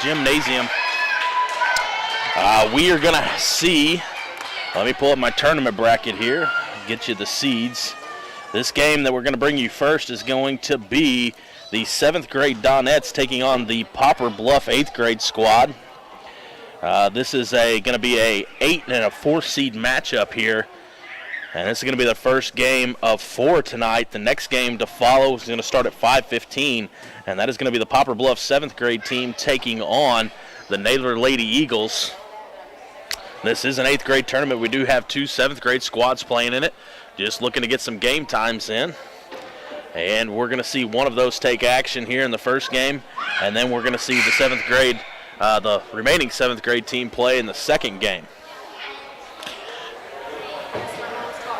Gymnasium. We are going to see, let me pull up my tournament bracket here, get you the seeds. This game that we're going to bring you first is going to be the 7th grade Donettes taking on the Poplar Bluff 8th grade squad. This is going to be a 8 and a 4 seed matchup here. And this is going to be the first game of 4 tonight. The next game to follow is going to start at 5:15, and that is going to be the Poplar Bluff 7th grade team taking on the Naylor Lady Eagles. This is an 8th grade tournament. We do have 2 7th grade squads playing in it. Just looking to get some game times in. And we're going to see one of those take action here in the first game, and then we're going to see the 7th grade, the remaining 7th grade team play in the second game.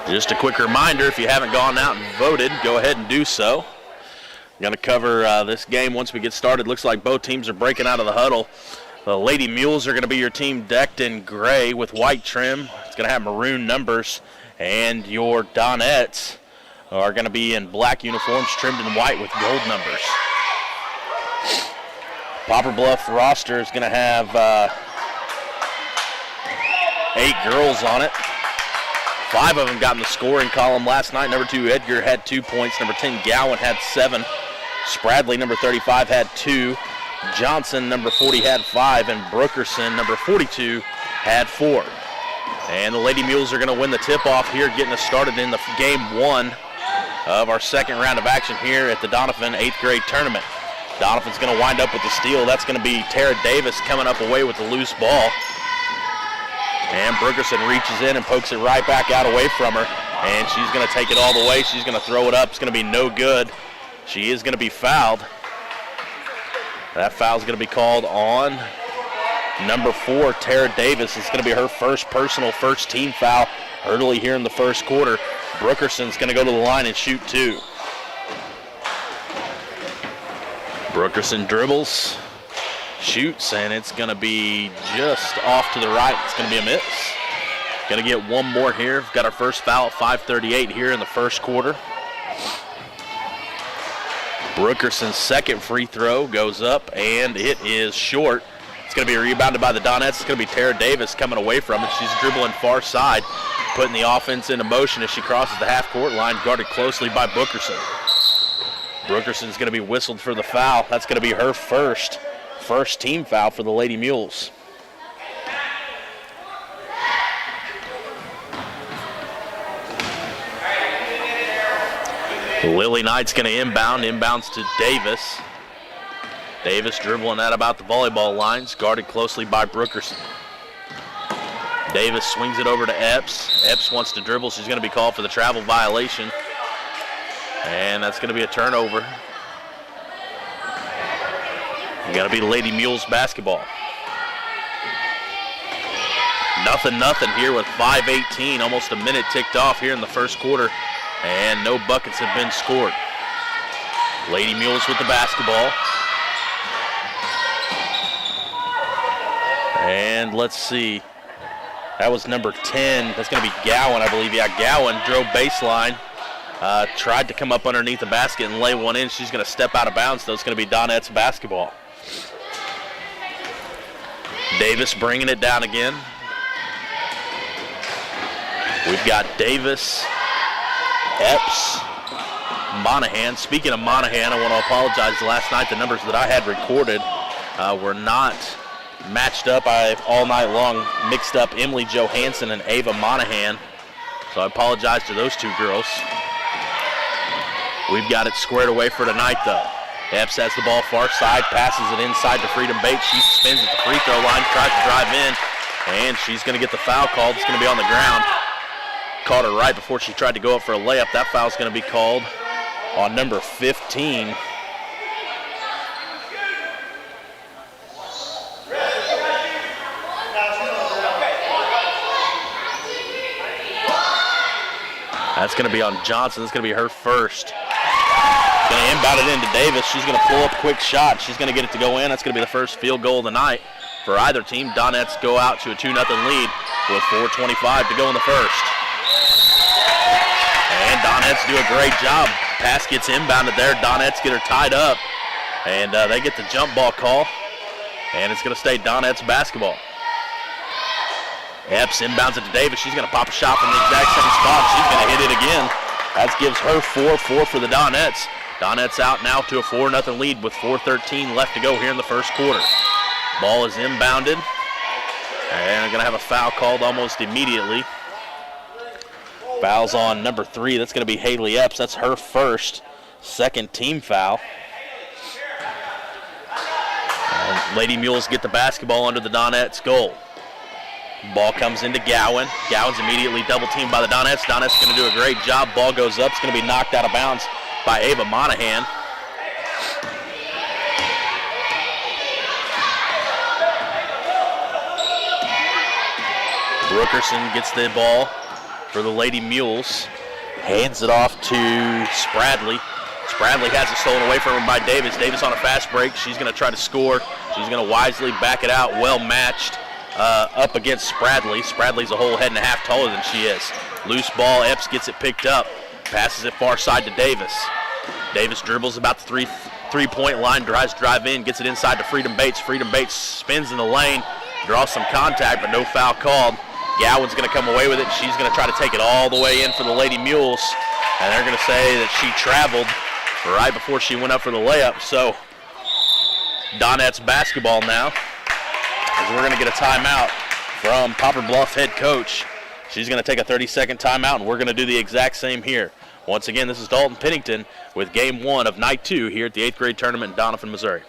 Just a quick reminder, if you haven't gone out and voted, go ahead and do so. I'm going to cover this game once we get started. Looks like both teams are breaking out of the huddle. The Lady Mules are going to be your team decked in gray with white trim. It's going to have maroon numbers. And your Donettes are going to be in black uniforms trimmed in white with gold numbers. Poplar Bluff roster is going to have 8 girls on it. 5 of them got in the scoring column last night. Number 2, Edgar, had 2 points. Number 10, Gowan, had 7. Spradley, number 35, had 2. Johnson, number 40, had 5. And Brookerson, number 42, had 4. And the Lady Mules are going to win the tip-off here, getting us started in the game 1 of our second round of action here at the Doniphan 8th grade tournament. Doniphan's going to wind up with the steal. That's going to be Tara Davis coming up away with the loose ball. And Brookerson reaches in and pokes it right back out away from her. And she's going to take it all the way. She's going to throw it up. It's going to be no good. She is going to be fouled. That foul's going to be called on number 4, Tara Davis. It's going to be her first personal, first team foul early here in the first quarter. Brookerson's going to go to the line and shoot 2. Brookerson dribbles, shoots, and it's going to be just off to the right. It's going to be a miss. Going to get one more here. We've got our first foul at 5:38 here in the first quarter. Brookerson's second free throw goes up, and it is short. It's going to be rebounded by the Donettes. It's going to be Tara Davis coming away from it. She's dribbling far side, putting the offense into motion as she crosses the half-court line, guarded closely by Brookerson. Brookerson's going to be whistled for the foul. That's going to be her first team foul for the Lady Mules. Lily Knight's going to inbounds to Davis. Davis dribbling that about the volleyball lines, guarded closely by Brookerson. Davis swings it over to Epps. Epps wants to dribble. She's going to be called for the travel violation. And that's going to be a turnover. You got to be Lady Mules basketball. Nothing here with 5:18, almost a minute ticked off here in the first quarter. And no buckets have been scored. Lady Mules with the basketball. And let's see. That was number 10. That's going to be Gowan, I believe. Yeah, Gowan drove baseline. Tried to come up underneath the basket and lay one in. She's going to step out of bounds, though. It's going to be Donette's basketball. Davis bringing it down again. We've got Davis, Epps, Monahan. Speaking of Monahan, I want to apologize. Last night, the numbers that I had recorded were not matched up. I, all night long, mixed up Emily Johansson and Ava Monahan. So I apologize to those two girls. We've got it squared away for tonight, though. Epps has the ball far side, passes it inside to Freedom Bates. She spins at the free throw line, tries to drive in, and she's going to get the foul called. It's going to be on the ground. Caught her right before she tried to go up for a layup. That foul's going to be called on number 15. That's going to be on Johnson. That's going to be her first. Going to inbound it into Davis. She's going to pull up a quick shot. She's going to get it to go in. That's going to be the first field goal of the night for either team. Donettes go out to a 2-0 lead with 4:25 to go in the first. And Donettes do a great job. Pass gets inbounded there. Donettes get her tied up. And they get the jump ball call. And it's going to stay Donette's basketball. Epps inbounds it to Davis. She's going to pop a shot from the exact same spot. She's going to hit it again. That gives her 4 for the Donettes. Donettes out now to a 4-0 lead with 4:13 left to go here in the first quarter. Ball is inbounded. And they're going to have a foul called almost immediately. Foul's on number 3. That's going to be Haley Epps. That's her first, second team foul. And Lady Mules get the basketball under the Donettes' goal. Ball comes into Gowan. Gowan's immediately double teamed by the Donettes. Donettes going to do a great job. Ball goes up. It's going to be knocked out of bounds by Ava Monahan. Brookerson gets the ball for the Lady Mules. Hands it off to Spradley. Spradley has it stolen away from him by Davis. Davis on a fast break. She's going to try to score. She's going to wisely back it out. Well matched up against Spradley. Spradley's a whole head and a half taller than she is. Loose ball. Epps gets it picked up. Passes it far side to Davis. Davis dribbles about the three-point line. Drive in. Gets it inside to Freedom Bates. Freedom Bates spins in the lane. Draws some contact, but no foul called. Gowan's going to come away with it. She's going to try to take it all the way in for the Lady Mules. And they're going to say that she traveled right before she went up for the layup. So Donette's basketball now, as we're going to get a timeout from Poplar Bluff head coach. She's going to take a 30-second timeout, and we're going to do the exact same here. Once again, this is Dalton Pennington with Game 1 of Night 2 here at the 8th grade tournament in Doniphan, Missouri.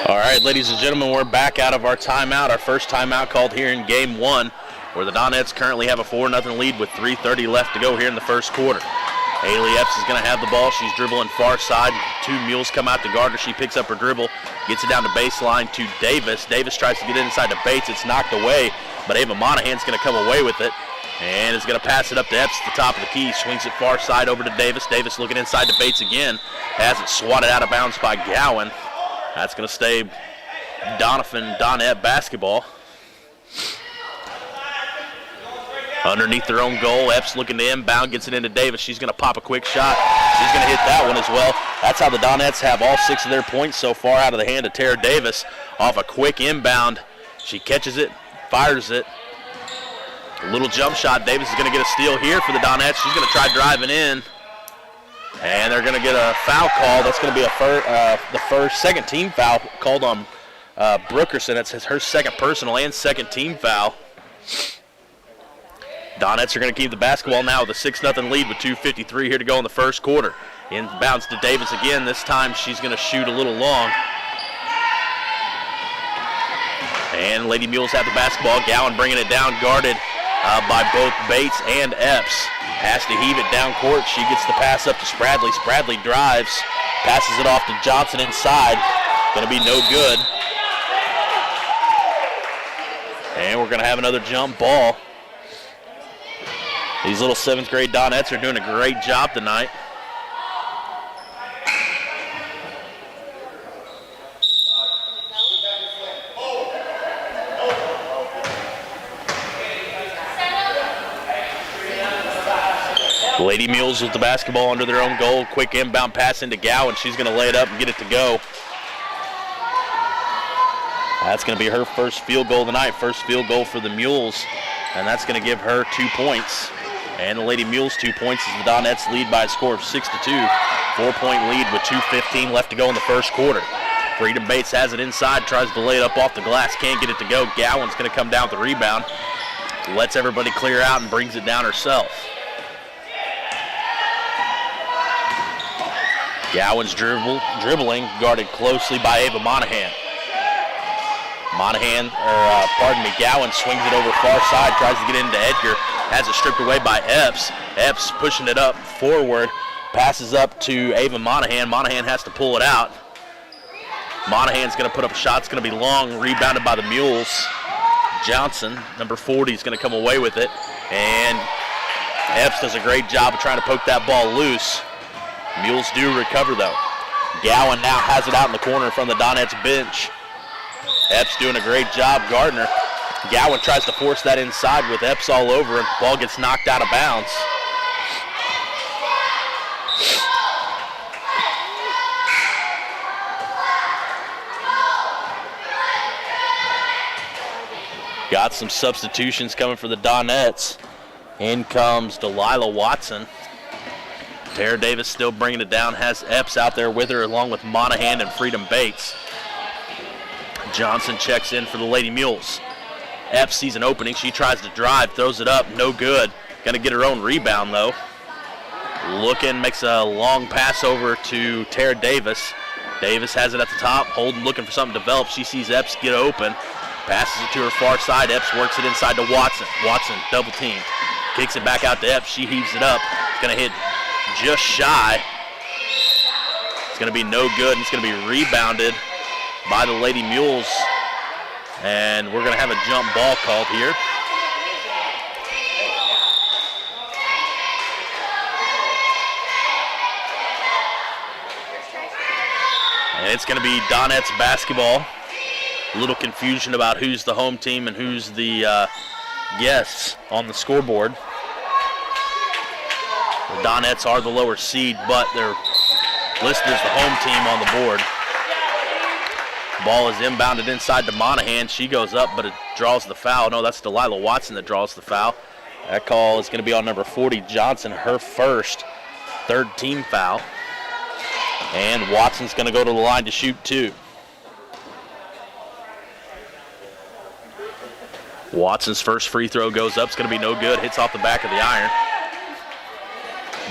All right, ladies and gentlemen, we're back out of our timeout, our first timeout called here in Game 1, where the Donettes currently have a 4-0 lead with 3:30 left to go here in the first quarter. Haley Epps is going to have the ball. She's dribbling far side. 2 Mules come out to guard her. She picks up her dribble, gets it down to baseline to Davis. Davis tries to get it inside to Bates. It's knocked away, but Ava Monahan's going to come away with it and is going to pass it up to Epps at the top of the key. Swings it far side over to Davis. Davis looking inside to Bates again. Has it swatted out of bounds by Gowan. That's going to stay Donette basketball. Underneath their own goal, Epps looking to inbound, gets it into Davis. She's going to pop a quick shot. She's going to hit that one as well. That's how the Donettes have all 6 of their points so far out of the hand of Tara Davis off a quick inbound. She catches it, fires it. A little jump shot. Davis is going to get a steal here for the Donettes. She's going to try driving in. And they're going to get a foul call. That's going to be the second team foul called on Brookerson. That's her second personal and second team foul. Donettes are going to keep the basketball now with a 6-0 lead with 2:53 here to go in the first quarter. Inbounds to Davis again. This time she's going to shoot a little long. And Lady Mules have the basketball. Gowan bringing it down, guarded by both Bates and Epps. Has to heave it down court. She gets the pass up to Spradley. Spradley drives, passes it off to Johnson inside. Going to be no good. And we're going to have another jump ball. These little 7th grade Donettes are doing a great job tonight. Lady Mules with the basketball under their own goal. Quick inbound pass into Gowan. She's going to lay it up and get it to go. That's going to be her first field goal tonight. First field goal for the Mules. And that's going to give her 2 points. And the Lady Mules 2 points as the Donettes lead by a score of 6-2. 4-point lead with 2:15 left to go in the first quarter. Freedom Bates has it inside. Tries to lay it up off the glass. Can't get it to go. Gowan's going to come down with the rebound. Lets everybody clear out and brings it down herself. Gowan's dribbling, guarded closely by Ava Monahan. Gowan swings it over far side, tries to get into Edgar, has it stripped away by Epps. Epps pushing it up forward, passes up to Ava Monahan. Monahan has to pull it out. Monahan's going to put up a shot. It's going to be long, rebounded by the Mules. Johnson, number 40, is going to come away with it. And Epps does a great job of trying to poke that ball loose. Mules do recover, though. Gowan now has it out in the corner from the Donets bench. Epps doing a great job. Gardner. Gowan tries to force that inside with Epps all over him. Ball gets knocked out of bounds. Got some substitutions coming for the Donets. In comes Delilah Watson. Tara Davis still bringing it down, has Epps out there with her along with Monahan and Freedom Bates. Johnson checks in for the Lady Mules. Epps sees an opening. She tries to drive, throws it up, no good. Going to get her own rebound, though. Looking, makes a long pass over to Tara Davis. Davis has it at the top. Holden looking for something to develop. She sees Epps get open. Passes it to her far side. Epps works it inside to Watson. Watson double teamed. Kicks it back out to Epps. She heaves it up. It's going to hit just shy. It's going to be no good, and it's going to be rebounded by the Lady Mules. And we're going to have a jump ball called here. And it's going to be Donets basketball. A little confusion about who's the home team and who's the guests on the scoreboard. The Donets are the lower seed, but they're listed as the home team on the board. Ball is inbounded inside to Monahan. She goes up, but it draws the foul. No, that's Delilah Watson that draws the foul. That call is going to be on number 40, Johnson, her first third team foul. And Watson's going to go to the line to shoot two. Watson's first free throw goes up. It's going to be no good. Hits off the back of the iron.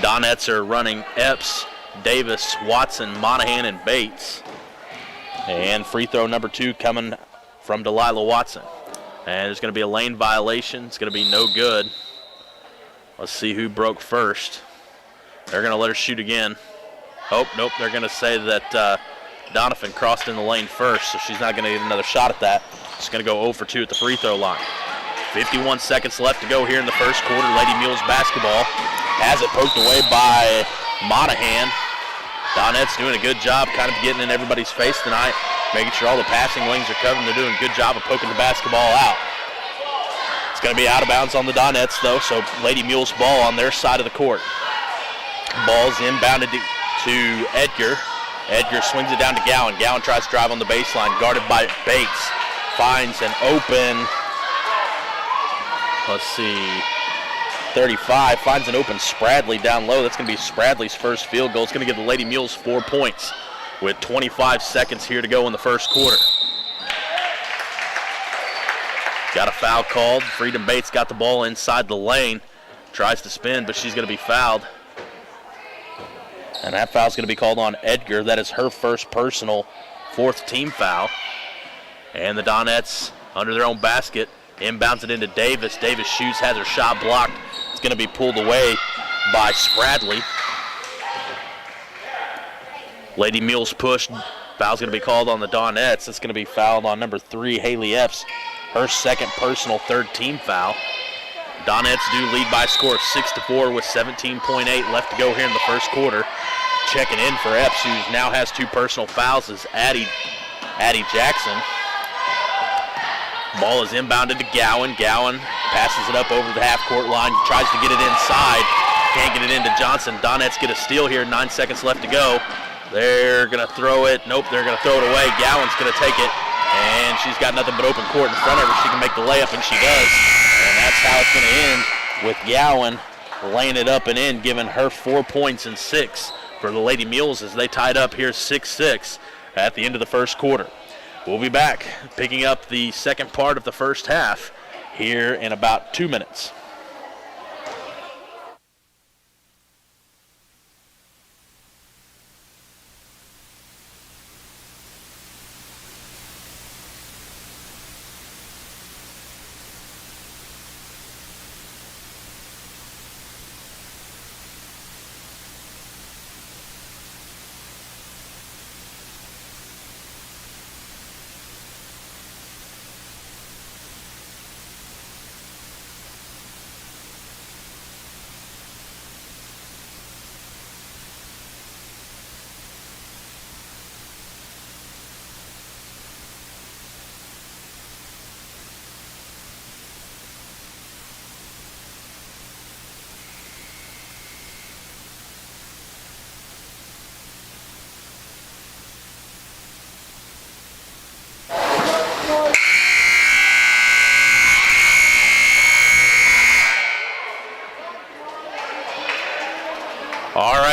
Donets are running Epps, Davis, Watson, Monahan, and Bates. And free throw number 2 coming from Delilah Watson. And there's going to be a lane violation. It's going to be no good. Let's see who broke first. They're going to let her shoot again. Oh, nope. They're going to say that Doniphan crossed in the lane first, so she's not going to get another shot at that. She's going to go 0 for 2 at the free throw line. 51 seconds left to go here in the first quarter. Lady Mules basketball has it poked away by Monahan. Donet's doing a good job kind of getting in everybody's face tonight, making sure all the passing lanes are covered, and they're doing a good job of poking the basketball out. It's going to be out of bounds on the Donets, though, so Lady Mules ball on their side of the court. Ball's inbounded to Edgar. Edgar swings it down to Gowan. Gowan tries to drive on the baseline, guarded by Bates. Finds an open, 35, finds an open Spradley down low. That's going to be Spradley's first field goal. It's going to give the Lady Mules 4 points with 25 seconds here to go in the first quarter. Got a foul called. Freedom Bates got the ball inside the lane. Tries to spin, but she's going to be fouled. And that foul's going to be called on Edgar. That is her first personal 4th team foul. And the Donets under their own basket. Inbounds it into Davis. Davis shoots, has her shot blocked. It's going to be pulled away by Spradley. Lady Mules pushed. Foul's going to be called on the Donets. It's going to be fouled on number 3, Haley Epps. Her second personal 3rd team foul. Donets do lead by a score of 6-4 with 17.8 left to go here in the first quarter. Checking in for Epps, who now has 2 personal fouls, is Addie Jackson. Ball is inbounded to Gowan. Gowan passes it up over the half-court line, tries to get it inside. Can't get it into Johnson. Donets get a steal here, 9 seconds left to go. They're going to throw it. Nope, they're going to throw it away. Gowan's going to take it, and she's got nothing but open court in front of her. She can make the layup, and she does. And that's how it's going to end, with Gowan laying it up and in, giving her 4 points and 6 for the Lady Mules as they tied up here 6-6 at the end of the first quarter. We'll be back picking up the second part of the first half here in about 2 minutes.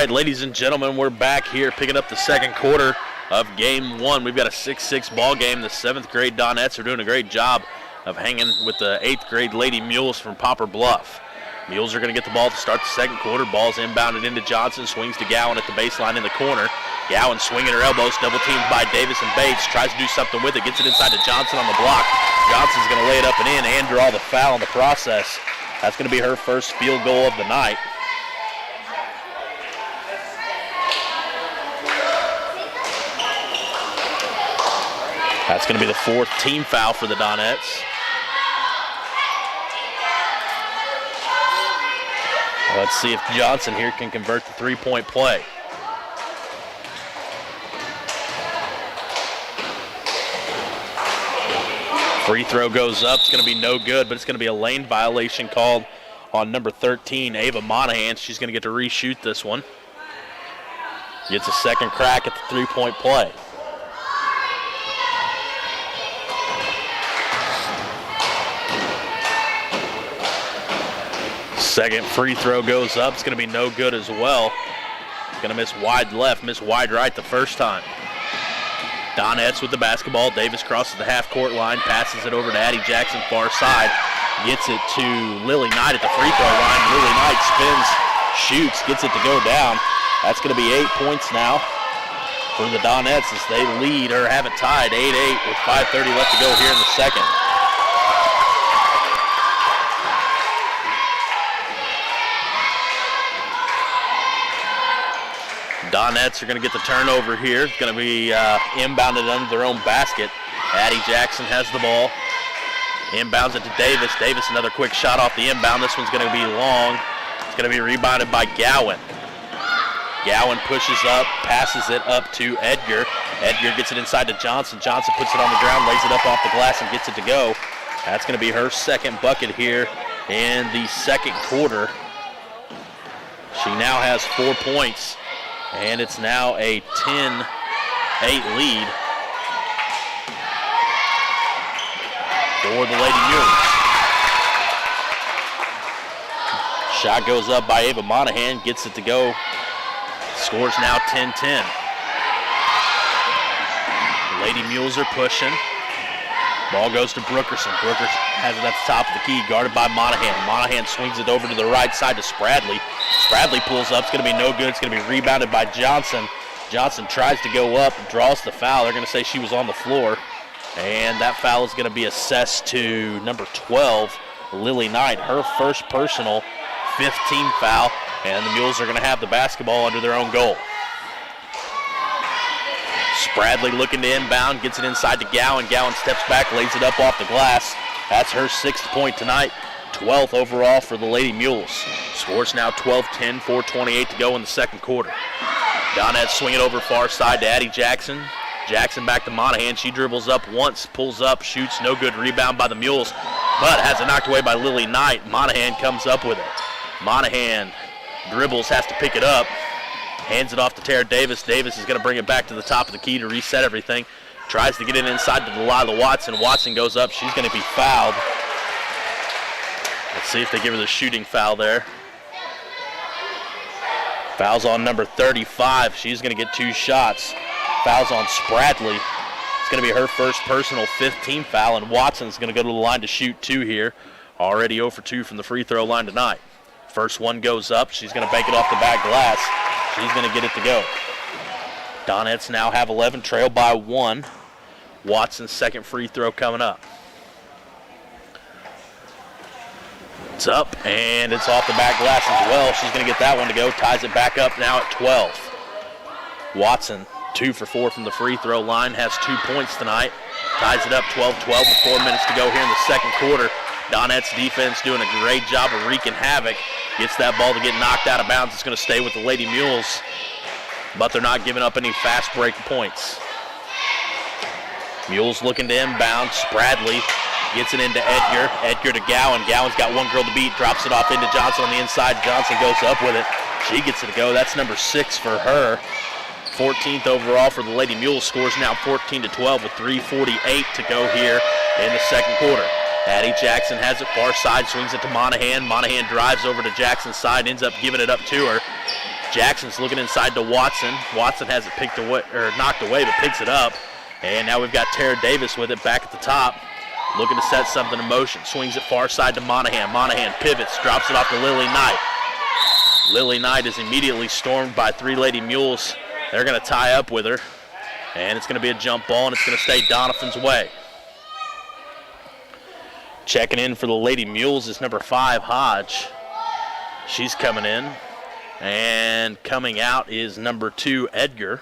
right, ladies and gentlemen, we're back here picking up the second quarter of game one. We've got a 6-6 ball game. The 7th grade Donettes are doing a great job of hanging with the 8th grade Lady Mules from Poplar Bluff. Mules are going to get the ball to start the second quarter. Ball's inbounded into Johnson, swings to Gowan at the baseline in the corner. Gowan swinging her elbows, double teamed by Davis and Bates, tries to do something with it, gets it inside to Johnson on the block. Johnson's going to lay it up and in and draw the foul in the process. That's going to be her first field goal of the night. That's going to be the 4th team foul for the Donettes. Let's see if Johnson here can convert the three-point play. Free throw goes up. It's going to be no good, but it's going to be a lane violation called on number 13, Ava Monahan. She's going to get to reshoot this one. Gets a second crack at the three-point play. Second free throw goes up. It's going to be no good as well. Going to miss wide left, miss wide right the first time. Donettes with the basketball. Davis crosses the half-court line, passes it over to Addie Jackson, far side. Gets it to Lily Knight at the free throw line. Lily Knight spins, shoots, gets it to go down. That's going to be 8 points now for the Donettes as they lead or have it tied 8-8 with 5:30 left to go here in the second. Donettes are going to get the turnover here. It's going to be inbounded under their own basket. Addie Jackson has the ball. Inbounds it to Davis. Davis, another quick shot off the inbound. This one's going to be long. It's going to be rebounded by Gowan. Gowan pushes up, passes it up to Edgar. Edgar gets it inside to Johnson. Johnson puts it on the ground, lays it up off the glass, and gets it to go. That's going to be her second bucket here in the second quarter. She now has 4 points. And it's now a 10-8 lead for the Lady Mules. Shot goes up by Ava Monahan, gets it to go. Score's now 10-10. Lady Mules are pushing. Ball goes to Brookerson. Brookerson has it at the top of the key, guarded by Monahan. Monahan swings it over to the right side to Spradley. Spradley pulls up. It's going to be no good. It's going to be rebounded by Johnson. Johnson tries to go up, draws the foul. They're going to say she was on the floor. And that foul is going to be assessed to number 12, Lily Knight. Her first personal 15 foul. And the Mules are going to have the basketball under their own goal. Spradley looking to inbound, gets it inside to Gowan. Gowan steps back, lays it up off the glass. That's her 6th point tonight, 12th overall for the Lady Mules. Score's now 12-10, 4:28 to go in the second quarter. Donettes swing it over far side to Addie Jackson. Jackson back to Monahan. She dribbles up once, pulls up, shoots, no good. Rebound by the Mules, but has it knocked away by Lily Knight. Monahan comes up with it. Monahan dribbles, has to pick it up. Hands it off to Tara Davis. Davis is going to bring it back to the top of the key to reset everything. Tries to get it inside to Delilah Watson. Watson goes up. She's going to be fouled. Let's see if they give her the shooting foul there. Foul's on number 35. She's going to get 2 shots. Foul's on Spradley. It's going to be her first personal 15 foul, and Watson's going to go to the line to shoot 2 here. Already 0 for 2 from the free throw line tonight. First one goes up. She's going to bank it off the back glass. She's going to get it to go. Donettes now have 11, trail by 1. Watson's second free throw coming up. It's up, and it's off the back glass as well. She's going to get that one to go. Ties it back up now at 12. Watson, 2 for 4 from the free throw line, has 2 points tonight. Ties it up 12-12 with 4 minutes to go here in the second quarter. Donettes defense doing a great job of wreaking havoc. Gets that ball to get knocked out of bounds. It's going to stay with the Lady Mules, but they're not giving up any fast break points. Mules looking to inbound. Spradley gets it into Edgar. Edgar to Gowan. Gowan's got one girl to beat. Drops it off into Johnson on the inside. Johnson goes up with it. She gets it to go. That's number 6 for her. 14th overall for the Lady Mules. Scores now 14-12 with 3:48 to go here in the second quarter. Addie Jackson has it far side, swings it to Monahan. Monahan drives over to Jackson's side, ends up giving it up to her. Jackson's looking inside to Watson. Watson has it picked away, or knocked away, but picks it up. And now we've got Tara Davis with it back at the top, looking to set something in motion. Swings it far side to Monahan. Monahan pivots, drops it off to Lily Knight. Lily Knight is immediately stormed by Three Lady Mules. They're going to tie up with her. And it's going to be a jump ball, and it's going to stay Doniphan's way. Checking in for the Lady Mules is number 5, Hodge. She's coming in. And coming out is number 2, Edgar.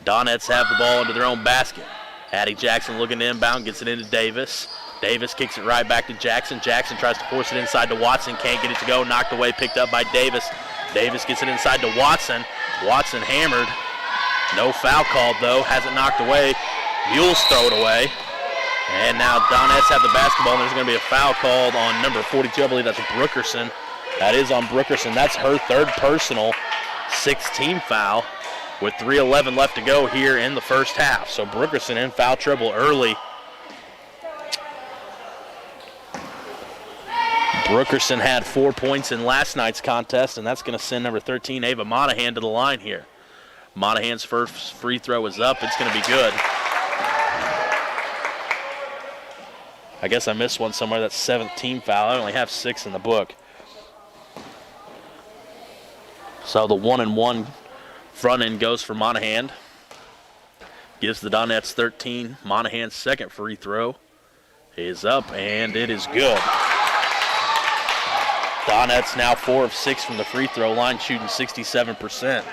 Donettes have the ball into their own basket. Addie Jackson looking to inbound, gets it into Davis. Davis kicks it right back to Jackson. Jackson tries to force it inside to Watson, can't get it to go, knocked away, picked up by Davis. Davis gets it inside to Watson. Watson hammered. No foul called though, has it knocked away. Mules throw it away. And now Donettes have the basketball, and there's going to be a foul called on number 42. I believe that's Brookerson. That is on Brookerson. That's her 3rd personal, 6th team foul with 3:11 left to go here in the first half. So Brookerson in foul trouble early. Brookerson had 4 points in last night's contest, and that's going to send number 13, Ava Monahan, to the line here. Monahan's first free throw is up. It's going to be good. I guess I missed one somewhere. That's 7th team foul. I only have 6 in the book. So the 1-and-1 front end goes for Monahan. Gives the Donettes 13. Monahan's second free throw is up, and it is good. Donettes now 4 of 6 from the free throw line, shooting 67%.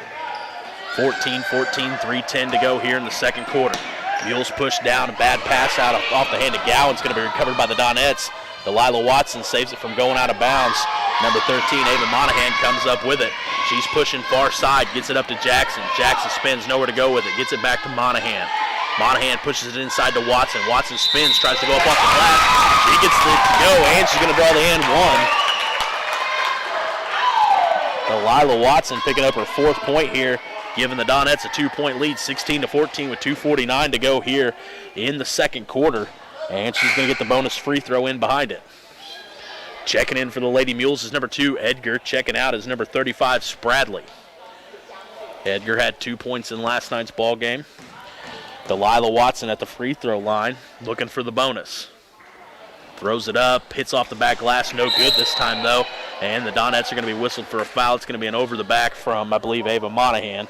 14-14, 3:10 to go here in the second quarter. Mules push down, a bad pass out off the hand of Gowan. It's going to be recovered by the Donettes. Delilah Watson saves it from going out of bounds. Number 13, Ava Monahan, comes up with it. She's pushing far side, gets it up to Jackson. Jackson spins, nowhere to go with it, gets it back to Monahan. Monahan pushes it inside to Watson. Watson spins, tries to go up off the glass. She gets it to go, and she's going to draw the and one. Delilah Watson picking up her 4th point here, giving the Donettes a 2-point lead, 16-14 with 2:49 to go here in the second quarter. And she's going to get the bonus free throw in behind it. Checking in for the Lady Mules is number 2, Edgar. Checking out is number 35, Spradley. Edgar had 2 points in last night's ball game. Delilah Watson at the free throw line, looking for the bonus. Throws it up, hits off the back glass, no good this time though. And the Donettes are going to be whistled for a foul. It's going to be an over the back from, I believe, Ava Monahan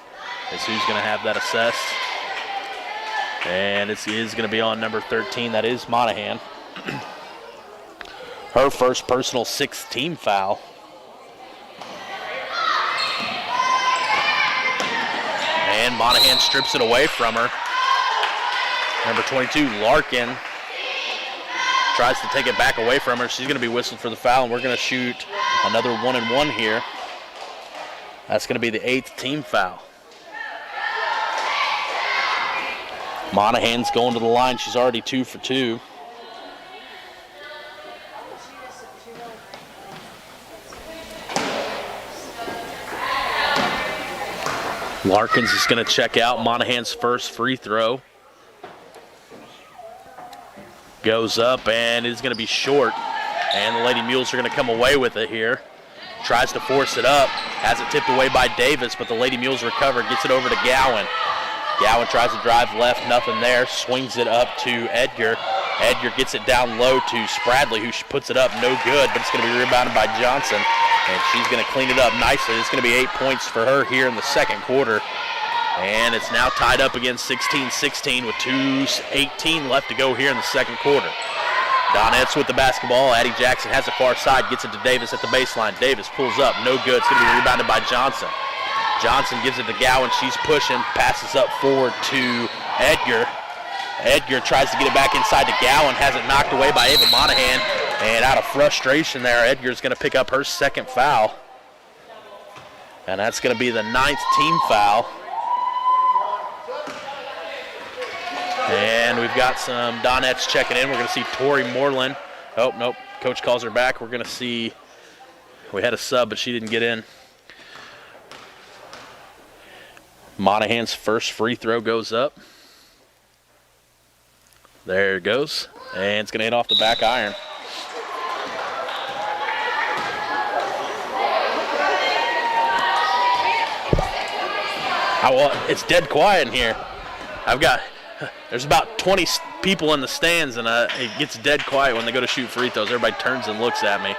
is who's going to have that assessed. And it is going to be on number 13. That is Monahan. Her first personal 6th team foul. And Monahan strips it away from her. Number 22, Larkin, tries to take it back away from her. She's going to be whistled for the foul, and we're going to shoot another 1-and-1 here. That's going to be the 8th team foul. Monahan's going to the line. She's already 2 for 2. Larkins is going to check out. Monahan's first free throw goes up, and it's going to be short. And the Lady Mules are going to come away with it here. Tries to force it up. Has it tipped away by Davis, but the Lady Mules recover. Gets it over to Gowan. Gowan tries to drive left, nothing there. Swings it up to Edgar. Edgar gets it down low to Spradley, who puts it up, no good, but it's going to be rebounded by Johnson. And she's going to clean it up nicely. It's going to be 8 points for her here in the second quarter. And it's now tied up again 16-16 with 2:18 left to go here in the second quarter. Donettes with the basketball. Addie Jackson has it far side, gets it to Davis at the baseline. Davis pulls up, no good. It's going to be rebounded by Johnson. Johnson gives it to Gowan. She's pushing, passes up forward to Edgar. Edgar tries to get it back inside to Gowan, has it knocked away by Ava Monahan. And out of frustration there, Edgar's going to pick up her second foul. And that's going to be the 9th team foul. And we've got some Donettes checking in. We're going to see Tori Moreland. Oh, nope. Coach calls her back. We're going to see, we had a sub, but she didn't get in. Monahan's first free throw goes up. There it goes. And it's going to hit off the back iron. It's dead quiet in here. There's about 20 people in the stands, and it gets dead quiet when they go to shoot free throws. Everybody turns and looks at me.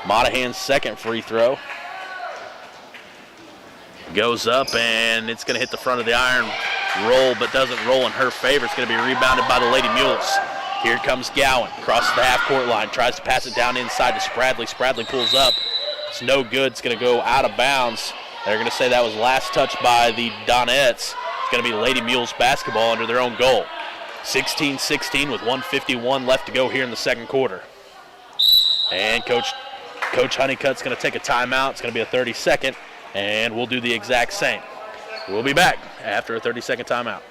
Monahan's second free throw goes up, and it's going to hit the front of the iron, roll, but doesn't roll in her favor. It's going to be rebounded by the Lady Mules. Here comes Gowan, crosses the half-court line, tries to pass it down inside to Spradley. Spradley pulls up. It's no good. It's going to go out of bounds. They're going to say that was last touch by the Donettes. It's going to be Lady Mules basketball under their own goal. 16-16 with 1:51 left to go here in the second quarter. And Coach Honeycutt's going to take a timeout. It's going to be a 30-second, and we'll do the exact same. We'll be back after a 30-second timeout.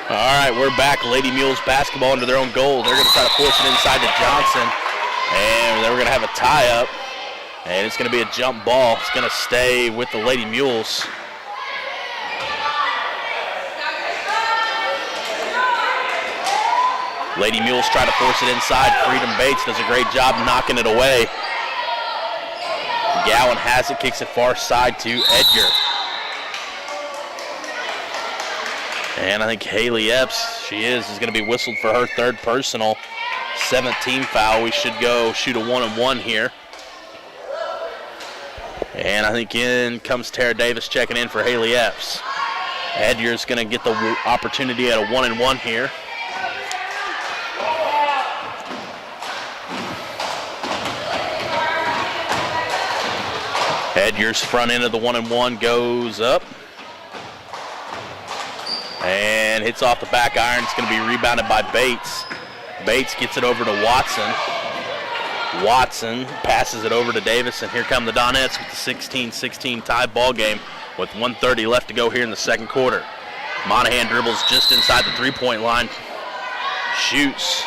All right, we're back. Lady Mules basketball under their own goal. They're going to try to force it inside to Johnson, and then we're going to have a tie-up, and it's going to be a jump ball. It's going to stay with the Lady Mules. Lady Mules try to force it inside. Freedom Bates does a great job knocking it away. Gowan has it, kicks it far side to Edgar. And I think Haley Epps, is going to be whistled for her third personal. 7th team foul. We should go shoot a 1-and-1 here. And I think in comes Tara Davis checking in for Haley Epps. Edgar's going to get the opportunity at a 1-and-1 here. Edgar's front end of the 1-and-1 goes up. And hits off the back iron. It's going to be rebounded by Bates. Bates gets it over to Watson. Watson passes it over to Davis, and here come the Donettes with the 16-16 tie ball game with 1:30 left to go here in the second quarter. Monahan dribbles just inside the three-point line. Shoots.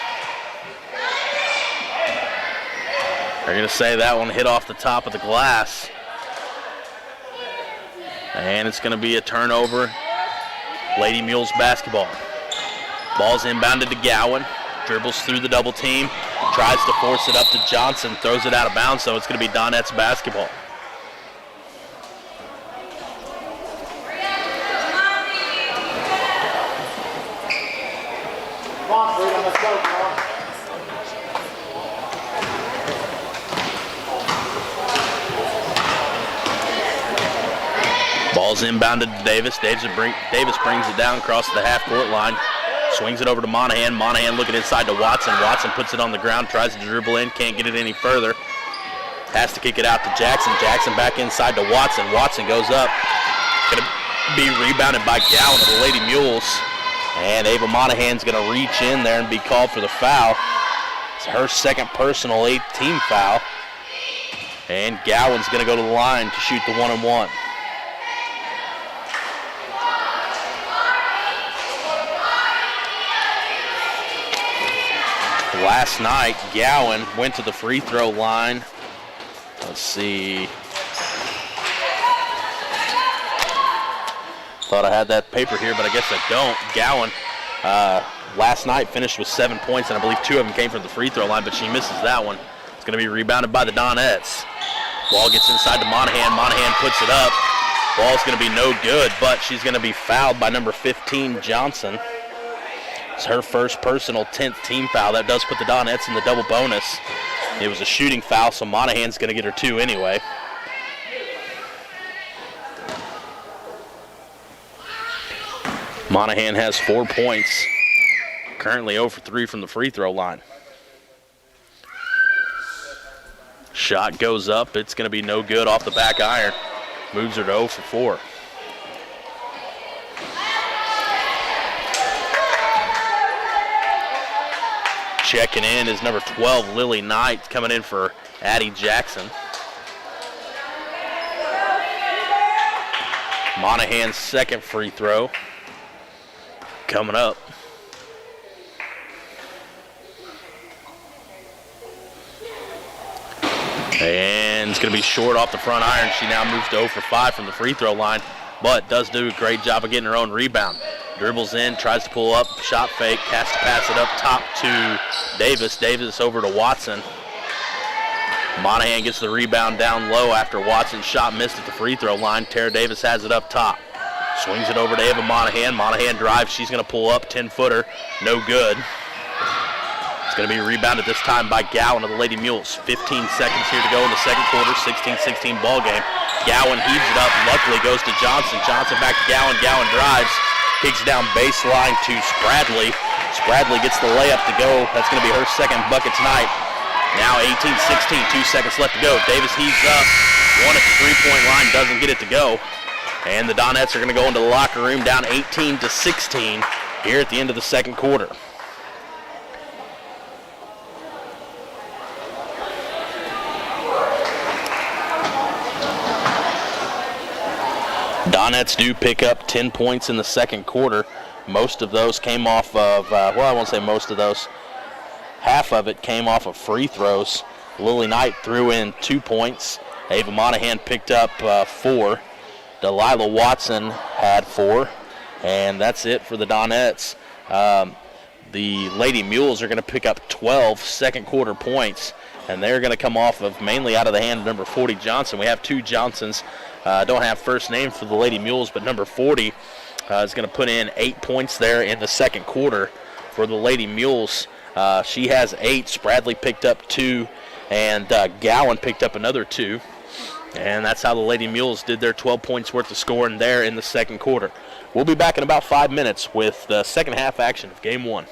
They're going to say that one hit off the top of the glass. And it's going to be a turnover. Lady Mules basketball. Ball's inbounded to Gowan. Dribbles through the double team. Tries to force it up to Johnson. Throws it out of bounds, so it's going to be Donettes basketball. Come on, Freedom, let's go, come on. Ball's inbounded to Davis. Davis brings it down across the half-court line. Swings it over to Monahan. Monahan looking inside to Watson. Watson puts it on the ground, tries to dribble in, can't get it any further. Has to kick it out to Jackson. Jackson back inside to Watson. Watson goes up. Going to be rebounded by Gowan of the Lady Mules. And Ava Monahan's going to reach in there and be called for the foul. It's her second personal, 8th team foul. And Gowan's going to go to the line to shoot the 1-and-1. Last night, Gowan went to the free throw line. Let's see. Thought I had that paper here, but I guess I don't. Gowan, last night finished with 7 points, and I believe 2 of them came from the free throw line, but she misses that one. It's going to be rebounded by the Donettes. Ball gets inside to Monahan. Monahan puts it up. Ball's going to be no good, but she's going to be fouled by number 15, Johnson. It's her first personal 10th team foul. That does put the Donettes in the double bonus. It was a shooting foul, so Monahan's going to get her 2 anyway. Monahan has 4 points. Currently 0 for 3 from the free throw line. Shot goes up. It's going to be no good off the back iron. Moves her to 0 for 4. Checking in is number 12, Lily Knight, coming in for Addie Jackson. Monahan's second free throw coming up. And it's going to be short off the front iron. She now moves to 0 for 5 from the free throw line, but does do a great job of getting her own rebound. Dribbles in, tries to pull up, shot fake, has to pass it up top to Davis. Davis over to Watson. Monahan gets the rebound down low after Watson's shot missed at the free throw line. Tara Davis has it up top. Swings it over to Ava Monahan. Monahan drives. She's going to pull up, 10-footer. No good. It's going to be rebounded this time by Gowan of the Lady Mules. 15 seconds here to go in the second quarter. 16-16 ball game. Gowan heaves it up. Luckily goes to Johnson. Johnson back to Gowan. Gowan drives. Kicks down baseline to Spradley. Spradley gets the layup to go. That's going to be her second bucket tonight. Now 18-16, 2 seconds left to go. Davis heaves up. One at the three-point line, doesn't get it to go. And the Donettes are going to go into the locker room down 18-16 here at the end of the second quarter. Donettes do pick up 10 points in the second quarter. Most of those came off of, well, I won't say most of those. Half of it came off of free throws. Lily Knight threw in 2 points. Ava Monahan picked up 4. Delilah Watson had 4. And that's it for the Donettes. The Lady Mules are going to pick up 12 second quarter points. And they're going to come off of mainly out of the hand of number 40, Johnson. We have 2 Johnsons. Don't have first name for the Lady Mules, but number 40 is going to put in 8 points there in the second quarter for the Lady Mules. She has 8. Spradley picked up 2, and Gowan picked up another 2. And that's how the Lady Mules did their 12 points worth of scoring there in the second quarter. We'll be back in about 5 minutes with the second half action of Game 1.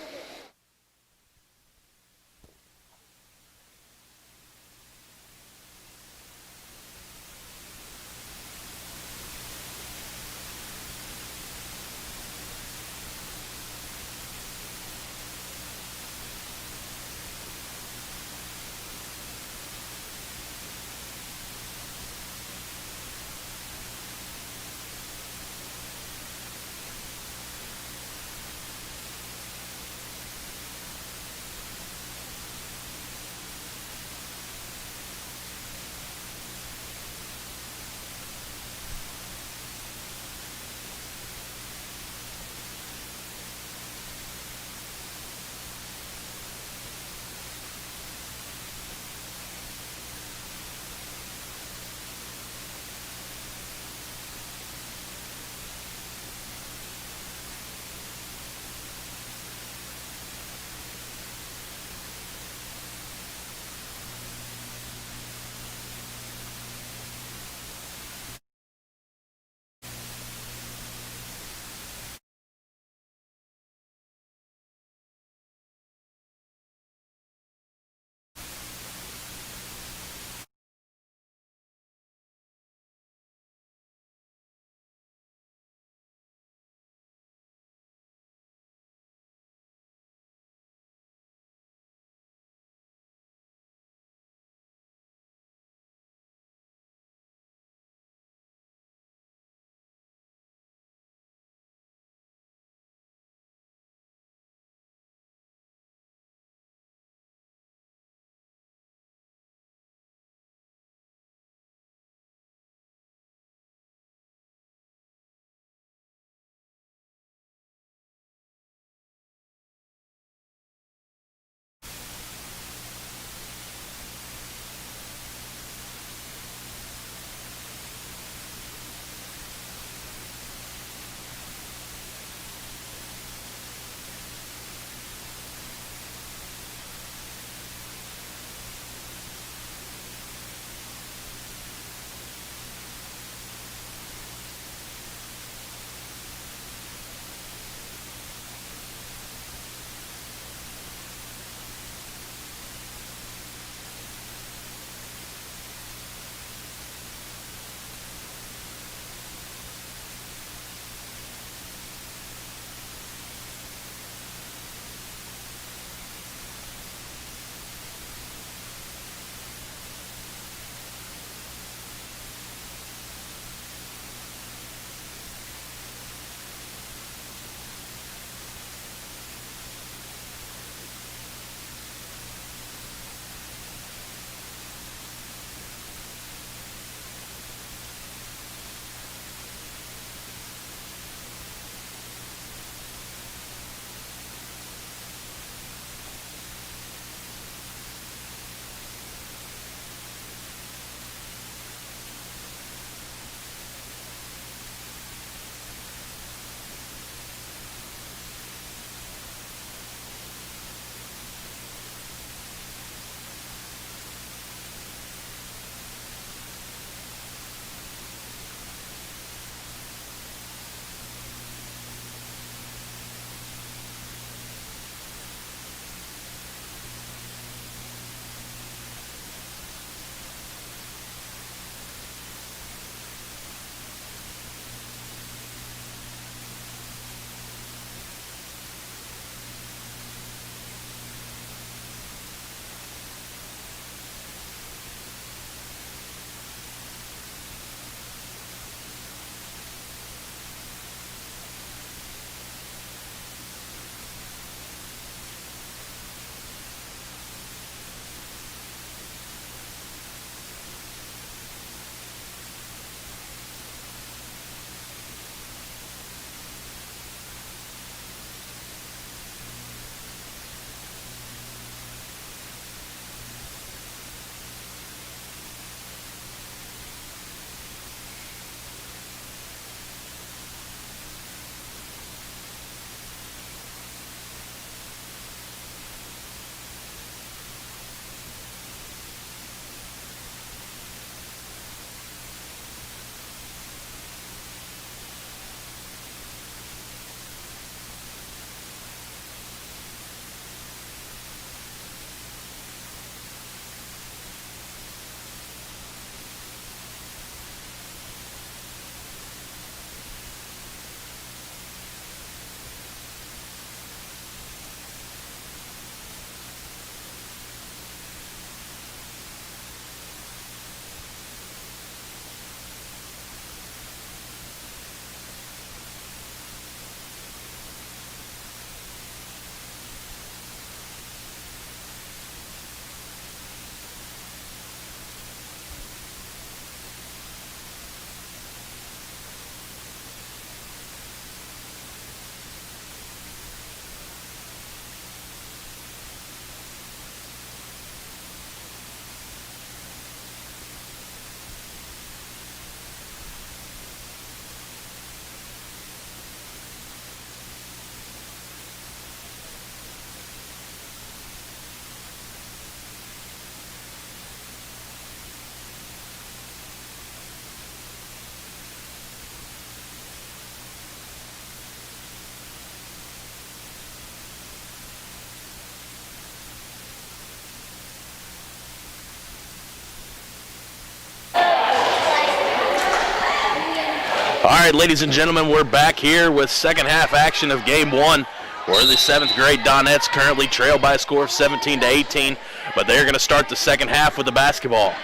All right, ladies and gentlemen, we're back here with second half action of game one, where the 7th grade Donettes currently trail by a score of 17-18, but they're going to start the second half with the basketball.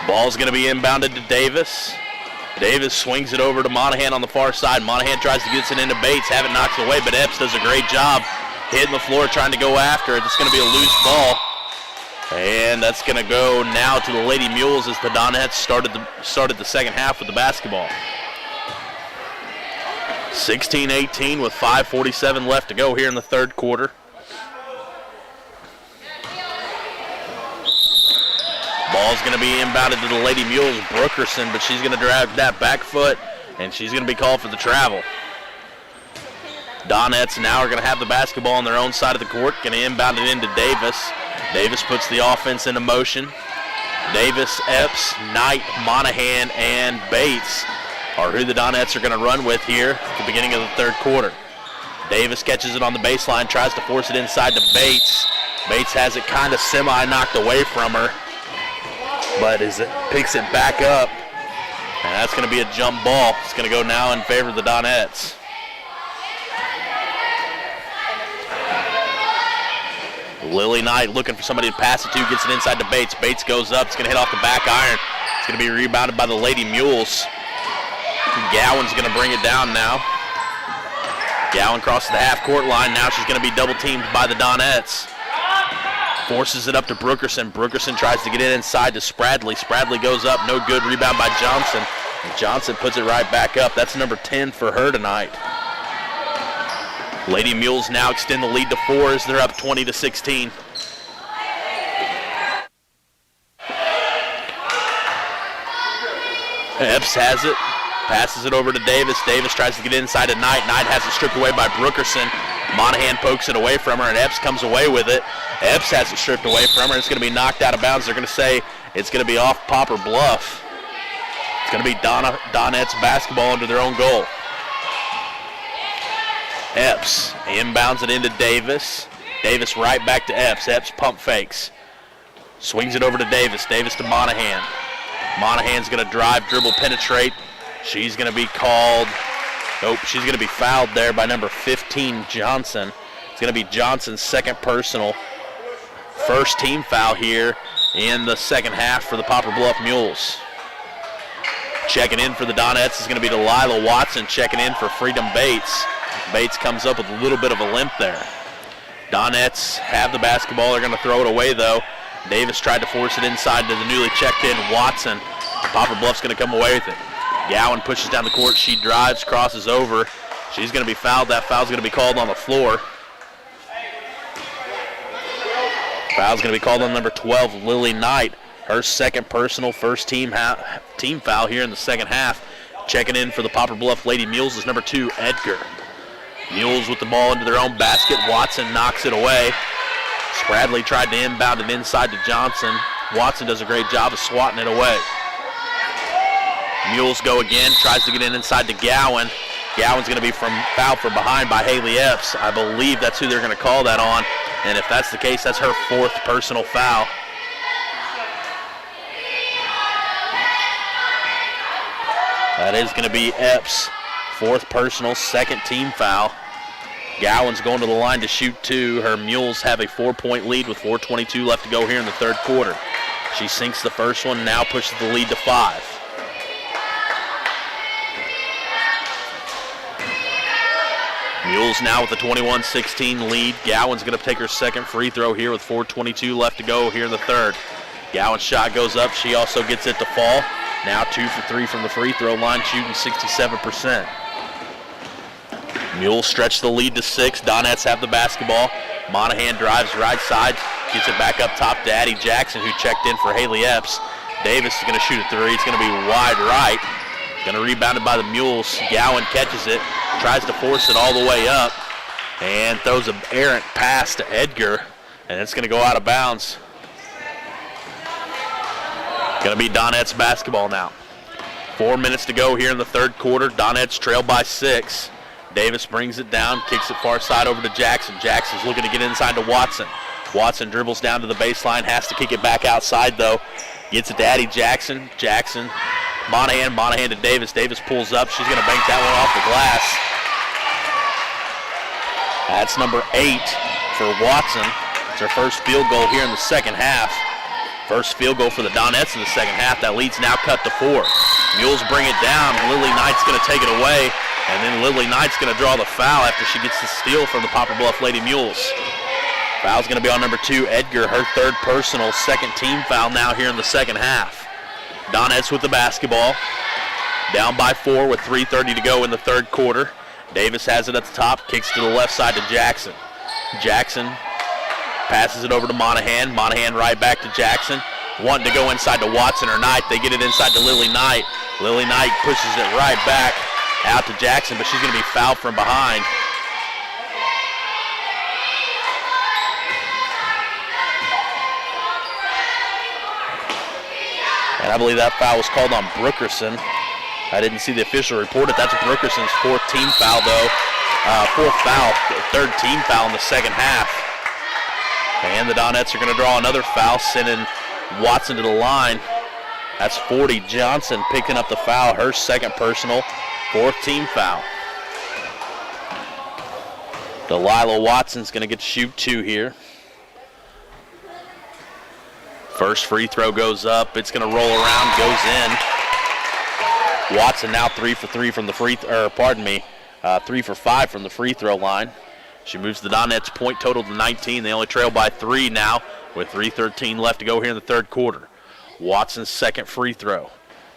Ball's going to be inbounded to Davis. Davis swings it over to Monahan on the far side. Monahan tries to get it into Bates, have it knocked away, but Epps does a great job hitting the floor trying to go after it. It's going to be a loose ball. And that's going to go now to the Lady Mules as the Donettes started the second half with the basketball. 16-18 with 5:47 left to go here in the third quarter. Ball's going to be inbounded to the Lady Mules, Brookerson, but she's going to drag that back foot, and she's going to be called for the travel. Donettes now are going to have the basketball on their own side of the court, going to inbound it into Davis. Davis puts the offense into motion. Davis, Epps, Knight, Monahan, and Bates are who the Donettes are going to run with here at the beginning of the third quarter. Davis catches it on the baseline, tries to force it inside to Bates. Bates has it kind of semi-knocked away from her, but as it picks it back up, and that's going to be a jump ball. It's going to go now in favor of the Donettes. Lily Knight looking for somebody to pass it to, gets it inside to Bates. Bates goes up, it's going to hit off the back iron. It's going to be rebounded by the Lady Mules. Gowan's going to bring it down now. Gowan crosses the half-court line. Now she's going to be double-teamed by the Donettes. Forces it up to Brookerson. Brookerson tries to get it inside to Spradley. Spradley goes up, no good. Rebound by Johnson. And Johnson puts it right back up. That's number 10 for her tonight. Lady Mules now extend the lead to 4 as they're up 20-16. Epps has it, passes it over to Davis. Davis tries to get inside to Knight. Knight has it stripped away by Brookerson. Monahan pokes it away from her, and Epps comes away with it. Epps has it stripped away from her. It's going to be knocked out of bounds. They're going to say it's going to be off Popper Bluff. It's going to be Donettes basketball under their own goal. Epps inbounds it into Davis. Davis right back to Epps. Epps pump fakes. Swings it over to Davis. Davis to Monahan. Monahan's going to drive, dribble, penetrate. She's going to be called. Nope, she's going to be fouled there by number 15, Johnson. It's going to be Johnson's second personal. First team foul here in the second half for the Popper Bluff Mules. Checking in for the Donettes is going to be Delilah Watson. Checking in for Freedom Bates. Bates comes up with a little bit of a limp there. Donettes have the basketball. They're going to throw it away, though. Davis tried to force it inside to the newly checked-in Watson. Popper Bluff's going to come away with it. Gowan pushes down the court. She drives, crosses over. She's going to be fouled. That foul's going to be called on the floor. Foul's going to be called on number 12, Lily Knight. Her second personal, first team foul here in the second half. Checking in for the Popper Bluff Lady Mules is number 2, Edgar. Mules with the ball into their own basket. Watson knocks it away. Spradley tried to inbound it inside to Johnson. Watson does a great job of swatting it away. Mules go again, tries to get in inside to Gowan. Gowan's going to be fouled from behind by Haley Epps. I believe that's who they're going to call that on. And if that's the case, that's her 4th personal foul. That is going to be Epps' 4th personal, second team foul. Gowan's going to the line to shoot 2. Her Mules have a 4-point lead with 4:22 left to go here in the third quarter. She sinks the first one, now pushes the lead to 5. Mules now with a 21-16 lead. Gowan's going to take her second free throw here with 4:22 left to go here in the third. Gowan's shot goes up. She also gets it to fall. Now 2 for 3 from the free throw line, shooting 67%. Mules stretch the lead to 6. Donettes have the basketball. Monahan drives right side, gets it back up top to Addie Jackson, who checked in for Haley Epps. Davis is going to shoot a 3. It's going to be wide right. Going to rebound it by the Mules. Gowan catches it, tries to force it all the way up, and throws an errant pass to Edgar, and it's going to go out of bounds. Going to be Donettes basketball now. 4 minutes to go here in the third quarter. Donettes trail by 6. Davis brings it down, kicks it far side over to Jackson. Jackson's looking to get inside to Watson. Watson dribbles down to the baseline, has to kick it back outside though. Gets it to Addie Jackson. Jackson Monahan to Davis. Davis pulls up. She's going to bank that one off the glass. That's number 8 for Watson. It's her first field goal here in the second half. First field goal for the Donettes in the second half. That lead's now cut to 4. Mules bring it down. Lily Knight's going to take it away. And then Lily Knight's going to draw the foul after she gets the steal from the Poplar Bluff Lady Mules. Foul's going to be on number 2, Edgar, her third personal, second team foul now here in the second half. Donettes with the basketball. Down by 4 with 3:30 to go in the third quarter. Davis has it at the top, kicks to the left side to Jackson. Jackson passes it over to Monahan. Monahan right back to Jackson. Wanting to go inside to Watson or Knight. They get it inside to Lily Knight. Lily Knight pushes it right back out to Jackson, but she's going to be fouled from behind. And I believe that foul was called on Brookerson. I didn't see the official report it. That's Brookerson's 4th team foul, though. 4th foul, 3rd team foul in the second half. And the Donettes are going to draw another foul, sending Watson to the line. That's 40. Johnson picking up the foul, her second personal, 4th team foul. Delilah Watson's going to get to shoot 2 here. First free throw goes up. It's going to roll around, goes in. Watson now 3 for 5 from the free throw line. She moves the Donettes point total to 19. They only trail by 3 now with 3:13 left to go here in the third quarter. Watson's second free throw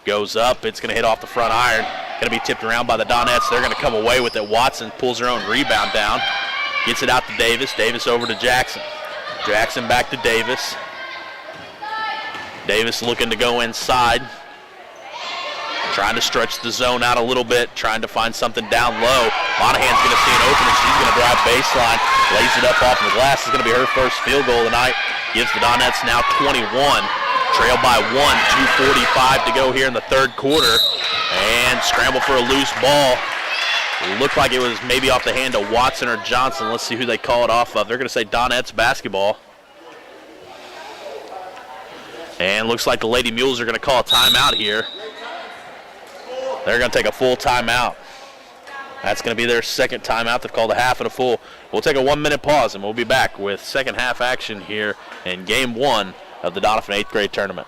goes up. It's going to hit off the front iron. Going to be tipped around by the Donettes. They're going to come away with it. Watson pulls her own rebound down. Gets it out to Davis. Davis over to Jackson. Jackson back to Davis. Davis looking to go inside. Trying to stretch the zone out a little bit, trying to find something down low. Monahan's going to see an opening. She's going to drive baseline, lays it up off the glass. It's going to be her first field goal of the night. Gives the Donettes now 21. Trail by 1, 2:45 to go here in the third quarter. And scramble for a loose ball. Looked like it was maybe off the hand of Watson or Johnson. Let's see who they call it off of. They're going to say Donettes basketball. And looks like the Lady Mules are going to call a timeout here. They're going to take a full timeout. That's going to be their second timeout. They've called a half and a full. We'll take a 1-minute pause, and we'll be back with second half action here in Game 1 of the Doniphan 8th grade tournament.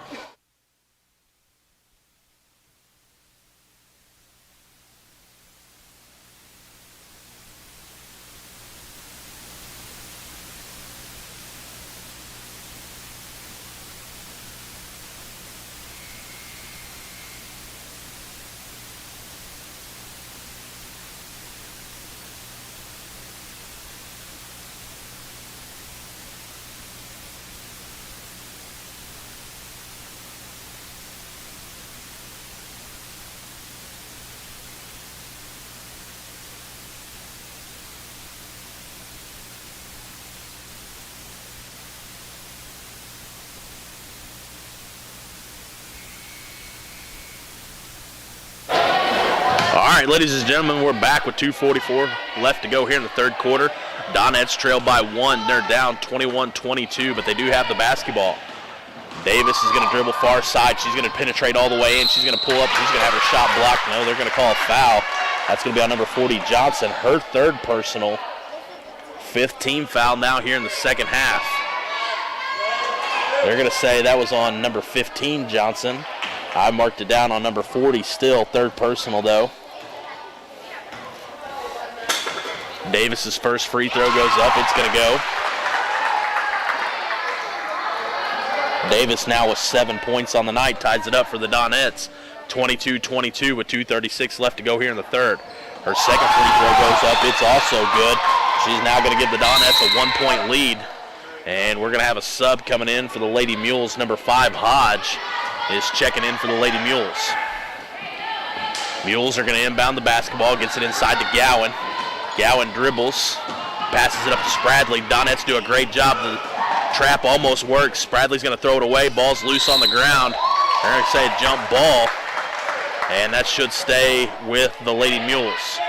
All right, ladies and gentlemen, we're back with 2:44 left to go here in the third quarter. Donettes trail by 1. They're down 21-22, but they do have the basketball. Davis is going to dribble far side. She's going to penetrate all the way in. She's going to pull up. She's going to have her shot blocked. No, they're going to call a foul. That's going to be on number 40, Johnson. Her third personal. 5th team foul now here in the second half. They're going to say that was on number 15, Johnson. I marked it down on number 40 still. Third personal, though. Davis's first free throw goes up. It's going to go. Davis now with 7 points on the night, ties it up for the Donettes. 22-22 with 2:36 left to go here in the third. Her second free throw goes up. It's also good. She's now going to give the Donettes a 1-point lead. And we're going to have a sub coming in for the Lady Mules. Number 5, Hodge, is checking in for the Lady Mules. Mules are going to inbound the basketball, gets it inside to Gowan. Gowan dribbles, passes it up to Spradley. Donettes do a great job. The trap almost works. Spradley's going to throw it away. Ball's loose on the ground. They're going to say a jump ball, and that should stay with the Lady Mules.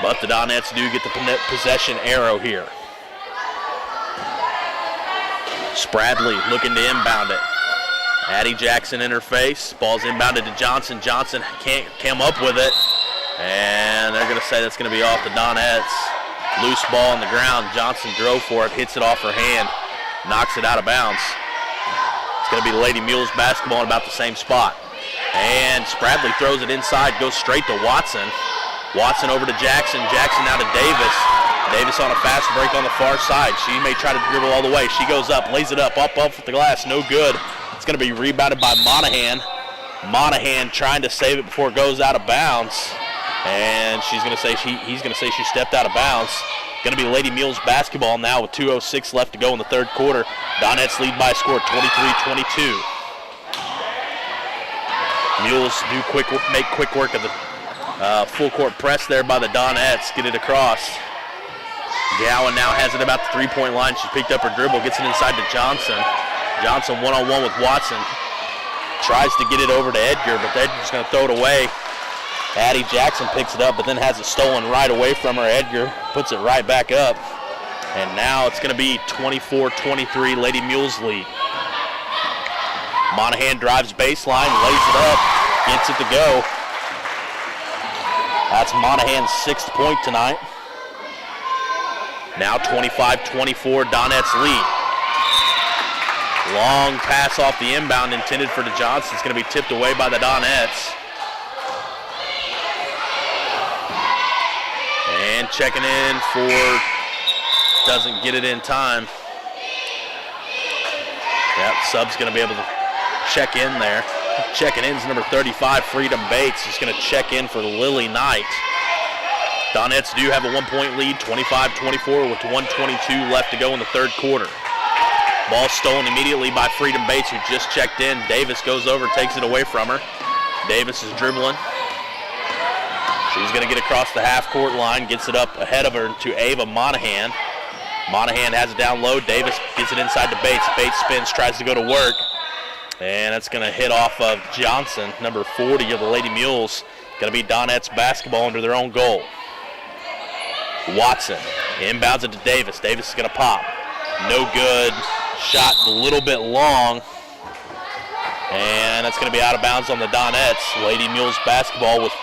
But the Donettes do get the possession arrow here. Spradley looking to inbound it. Addie Jackson in her face. Ball's inbounded to Johnson. Johnson can't come up with it. And they're going to say that's going to be off the Donettes. Loose ball on the ground. Johnson drove for it, hits it off her hand, knocks it out of bounds. It's going to be the Lady Mules basketball in about the same spot. And Spradley throws it inside, goes straight to Watson. Watson over to Jackson. Jackson now to Davis. Davis on a fast break on the far side. She may try to dribble all the way. She goes up, lays it up with the glass. No good. It's going to be rebounded by Monahan. Monahan trying to save it before it goes out of bounds. And he's going to say she stepped out of bounds. Going to be Lady Mules basketball now with 2:06 left to go in the third quarter. Donettes lead by a score 23-22. Mules make quick work of the full court press there by the Donettes. Get it across. Gowan now has it about the three-point line. She picked up her dribble, gets it inside to Johnson. Johnson one-on-one with Watson. Tries to get it over to Edgar, but Edgar's going to throw it away. Addie Jackson picks it up, but then has it stolen right away from her. Edgar puts it right back up. And now it's going to be 24-23, Lady Mules lead. Monahan drives baseline, lays it up, gets it to go. That's Monahan's 6th point tonight. Now 25-24, Donettes lead. Long pass off the inbound intended for DeJohnson. It's going to be tipped away by the Donettes. And checking in for, doesn't get it in time. Yep, sub's going to be able to check in there. Checking in is number 35, Freedom Bates. He's going to check in for Lily Knight. Donettes do have a 1-point lead, 25-24 with 1:22 left to go in the third quarter. Ball stolen immediately by Freedom Bates, who just checked in. Davis goes over, takes it away from her. Davis is dribbling. She's going to get across the half-court line, gets it up ahead of her to Ava Monahan. Monahan has it down low. Davis gets it inside to Bates. Bates spins, tries to go to work. And that's going to hit off of Johnson, number 40 of the Lady Mules. Going to be Donettes basketball under their own goal. Watson inbounds it to Davis. Davis is going to pop. No good. Shot a little bit long. And that's going to be out of bounds on the Donettes. Lady Mules basketball with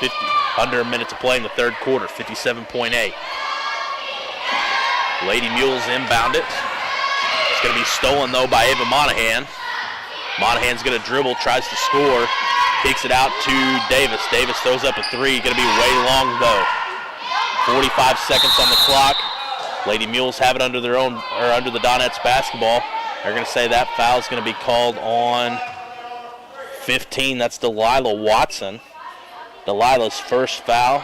under a minute to play in the third quarter, 57.8. Lady Mules inbound it. It's going to be stolen, though, by Ava Monahan. Monahan's going to dribble, tries to score, kicks it out to Davis. Davis throws up a three. Going to be way long, though. 45 seconds on the clock. Lady Mules have it under their own, or under the Donettes basketball. They're going to say that foul is going to be called on 15. That's Delilah Watson. Delilah's first foul.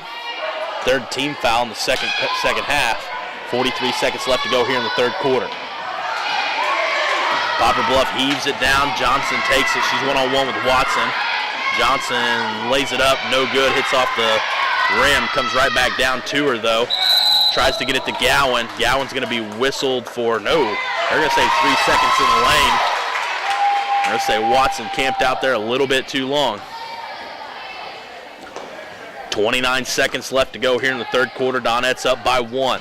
Third team foul in the second half. 43 seconds left to go here in the third quarter. Poplar Bluff heaves it down. Johnson takes it. She's one-on-one with Watson. Johnson lays it up. No good. Hits off the rim. Comes right back down to her, though. Tries to get it to Gowan. Gowan's going to be whistled for no. They're going to say 3 seconds in the lane. They're going to say Watson camped out there a little bit too long. 29 seconds left to go here in the third quarter. Donettes up by 1.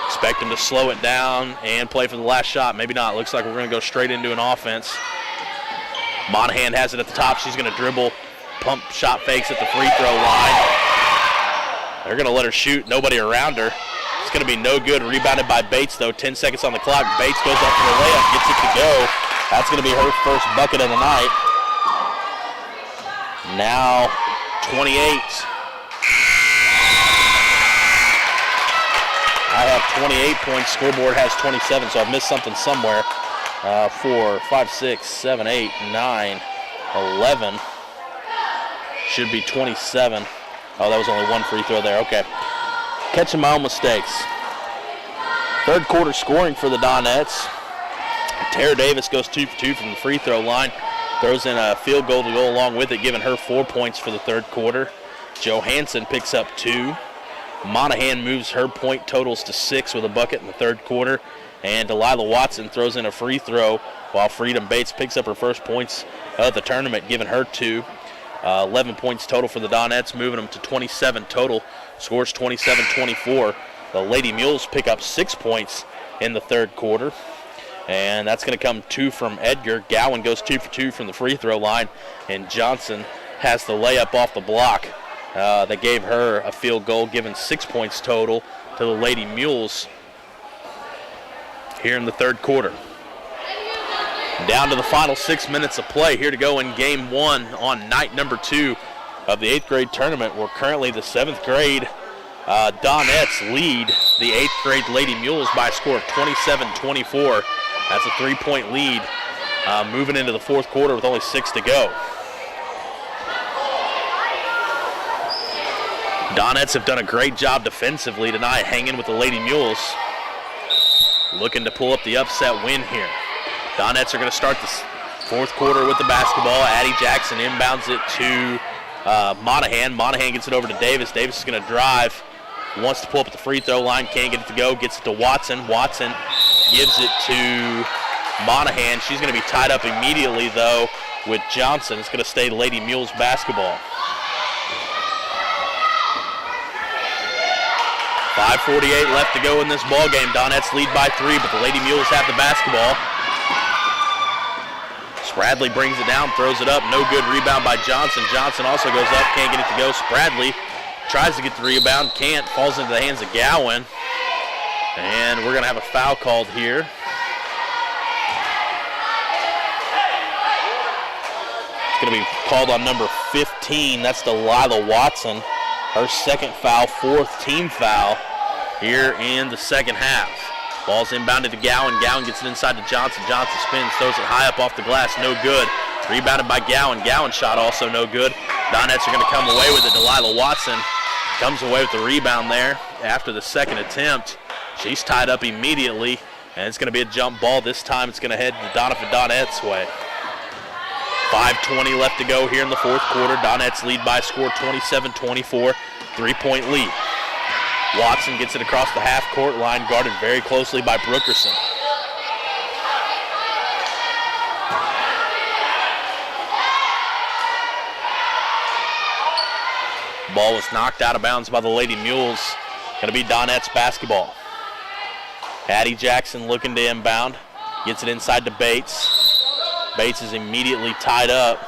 Expect them to slow it down and play for the last shot. Maybe not. Looks like we're going to go straight into an offense. Monahan has it at the top. She's going to dribble, pump shot fakes at the free throw line. They're going to let her shoot. Nobody around her. It's going to be no good. Rebounded by Bates, though. 10 seconds on the clock. Bates goes up for the layup, gets it to go. That's going to be her first bucket of the night. Now 28. I have 28 points. Scoreboard has 27, so I've missed something somewhere. 4, 5, 6, 7, 8, 9, 11. Should be 27. Oh, that was only one free throw there. Okay. Catching my own mistakes. Third quarter scoring for the Donettes. Tara Davis goes 2 for 2 from the free throw line. Throws in a field goal to go along with it, giving her 4 points for the third quarter. Johansson picks up 2. Monahan moves her point totals to 6 with a bucket in the third quarter. And Delilah Watson throws in a free throw while Freedom Bates picks up her first points of the tournament, giving her 2. 11 points total for the Donettes, moving them to 27 total. Scores 27-24. The Lady Mules pick up 6 points in the third quarter. And that's going to come 2 from Edgar. Gowan goes 2 for 2 from the free throw line, and Johnson has the layup off the block. That gave her a field goal, giving 6 points total to the Lady Mules here in the third quarter. Down to the final 6 minutes of play here to go in game 1 on night number 2 of the 8th grade tournament, where currently the 7th grade Donettes lead the 8th grade Lady Mules by a score of 27-24. That's a 3-point lead moving into the fourth quarter with only 6 to go. Donettes have done a great job defensively tonight, hanging with the Lady Mules, looking to pull up the upset win here. Donettes are going to start the fourth quarter with the basketball. Addie Jackson inbounds it to Monahan. Monahan gets it over to Davis. Davis is going to drive, wants to pull up at the free throw line, can't get it to go, gets it to Watson. Watson gives it to Monahan. She's going to be tied up immediately, though, with Johnson. It's going to stay Lady Mules basketball. 5:48 left to go in this ball game. Donettes lead by 3, but the Lady Mules have the basketball. Spradley brings it down, throws it up, no good. Rebound by Johnson. Johnson also goes up, can't get it to go. Spradley tries to get the rebound, can't, falls into the hands of Gowan. And we're going to have a foul called here. It's going to be called on number 15. That's Delilah Watson. Her second foul, 4th team foul here in the second half. Ball's inbounded to Gowan. Gowan gets it inside to Johnson. Johnson spins, throws it high up off the glass, no good. Rebounded by Gowan. Gowan shot also no good. Donettes are going to come away with it. Delilah Watson comes away with the rebound there after the second attempt. She's tied up immediately, and it's going to be a jump ball. This time it's going to head to Doniphan Donettes' way. 5:20 left to go here in the fourth quarter. Donettes lead by a score 27-24, 3-point lead. Watson gets it across the half-court line, guarded very closely by Brookerson. Ball was knocked out of bounds by the Lady Mules. Going to be Donettes basketball. Addie Jackson looking to inbound. Gets it inside to Bates. Bates is immediately tied up.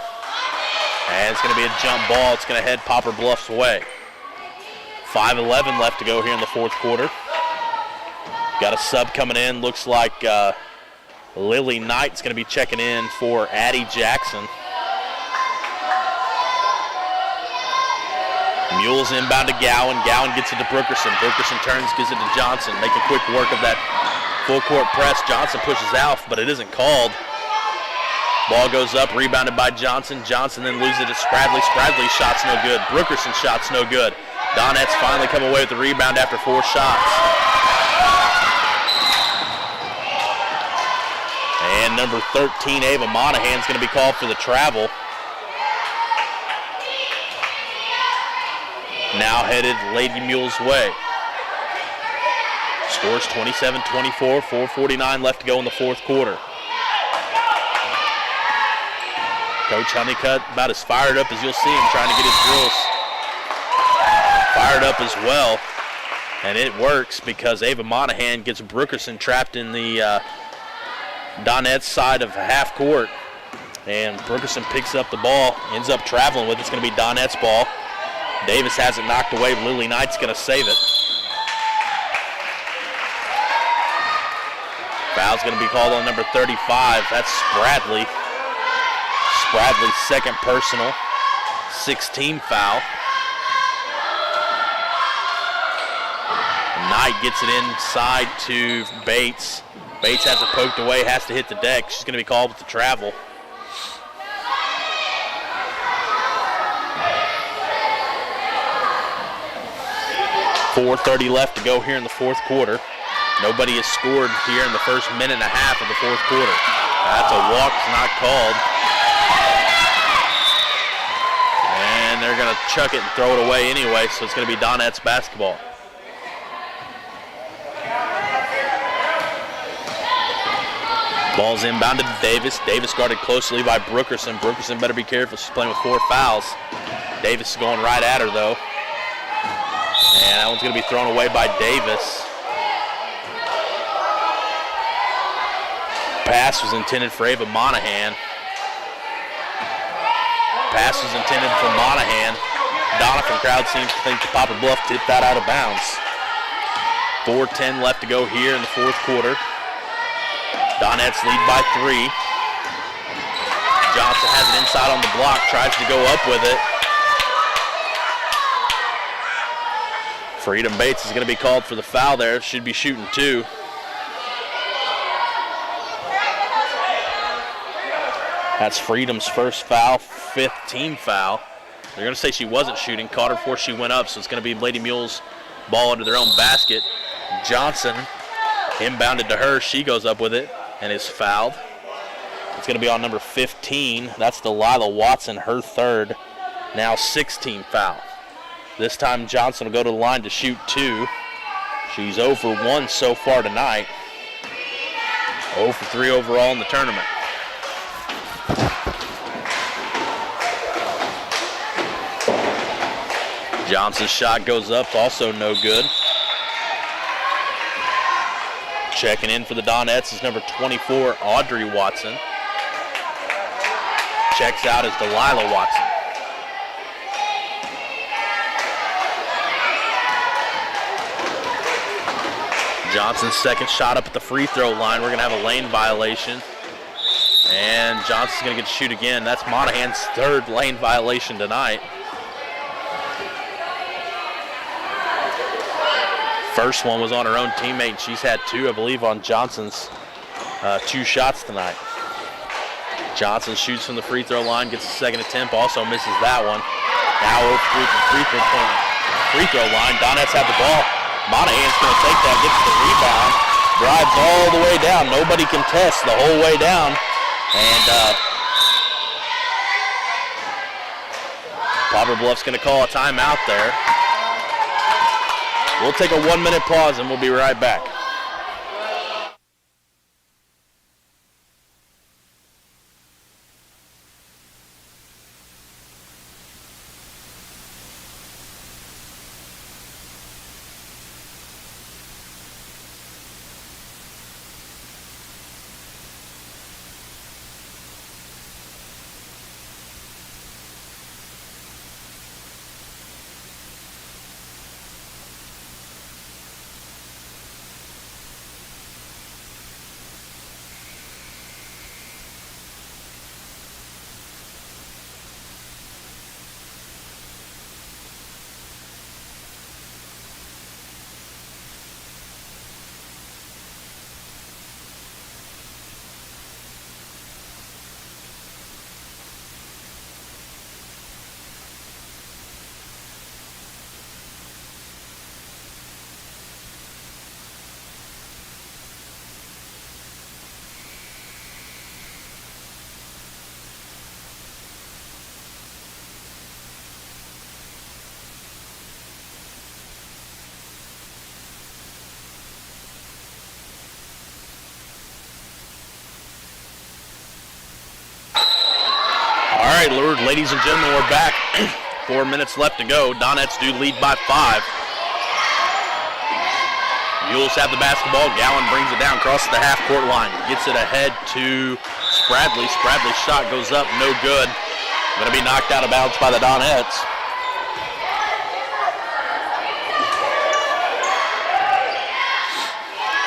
And it's going to be a jump ball. It's going to head Poplar Bluff's way. 5:11 left to go here in the fourth quarter. Got a sub coming in. Looks like Lily Knight's going to be checking in for Addie Jackson. Mules inbound to Gowan. Gowan gets it to Brookerson. Brookerson turns, gives it to Johnson. Making quick work of that full court press. Johnson pushes out, but it isn't called. Ball goes up, rebounded by Johnson. Johnson then loses it to Spradley. Spradley's shot's no good. Brookerson's shot's no good. Donettes finally come away with the rebound after 4 shots. And number 13, Ava Monahan's going to be called for the travel. Now headed Lady Mules' way. Scores 27-24, 4:49 left to go in the fourth quarter. Coach Honeycutt about as fired up as you'll see him, trying to get his girls fired up as well. And it works because Ava Monahan gets Brookerson trapped in the Donettes side of half court. And Brookerson picks up the ball, ends up traveling with it. It's going to be Donettes' ball. Davis has it knocked away. Lily Knight's going to save it. Foul's going to be called on number 35. That's Spradley. Spradley's second personal, 6-team foul. Knight gets it inside to Bates. Bates has it poked away, has to hit the deck. She's going to be called with the travel. .430 left to go here in the fourth quarter. Nobody has scored here in the first minute and a half of the fourth quarter. That's a walk, it's not called. And they're going to chuck it and throw it away anyway, so it's going to be Donettes basketball. Ball's inbounded to Davis. Davis guarded closely by Brookerson. Brookerson better be careful. She's playing with 4 fouls. Davis is going right at her, though. And that one's going to be thrown away by Davis. Pass was intended for Ava Monahan. Pass was intended for Monahan. Doniphan crowd seems to think the Poplar Bluff tipped that out of bounds. 4:10 left to go here in the fourth quarter. Donettes lead by 3. Johnson has it inside on the block, tries to go up with it. Freedom Bates is going to be called for the foul there. Should be shooting 2. That's Freedom's first foul, 5th team foul. They're going to say she wasn't shooting, caught her before she went up, so it's going to be Lady Mules' ball into their own basket. Johnson inbounded to her. She goes up with it and is fouled. It's going to be on number 15. That's Delilah Watson, her 3rd. Now 6-team foul. This time Johnson will go to the line to shoot 2. She's 0 for 1 so far tonight. 0 for 3 overall in the tournament. Johnson's shot goes up, also no good. Checking in for the Donettes is number 24, Audrey Watson. Checks out as Delilah Watson. Johnson's second shot up at the free throw line. We're going to have a lane violation. And Johnson's going to get to shoot again. That's Monahan's 3rd lane violation tonight. First one was on her own teammate. She's had 2, I believe, on Johnson's 2 shots tonight. Johnson shoots from the free throw line, gets a second attempt, also misses that one. Now 0 for 3 from free throw line. Donettes have the ball. Monahan's going to take that, gets the rebound, drives all the way down. Nobody contests the whole way down. And Poplar Bluff's going to call a timeout there. We'll take a 1-minute pause and we'll be right back. All right, ladies and gentlemen, we're back. 4 minutes left to go. Donettes do lead by 5. Mules have the basketball. Gowan brings it down, crosses the half-court line. Gets it ahead to Spradley. Spradley's shot goes up, no good. Going to be knocked out of bounds by the Donettes.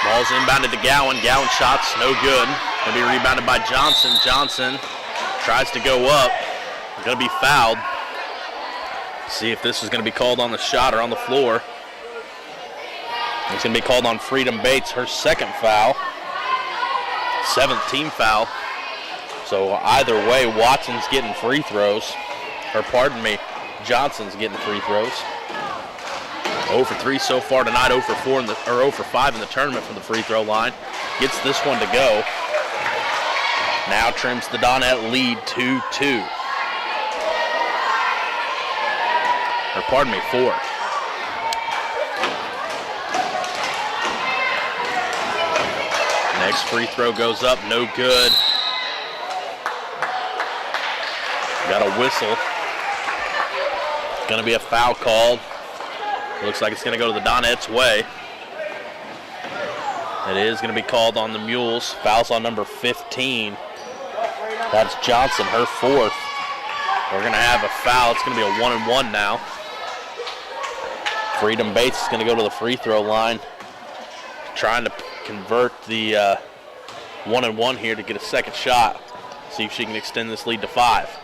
Ball's inbounded to Gowan. Gowan shots, no good. Going to be rebounded by Johnson. Johnson tries to go up. Going to be fouled. See if this is going to be called on the shot or on the floor. It's going to be called on Freedom Bates, her 2nd foul. 7th team foul. So either way, Watson's getting free throws. Or pardon me, Johnson's getting free throws. 0 for 3 so far tonight, 0 for 4 or 0 for 5 in the tournament from the free throw line. Gets this one to go. Now trims the Donette lead 2-2. Or pardon me, 4. Next free throw goes up, no good. Got a whistle. Gonna be a foul called. Looks like it's gonna go to the Donette's way. It is going to be called on the Mules. Fouls on number 15. That's Johnson, her fourth. We're going to have a foul. It's going to be a 1-and-1 now. Freedom Bates is going to go to the free throw line, trying to convert the 1-and-1 here to get a second shot. See if she can extend this lead to 5. She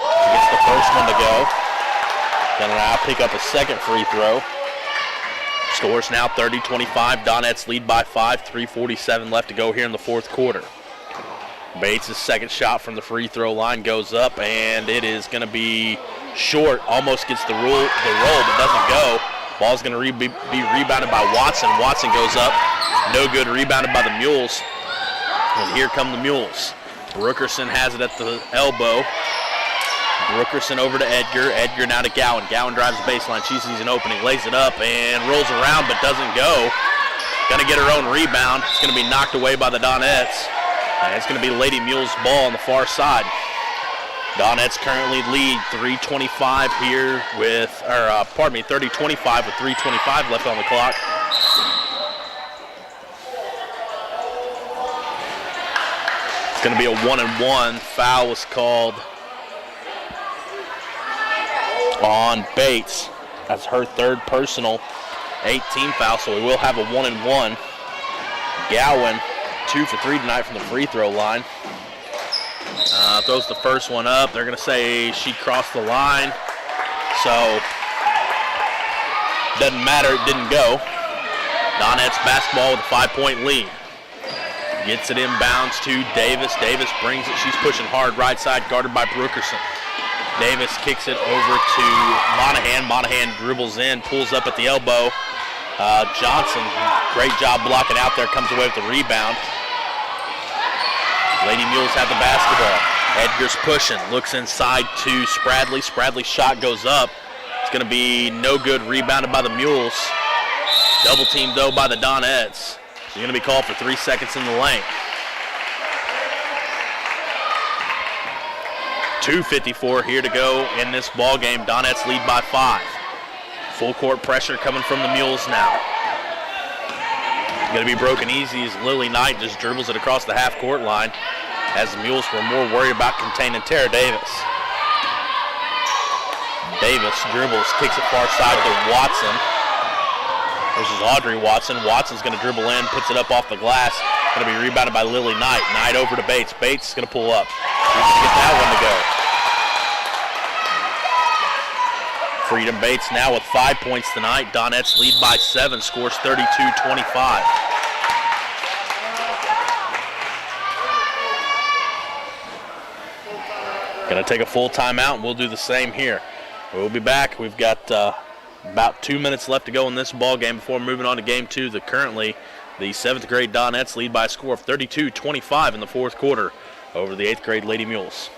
gets the first one to go. Gonna now pick up a second free throw. Scores now 30-25. Donettes lead by 5. 3:47 left to go here in the fourth quarter. Bates' second shot from the free throw line goes up, and it is going to be short. Almost gets the roll, but doesn't go. Ball's going to be rebounded by Watson. Watson goes up. No good. Rebounded by the Mules. And here come the Mules. Brookerson has it at the elbow. Brookerson over to Edgar. Edgar now to Gowan. Gowan drives the baseline. She sees an opening, lays it up, and rolls around, but doesn't go. Going to get her own rebound. It's going to be knocked away by the Donettes. And it's going to be Lady Mules' ball on the far side. Donettes currently lead 3:25 here with, 30-25 with 3:25 left on the clock. It's going to be a 1-and-1. Foul was called on Bates. That's her third personal, 8-team foul, so we will have a 1-and-1. Gowan, 2 for 3 tonight from the free throw line. Throws the first one up. They're going to say she crossed the line. So, doesn't matter, it didn't go. Donettes basketball with a 5-point lead. Gets it inbounds to Davis. Davis brings it. She's pushing hard right side, guarded by Brookerson. Davis kicks it over to Monahan. Monahan dribbles in, pulls up at the elbow. Johnson, great job blocking out there, comes away with the rebound. Lady Mules have the basketball. Edgar's pushing, looks inside to Spradley. Spradley's shot goes up. It's going to be no good, rebounded by the Mules. Double teamed though by the Donettes. She's going to be called for 3 seconds in the lane. 2:54 here to go in this ball game. Donettes lead by 5. Full court pressure coming from the Mules now. Going to be broken easy as Lily Knight just dribbles it across the half-court line as the Mules were more worried about containing Tara Davis. Davis dribbles, kicks it far side to Watson. This is Audrey Watson. Watson's going to dribble in, puts it up off the glass. Going to be rebounded by Lily Knight. Knight over to Bates. Bates is going to pull up. He's going to get that one to go. Freedom Bates now with 5 points tonight. Donettes lead by 7, scores 32-25. Going to take a full timeout, and we'll do the same here. We'll be back. We've got about 2 minutes left to go in this ball game before moving on to game 2. Currently, the 7th grade Donettes lead by a score of 32-25 in the fourth quarter over the 8th grade Lady Mules.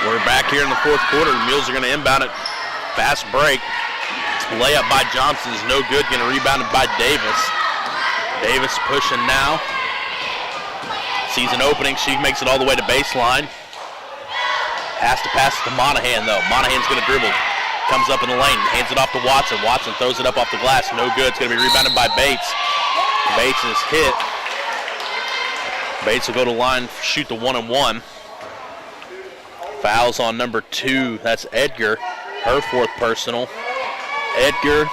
We're back here in the fourth quarter. The Mules are going to inbound it. Fast break. Layup by Johnson is no good. Going to rebound it by Davis. Davis pushing now. Sees an opening. She makes it all the way to baseline. Has to pass it to Monahan, though. Monahan's going to dribble. Comes up in the lane. Hands it off to Watson. Watson throws it up off the glass. No good. It's going to be rebounded by Bates. Bates is hit. Bates will go to line, shoot the 1-and-1. Fouls on number 2. That's Edgar, her 4th personal. Edgar,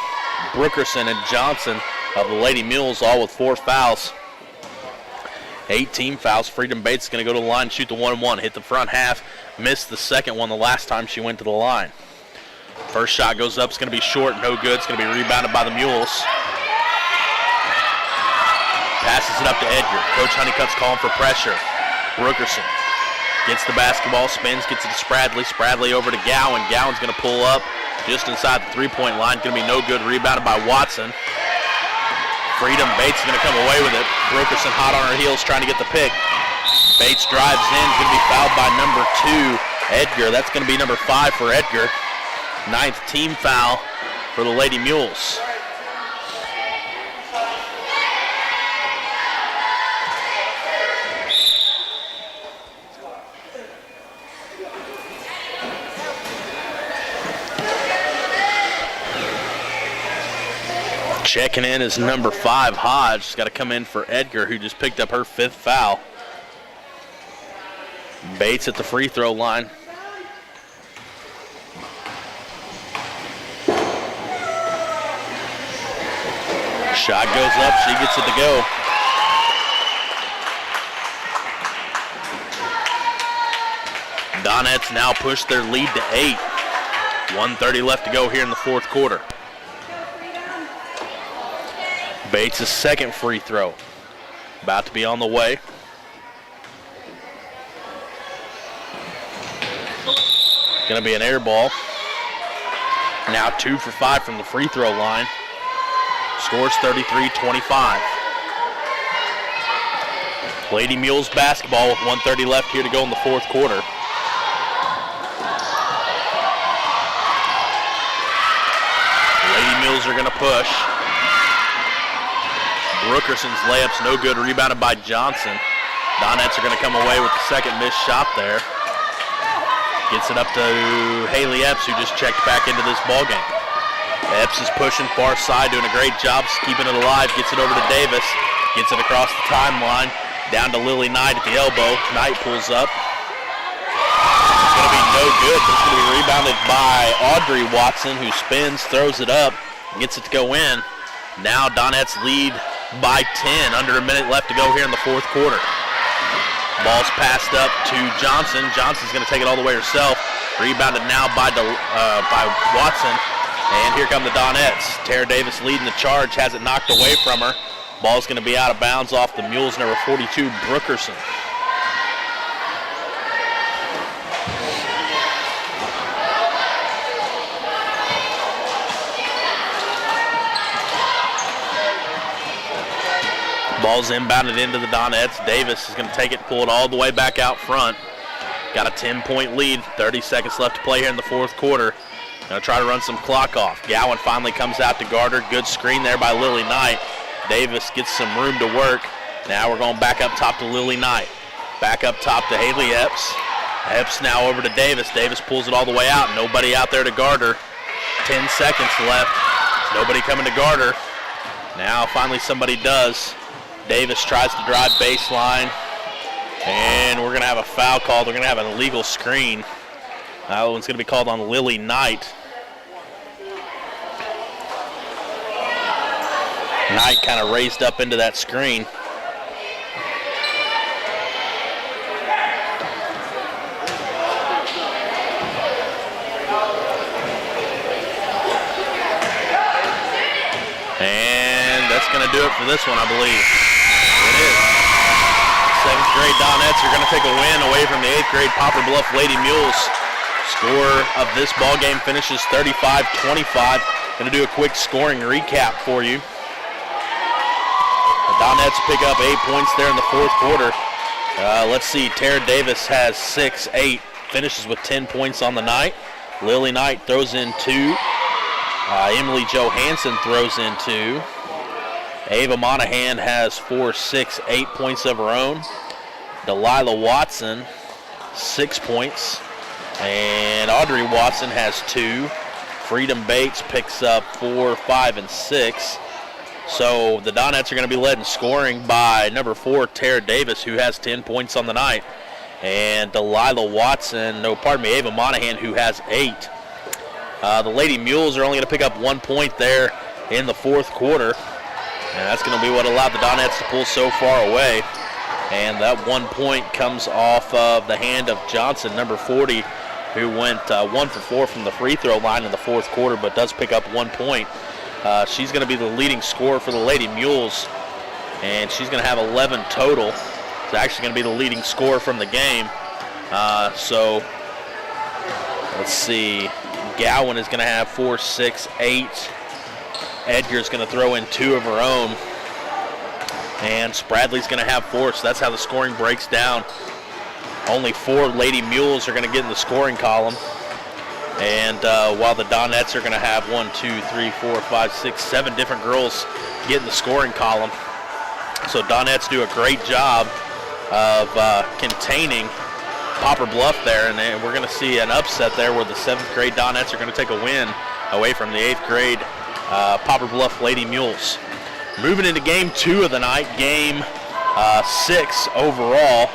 Brookerson, and Johnson of the Lady Mules all with 4 fouls. 18 fouls. Freedom Bates is going to go to the line, shoot the 1-and-1. Hit the front half missed the second one the last time she went to the line. First shot goes up, it's going to be short, no good. It's going to be rebounded by the Mules. Passes it up to Edgar. Coach Honeycutt's calling for pressure. Brookerson gets the basketball, spins, gets it to Spradley. Spradley over to Gowan. Gowan's going to pull up just inside the three-point line. Going to be no good. Rebounded by Watson. Freedom. Bates is going to come away with it. Brookerson hot on her heels trying to get the pick. Bates drives in. Going to be fouled by number 2, Edgar. That's going to be number 5 for Edgar. 9th team foul for the Lady Mules. Checking in is number 5, Hodge. She's got to come in for Edgar, who just picked up her 5th foul. Bates at the free throw line. Shot goes up, she gets it to go. Donettes now push their lead to 8. 1:30 left to go here in the 4th quarter. Bates' second free throw. About to be on the way. Going to be an air ball. Now 2 for 5 from the free throw line. Scores 33-25. Lady Mules basketball with 1:30 left here to go in the 4th quarter. Lady Mules are going to push. Brookerson's layup's no good, rebounded by Johnson. Donettes are going to come away with the second missed shot there. Gets it up to Haley Epps, who just checked back into this ballgame. Epps is pushing far side, doing a great job keeping it alive. Gets it over to Davis. Gets it across the timeline. Down to Lily Knight at the elbow. Knight pulls up. It's going to be no good. It's going to be rebounded by Audrey Watson, who spins, throws it up, gets it to go in. Now Donettes lead by 10. Under a minute left to go here in the 4th quarter. Ball's passed up to Johnson. Johnson's going to take it all the way herself. Rebounded now by Watson. And here come the Donettes. Tara Davis leading the charge. Has it knocked away from her. Ball's going to be out of bounds off the Mules, number 42, Brookerson. Ball's inbounded into the Donettes. Davis is going to take it, pull it all the way back out front. Got a 10-point lead. 30 seconds left to play here in the 4th quarter. Going to try to run some clock off. Gowan finally comes out to guard her. Good screen there by Lily Knight. Davis gets some room to work. Now we're going back up top to Lily Knight. Back up top to Haley Epps. Epps now over to Davis. Davis pulls it all the way out. Nobody out there to guard her. 10 seconds left. Nobody coming to guard her. Now finally somebody does. Davis tries to drive baseline. And we're going to have a foul call. They're going to have an illegal screen. That one's going to be called on Lily Knight. Knight kind of raised up into that screen. And that's going to do it for this one, I believe. It is. 7th grade Donettes are going to take a win away from the 8th grade Poplar Bluff Lady Mules. Score of this ball game finishes 35-25. Going to do a quick scoring recap for you. The Donettes pick up 8 points there in the 4th quarter. Let's see, Tara Davis has 6, 8, finishes with 10 points on the night. Lily Knight throws in 2. Emily Johansson throws in 2. Ava Monahan has 4, 6, 8 points of her own. Delilah Watson, 6 points. And Audrey Watson has 2. Freedom Bates picks up 4, 5, and 6. So the Donettes are going to be led in scoring by number 4, Tara Davis, who has 10 points on the night. And Ava Monahan, who has 8. The Lady Mules are only going to pick up 1 point there in the 4th quarter. And that's going to be what allowed the Donettes to pull so far away. And that 1 point comes off of the hand of Johnson, number 40, who went 1 for 4 from the free throw line in the fourth quarter, but does pick up 1 point. She's going to be the leading scorer for the Lady Mules, and she's going to have 11 total. She's actually going to be the leading scorer from the game. So let's see. Gowan is going to have 4, 6, 8. Edgar's going to throw in 2 of her own. And Spradley's going to have 4, so that's how the scoring breaks down. Only 4 Lady Mules are going to get in the scoring column. And while the Donettes are going to have 1, 2, 3, 4, 5, 6, 7 different girls get in the scoring column. So Donettes do a great job of containing Poplar Bluff there, and we're going to see an upset there where the 7th grade Donettes are going to take a win away from the 8th grade Poplar Bluff Lady Mules. Moving into game 2 of the night, game 6 overall,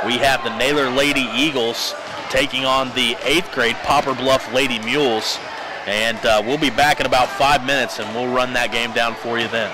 we have the Naylor Lady Eagles taking on the 8th grade Poplar Bluff Lady Mules, and we'll be back in about 5 minutes, and we'll run that game down for you then.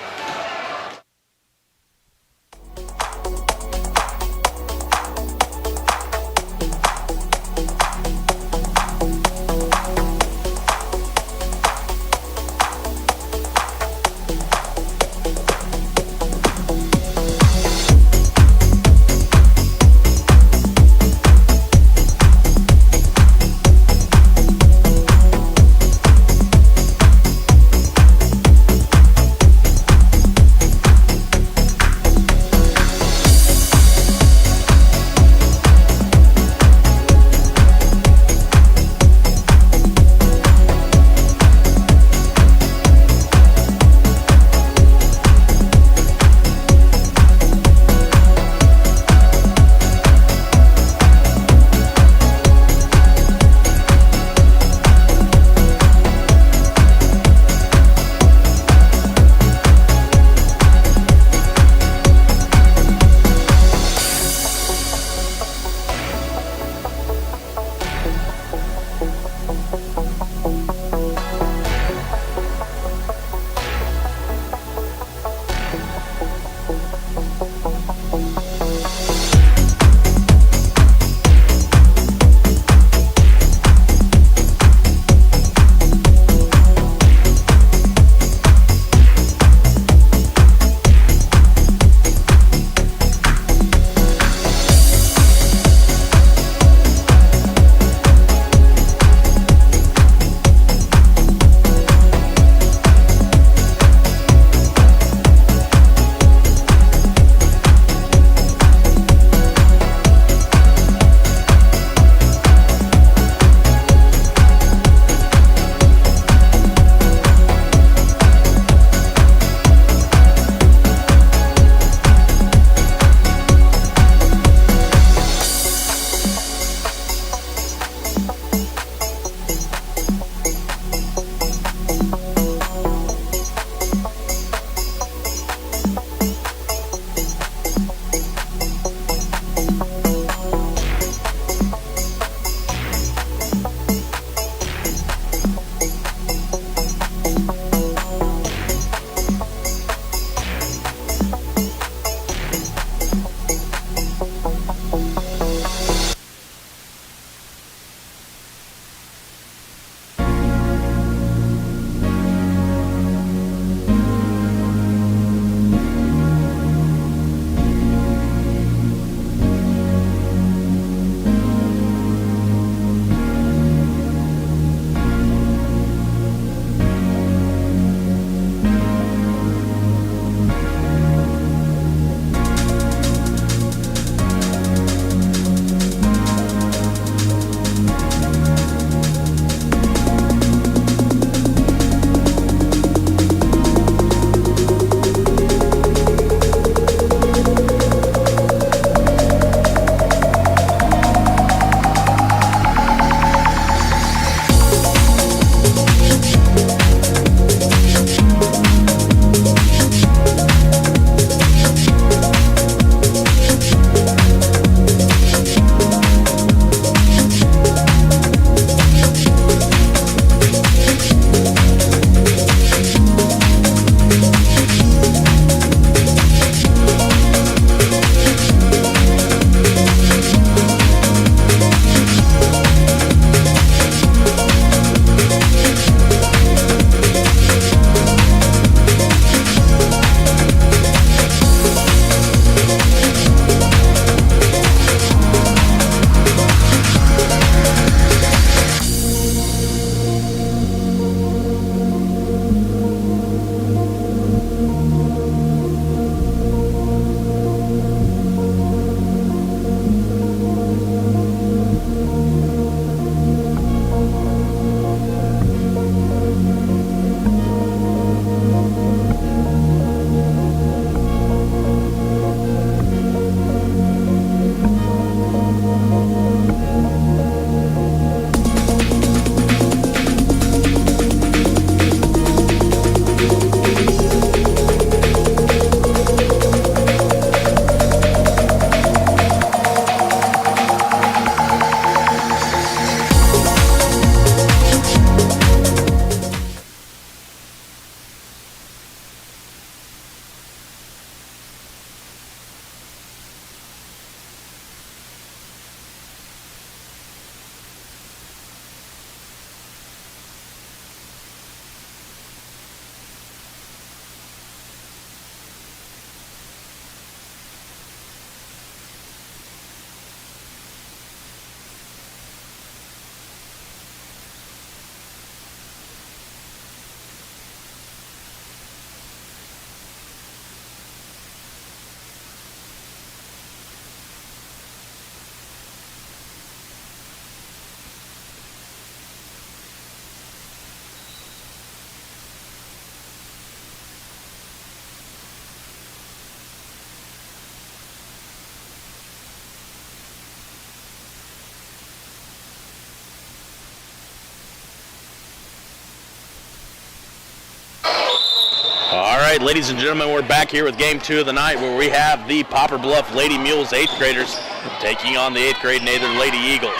right, ladies and gentlemen, we're back here with game 2 of the night where we have the Poplar Bluff Lady Mules 8th graders taking on the 8th grade Nather Lady Eagles.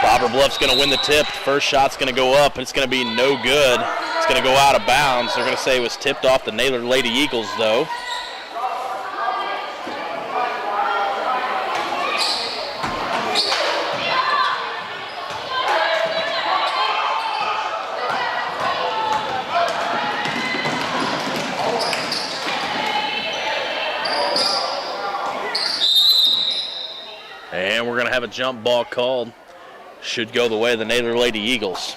Poplar Bluff's going to win the tip. First shot's going to go up, and it's going to be no good. It's going to go out of bounds. They're going to say it was tipped off the Nather Lady Eagles, though. And we're going to have a jump ball called. Should go the way of the Nather Lady Eagles.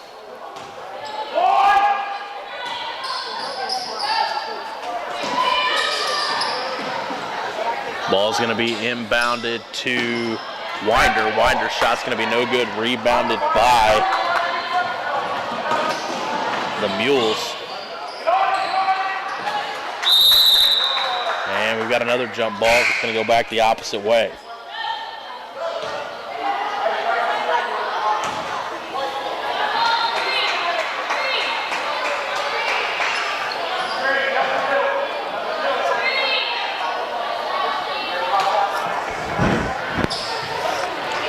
Ball's going to be inbounded to Winder. Winder's shot's going to be no good. Rebounded by the Mules. And we've got another jump ball. It's going to go back the opposite way.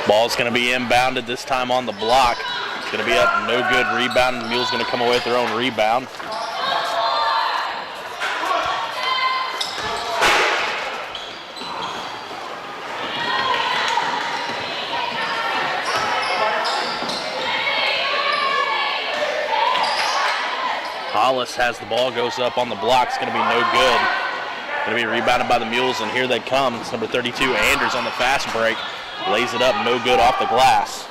Ball's going to be inbounded, this time on the block. It's going to be up, no good. Rebound. The Mules going to come away with their own rebound. Hollis has the ball, goes up on the block. It's going to be no good. Going to be rebounded by the Mules, and here they come. It's number 32, Anders, on the fast break. Lays it up, no good off the glass.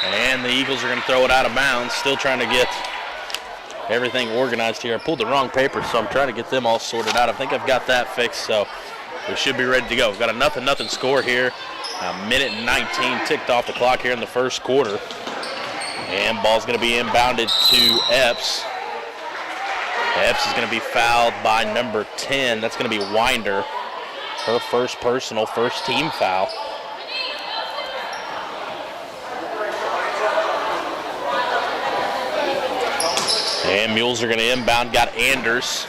And the Eagles are going to throw it out of bounds. Still trying to get everything organized here. I pulled the wrong paper, so I'm trying to get them all sorted out. I think I've got that fixed, so we should be ready to go. We've got a nothing score here. A minute and 19 ticked off the clock here in the first quarter. And ball's going to be inbounded to Epps. Epps is going to be fouled by number 10. That's going to be Winder. Her first personal, first team foul. And Mules are going to inbound. Got Anders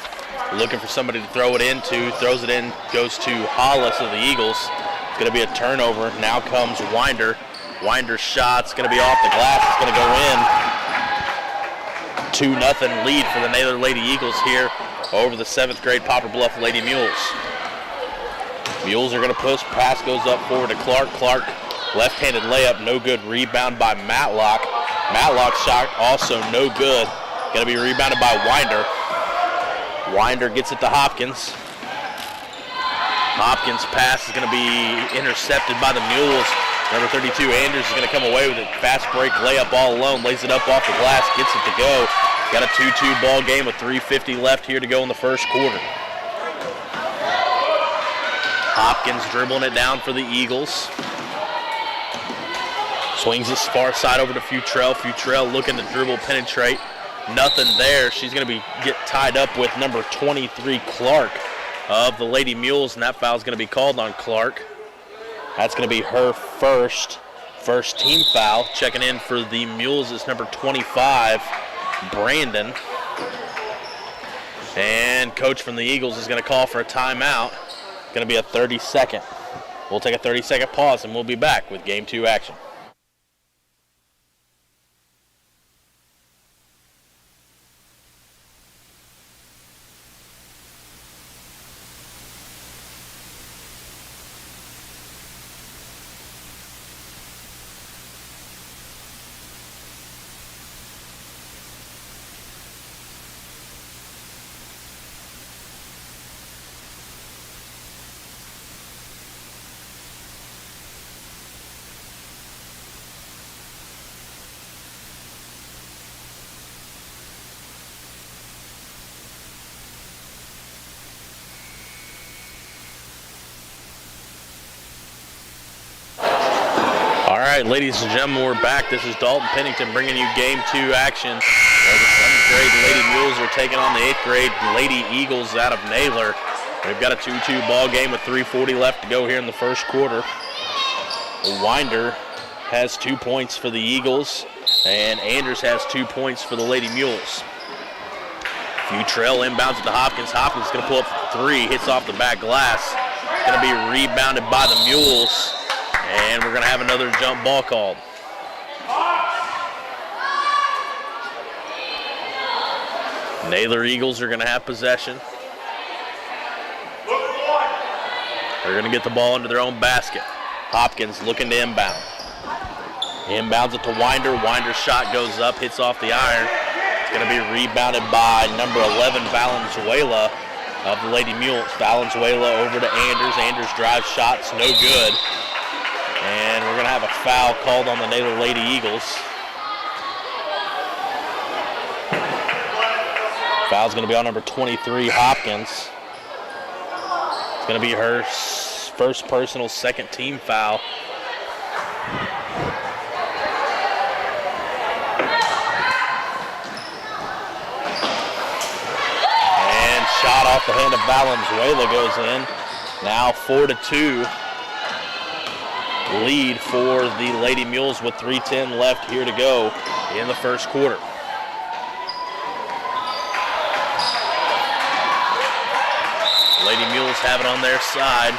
looking for somebody to throw it into. Throws it in, goes to Hollis of the Eagles. It's going to be a turnover. Now comes Winder. Winder's shot's going to be off the glass. It's going to go in. 2-0 lead for the Nather Lady Eagles here over the 7th grade Poplar Bluff Lady Mules. Mules are going to push. Pass goes up forward to Clark. Clark, left-handed layup, no good. Rebound by Matlock. Matlock's shot also no good. Going to be rebounded by Winder. Winder gets it to Hopkins. Hopkins' pass is going to be intercepted by the Mules. Number 32, Anders, is going to come away with it. Fast break layup all alone. Lays it up off the glass. Gets it to go. Got a 2-2 ball game with 3:50 left here to go in the first quarter. Hopkins dribbling it down for the Eagles. Swings this far side over to Futrell. Futrell looking to dribble, penetrate. Nothing there. She's going to get tied up with number 23, Clark, of the Lady Mules, and that foul is going to be called on Clark. That's going to be her first team foul. Checking in for the Mules is number 25, Brandon. And coach from the Eagles is going to call for a timeout. Going to be a 30-second. We'll take a 30-second pause, and we'll be back with Game 2 action. All right, ladies and gentlemen, we're back. This is Dalton Pennington bringing you Game 2 action for the grade Lady Mules are taking on the 8th grade Lady Eagles out of Naylor. We've got a 2-2 ball game with 3:40 left to go here in the first quarter. Winder has 2 points for the Eagles, and Anders has 2 points for the Lady Mules. Futrell inbounds it to Hopkins. Hopkins is going to pull up 3, hits off the back glass. Going to be rebounded by the Mules, and we're going to have another jump ball called. Naylor Eagles are going to have possession. They're going to get the ball into their own basket. Hopkins looking to inbound. Inbounds it to Winder. Winder's shot goes up, hits off the iron. It's going to be rebounded by number 11, Valenzuela of the Lady Mules. Valenzuela over to Anders. Anders drives shots, no good. And we're going to have a foul called on the Naylor Lady Eagles. Foul's going to be on number 23, Hopkins. It's going to be her first personal, second team foul. And shot off the hand of Valenzuela goes in. Now 4-2 lead for the Lady Mules with 3:10 left here to go in the first quarter. Lady Mules have it on their side.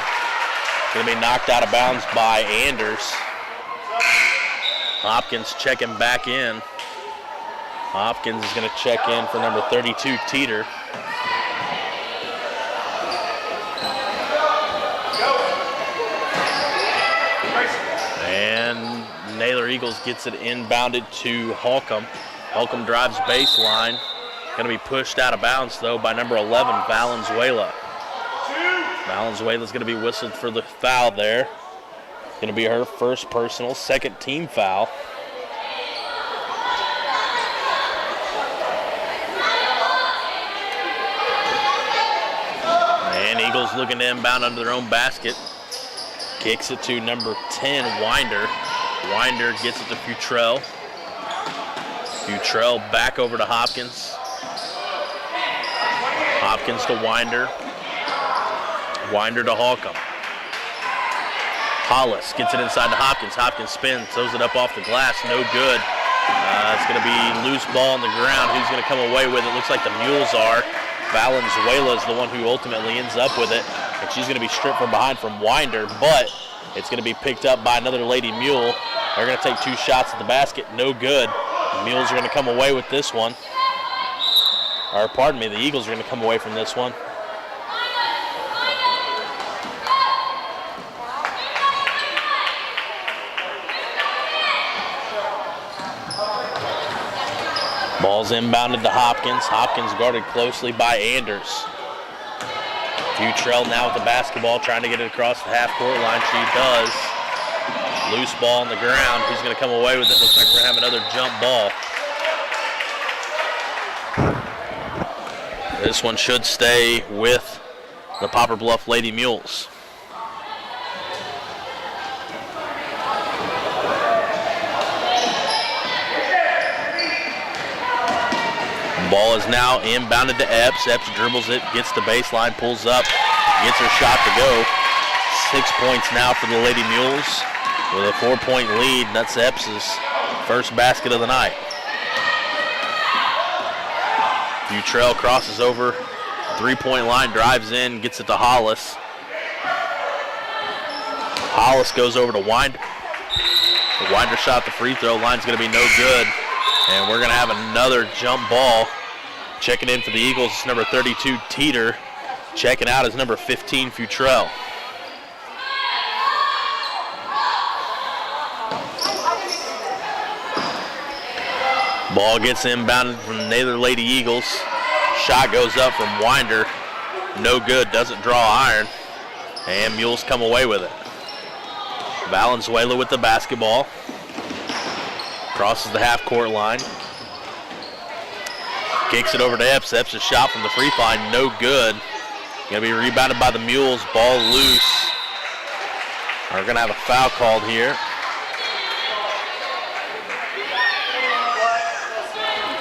Going to be knocked out of bounds by Anders. Hopkins checking back in. Hopkins is going to check in for number 32, Teeter. And Naylor Eagles gets it inbounded to Holcomb. Holcomb drives baseline. Going to be pushed out of bounds, though, by number 11, Valenzuela. Valenzuela's going to be whistled for the foul there. Going to be her first personal, second team foul. And Eagles looking to inbound under their own basket. Kicks it to number 10, Winder. Winder gets it to Futrell. Futrell back over to Hopkins. Hopkins to Winder. Winder to Holcomb. Hollis gets it inside to Hopkins. Hopkins spins, throws it up off the glass, no good. It's going to be loose ball on the ground. Who's going to come away with it? Looks like the Mules are. Valenzuela is the one who ultimately ends up with it. And she's going to be stripped from behind from Winder, but it's going to be picked up by another Lady Mule. They're going to take 2 shots at the basket, no good. The Mules are going to come away with this one. Or pardon me, the Eagles are going to come away from this one. Ball's inbounded to Hopkins. Hopkins guarded closely by Anders. Futrell now with the basketball, trying to get it across the half-court line. She does. Loose ball on the ground. Who's going to come away with it? Looks like we're going to have another jump ball. This one should stay with the Poplar Bluff Lady Mules. Ball is now inbounded to Epps. Epps dribbles it, gets the baseline, pulls up, gets her shot to go. 6 points now for the Lady Mules with a 4-point lead. That's Epps' first basket of the night. Futrell crosses over, 3-point line, drives in, gets it to Hollis. Hollis goes over to Winder. The Winder shot, the free throw line's going to be no good. And we're going to have another jump ball. Checking in for the Eagles is number 32, Teeter. Checking out is number 15, Futrell. Ball gets inbounded from the Naylor Lady Eagles. Shot goes up from Winder. No good, doesn't draw iron. And Mules come away with it. Valenzuela with the basketball. Crosses the half-court line. Kicks it over to Epps. Epps' shot from the free throw line, no good. Going to be rebounded by the Mules. Ball loose. We're going to have a foul called here.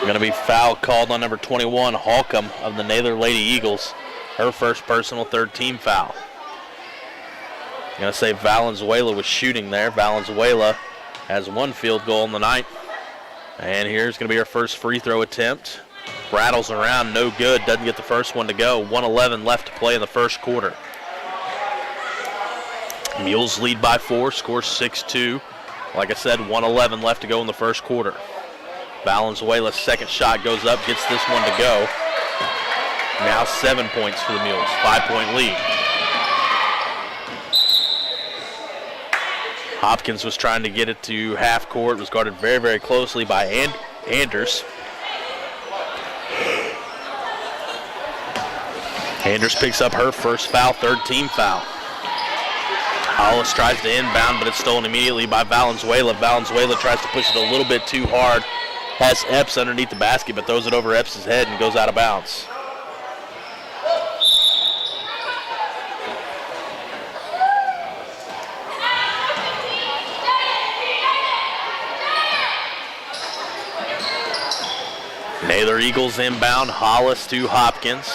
Going to be foul called on number 21, Holcomb of the Naylor Lady Eagles. Her first personal third-team foul. Going to say Valenzuela was shooting there. Valenzuela has one field goal in the night. And here's going to be her first free throw attempt. Rattles around, no good. Doesn't get the first one to go. 1:11 left to play in the first quarter. Mules lead by 4, score 6-2. Like I said, 1:11 left to go in the first quarter. Valenzuela's second shot goes up, gets this one to go. Now 7 points for the Mules, 5-point lead. Hopkins was trying to get it to half court, was guarded very, very closely by Anders. Anders picks up her first foul, third-team foul. Hollis tries to inbound, but it's stolen immediately by Valenzuela. Valenzuela tries to push it a little bit too hard. Has Epps underneath the basket, but throws it over Epps' head and goes out of bounds. Naylor Eagles inbound, Hollis to Hopkins.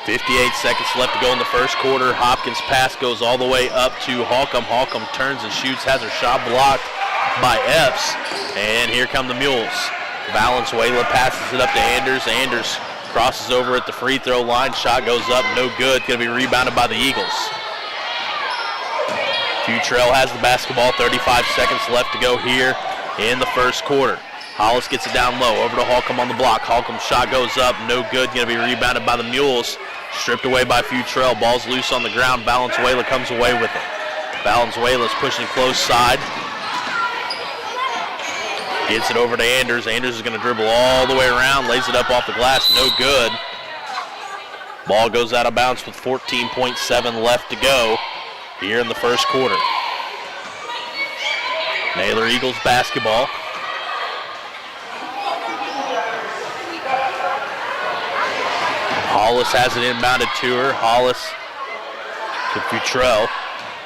58 seconds left to go in the first quarter. Hopkins' pass goes all the way up to Holcomb. Holcomb turns and shoots, has her shot blocked by Epps. And here come the Mules. Valenzuela passes it up to Anders. Anders crosses over at the free throw line. Shot goes up, no good. Going to be rebounded by the Eagles. Futrell has the basketball. 35 seconds left to go here in the first quarter. Hollis gets it down low, over to Holcomb on the block. Holcomb's shot goes up, no good. Going to be rebounded by the Mules. Stripped away by Futrell. Ball's loose on the ground. Valenzuela comes away with it. Valenzuela's pushing close side. Gets it over to Anders. Anders is going to dribble all the way around. Lays it up off the glass. No good. Ball goes out of bounds with 14.7 left to go here in the first quarter. Naylor Eagles basketball. Hollis has it inbounded to her. Hollis to Futrell.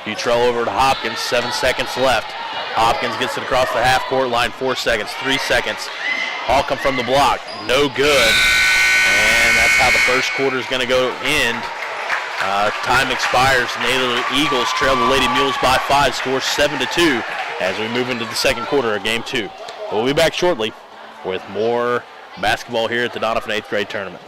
Futrell over to Hopkins. 7 seconds left. Hopkins gets it across the half-court line. 4 seconds, 3 seconds. Holcomb from the block. No good. And that's how the first quarter is going to go end. Time expires. Naylor Eagles trail the Lady Mules by 5. Score 7-2 as we move into the second quarter of Game 2. We'll be back shortly with more basketball here at the Doniphan 8th grade tournament.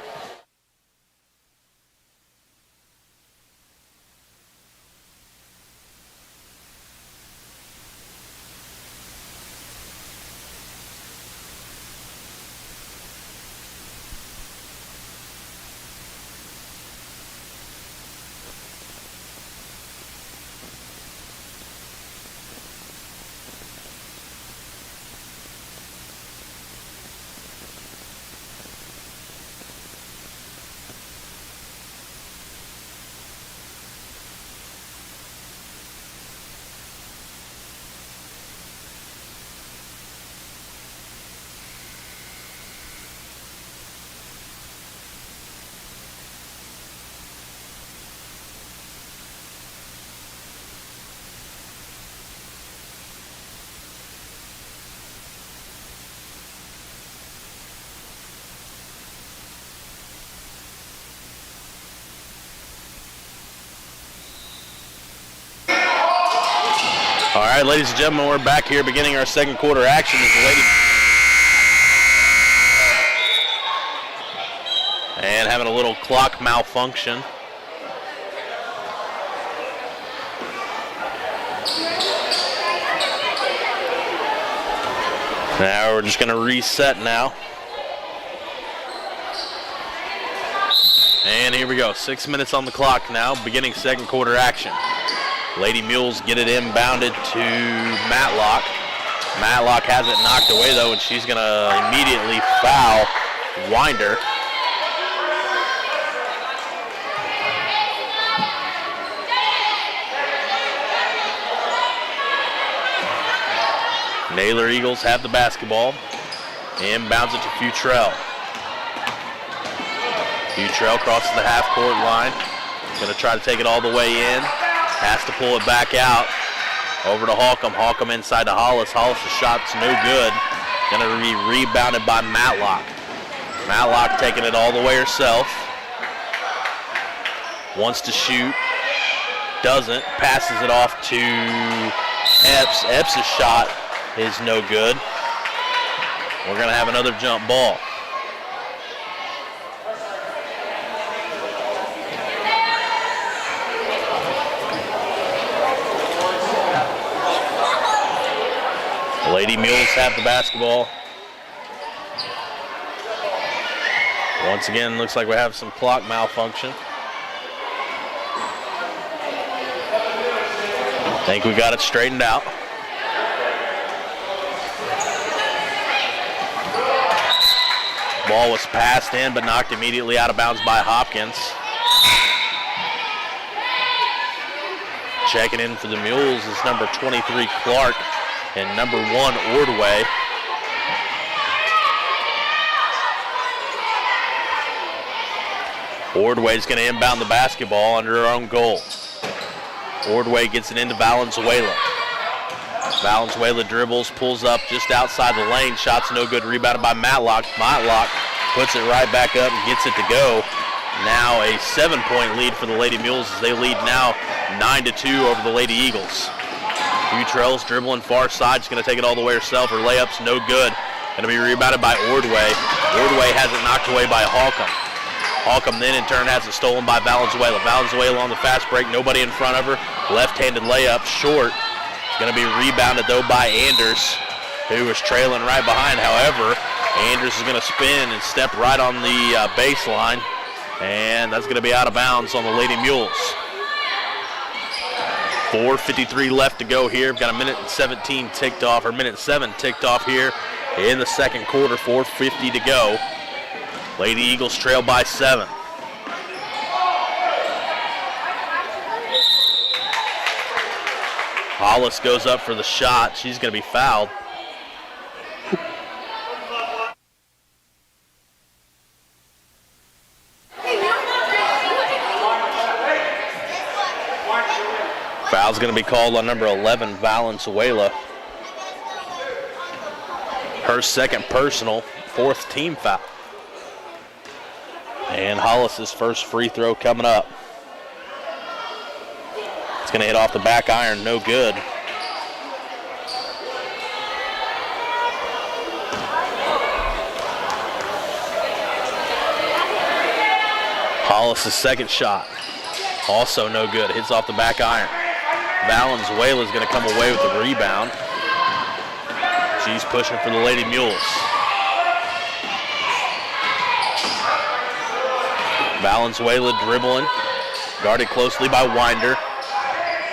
All right, ladies and gentlemen, we're back here beginning our second quarter action as the Lady and having a little clock malfunction. Now we're just going to reset now. And here we go, 6 minutes on the clock now, beginning second quarter action. Lady Mules get it inbounded to Matlock. Matlock has it knocked away though, and she's going to immediately foul Winder. Naylor Eagles have the basketball. Inbounds it to Futrell. Futrell crosses the half-court line. Going to try to take it all the way in. Has to pull it back out. Over to Holcomb. Holcomb inside to Hollis. Hollis' shot's no good. Going to be rebounded by Matlock. Matlock taking it all the way herself. Wants to shoot. Doesn't. Passes it off to Epps. Epps' shot is no good. We're going to have another jump ball. Lady Mules have the basketball. Once again, looks like we have some clock malfunction. Think we got it straightened out. Ball was passed in, but knocked immediately out of bounds by Hopkins. Checking in for the Mules is number 23, Clark, and number 1, Ordway. Ordway's going to inbound the basketball under her own goal. Ordway gets it into Valenzuela. Valenzuela dribbles, pulls up just outside the lane. Shot's no good, rebounded by Matlock. Matlock puts it right back up and gets it to go. Now a 7-point lead for the Lady Mules as they lead now 9-2 over the Lady Eagles. Butrell's dribbling far side. She's going to take it all the way herself. Her layup's no good. Going to be rebounded by Ordway. Ordway has it knocked away by Holcomb. Holcomb then in turn has it stolen by Valenzuela. Valenzuela on the fast break. Nobody in front of her. Left-handed layup short. It's going to be rebounded though by Anders, who was trailing right behind. However, Anders is going to spin and step right on the baseline. And that's going to be out of bounds on the Lady Mules. 4:53 left to go here. We've got a minute and 17 ticked off, or minute 7 ticked off here in the second quarter. 4:50 to go. Lady Eagles trail by 7. Hollis goes up for the shot. She's going to be fouled. Foul's going to be called on number 11, Valenzuela. Her second personal, 4th team foul. And Hollis' first free throw coming up. It's going to hit off the back iron, no good. Hollis' second shot, also no good. Hits off the back iron. Valenzuela is going to come away with the rebound. She's pushing for the Lady Mules. Valenzuela dribbling, guarded closely by Winder.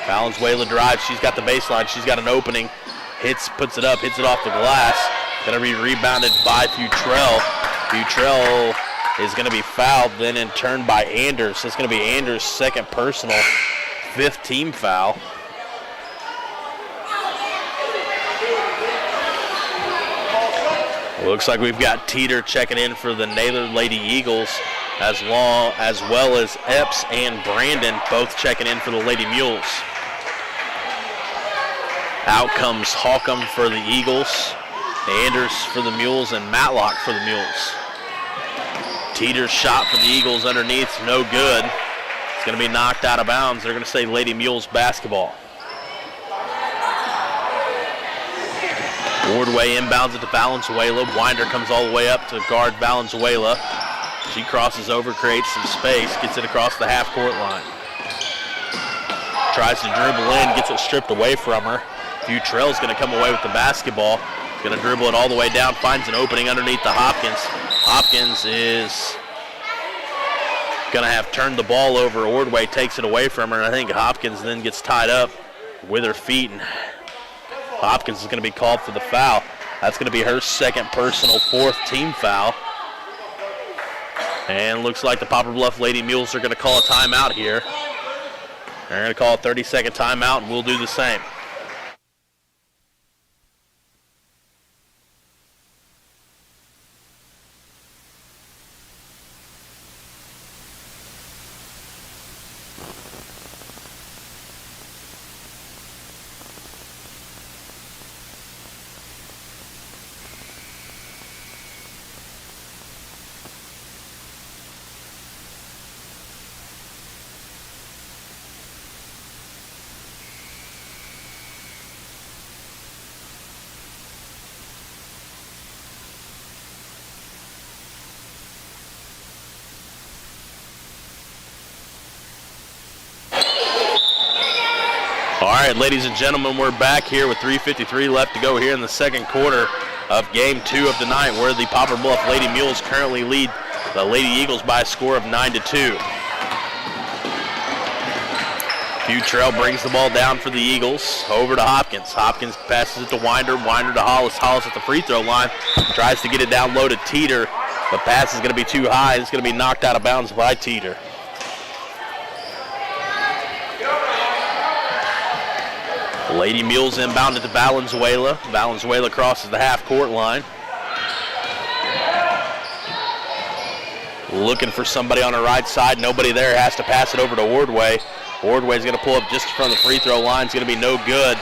Valenzuela drives, she's got the baseline, she's got an opening. Puts it up, hits it off the glass. Gonna be rebounded by Futrell. Futrell is gonna be fouled, then in turn by Anders. It's gonna be Anders' second personal, 5th team foul. Looks like we've got Teeter checking in for the Naylor Lady Eagles, as well as Epps and Brandon both checking in for the Lady Mules. Out comes Holcomb for the Eagles, Anders for the Mules, and Matlock for the Mules. Teeter's shot for the Eagles underneath, no good. It's going to be knocked out of bounds. They're going to say Lady Mules basketball. Ordway inbounds it to Valenzuela. Winder comes all the way up to guard Valenzuela. She crosses over, creates some space, gets it across the half-court line. Tries to dribble in, gets it stripped away from her. Futrell's going to come away with the basketball. Going to dribble it all the way down, finds an opening underneath the Hopkins. Hopkins is going to have turned the ball over. Ordway takes it away from her, and I think Hopkins then gets tied up with her feet, and Hopkins is going to be called for the foul. That's going to be her second personal, 4th team foul. And looks like the Poplar Bluff Lady Mules are going to call a timeout here. They're going to call a 30-second timeout, and we'll do the same. All right, ladies and gentlemen, we're back here with 3:53 left to go here in the second quarter of game 2 of the night, where the Poplar Bluff Lady Mules currently lead the Lady Eagles by a score of 9-2. Futrell brings the ball down for the Eagles, over to Hopkins. Hopkins passes it to Winder, Winder to Hollis. Hollis at the free throw line, tries to get it down low to Teeter. The pass is going to be too high. It's going to be knocked out of bounds by Teeter. Lady Mules inbounded to Valenzuela. Valenzuela crosses the half-court line. Looking for somebody on the right side. Nobody there. Has to pass it over to Ordway. Ordway's going to pull up just in front of the free throw line. It's going to be no good.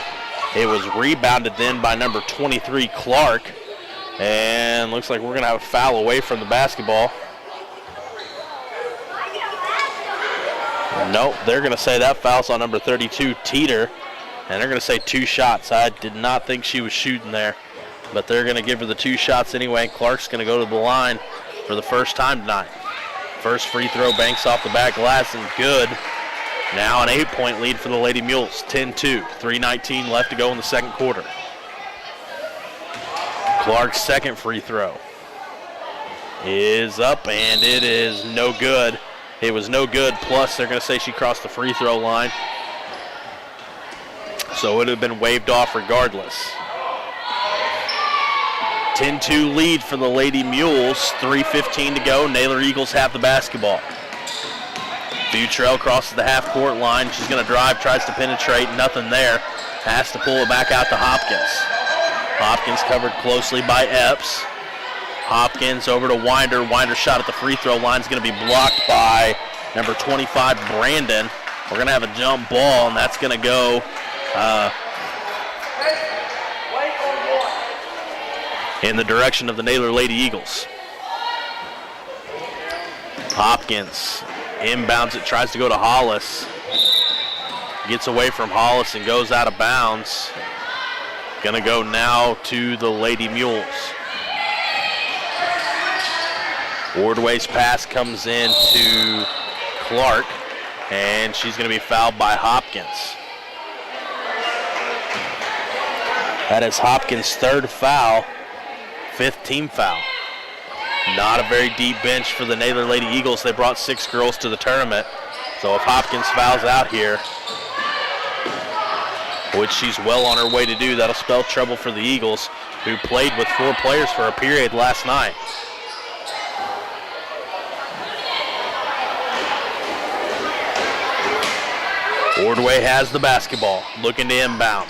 It was rebounded then by number 23, Clark. And looks like we're going to have a foul away from the basketball. Nope, they're going to say that foul's on number 32, Teeter. And they're going to say 2 shots. I did not think she was shooting there, but they're going to give her the 2 shots anyway. Clark's going to go to the line for the first time tonight. First free throw banks off the back glass and good. Now an 8-point lead for the Lady Mules, 10-2, 3:19 left to go in the second quarter. Clark's second free throw is up, and it is no good. It was no good, plus they're going to say she crossed the free throw line. So it would have been waved off regardless. 10-2 lead for the Lady Mules, 3:15 to go. Naylor Eagles have the basketball. Futrell crosses the half-court line. She's going to drive, tries to penetrate, nothing there. Has to pull it back out to Hopkins. Hopkins covered closely by Epps. Hopkins over to Winder. Winder shot at the free throw line is going to be blocked by number 25, Brandon. We're going to have a jump ball, and that's going to go in the direction of the Naylor Lady Eagles. Hopkins inbounds it, tries to go to Hollis. Gets away from Hollis and goes out of bounds. Gonna go now to the Lady Mules. Ordway's pass comes in to Clark, and she's gonna be fouled by Hopkins. That is Hopkins' third foul, 5th team foul. Not a very deep bench for the Naylor Lady Eagles. They brought 6 girls to the tournament. So if Hopkins fouls out here, which she's well on her way to do, that'll spell trouble for the Eagles, who played with 4 players for a period last night. Ordway has the basketball, looking to inbound.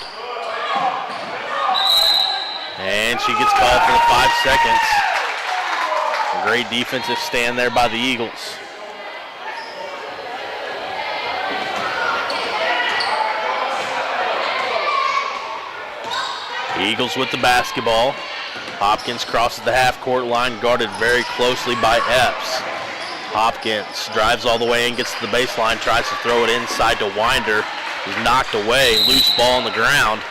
And she gets called for the 5 seconds. A great defensive stand there by the Eagles. Eagles with the basketball. Hopkins crosses the half-court line, guarded very closely by Epps. Hopkins drives all the way and gets to the baseline, tries to throw it inside to Winder. He's knocked away, loose ball on the ground.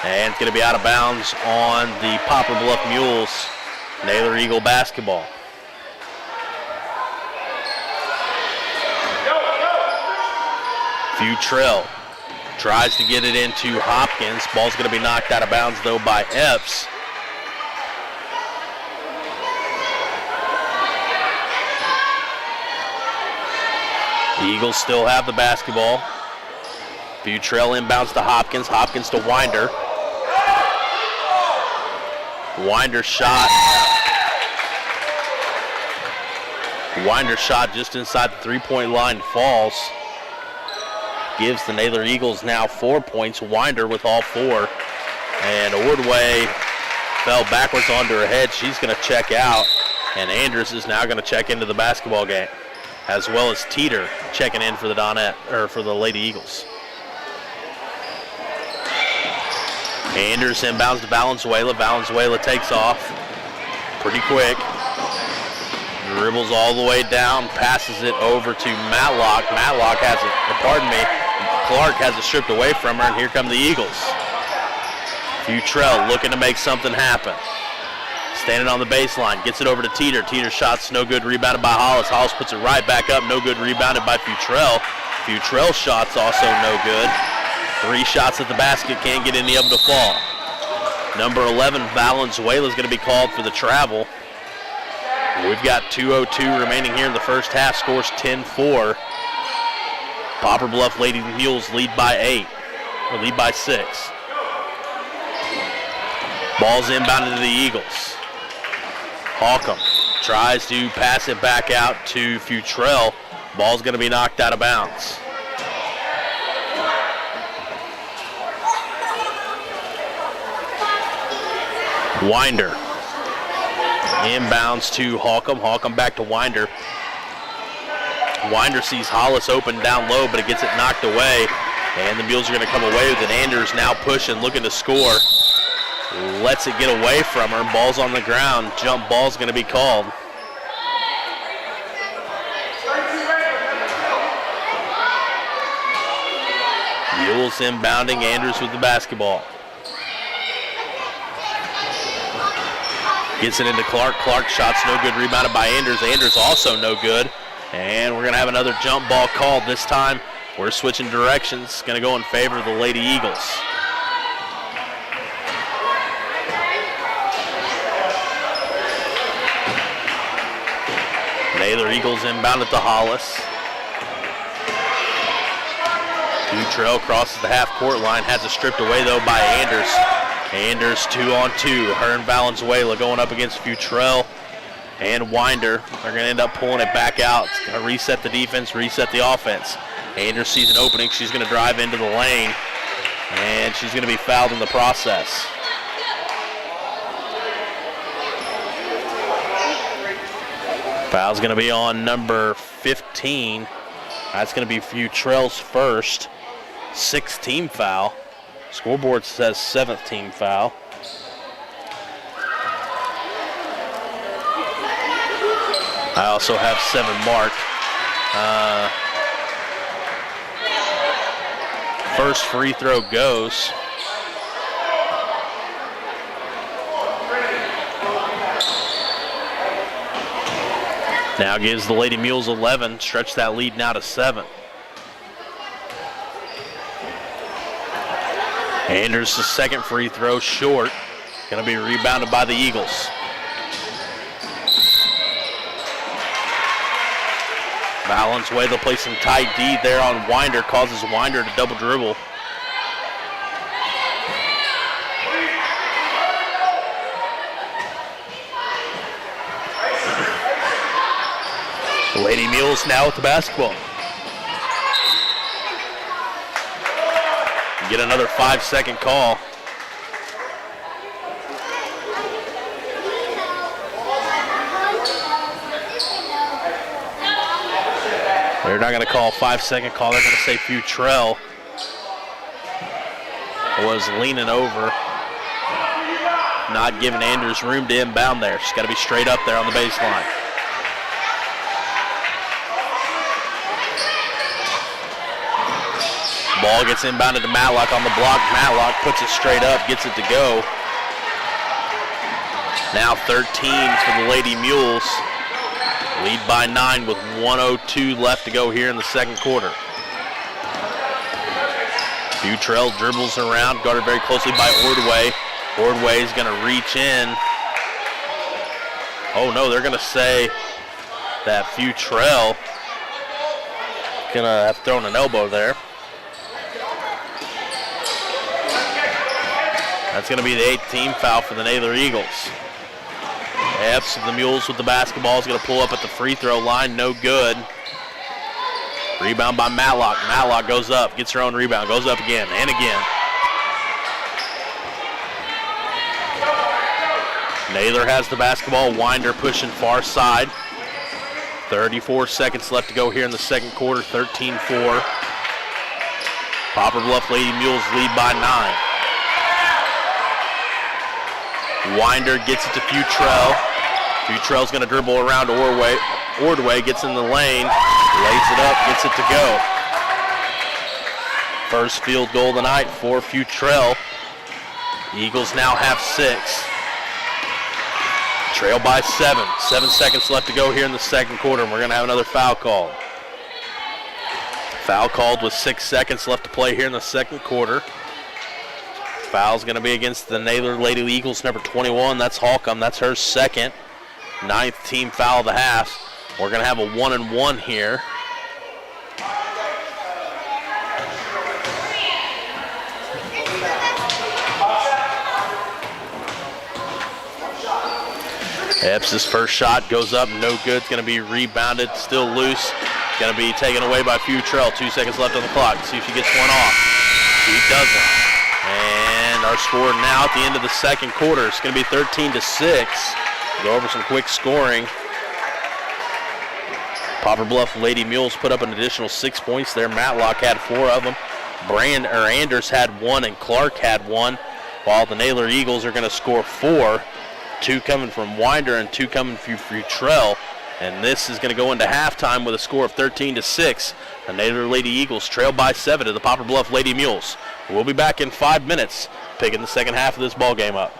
And it's going to be out of bounds on the Poplar Bluff Mules Naylor Eagle basketball. Futrell tries to get it into Hopkins. Ball's going to be knocked out of bounds, though, by Epps. The Eagles still have the basketball. Futrell inbounds to Hopkins. Hopkins to Winder. Winder shot. Winder shot just inside the 3-point line falls. Gives the Naylor Eagles now 4 points. Winder with all 4. And Ordway fell backwards onto her head. She's going to check out. And Andrews is now going to check into the basketball game, as well as Teeter checking in for the Lady Eagles. Anders inbounds to Valenzuela. Valenzuela takes off pretty quick. Dribbles all the way down, passes it over to Matlock. Matlock has it, Clark has it stripped away from her, and here come the Eagles. Futrell looking to make something happen. Standing on the baseline, gets it over to Teeter. Teeter's shot's no good, rebounded by Hollis. Hollis puts it right back up, no good, rebounded by Futrell. Futrell's shot's also no good. 3 shots at the basket, can't get any of them to fall. Number 11, Valenzuela, is going to be called for the travel. We've got 2:02 remaining here in the first half. Scores 10-4. Poplar Bluff Lady Mules lead by 8, or lead by 6. Ball's inbounded to the Eagles. Holcomb tries to pass it back out to Futrell. Ball's going to be knocked out of bounds. Winder. Inbounds to Holcomb. Holcomb back to Winder. Winder sees Hollis open down low, but it gets it knocked away. And the Mules are going to come away with it. Anders now pushing, looking to score. Lets it get away from her. Ball's on the ground. Jump ball's going to be called. Mules inbounding. Anders with the basketball. Gets it into Clark. Clark shot's no good. Rebounded by Anders. Anders also no good. And we're going to have another jump ball called. This time we're switching directions. Going to go in favor of the Lady Eagles. Naylor Eagles inbounded to Hollis. Futrell crosses the half-court line. Has it stripped away, though, by Anders. Anders 2-on-2. Her and Valenzuela going up against Futrell and Winder. They're going to end up pulling it back out. It's going to reset the defense, reset the offense. Anders sees an opening. She's going to drive into the lane, and she's going to be fouled in the process. Foul's going to be on number 15. That's going to be Futrell's first. 6th team foul. Scoreboard says 7th team foul. I also have 7 marked. First free throw goes. Now gives the Lady Mules 11. Stretch that lead now to 7. Anders' second free throw short. Going to be rebounded by the Eagles. Valenzuela plays some tight D there on Winder. Causes Winder to double dribble. Lady Mules now with the basketball. Get another 5-second call. They're not going to call a 5-second call. They're going to say Futrell was leaning over, not giving Anders room to inbound there. She's got to be straight up there on the baseline. Ball gets inbounded to Matlock on the block. Matlock puts it straight up, gets it to go. Now 13 for the Lady Mules. Lead by 9 with 1:02 left to go here in the second quarter. Futrell dribbles around, guarded very closely by Ordway. Ordway is going to reach in. Oh no, they're going to say that Futrell going to have thrown an elbow there. That's going to be the 8th team foul for the Naylor Eagles. Epps of the Mules with the basketball is going to pull up at the free throw line. No good. Rebound by Matlock. Matlock goes up, gets her own rebound, goes up again and again. Naylor has the basketball. Winder pushing far side. 34 seconds left to go here in the second quarter. 13-4. Poplar Bluff Lady Mules lead by 9. Winder gets it to Futrell. Futrell's going to dribble around Ordway. Ordway gets in the lane, lays it up, gets it to go. First field goal of the night for Futrell. Eagles now have 6. Trail by 7. 7 seconds left to go here in the second quarter, and we're going to have another foul call. Foul called with 6 seconds left to play here in the second quarter. Foul's going to be against the Naylor Lady Eagles, number 21. That's Holcomb. That's her second. 9th team foul of the half. We're going to have a 1-and-1 here. Epps' first shot goes up, no good. It's going to be rebounded, still loose. Going to be taken away by Futrell. 2 seconds left on the clock. See if she gets one off. She doesn't. And our score now at the end of the second quarter is going to be 13-6. Go over some quick scoring. Poplar Bluff Lady Mules put up an additional 6 points there. Matlock had 4 of them. Anders had 1 and Clark had 1, while the Naylor Eagles are going to score 4. 2 coming from Winder and 2 coming from Futrell. And this is going to go into halftime with a score of 13-6. The Naylor Lady Eagles trail by 7 to the Poplar Bluff Lady Mules. We'll be back in 5 minutes, picking the second half of this ball game up.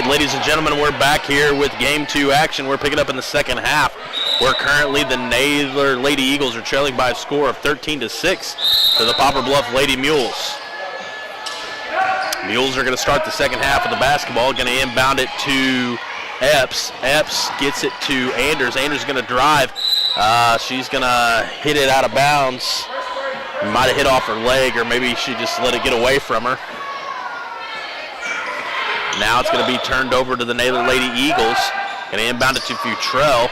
right, ladies and gentlemen, we're back here with Game 2 action. We're picking up in the second half, where currently the Naylor Lady Eagles are trailing by a score of 13-6 to the Poplar Bluff Lady Mules. Mules are going to start the second half of the basketball, going to inbound it to Epps. Epps gets it to Anders. Anders is going to drive. She's going to hit it out of bounds. Might have hit off her leg, or maybe she just let it get away from her. Now it's going to be turned over to the Naylor Lady Eagles. Going to inbound it to Futrell.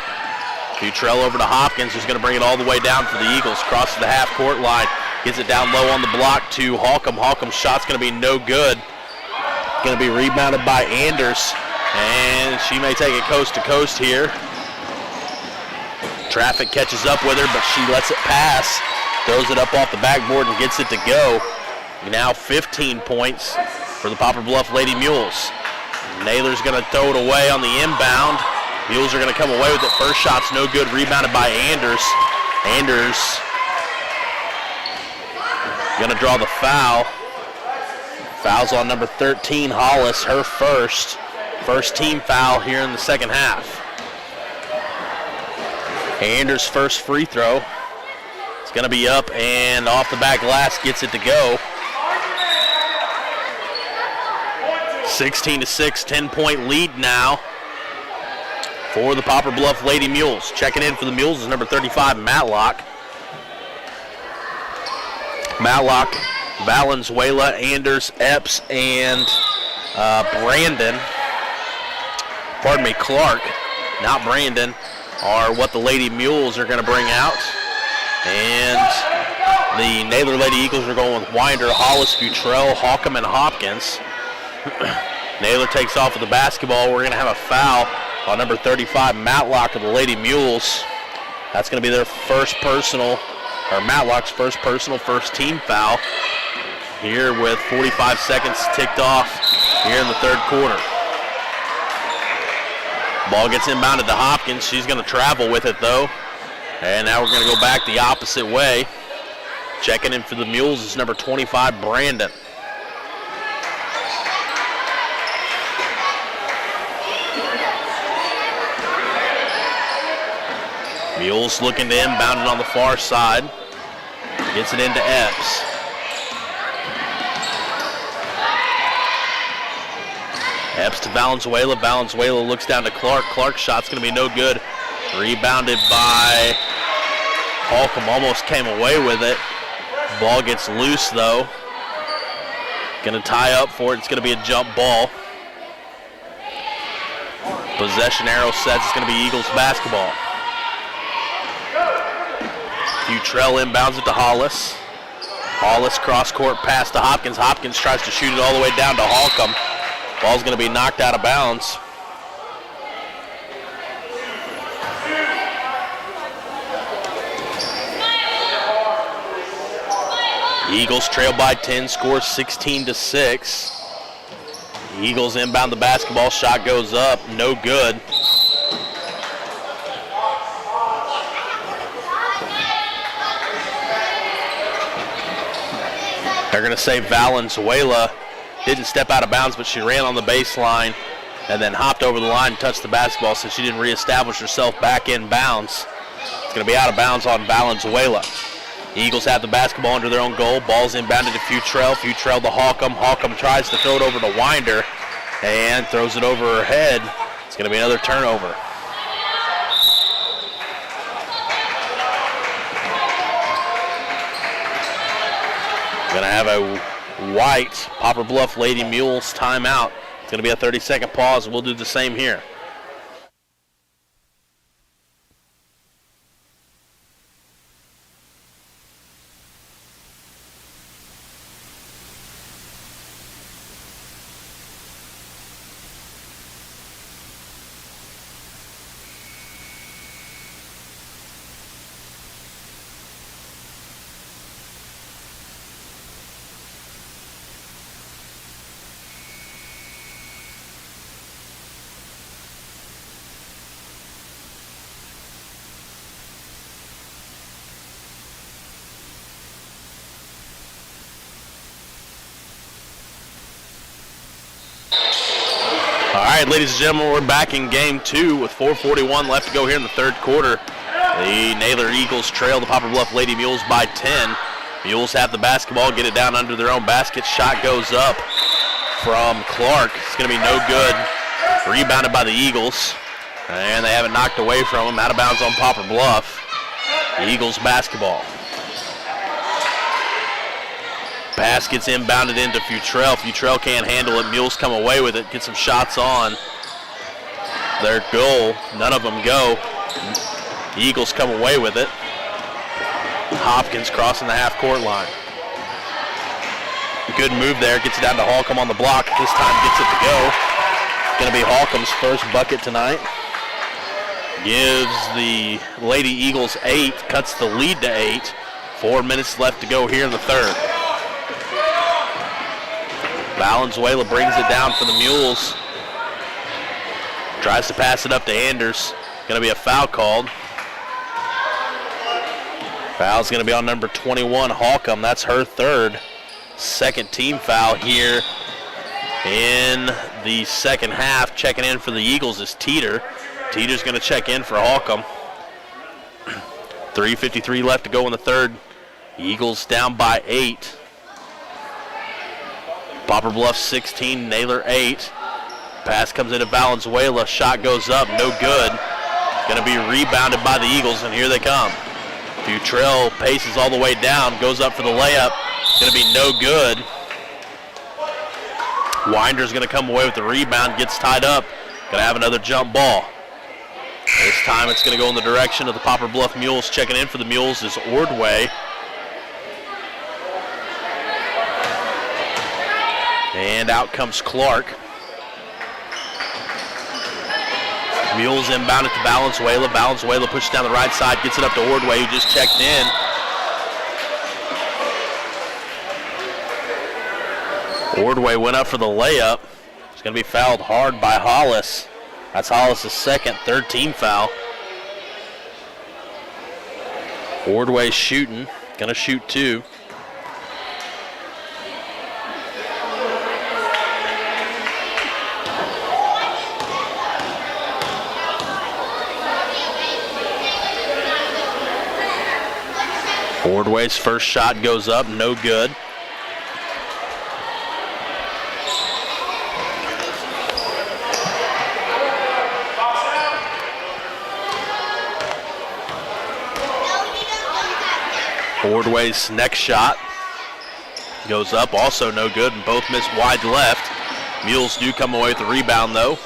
Futrell over to Hopkins, who's going to bring it all the way down for the Eagles. Crosses the half-court line. Gets it down low on the block to Holcomb. Holcomb's shot's going to be no good. Going to be rebounded by Anders. And she may take it coast to coast here. Traffic catches up with her, but she lets it pass. Throws it up off the backboard and gets it to go. Now 15 points for the Poplar Bluff Lady Mules. Naylor's going to throw it away on the inbound. Mules are going to come away with it. First shot's no good. Rebounded by Anders. Anders going to draw the foul. Foul's on number 13, Hollis, her first. First team foul here in the second half. Anders' first free throw. It's going to be up and off the back glass, gets it to go. 16-6, 10-point lead now for the Poplar Bluff Lady Mules. Checking in for the Mules is number 35, Matlock. Matlock, Valenzuela, Anders, Epps, and Brandon. Pardon me, Clark, not Brandon, are what the Lady Mules are going to bring out. And the Naylor Lady Eagles are going with Winder, Hollis, Futrell, Holcomb, and Hopkins. Naylor takes off with the basketball. We're going to have a foul on number 35, Matlock of the Lady Mules. That's going to be their first personal, or Matlock's first personal, first team foul here with 45 seconds ticked off here in the third quarter. Ball gets inbounded to Hopkins. She's going to travel with it, though. And now we're going to go back the opposite way. Checking in for the Mules is number 25, Brandon. Mules looking to inbound it on the far side. Gets it into Epps. Epps to Valenzuela. Valenzuela looks down to Clark. Clark's shot's going to be no good. Rebounded by Holcomb. Almost came away with it. Ball gets loose, though. Going to tie up for it. It's going to be a jump ball. Possession arrow sets. It's going to be Eagles basketball. Futrell inbounds it to Hollis. Hollis cross-court pass to Hopkins. Hopkins tries to shoot it all the way down to Holcomb. Ball's going to be knocked out of bounds. Eagles trail by 10, score 16-6. Eagles inbound the basketball. Shot goes up, no good. They're going to say Valenzuela didn't step out of bounds, but she ran on the baseline and then hopped over the line and touched the basketball, so she didn't reestablish herself back in bounds. It's going to be out of bounds on Valenzuela. Eagles have the basketball under their own goal. Ball's inbounded to Futrell. Futrell to Holcomb. Holcomb tries to throw it over to Winder and throws it over her head. It's going to be another turnover. Going to have a white Poplar Bluff Lady Mules timeout. It's going to be a 30-second pause, and we'll do the same here. All right, ladies and gentlemen, we're back in game 2 with 4:41 left to go here in the third quarter. The Naylor Eagles trail the Poplar Bluff Lady Mules by 10. Mules have the basketball, get it down under their own basket. Shot goes up from Clark. It's going to be no good. Rebounded by the Eagles, and they have it knocked away from them. Out of bounds on Poplar Bluff. The Eagles basketball. Pass gets inbounded into Futrell. Futrell can't handle it. Mules come away with it. Get some shots on their goal. None of them go. The Eagles come away with it. Hopkins crossing the half-court line. Good move there. Gets it down to Holcomb on the block. This time gets it to go. Going to be Holcomb's first bucket tonight. Gives the Lady Eagles 8. Cuts the lead to 8. 4 minutes left to go here in the third. Valenzuela brings it down for the Mules. Tries to pass it up to Anders. Going to be a foul called. Foul's going to be on number 21, Holcomb. That's her third. Second team foul here in the second half. Checking in for the Eagles is Teeter. Teeter's going to check in for Holcomb. 3:53 left to go in the third. Eagles down by 8. Poplar Bluff 16, Naylor 8. Pass comes into Valenzuela. Shot goes up, no good. Going to be rebounded by the Eagles, and here they come. Futrell paces all the way down, goes up for the layup. Going to be no good. Winder's going to come away with the rebound, gets tied up. Going to have another jump ball. This time it's going to go in the direction of the Poplar Bluff Mules. Checking in for the Mules is Ordway. And out comes Clark. Mules inbound it to Valenzuela. Valenzuela pushes down the right side, gets it up to Ordway, who just checked in. Ordway went up for the layup. It's going to be fouled hard by Hollis. That's Hollis' second, third team foul. Ordway shooting, going to shoot 2. Ordway's first shot goes up, no good. Ordway's next shot goes up, also no good, and both miss wide left. Mules do come away with the rebound, though.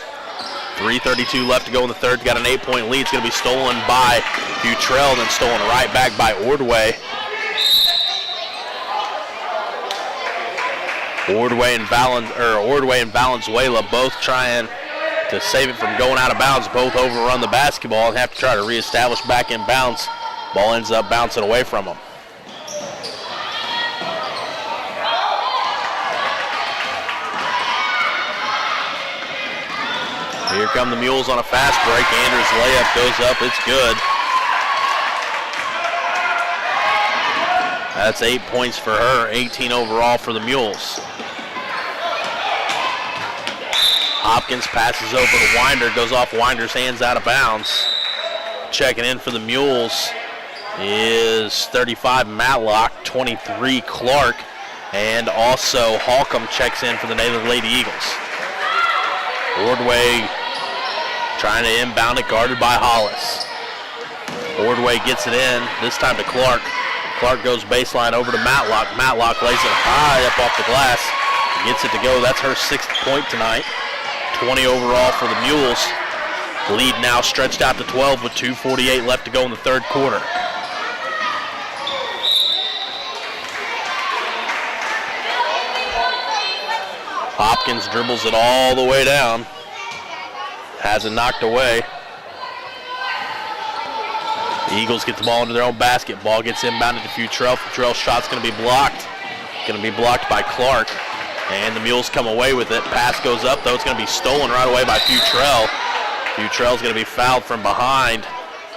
3:32 left to go in the third. Got an 8-point lead. It's going to be stolen by Futrell, then stolen right back by Ordway. Ordway and Valenzuela both trying to save it from going out of bounds. Both overrun the basketball and have to try to reestablish back in bounds. Ball ends up bouncing away from them. Here come the Mules on a fast break. Anders' layup goes up. It's good. That's 8 points for her, 18 overall for the Mules. Hopkins passes over to Winder, goes off Winder's hands out of bounds. Checking in for the Mules is 35 Matlock, 23 Clark, and also Holcomb checks in for the Naylor Lady Eagles. Ordway trying to inbound it, guarded by Hollis. Ordway gets it in, this time to Clark. Clark goes baseline over to Matlock. Matlock lays it high up off the glass. Gets it to go. That's her 6th point tonight. 20 overall for the Mules. Lead now stretched out to 12 with 2:48 left to go in the third quarter. Hopkins dribbles it all the way down. Has it knocked away. The Eagles get the ball into their own basket. Ball gets inbounded to Futrell. Futrell's shot's going to be blocked. Going to be blocked by Clark. And the Mules come away with it. Pass goes up, though. It's going to be stolen right away by Futrell. Futrell's going to be fouled from behind,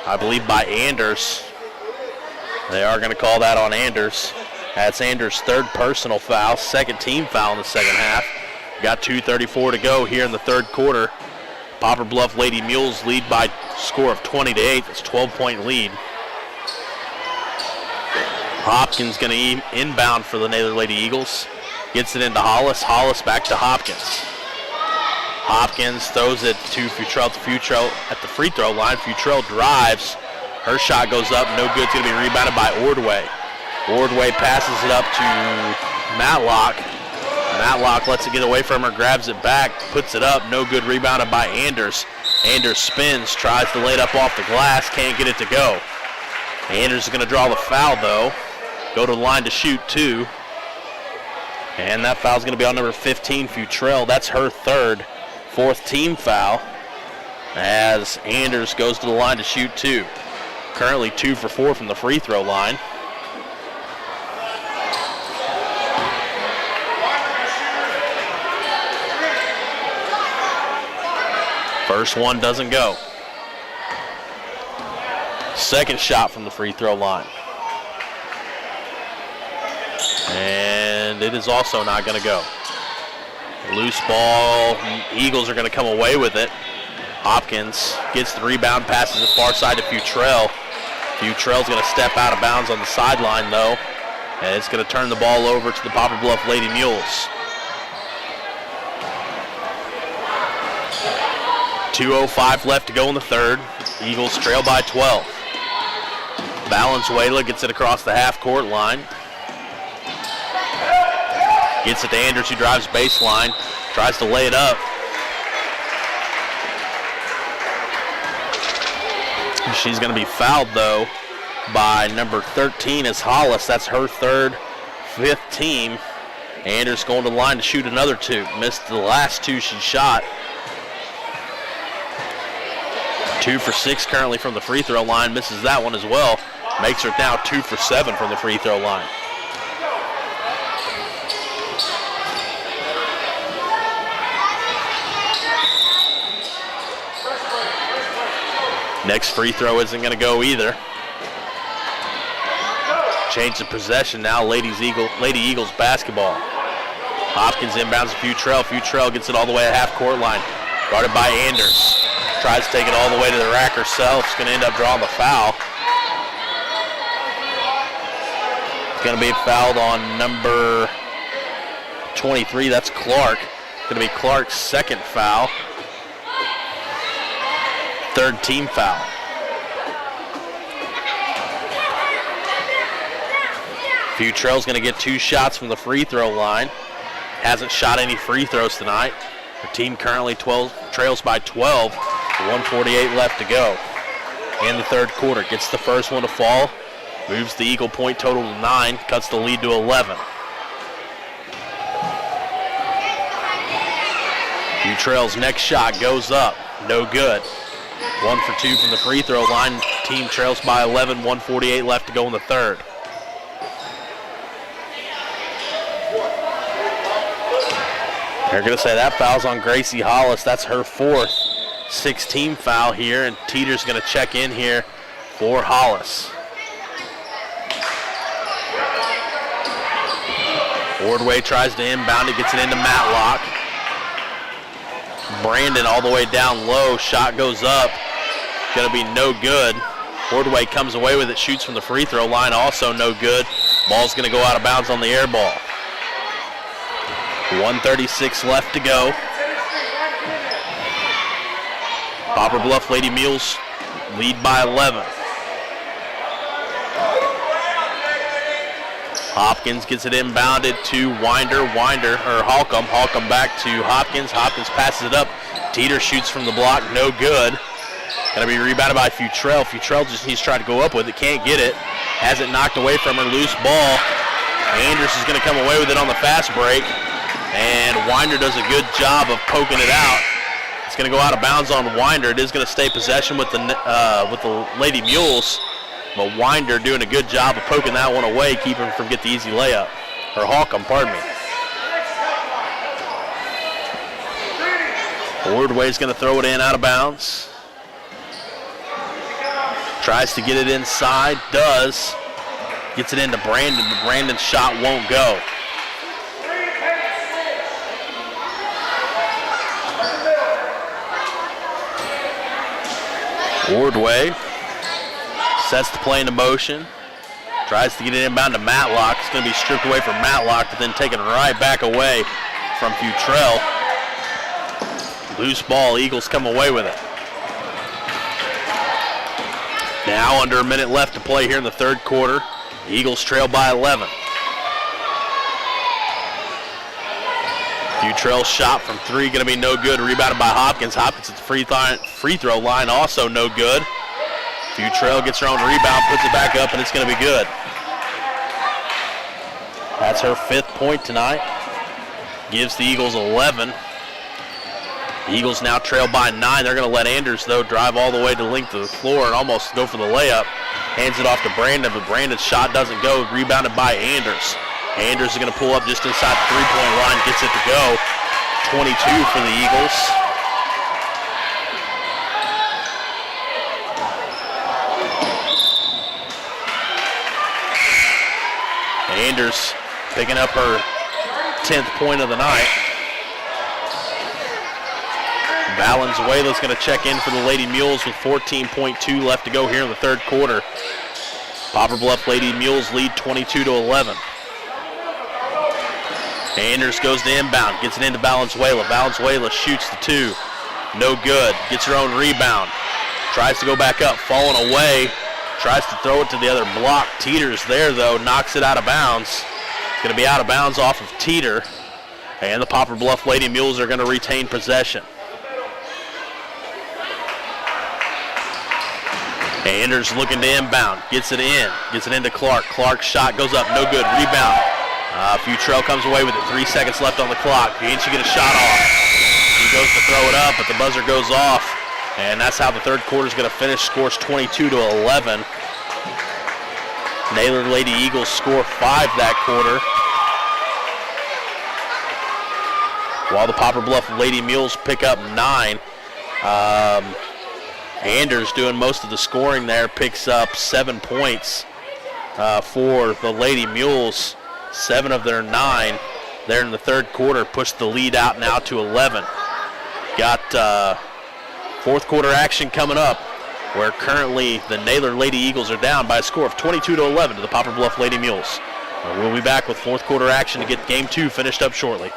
I believe, by Anders. They are going to call that on Anders. That's Anders' third personal foul, second team foul in the second half. Got 2:34 to go here in the third quarter. Poplar Bluff Lady Mules lead by a score of 20-8. That's a 12-point lead. Hopkins going to inbound for the Naylor Lady Eagles. Gets it into Hollis. Hollis back to Hopkins. Hopkins throws it to Futrell. Futrell at the free throw line. Futrell drives. Her shot goes up. No good. It's going to be rebounded by Ordway. Ordway passes it up to Matlock. Matlock lets it get away from her, grabs it back, puts it up. No good. Rebounded by Anders. Anders spins, tries to lay it up off the glass, can't get it to go. Anders is going to draw the foul, though. Go to the line to shoot 2. And that foul is going to be on number 15, Futrell. That's her third, 4th team foul, as Anders goes to the line to shoot 2. Currently 2 for 4 from the free throw line. First one doesn't go. Second shot from the free throw line. And it is also not going to go. Loose ball. Eagles are going to come away with it. Hopkins gets the rebound, passes it far side to Futrell. Futrell's going to step out of bounds on the sideline, though. And it's going to turn the ball over to the Poplar Bluff Lady Mules. 2:05 left to go in the third. Eagles trail by 12. Valenzuela gets it across the half-court line. Gets it to Anders, who drives baseline. Tries to lay it up. She's going to be fouled, though, by number 13 is Hollis. That's her third, 5th team. Anders going to the line to shoot another 2. Missed the last 2 she shot. 2 for 6 currently from the free throw line. Misses that one as well. Makes her now 2 for 7 from the free throw line. Next free throw isn't going to go either. Change of possession now. Lady Eagles basketball. Hopkins inbounds to Futrell. Futrell gets it all the way at half-court line. Guarded by Anders. Tries to take it all the way to the rack herself. She's going to end up drawing the foul. It's going to be fouled on number 23. That's Clark. It's going to be Clark's second foul. 3rd team foul. Futrell's going to get 2 shots from the free throw line. Hasn't shot any free throws tonight. Her team currently trails by 12. 1:48 left to go in the third quarter. Gets the first one to fall. Moves the Eagle point total to 9. Cuts the lead to 11. Futrell's next shot goes up. No good. 1 for 2 from the free throw line. Team trails by 11. 1:48 left to go in the third. They're going to say that foul's on Gracie Hollis. That's her 4th. 6-team foul here, and Teeter's going to check in here for Hollis. Ordway tries to inbound it, gets it into Matlock. Brandon all the way down low, shot goes up, going to be no good. Ordway comes away with it, shoots from the free throw line, also no good. Ball's going to go out of bounds on the air ball. 1:36 left to go. Poplar Bluff Lady Mules lead by 11. Hopkins gets it inbounded to Holcomb. Holcomb back to Hopkins. Hopkins passes it up. Teeter shoots from the block, no good. Going to be rebounded by Futrell. Futrell he's trying to go up with it, can't get it. Has it knocked away from her, loose ball. Anders is going to come away with it on the fast break. And Winder does a good job of poking it out. It's going to go out of bounds on Winder. It is going to stay possession with the Lady Mules. But Winder doing a good job of poking that one away, keeping him from getting the easy layup. Or Holcomb, pardon me. Ordway's going to throw it in out of bounds. Tries to get it inside, does. Gets it into Brandon, but Brandon's shot won't go. Ordway sets the play into motion. Tries to get it inbound to Matlock. It's going to be stripped away from Matlock, but then taken right back away from Futrell. Loose ball. Eagles come away with it. Now under a minute left to play here in the third quarter. Eagles trail by 11. Futrell's shot from three going to be no good. Rebounded by Hopkins. Hopkins at the free throw line, also no good. Futrell gets her own rebound, puts it back up, and it's going to be good. That's her 5th point tonight. Gives the Eagles 11. The Eagles now trail by 9. They're going to let Anders, though, drive all the way to the length of the floor and almost go for the layup. Hands it off to Brandon, but Brandon's shot doesn't go. Rebounded by Anders. Anders is going to pull up just inside the three-point line, gets it to go. 22 for the Eagles. Anders picking up her 10th point of the night. Valenzuela's going to check in for the Lady Mules with 14.2 left to go here in the third quarter. Poplar Bluff Lady Mules lead 22-11. Anders goes to inbound, gets it into Valenzuela. Valenzuela shoots the two. No good. Gets her own rebound. Tries to go back up, falling away. Tries to throw it to the other block. Teeter's there, though. Knocks it out of bounds. It's going to be out of bounds off of Teeter. And the Poplar Bluff Lady Mules are going to retain possession. Anders looking to inbound. Gets it in. Gets it into Clark. Clark's shot goes up. No good. Rebound. Futrell comes away with it. 3 seconds left on the clock. Can she get a shot off? He goes to throw it up, but the buzzer goes off. And that's how the third quarter is going to finish. Scores 22-11. Naylor Lady Eagles score 5 that quarter, while the Poplar Bluff Lady Mules pick up 9. Anders doing most of the scoring there, picks up 7 points for the Lady Mules. 7 of their 9 there in the third quarter, pushed the lead out now to 11. Got fourth quarter action coming up, where currently the Naylor Lady Eagles are down by a score of 22-11 to the Poplar Bluff Lady Mules. We'll be back with fourth quarter action to get game 2 finished up shortly.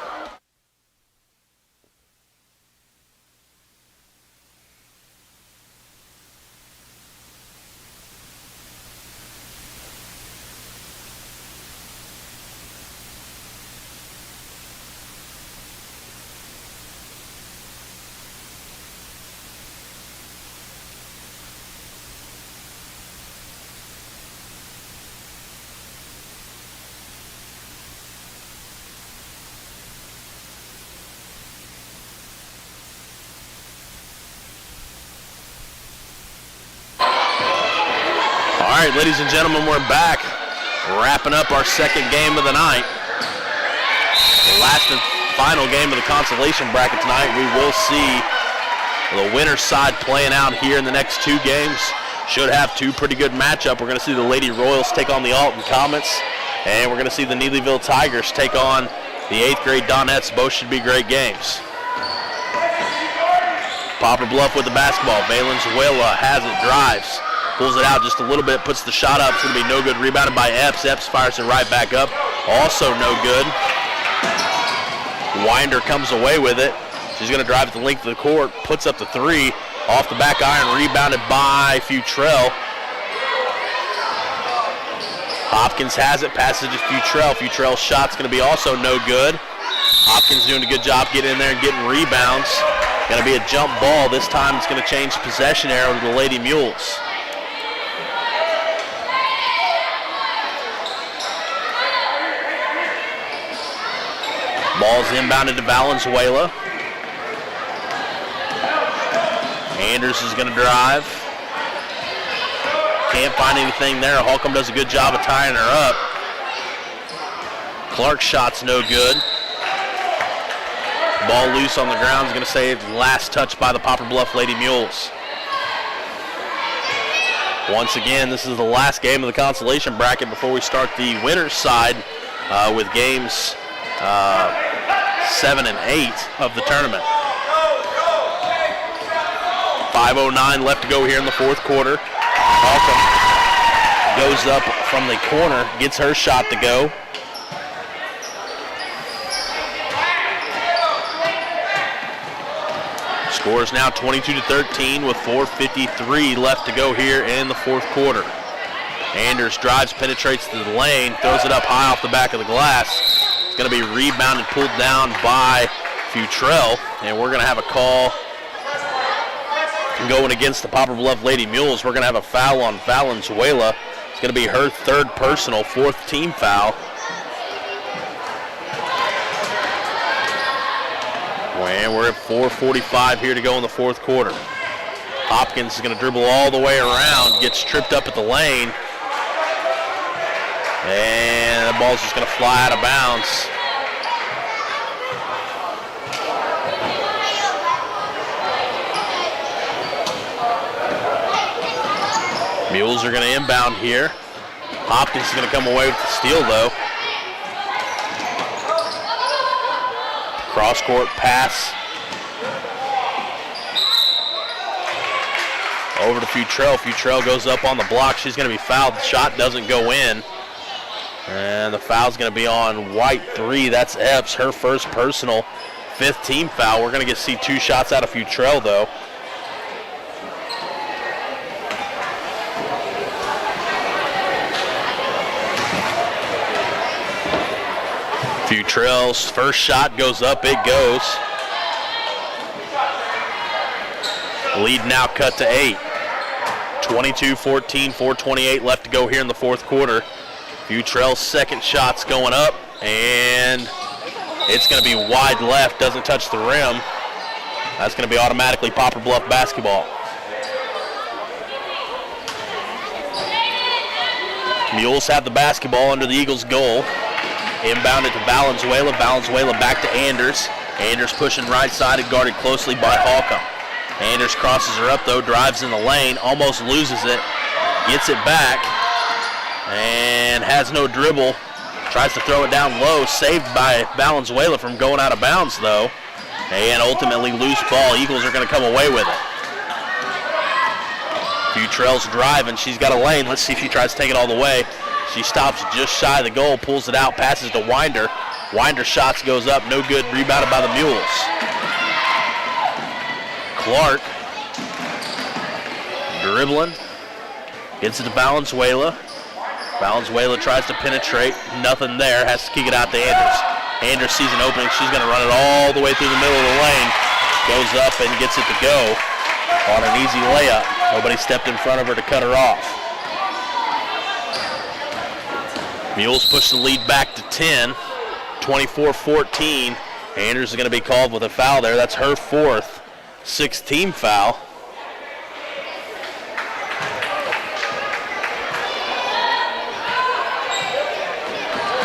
All right, ladies and gentlemen, we're back. Wrapping up our second game of the night. The last and final game of the consolation bracket tonight. We will see the winner's side playing out here in the next 2 games. Should have 2 pretty good matchup. We're going to see the Lady Royals take on the Alton Comets, and we're going to see the Neelyville Tigers take on the 8th grade Donettes. Both should be great games. Poplar Bluff with the basketball. Valenzuela has it, drives. Pulls it out just a little bit, puts the shot up. It's going to be no good. Rebounded by Epps. Epps fires it right back up. Also no good. Winder comes away with it. She's going to drive at the length of the court. Puts up the 3. Off the back iron. Rebounded by Futrell. Hopkins has it. Passes to Futrell. Futrell's shot's going to be also no good. Hopkins doing a good job getting in there and getting rebounds. Going to be a jump ball. This time it's going to change possession arrow to the Lady Mules. Ball's inbounded to Valenzuela. Anders is going to drive. Can't find anything there. Holcomb does a good job of tying her up. Clark's shot's no good. Ball loose on the ground. Is going to say last touch by the Poplar Bluff Lady Mules. Once again, this is the last game of the consolation bracket before we start the winner's side with games 7 and 8 of the tournament. 5 5:09 left to go here in the fourth quarter. Holcomb goes up from the corner, gets her shot to go. Score is now 22-13 with 4:53 left to go here in the fourth quarter. Anders drives, penetrates to the lane, throws it up high off the back of the glass. It's going to be rebounded, pulled down by Futrell, and we're going to have a call going against the Poplar Bluff Lady Mules. We're going to have a foul on Valenzuela. It's going to be her third personal, fourth team foul. And we're at 4:45 here to go in the fourth quarter. Hopkins is going to dribble all the way around, gets tripped up at the lane, and the ball's just going to fly out of bounds. Mules are going to inbound here. Hopkins is going to come away with the steal, though. Cross-court pass over to Futrell. Futrell goes up on the block. She's going to be fouled. The shot doesn't go in. And the foul's going to be on White 3. That's Epps, her first personal, fifth team foul. We're going to see 2 shots out of Futrell, though. Futrell's first shot goes up, it goes. Lead now cut to 8. 22-14, 4:28 left to go here in the fourth quarter. Futrell's second shot's going up, and it's going to be wide left, doesn't touch the rim. That's going to be automatically Poplar Bluff basketball. Mules have the basketball under the Eagles' goal. Inbound it to Valenzuela. Valenzuela back to Anders. Anders pushing right side and guarded closely by Holcomb. Anders crosses her up, though, drives in the lane, almost loses it, gets it back, and has no dribble. Tries to throw it down low, saved by Valenzuela from going out of bounds, though, and ultimately loose ball. Eagles are going to come away with it. Futrell's driving. She's got a lane. Let's see if she tries to take it all the way. She stops just shy of the goal, pulls it out, passes to Winder. Winder shots goes up, no good, rebounded by the Mules. Clark dribbling, gets it to Valenzuela. Valenzuela tries to penetrate, nothing there, has to kick it out to Anders. Anders sees an opening, she's going to run it all the way through the middle of the lane. Goes up and gets it to go on an easy layup. Nobody stepped in front of her to cut her off. Mules push the lead back to 10, 24-14. Anders is going to be called with a foul there. That's her fourth, sixth team foul.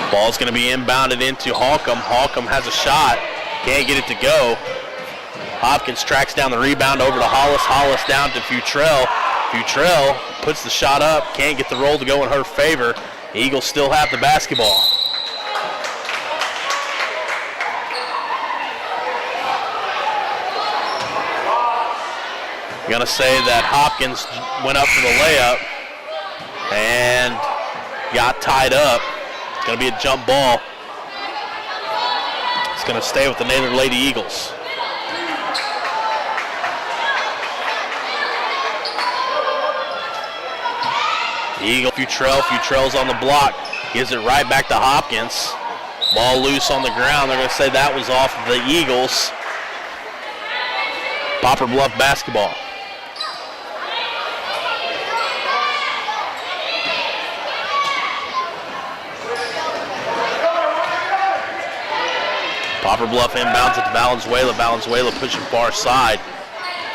Ball's going to be inbounded into Holcomb. Holcomb has a shot, can't get it to go. Hopkins tracks down the rebound over to Hollis. Hollis down to Futrell. Futrell puts the shot up, can't get the roll to go in her favor. The Eagles still have the basketball. I'm going to say that Hopkins went up for the layup and got tied up. It's going to be a jump ball. It's going to stay with the Naylor Lady Eagles. Eagle Futrell's on the block, gives it right back to Hopkins. Ball loose on the ground. They're going to say that was off of the Eagles. Poplar Bluff basketball. Poplar Bluff inbounds it to Valenzuela. Valenzuela pushing far side.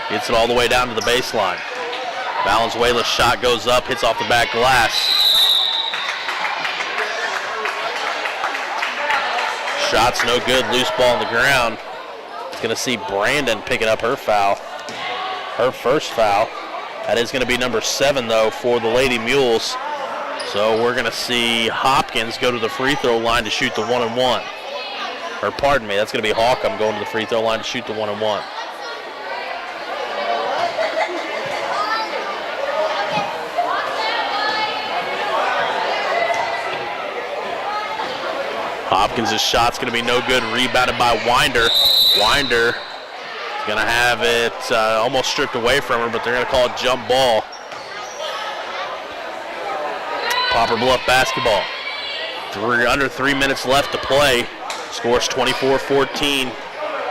Gets it all the way down to the baseline. Valenzuela's shot goes up, hits off the back glass. Shot's no good, loose ball on the ground. It's going to see Brandon picking up her foul, her first foul. That is going to be number 7, though, for the Lady Mules. So we're going to see Hopkins go to the free throw line to shoot the 1-and-1. Or pardon me, that's going to be Holcomb going to the free throw line to shoot the 1-and-1. Hopkins' shot's going to be no good. Rebounded by Winder. Winder is going to have it almost stripped away from her, but they're going to call it jump ball. Poplar Bluff basketball. Under 3 minutes left to play. Scores 24-14.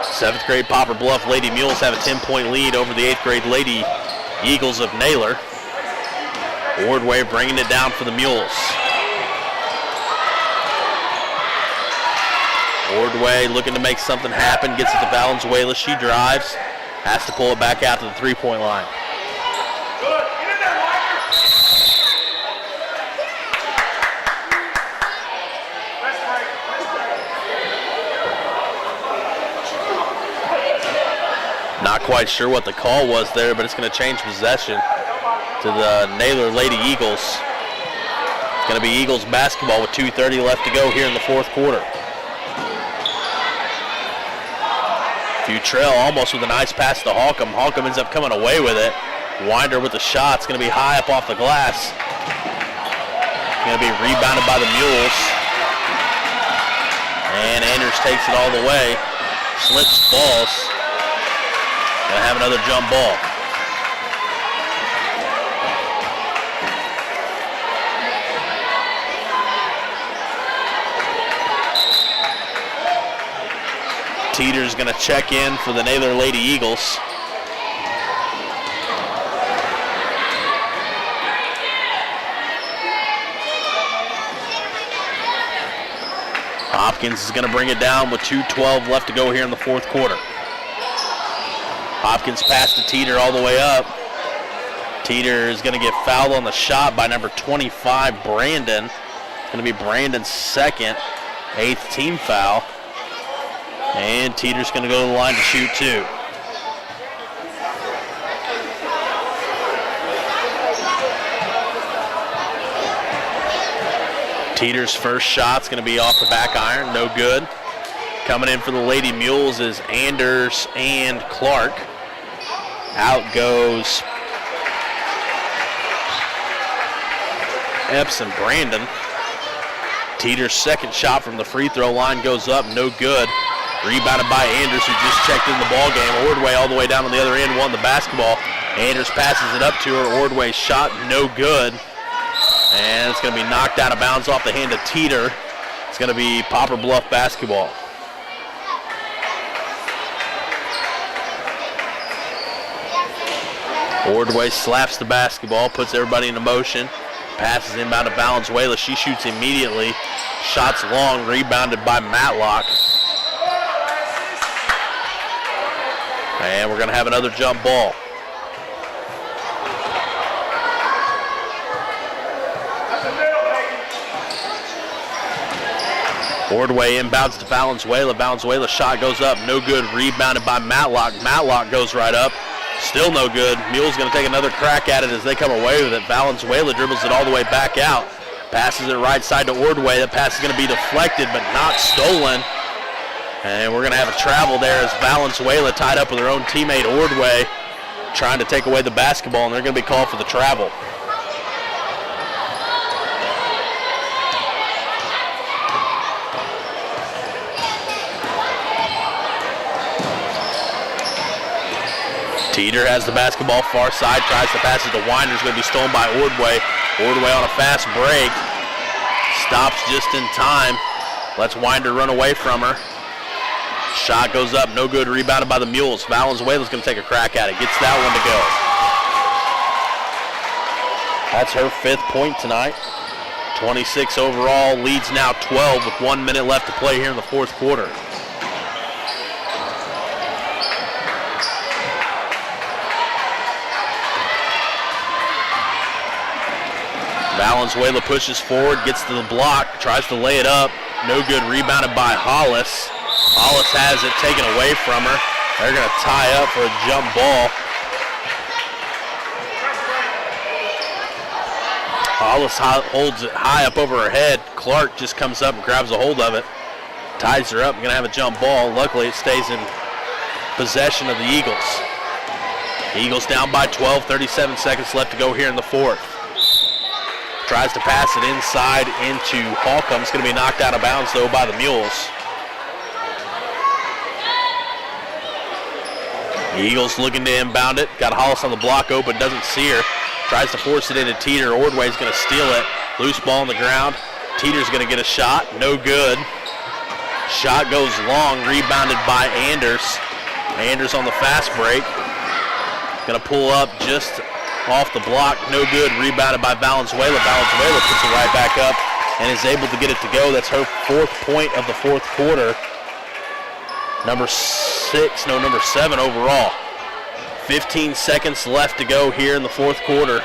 7th grade Poplar Bluff Lady Mules have a 10-point lead over the 8th grade Lady Eagles of Naylor. Ordway bringing it down for the Mules. Ordway looking to make something happen. Gets it to Valenzuela. She drives. Has to pull it back out to the three-point line. Not quite sure what the call was there, but it's going to change possession to the Naylor Lady Eagles. It's going to be Eagles basketball with 2:30 left to go here in the fourth quarter. Futrell almost with a nice pass to Holcomb. Holcomb ends up coming away with it. Winder with the shot. It's going to be high up off the glass. Going to be rebounded by the Mules. And Anders takes it all the way. Slips, falls. Going to have another jump ball. Teeter's going to check in for the Naylor Lady Eagles. Hopkins is going to bring it down with 2:12 left to go here in the fourth quarter. Hopkins passed to Teeter all the way up. Teeter is going to get fouled on the shot by number 25, Brandon. It's going to be Brandon's second, 8th team foul. And Teeter's going to go to the line to shoot two. Teeter's first shot's going to be off the back iron, no good. Coming in for the Lady Mules is Anders and Clark. Out goes Epps and Brandon. Teeter's second shot from the free throw line goes up, no good. Rebounded by Anders, who just checked in the ball game. Ordway all the way down on the other end, won the basketball. Anders passes it up to her. Ordway's shot, no good. And it's going to be knocked out of bounds off the hand of Teeter. It's going to be Poplar Bluff basketball. Ordway slaps the basketball, puts everybody into motion. Passes inbound to Valenzuela. She shoots immediately. Shots long, rebounded by Matlock. And we're going to have another jump ball. Ordway inbounds to Valenzuela. Valenzuela's shot goes up, no good. Rebounded by Matlock. Matlock goes right up. Still no good. Mule's going to take another crack at it as they come away with it. Valenzuela dribbles it all the way back out. Passes it right side to Ordway. That pass is going to be deflected but not stolen. And we're going to have a travel there as Valenzuela tied up with her own teammate Ordway trying to take away the basketball, and they're going to be called for the travel. Teeter has the basketball far side, tries to pass it to Winder. It's going to be stolen by Ordway. Ordway on a fast break. Stops just in time. Lets Winder run away from her. Shot goes up, no good. Rebounded by the Mules. Valenzuela's going to take a crack at it. Gets that one to go. That's her 5th point tonight. 26 overall. Leads now 12 with 1 minute left to play here in the fourth quarter. Valenzuela pushes forward, gets to the block, tries to lay it up. No good. Rebounded by Hollis. Hollis has it taken away from her. They're going to tie up for a jump ball. Hollis holds it high up over her head. Clark just comes up and grabs a hold of it. Ties her up. Going to have a jump ball. Luckily, it stays in possession of the Eagles. The Eagles down by 12, 37 seconds left to go here in the fourth. Tries to pass it inside into Holcomb. It's going to be knocked out of bounds, though, by the Mules. The Eagles looking to inbound it. Got Hollis on the block open, doesn't see her. Tries to force it into Teeter. Ordway's going to steal it. Loose ball on the ground. Teeter's going to get a shot. No good. Shot goes long, rebounded by Anders. Anders on the fast break. Going to pull up just off the block. No good. Rebounded by Valenzuela. Valenzuela puts it right back up and is able to get it to go. That's her 4th point of the 4th quarter. Number 7 overall. 15 seconds left to go here in the 4th quarter.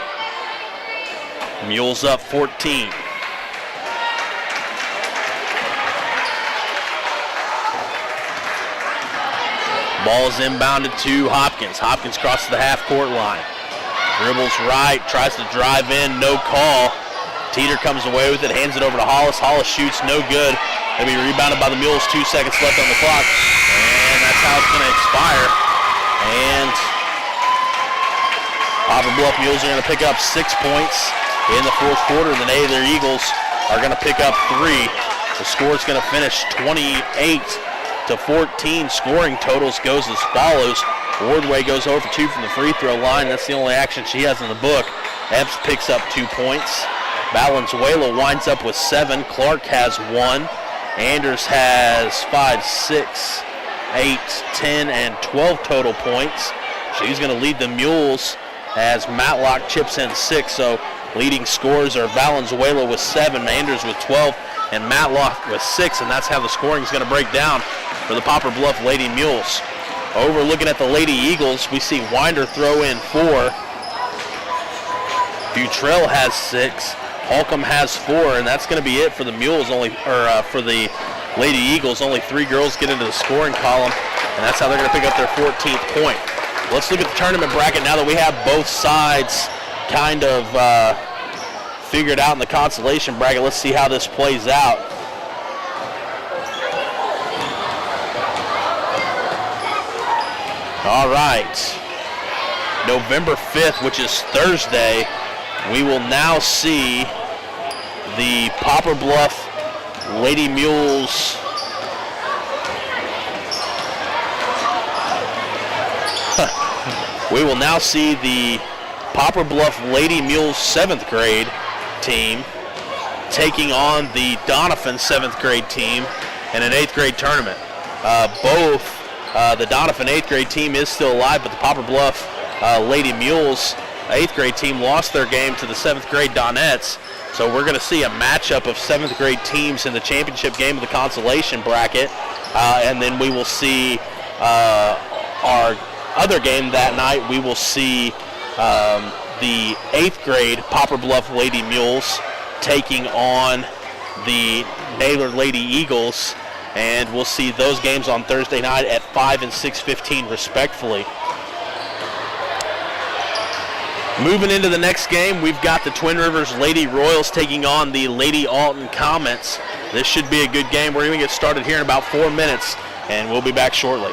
Mules up 14. Ball is inbounded to Hopkins. Hopkins crosses the half-court line. Dribbles right, tries to drive in, no call. Teeter comes away with it, hands it over to Hollis. Hollis shoots, no good. They'll be rebounded by the Mules, 2 seconds left on the clock. And that's how it's going to expire. And Poplar Bluff Mules are going to pick up 6 points in the 4th quarter. The Nather Eagles are going to pick up 3. The score is going to finish 28-14. Scoring totals goes as follows. Ordway goes 0 for 2 from the free throw line. That's the only action she has in the book. Epps picks up 2 points. Valenzuela winds up with 7. Clark has 1. Anders has 5, 6, 8, 10, and 12 total points. She's going to lead the Mules as Matlock chips in 6. So leading scorers are Valenzuela with 7, Anders with 12, and Matlock with 6. And that's how the scoring is going to break down for the Poplar Bluff Lady Mules. Over looking at the Lady Eagles, we see Winder throw in 4. Butrell has 6. Holcomb has 4, and that's going to be it for the Mules. For the Lady Eagles, only 3 girls get into the scoring column, and that's how they're going to pick up their 14th point. Let's look at the tournament bracket now that we have both sides kind of figured out in the consolation bracket. Let's see how this plays out. All right, November 5th, which is Thursday, we will now see the Poplar Bluff Lady Mules we will now see the Poplar Bluff Lady Mules 7th grade team taking on the Doniphan 7th grade team in an 8th grade tournament. The Doniphan 8th grade team is still alive, but the Poplar Bluff Lady Mules 8th grade team lost their game to the 7th grade Donettes. So we're going to see a matchup of 7th grade teams in the championship game of the consolation bracket. And then we will see our other game that night. We will see the 8th grade Poplar Bluff Lady Mules taking on the Naylor Lady Eagles. And we'll see those games on Thursday night at 5 and 6:15 respectfully. Moving into the next game, we've got the Twin Rivers Lady Royals taking on the Lady Alton Comets. This should be a good game. We're going to get started here in about 4 minutes, and we'll be back shortly.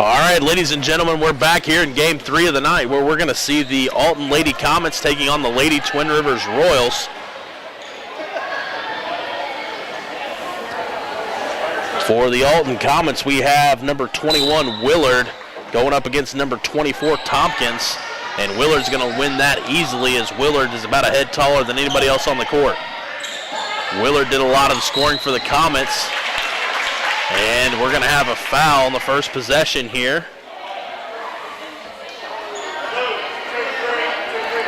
All right, ladies and gentlemen, we're back here in Game 3 of the night where we're going to see the Alton Lady Comets taking on the Lady Twin Rivers Royals. For the Alton Comets, we have number 21, Willard, going up against number 24, Tompkins. And Willard's going to win that easily as Willard is about a head taller than anybody else on the court. Willard did a lot of the scoring for the Comets. And we're going to have a foul on the first possession here.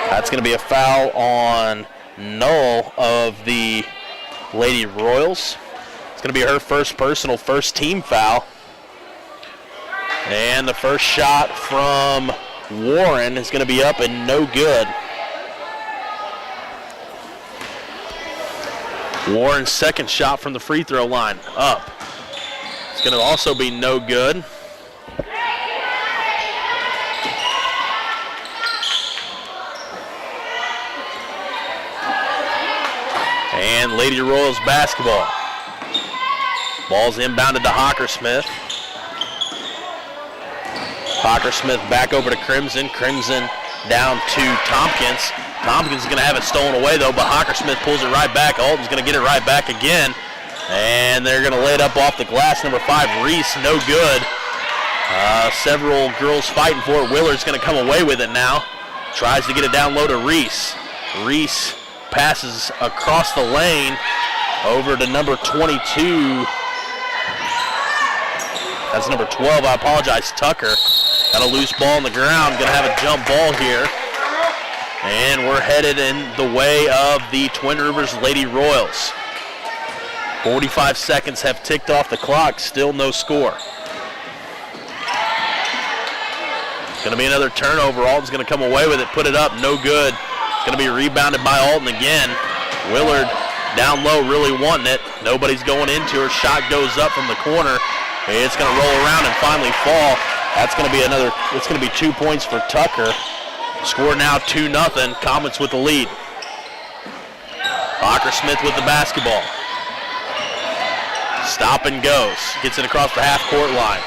That's going to be a foul on Null of the Lady Royals. It's going to be her first personal, first team foul. And the first shot from Warren is going to be up and no good. Warren's second shot from the free throw line, up. It's going to also be no good. And Lady Royals basketball. Ball's inbounded to Hockersmith. Hockersmith back over to Crimson. Crimson down to Tompkins. Tompkins is going to have it stolen away though, but Hockersmith pulls it right back. Alton's going to get it right back again. And they're going to lay it up off the glass. Number 5, Reese, no good. Several girls fighting for it. Willard's going to come away with it now. Tries to get it down low to Reese. Reese passes across the lane over to number 22. That's number 12, I apologize, Tucker. Got a loose ball on the ground. Going to have a jump ball here. And we're headed in the way of the Twin Rivers Lady Royals. 45 seconds have ticked off the clock, still no score. Going to be another turnover. Alton's going to come away with it, put it up, no good. Going to be rebounded by Alton again. Willard down low, really wanting it. Nobody's going into her. Shot goes up from the corner. It's going to roll around and finally fall. That's going to be it's going to be 2 points for Tucker. Score now 2-0. Comets with the lead. Hockersmith with the basketball. Stop and goes. Gets it across the half-court line.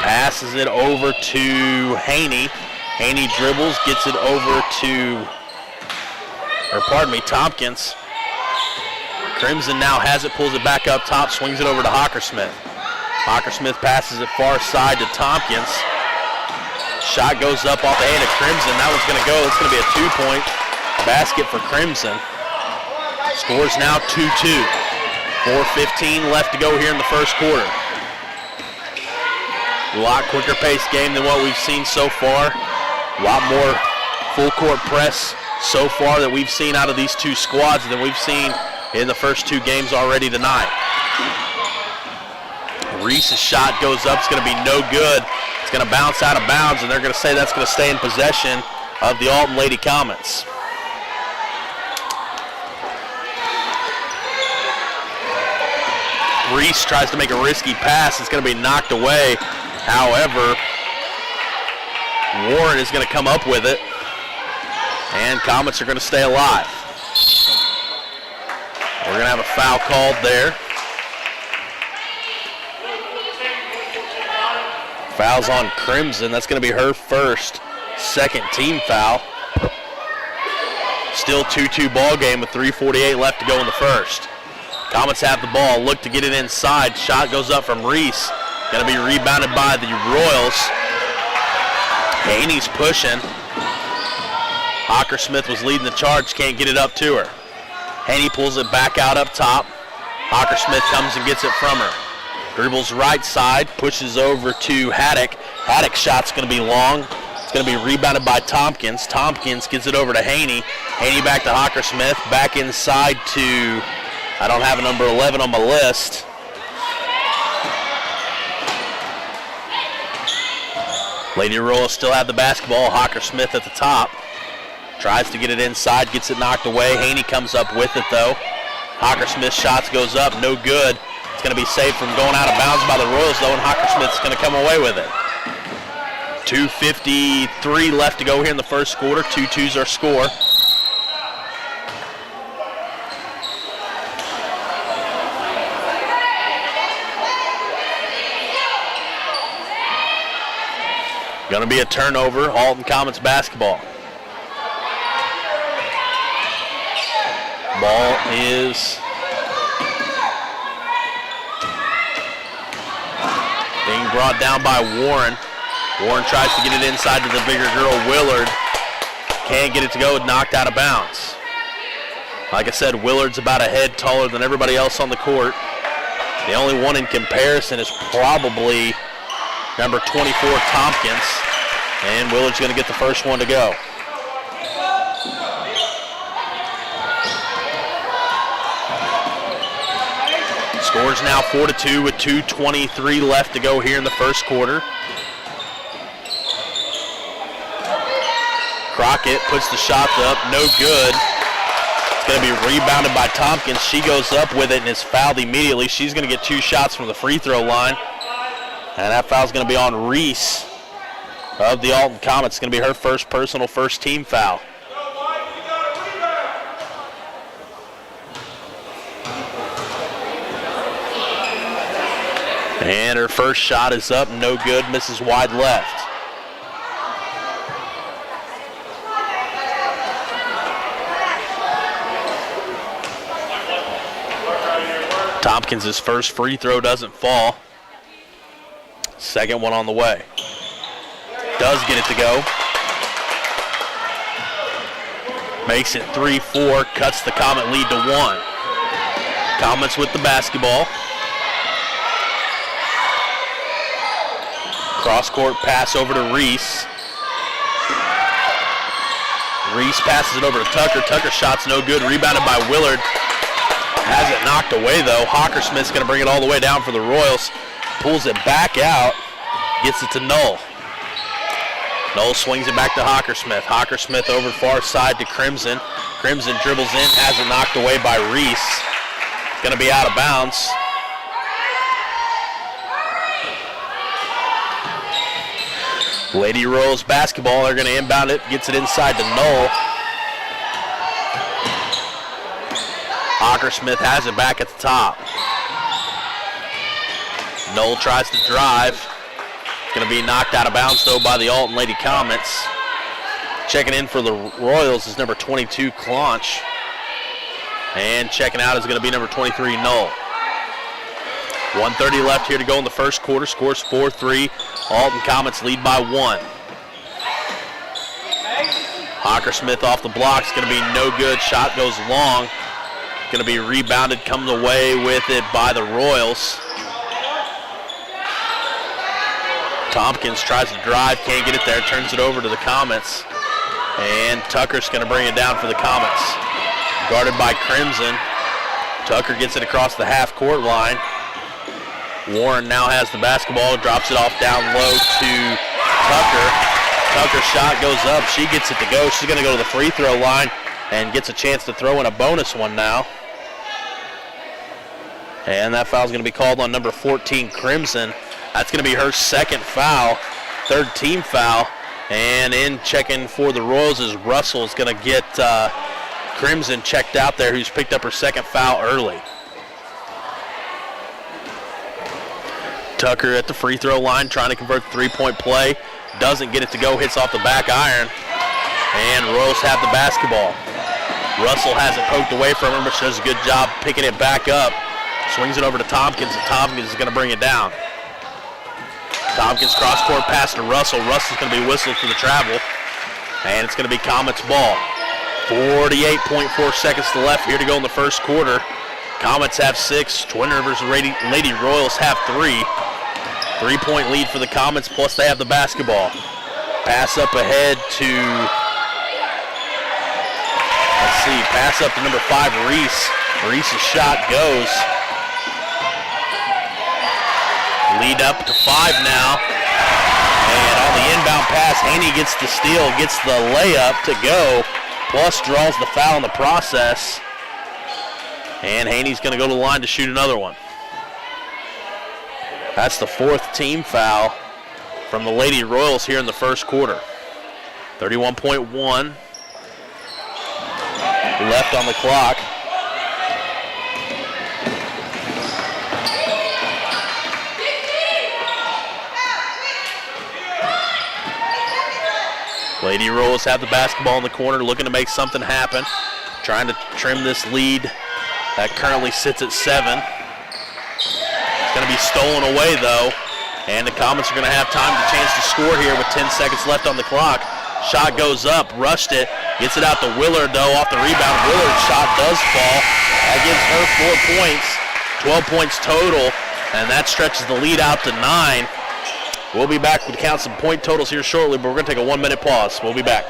Passes it over to Haney. Haney dribbles, gets it over to, Tompkins. Crimson now has it, pulls it back up top, swings it over to Hockersmith. Hockersmith passes it far side to Tompkins. Shot goes up off the hand of Crimson. That one's going to go. It's going to be a 2-point basket for Crimson. Scores now 2-2. 4:15 left to go here in the first quarter. A lot quicker paced game than what we've seen so far. A lot more full court press so far that we've seen out of these two squads than we've seen in the first two games already tonight. Reese's shot goes up. It's going to be no good. It's going to bounce out of bounds, and they're going to say that's going to stay in possession of the Alton Lady Comets. Reese tries to make a risky pass. It's going to be knocked away. However, Warren is going to come up with it, and Comets are going to stay alive. We're going to have a foul called there. Foul's on Crimson. That's going to be her first, second team foul. Still 2-2 ball game with 3:48 left to go in the first. Comets have the ball, look to get it inside. Shot goes up from Reese. Going to be rebounded by the Royals. Haney's pushing. Hockersmith was leading the charge, can't get it up to her. Haney pulls it back out up top. Hockersmith comes and gets it from her. Dribbles right side, pushes over to Haddock. Haddock's shot's going to be long. It's going to be rebounded by Tompkins. Tompkins gets it over to Haney. Haney back to Hockersmith. Back inside to, I don't have a number 11 on my list. Lady Royals still have the basketball. Hockersmith at the top. Tries to get it inside, gets it knocked away. Haney comes up with it though. Hockersmith's shots goes up, no good. It's going to be saved from going out of bounds by the Royals though, and Hockersmith's going to come away with it. 2:53 left to go here in the first quarter. 2-2's our score. Going to be a turnover, Alton Comets basketball. Ball is being brought down by Warren. Warren tries to get it inside to the bigger girl, Willard. Can't get it to go, knocked out of bounds. Like I said, Willard's about a head taller than everybody else on the court. The only one in comparison is probably number 24, Tompkins. And Willard's going to get the first one to go. Scores now 4-2 with 2:23 left to go here in the first quarter. Crockett puts the shot up, no good. It's going to be rebounded by Tompkins. She goes up with it and is fouled immediately. She's going to get 2 shots from the free throw line. And that foul's going to be on Reese of the Alton Comets. It's going to be her first personal, first team foul. And her first shot is up, no good, misses wide left. Tompkins' first free throw doesn't fall. Second one on the way. Does get it to go. Makes it 3-4, cuts the Comet lead to 1. Comets with the basketball. Cross-court pass over to Reese. Reese passes it over to Tucker. Tucker shot's no good, rebounded by Willard. Has it knocked away though. Hockersmith's going to bring it all the way down for the Royals. Pulls it back out, gets it to Knoll. Knoll swings it back to Hockersmith. Hockersmith over far side to Crimson. Crimson dribbles in, has it knocked away by Reese. Going to be out of bounds. Lady Royals basketball, they're going to inbound it, gets it inside to Knoll. Hockersmith has it back at the top. Knoll tries to drive. Going to be knocked out of bounds though by the Alton Lady Comets. Checking in for the Royals is number 22, Claunch. And checking out is going to be number 23, Knoll. 1:30 left here to go in the first quarter. Scores 4-3. Alton Comets lead by 1. Hockersmith off the block. It's going to be no good. Shot goes long. Going to be rebounded. Comes away with it by the Royals. Tompkins tries to drive. Can't get it there. Turns it over to the Comets. And Tucker's going to bring it down for the Comets. Guarded by Crimson. Tucker gets it across the half-court line. Warren now has the basketball, drops it off down low to Tucker. Tucker's shot goes up. She gets it to go. She's going to go to the free throw line and gets a chance to throw in a bonus one now. And that foul's going to be called on number 14, Crimson. That's going to be her second foul, third team foul. And in checking for the Royals is Russell is going to get Crimson checked out there, who's picked up her second foul early. Tucker at the free throw line trying to convert the three-point play. Doesn't get it to go, hits off the back iron. And Royals have the basketball. Russell has it poked away from her, but she does a good job picking it back up. Swings it over to Tompkins, and Tompkins is going to bring it down. Tompkins cross-court pass to Russell. Russell's going to be whistled for the travel. And it's going to be Comets ball. 48.4 seconds to left here to go in the first quarter. Comets have 6. Twin Rivers Lady Royals have 3. 3-point lead for the Comets, plus they have the basketball. Pass up ahead to, pass up to number 5, Reese. Reese's shot goes. Lead up to 5 now. And on the inbound pass, Haney gets the steal, gets the layup to go, plus draws the foul in the process. And Haney's going to go to the line to shoot another one. That's the 4th team foul from the Lady Royals here in the first quarter. 31.1 left on the clock. Lady Royals have the basketball in the corner, looking to make something happen. Trying to trim this lead that currently sits at 7. It's going to be stolen away, though. And the Comets are going to have time, the chance to score here with 10 seconds left on the clock. Shot goes up, rushed it, gets it out to Willard, though, off the rebound. Willard's shot does fall. That gives her 4 points, 12 points total, and that stretches the lead out to 9. We'll be back to count some point totals here shortly, but we're going to take a 1-minute pause. We'll be back.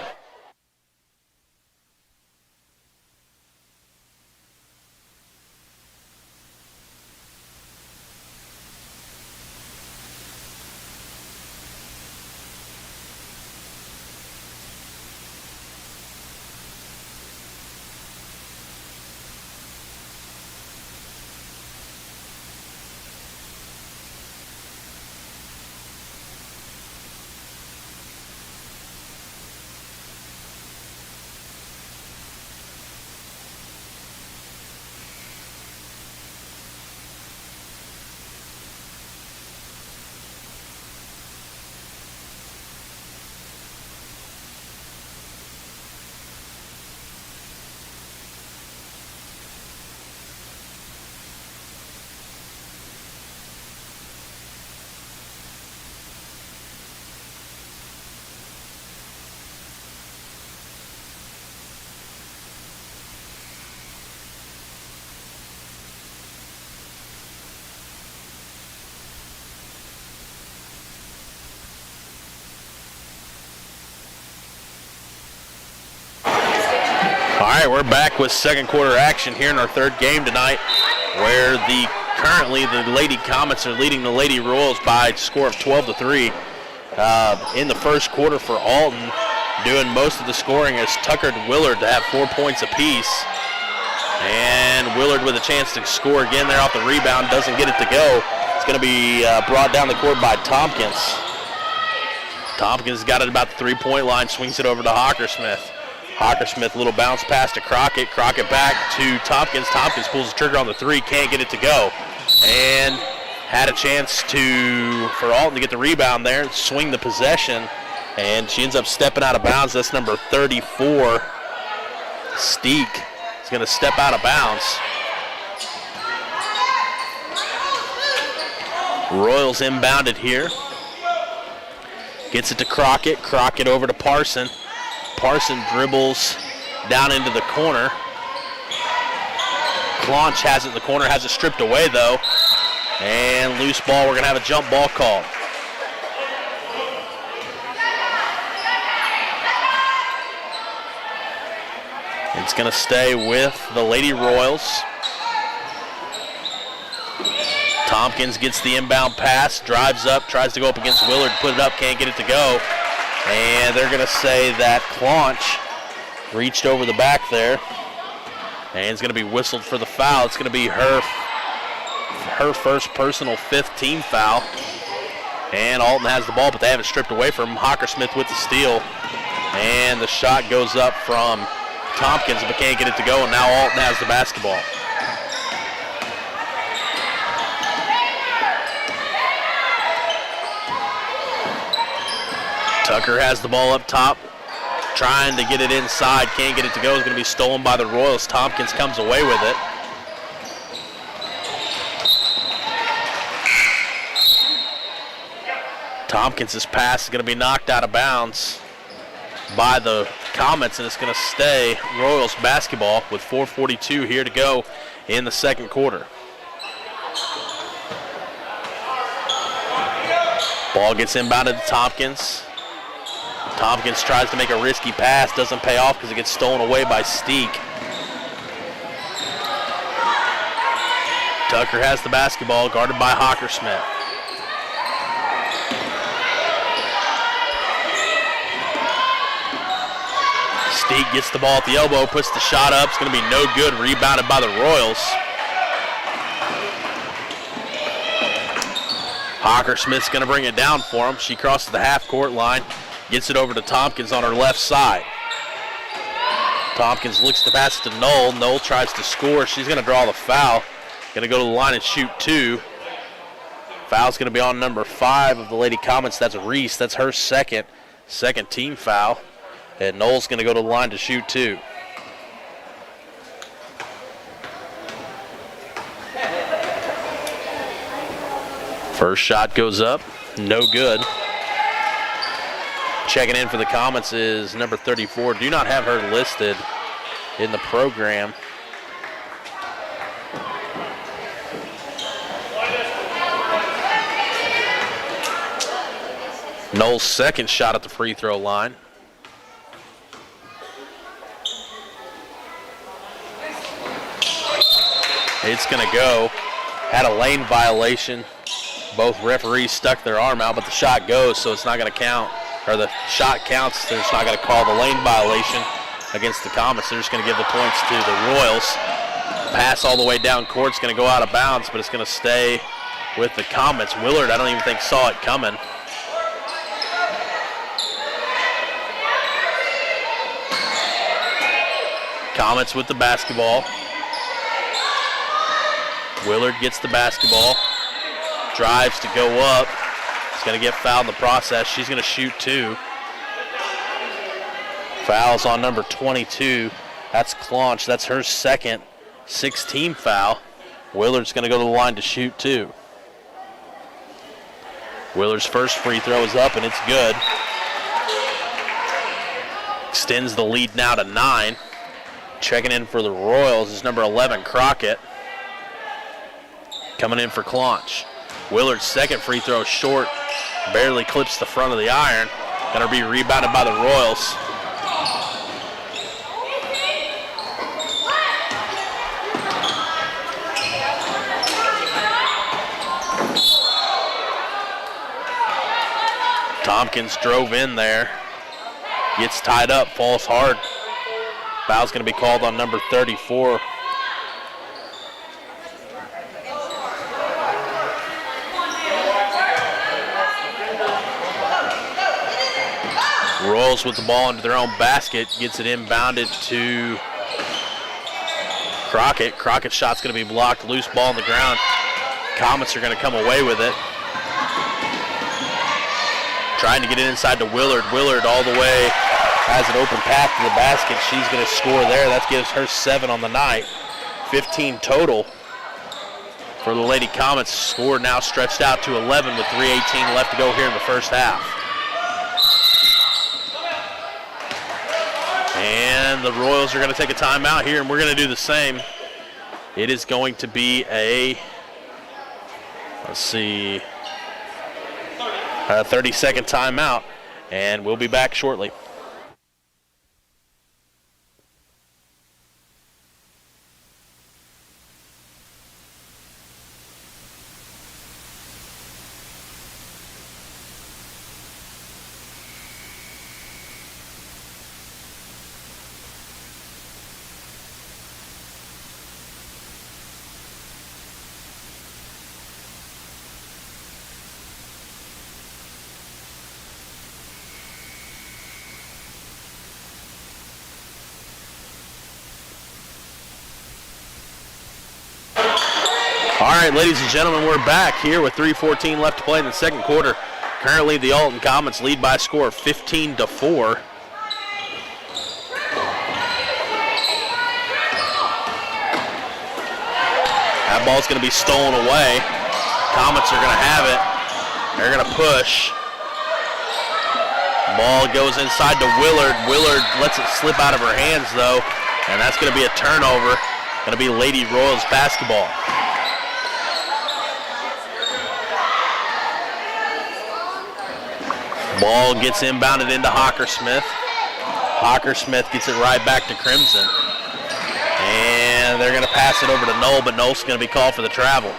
All right, we're back with second quarter action here in our third game tonight, where currently the Lady Comets are leading the Lady Royals by a score of 12-3. In the first quarter for Alton, doing most of the scoring is Tucker and Willard to have 4 points apiece. And Willard with a chance to score again there off the rebound, doesn't get it to go. It's going to be brought down the court by Tompkins. Tompkins got it about the 3-point line, swings it over to Hockersmith. Hockersmith, little bounce pass to Crockett. Crockett back to Tompkins. Tompkins pulls the trigger on the 3, can't get it to go. And had a chance for Alton to get the rebound there and swing the possession. And she ends up stepping out of bounds. That's number 34, Steek, is going to step out of bounds. Royals inbounded here. Gets it to Crockett. Crockett over to Parson. Parson dribbles down into the corner. Claunch has it in the corner, has it stripped away though. And loose ball, we're going to have a jump ball call. It's going to stay with the Lady Royals. Tompkins gets the inbound pass, drives up, tries to go up against Willard, put it up, can't get it to go. And they're going to say that Claunch reached over the back there. And it's going to be whistled for the foul. It's going to be her first personal 5th team foul. And Alton has the ball, but they have it stripped away from Hockersmith with the steal. And the shot goes up from Tompkins, but can't get it to go. And now Alton has the basketball. Tucker has the ball up top, trying to get it inside, can't get it to go. It's going to be stolen by the Royals. Tompkins comes away with it. Tompkins' pass is going to be knocked out of bounds by the Comets, and it's going to stay Royals basketball with 4:42 here to go in the second quarter. Ball gets inbounded to Tompkins. Tompkins tries to make a risky pass, doesn't pay off because it gets stolen away by Steek. Tucker has the basketball, guarded by Hockersmith. Steek gets the ball at the elbow, puts the shot up. It's going to be no good, rebounded by the Royals. Hockersmith's going to bring it down for him. She crosses the half-court line. Gets it over to Tompkins on her left side. Tompkins looks to pass to Knoll. Knoll tries to score. She's going to draw the foul. Going to go to the line and shoot 2. Foul's going to be on number 5 of the Lady Comets. That's Reese. That's her second team foul. And Noel's going to go to the line to shoot 2. First shot goes up, no good. Checking in for the Comets is number 34. Do not have her listed in the program. Noel's second shot at the free throw line. It's going to go. Had a lane violation. Both referees stuck their arm out, but the shot goes, so it's not going to count. Or the shot counts, they're just not going to call the lane violation against the Comets. They're just going to give the points to the Royals. Pass all the way down court. It's going to go out of bounds, but it's going to stay with the Comets. Willard, I don't even think saw it coming. Comets with the basketball. Willard gets the basketball. Drives to go up. He's going to get fouled in the process. She's going to shoot 2. Fouls on number 22. That's Claunch. That's her second 6-team foul. Willard's going to go to the line to shoot 2. Willard's first free throw is up, and it's good. Extends the lead now to 9. Checking in for the Royals is number 11, Crockett. Coming in for Claunch. Willard's second free throw short. Barely clips the front of the iron. Going to be rebounded by the Royals. Tompkins drove in there. Gets tied up, falls hard. Foul's going to be called on number 34. Royals with the ball into their own basket, gets it inbounded to Crockett. Crockett's shot's going to be blocked, loose ball on the ground. Comets are going to come away with it. Trying to get it inside to Willard. Willard all the way, has an open path to the basket. She's going to score there. That gives her 7 on the night. 15 total for the Lady Comets. Score now stretched out to 11 with 3:18 left to go here in the first half. And the Royals are going to take a timeout here, and we're going to do the same. It is going to be a, 30-second timeout, and we'll be back shortly. All right, ladies and gentlemen, we're back here with 3:14 left to play in the second quarter. Currently, the Alton Comets lead by a score of 15-4. That ball's going to be stolen away. Comets are going to have it. They're going to push. Ball goes inside to Willard. Willard lets it slip out of her hands, though, and that's going to be a turnover. Going to be Lady Royals basketball. Ball gets inbounded into Hockersmith. Hockersmith gets it right back to Crimson. And they're going to pass it over to Noel, but Noel's going to be called for the travel.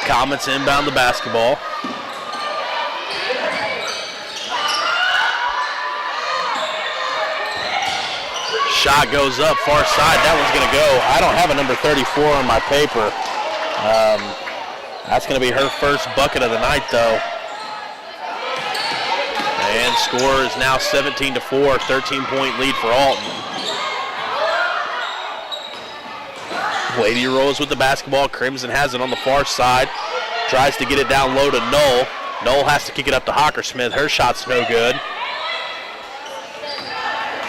Comets inbound the basketball. Shot goes up, far side. That one's going to go. I don't have a number 34 on my paper. That's going to be her first bucket of the night, though. And score is now 17-4, 13-point lead for Alton. Lady Royals with the basketball. Crimson has it on the far side. Tries to get it down low to Knoll. Knoll has to kick it up to Hockersmith. Her shot's no good.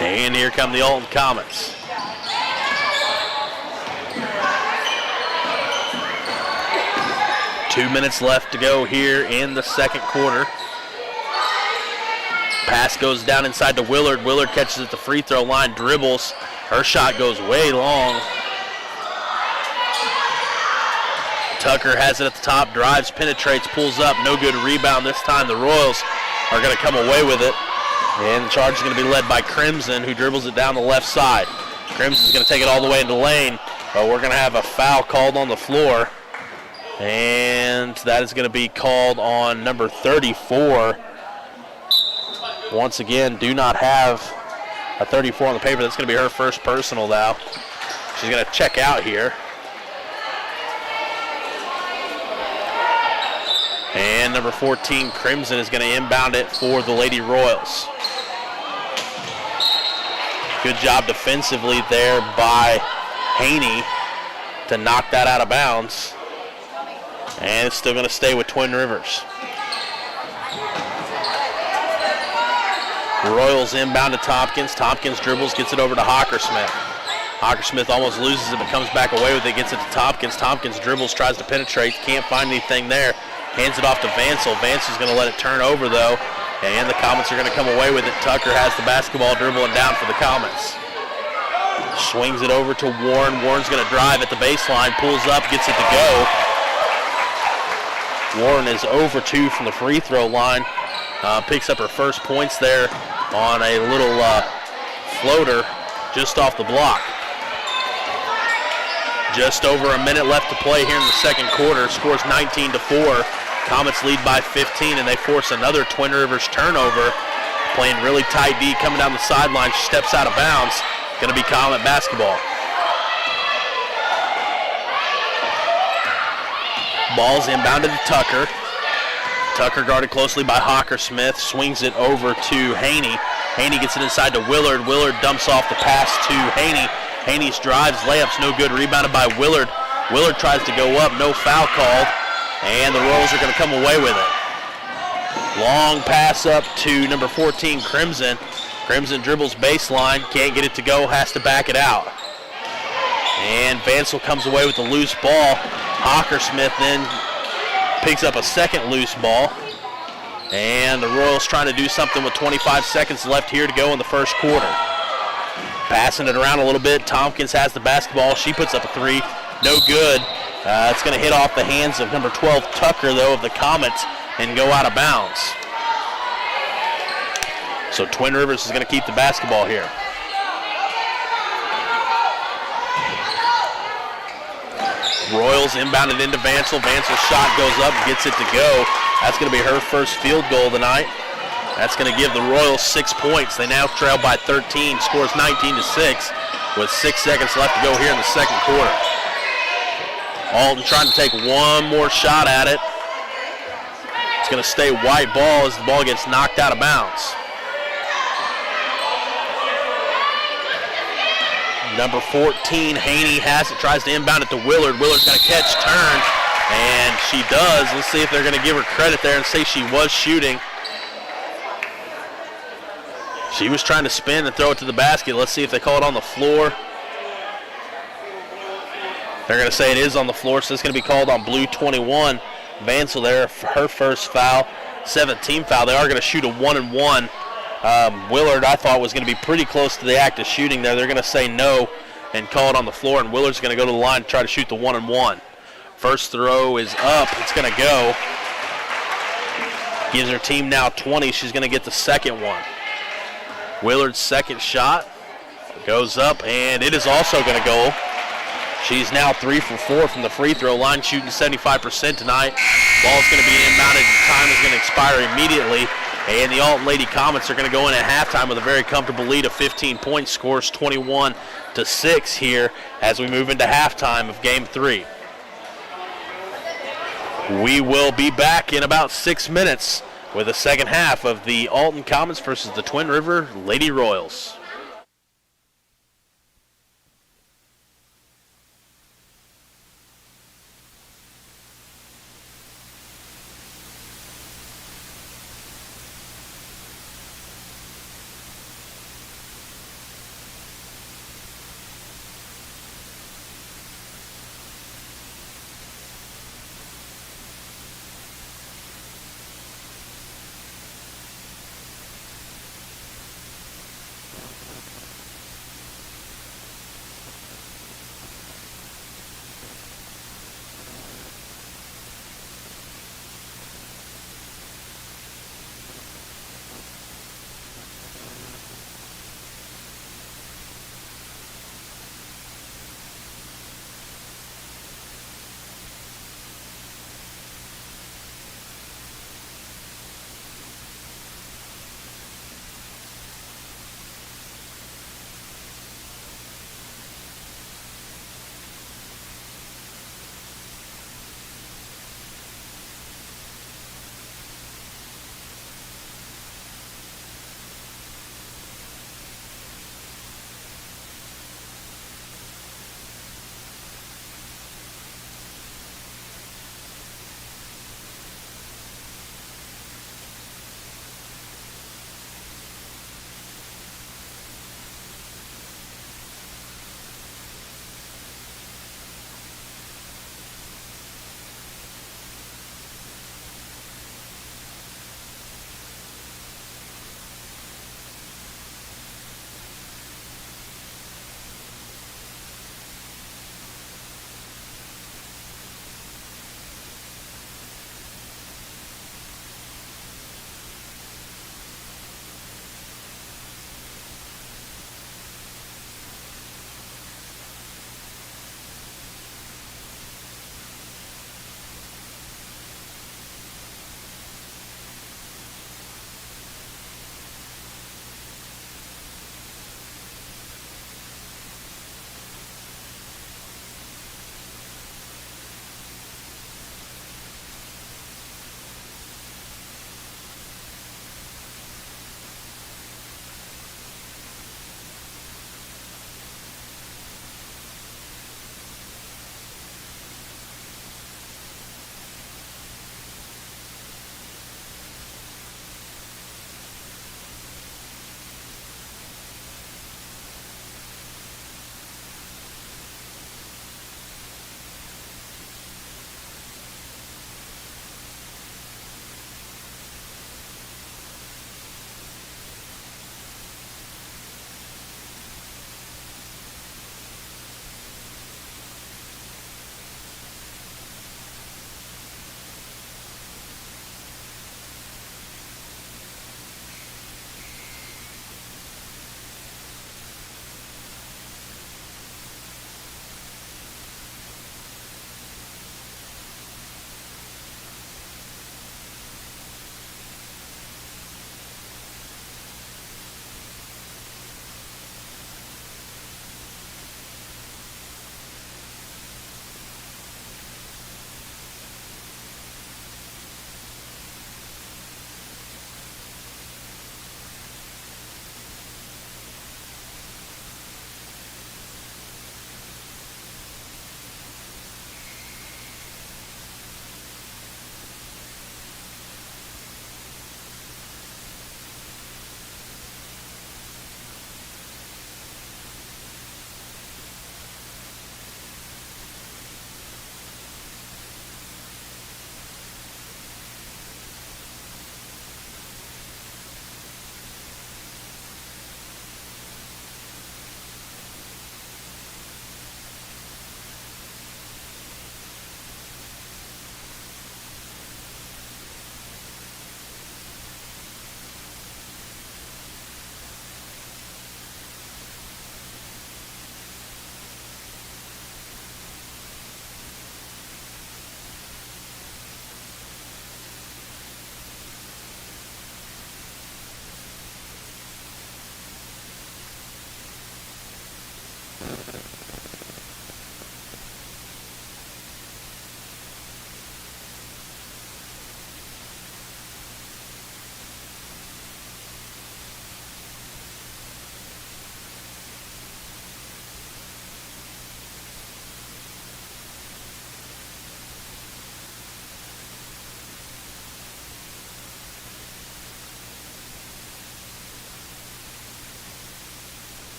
And here come the Alton Comets. Two minutes left to go here in the second quarter. Pass goes down inside to Willard. Willard catches at the free throw line, dribbles. Her shot goes way long. Tucker has it at the top, drives, penetrates, pulls up. No good rebound this time. The Royals are going to come away with it. And the charge is going to be led by Crimson, who dribbles it down the left side. Crimson's going to take it all the way into the lane, but we're going to have a foul called on the floor. And that is going to be called on number 34. Once again, do not have a 34 on the paper. That's going to be her first personal now. She's going to check out here. And number 14, Crimson, is going to inbound it for the Lady Royals. Good job defensively there by Haney to knock that out of bounds. And it's still going to stay with Twin Rivers. Royals inbound to Tompkins. Tompkins dribbles, gets it over to Hockersmith. Hockersmith almost loses it, but comes back away with it, gets it to Tompkins. Tompkins dribbles, tries to penetrate, can't find anything there. Hands it off to Vansel. Vansel's going to let it turn over, though, and the Comets are going to come away with it. Tucker has the basketball, dribbling down for the Comets. Swings it over to Warren. Warren's going to drive at the baseline, pulls up, gets it to go. Warren is over 2 from the free throw line. Picks up her first points there on a little floater just off the block. Just over a minute left to play here in the second quarter. Scores 19-4. Comets lead by 15, and they force another Twin Rivers turnover. Playing really tight D, coming down the sideline, steps out of bounds. Going to be Comet basketball. Ball's inbounded to Tucker. Tucker guarded closely by Hockersmith. Swings it over to Haney. Haney gets it inside to Willard. Willard dumps off the pass to Haney. Haney's drives, layups, no good. Rebounded by Willard. Willard tries to go up, no foul called. And the Royals are going to come away with it. Long pass up to number 14, Crimson. Crimson dribbles baseline, can't get it to go, has to back it out. And Vansel comes away with the loose ball. Hockersmith then picks up a second loose ball. And the Royals trying to do something with 25 seconds left here to go in the first quarter. Passing it around a little bit. Tompkins has the basketball. She puts up a three. No good. It's going to hit off the hands of number 12, Tucker, though, of the Comets, and go out of bounds. So Twin Rivers is going to keep the basketball here. Royals inbounded into Vansel. Vansel's shot goes up and gets it to go. That's going to be her first field goal tonight. That's going to give the Royals 6 points. They now trail by 13. Scores 19-6 with 6 seconds left to go here in the second quarter. Alton trying to take one more shot at it. It's going to stay white ball as the ball gets knocked out of bounds. Number 14, Haney has it, tries to inbound it to Willard. Willard's going to catch, turn, and she does. Let's see if they're going to give her credit there and say she was shooting. She was trying to spin and throw it to the basket. Let's see if they call it on the floor. They're going to say it is on the floor, so it's going to be called on blue 21. Vansel there for her first foul, 17th foul. They are going to shoot a 1-and-1. Willard, I thought, was going to be pretty close to the act of shooting there. They're going to say no and call it on the floor, and Willard's going to go to the line to try to shoot the 1-and-1. First throw is up. It's going to go. Gives her team now 20. She's going to get the second one. Willard's second shot goes up, and it is also going to go. She's now 3 for 4 from the free throw line, shooting 75% tonight. Ball's going to be inbounded, and time is going to expire immediately. And the Alton Lady Comets are going to go in at halftime with a very comfortable lead of 15 points. Scores 21-6 here as we move into halftime of Game 3. We will be back in about 6 minutes with the second half of the Alton Comets versus the Twin River Lady Royals.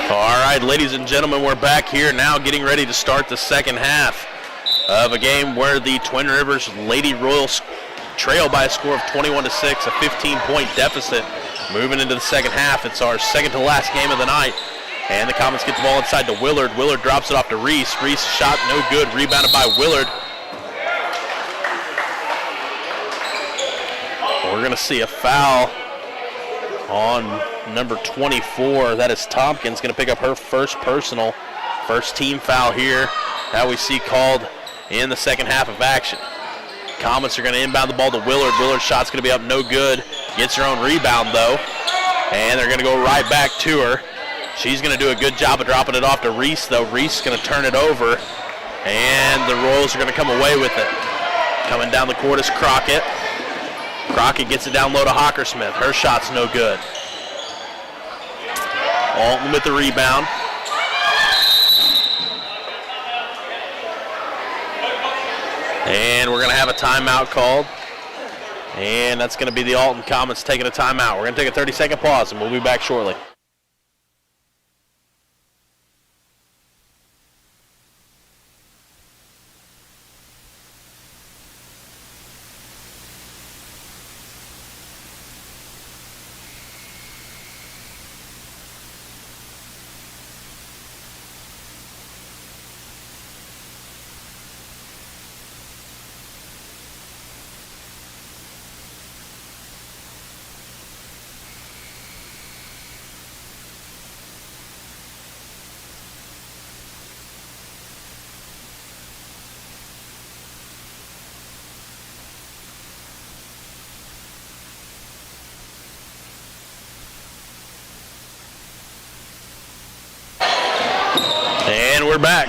All right, ladies and gentlemen, we're back here now getting ready to start the second half of a game where the Twin Rivers Lady Royals trail by a score of 21-6, a 15-point deficit. Moving into the second half, it's our second to last game of the night. And the Comets get the ball inside to Willard. Willard drops it off to Reese. Reese shot no good, rebounded by Willard. We're going to see a foul on number 24. That is Tompkins, going to pick up her first personal, first team foul here that we see called in the second half of action. Comets are going to inbound the ball to Willard. Willard's shot's going to be up no good. Gets her own rebound though, and they're going to go right back to her. She's going to do a good job of dropping it off to Reese though. Reese is going to turn it over, and the Royals are going to come away with it. Coming down the court is Crockett. Crockett gets it down low to Hockersmith. Her shot's no good. Alton with the rebound. And we're going to have a timeout called. And that's going to be the Alton Comets taking a timeout. We're going to take a 30-second pause, and we'll be back shortly. And we're back.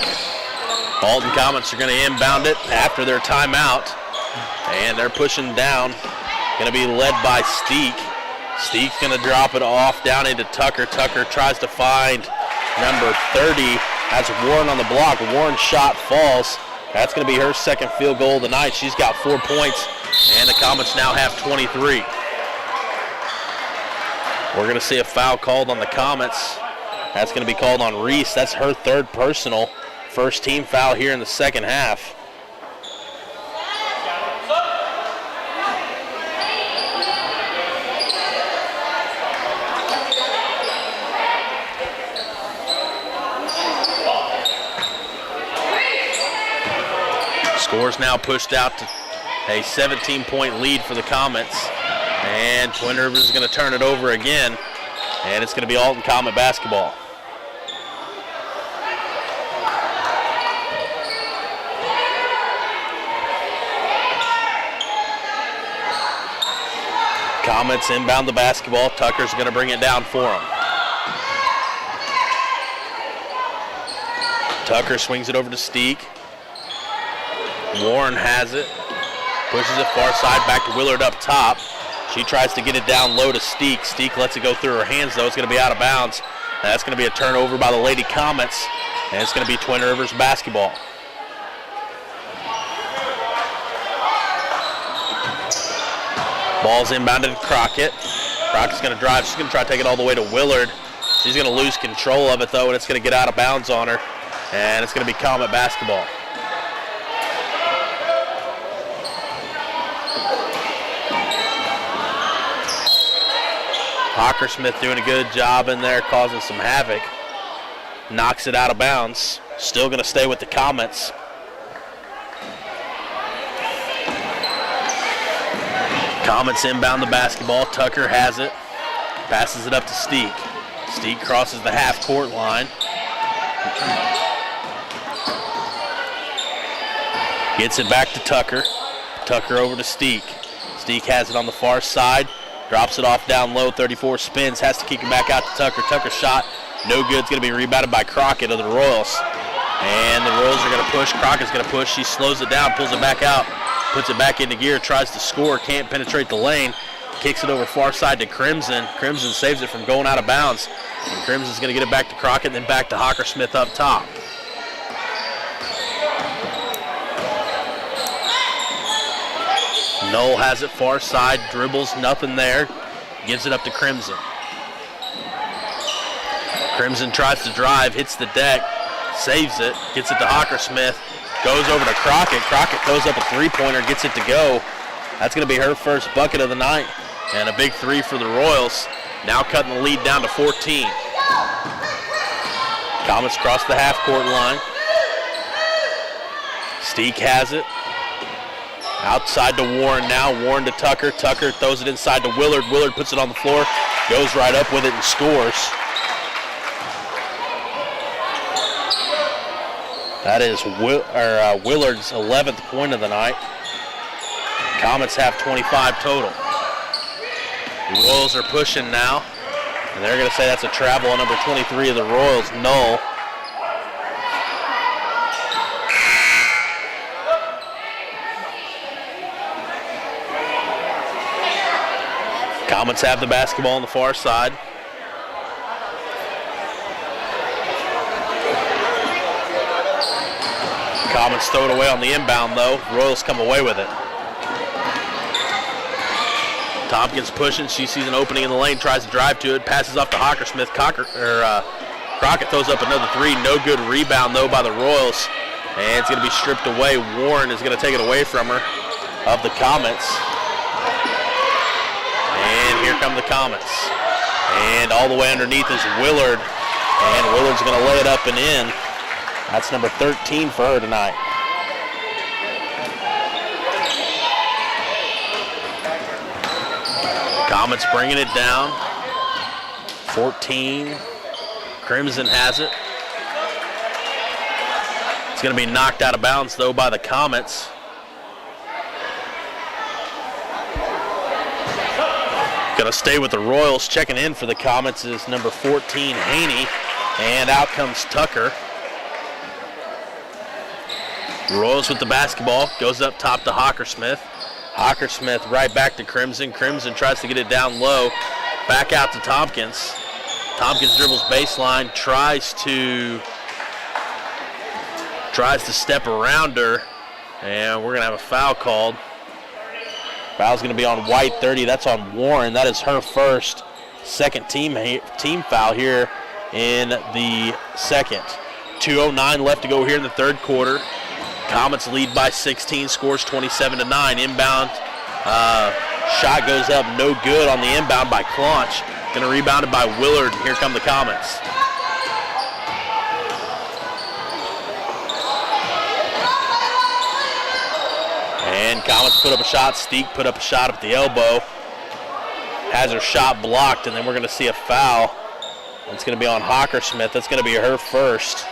Alton Comets are going to inbound it after their timeout. And they're pushing down. Going to be led by Steek. Steek's going to drop it off down into Tucker. Tucker tries to find number 30. That's Warren on the block. Warren's shot falls. That's going to be her second field goal of the night. She's got 4 points. And the Comets now have 23. We're going to see a foul called on the Comets. That's going to be called on Reese. That's her third personal. First team foul here in the second half. Score's now pushed out to a 17-point lead for the Comets. And Twin Rivers is going to turn it over again. And it's going to be Alton Comet basketball. Comets inbound the basketball. Tucker's going to bring it down for him. Tucker swings it over to Steek. Warren has it. Pushes it far side back to Willard up top. She tries to get it down low to Steek. Steek lets it go through her hands, though. It's going to be out of bounds. That's going to be a turnover by the Lady Comets, and it's going to be Twin Rivers basketball. Ball's inbounded to Crockett. Crockett's going to drive. She's going to try to take it all the way to Willard. She's going to lose control of it, though, and it's going to get out of bounds on her. And it's going to be Comet basketball. Hockersmith doing a good job in there, causing some havoc. Knocks it out of bounds. Still going to stay with the Comets. Comets inbound the basketball. Tucker has it. Passes it up to Steek. Steek crosses the half-court line. Gets it back to Tucker. Tucker over to Steek. Steek has it on the far side. Drops it off down low. 34 spins. Has to kick it back out to Tucker. Tucker's shot. No good. It's going to be rebounded by Crockett of the Royals. And the Royals are going to push. Crockett's going to push. She slows it down. Pulls it back out. Puts it back into gear. Tries to score. Can't penetrate the lane. Kicks it over far side to Crimson. Crimson saves it from going out of bounds. And Crimson's going to get it back to Crockett, then back to Hockersmith up top. Knoll has it far side, dribbles, nothing there. Gives it up to Crimson. Crimson tries to drive, hits the deck, saves it, gets it to Hockersmith, goes over to Crockett. Crockett throws up a three-pointer, gets it to go. That's going to be her first bucket of the night. And a big three for the Royals. Now cutting the lead down to 14. Comets cross the half-court line. Steek has it. Outside to Warren now. Warren to Tucker. Tucker throws it inside to Willard. Willard puts it on the floor. Goes right up with it and scores. That is Willard's 11th point of the night. Comets have 25 total. The Royals are pushing now. And they're going to say that's a travel on number 23 of the Royals, Knoll. Comets have the basketball on the far side. Comets throw it away on the inbound, though. Royals come away with it. Tompkins pushing. She sees an opening in the lane, tries to drive to it, passes off to Hockersmith. Crockett throws up another three. No good rebound, though, by the Royals. And it's going to be stripped away. Warren is going to take it away from her, of the Comets. And here come the Comets. And all the way underneath is Willard. And Willard's going to lay it up and in. That's number 13 for her tonight. Comets bringing it down. 14. Crimson has it. It's going to be knocked out of bounds, though, by the Comets. Going to stay with the Royals. Checking in for the Comets is number 14, Haney. And out comes Tucker. Royals with the basketball. Goes up top to Hockersmith. Hockersmith right back to Crimson. Crimson tries to get it down low. Back out to Tompkins. Tompkins dribbles baseline. Tries to step around her. And we're going to have a foul called. Foul's going to be on White, 30. That's on Warren. That is her first. Second team foul here in the second. 2:09 left to go here in the third quarter. Comets lead by 16, scores 27-9. Inbound shot goes up, no good on the inbound by Claunch. Going to rebound it by Willard. Here come the Comets. And Comets put up a shot. Steek put up a shot at the elbow. Has her shot blocked, and then we're going to see a foul. It's going to be on Hockersmith. That's going to be her first.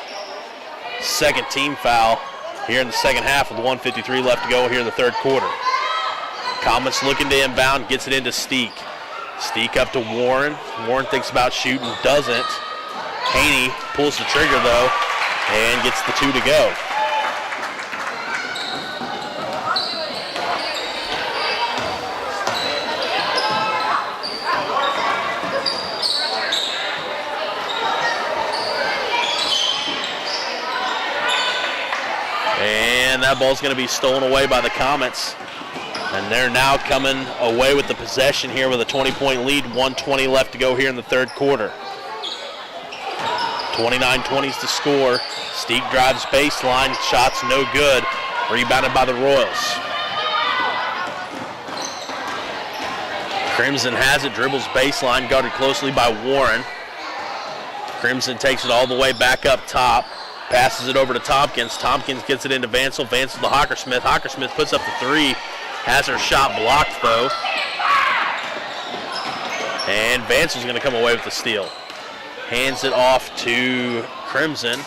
Second team foul here in the second half with 1:53 left to go here in the third quarter. Comets looking to inbound, gets it into Steek. Steek up to Warren. Warren thinks about shooting, doesn't. Haney pulls the trigger, though, and gets the two to go. And that ball's going to be stolen away by the Comets And they're now coming away with the possession here with a 20-point lead. 1:20 left to go here in the third quarter. 29-20 to score. Steek drives baseline. Shot's no good. Rebounded by the Royals. Crimson has it. Dribbles baseline. Guarded closely by Warren. Crimson takes it all the way back up top. Passes it over to Tompkins. Tompkins gets it into Vansel. Vansel to Hockersmith. Hockersmith puts up the three. Has her shot blocked, though. And Vansel's going to come away with the steal. Hands it off to Crimson.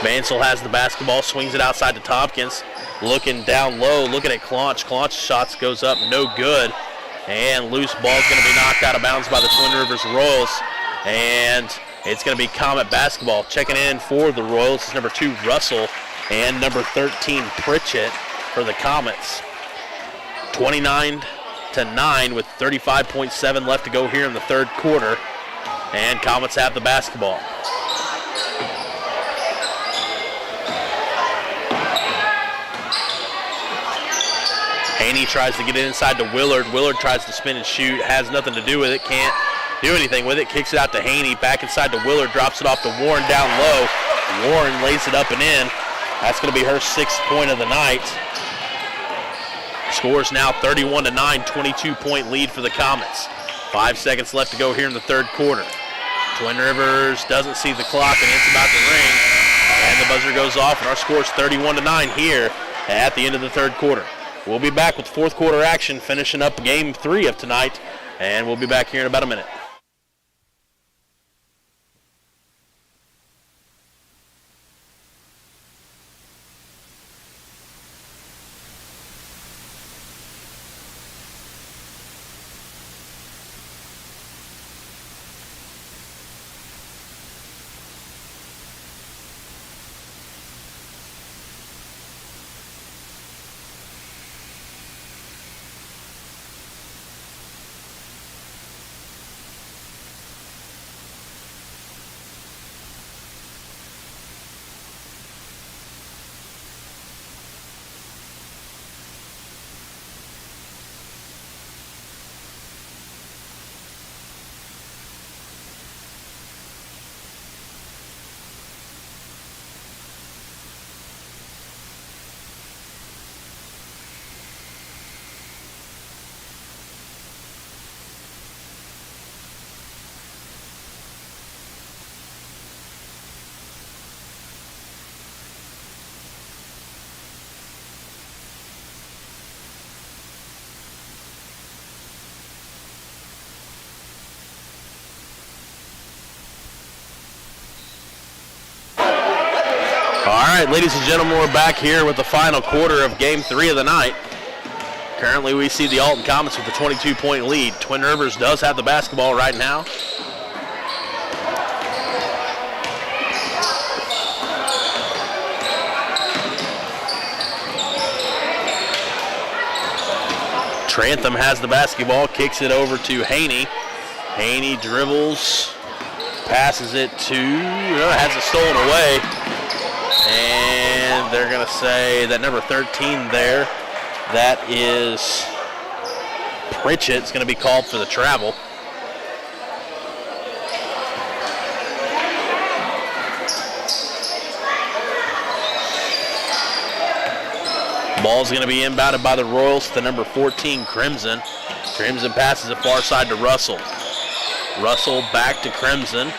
Vansel has the basketball, swings it outside to Tompkins. Looking down low, looking at Claunch. Claunch's shots goes up, no good. And loose ball's going to be knocked out of bounds by the Twin Rivers Royals. And it's going to be Comet basketball. Checking in for the Royals is number 2, Russell, and number 13, Pritchett for the Comets. 29-9 with 35.7 left to go here in the third quarter. And Comets have the basketball. Haney tries to get it inside to Willard. Willard tries to spin and shoot. Has nothing to do with it. Can't do anything with it. Kicks it out to Haney. Back inside to Willard. Drops it off to Warren down low. Warren lays it up and in. That's going to be her 6th point of the night. Scores now 31-9, 22-point lead for the Comets. 5 seconds left to go here in the third quarter. Twin Rivers doesn't see the clock, and it's about to ring. And the buzzer goes off, and our score is 31-9 here at the end of the third quarter. We'll be back with fourth quarter action, finishing up game 3 of tonight, and we'll be back here in about a minute. All right, ladies and gentlemen, we're back here with the final quarter of game 3 of the night. Currently, we see the Alton Comets with a 22-point lead. Twin Rivers does have the basketball right now. Trantham has the basketball, kicks it over to Haney. Haney dribbles, passes it to, has it stolen away. And they're going to say that number 13 there, that is Pritchett, is going to be called for the travel. Ball's going to be inbounded by the Royals to number 14, Crimson. Crimson passes it far side to Russell. Russell back to Crimson.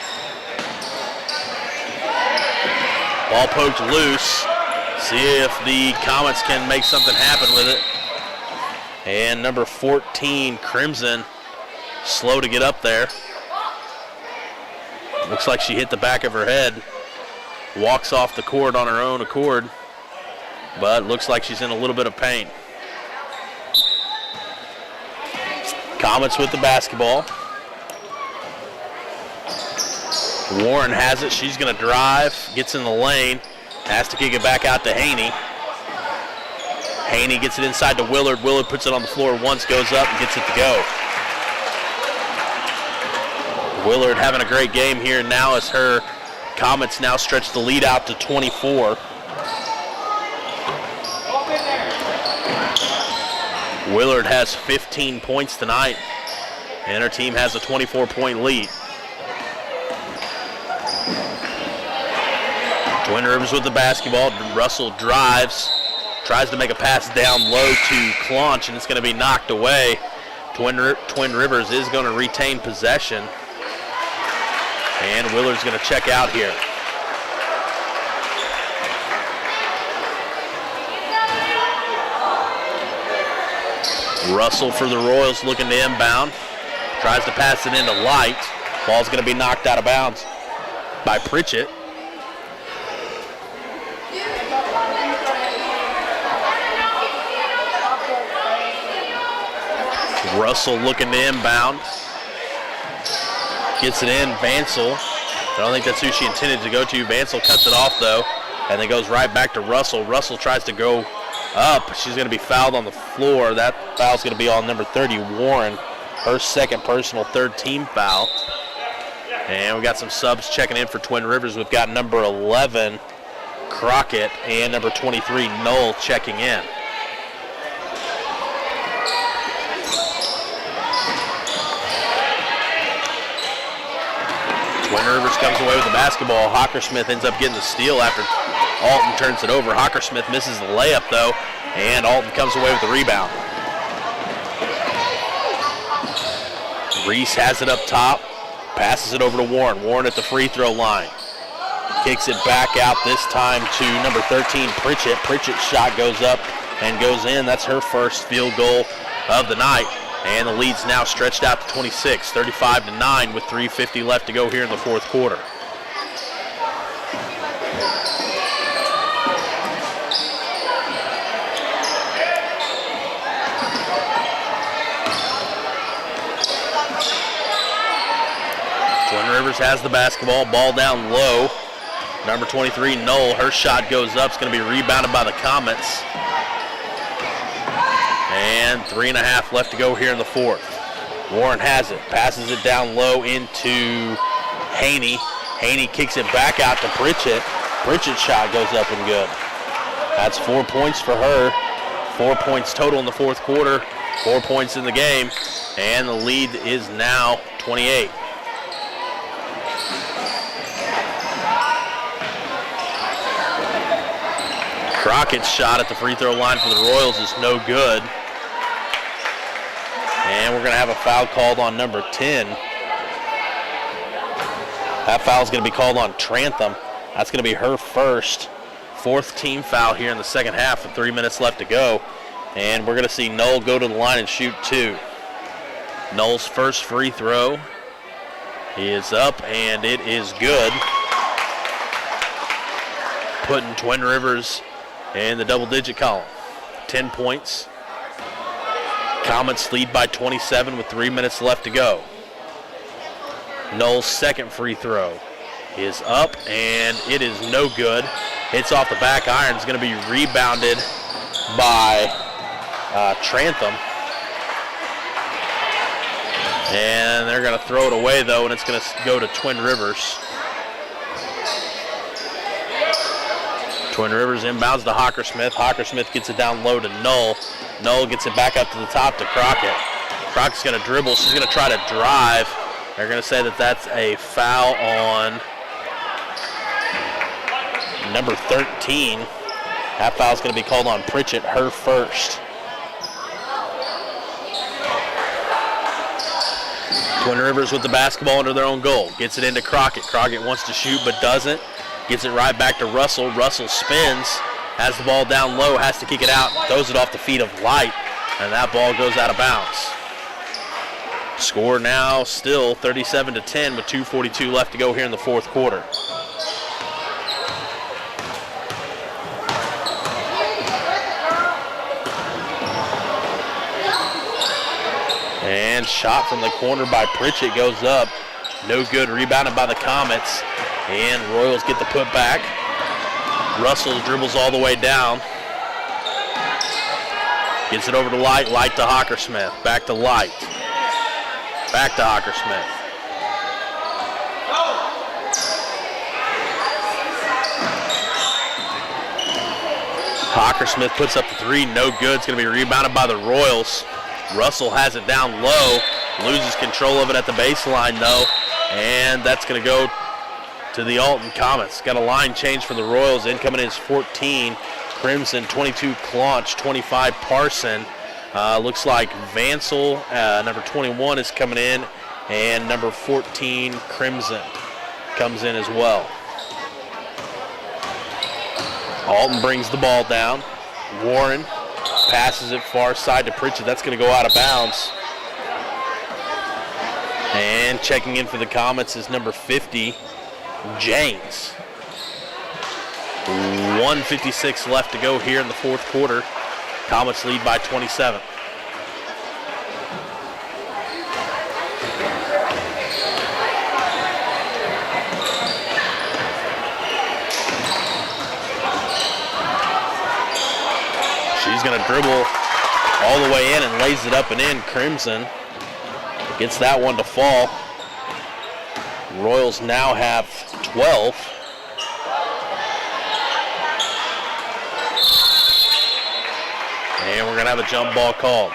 Ball poked loose. See if the Comets can make something happen with it. And number 14, Crimson, slow to get up there. Looks like she hit the back of her head. Walks off the court on her own accord. But looks like she's in a little bit of pain. Comets with the basketball. Warren has it. She's going to drive. Gets in the lane. Has to kick it back out to Haney. Haney gets it inside to Willard. Willard puts it on the floor once, goes up, and gets it to go. Willard having a great game here now as her Comets now stretch the lead out to 24. Willard has 15 points tonight, and her team has a 24-point lead. Twin Rivers with the basketball. Russell drives, tries to make a pass down low to Claunch, and it's going to be knocked away. Twin Rivers is going to retain possession, and Willard's going to check out here. Russell for the Royals looking to inbound. Tries to pass it into Light. Ball's going to be knocked out of bounds by Pritchett. Russell looking to inbound. Gets it in, Vansel. I don't think that's who she intended to go to. Vansel cuts it off though, and then goes right back to Russell. Russell tries to go up. She's going to be fouled on the floor. That foul's going to be on number 30, Warren. Her second personal, third team foul. And we got some subs checking in for Twin Rivers. We've got number 11, Crockett, and number 23, Knoll, checking in. Twin Rivers comes away with the basketball. Hockersmith ends up getting the steal after Alton turns it over. Hockersmith misses the layup though, and Alton comes away with the rebound. Reese has it up top, passes it over to Warren. Warren at the free throw line. Kicks it back out, this time to number 13, Pritchett. Pritchett's shot goes up and goes in. That's her first field goal of the night. And the lead's now stretched out to 26, 35-9 with 3:50 left to go here in the fourth quarter. Twin Rivers has the basketball, ball down low. Number 23, Knoll, her shot goes up. It's going to be rebounded by the Comets. And 3.5 left to go here in the fourth. Warren has it, passes it down low into Haney. Haney kicks it back out to Pritchett. Pritchett's shot goes up and good. That's 4 points for her. 4 points total in the fourth quarter. 4 points in the game. And the lead is now 28. Crockett's shot at the free throw line for the Royals is no good. And we're going to have a foul called on number 10. That foul is going to be called on Trantham. That's going to be her fourth team foul here in the second half with 3 minutes left to go. And we're going to see Knoll go to the line and shoot two. Knoll's first free throw is up, and it is good. Putting Twin Rivers in the double-digit column. 10 points. Comets lead by 27 with 3 minutes left to go. Knoll's second free throw is up, and it is no good. It's off the back iron. It's going to be rebounded by Trantham. And they're going to throw it away, though, and it's going to go to Twin Rivers. Twin Rivers inbounds to Hockersmith. Hockersmith gets it down low to Knoll. Knoll gets it back up to the top to Crockett. Crockett's going to dribble. She's going to try to drive. They're going to say that that's a foul on number 13. That foul's going to be called on Pritchett, her first. Twin Rivers with the basketball under their own goal. Gets it into Crockett. Crockett wants to shoot but doesn't. Gets it right back to Russell. Russell spins, has the ball down low, has to kick it out, throws it off the feet of Light, and that ball goes out of bounds. Score now still 37-10 with 2:42 left to go here in the fourth quarter. And shot from the corner by Pritchett goes up. No good, rebounded by the Comets. And Royals get the putback. Russell dribbles all the way down. Gets it over to Light. Light to Hockersmith. Back to Light. Back to Hockersmith. Hockersmith puts up the three, no good. It's going to be rebounded by the Royals. Russell has it down low, loses control of it at the baseline though, and that's going to go to the Alton Comets. Got a line change for the Royals. Incoming is 14 Crimson, 22 Claunch, 25 Parson. Looks like Vansel, number 21, is coming in, and number 14 Crimson comes in as well. Alton brings the ball down. Warren passes it far side to Pritchett. That's going to go out of bounds. And checking in for the Comets is number 50, James. 1:56 left to go here in the fourth quarter. Comets lead by 27. She's going to dribble all the way in and lays it up and in. Crimson gets that one to fall. Royals now have 12. And we're going to have a jump ball called.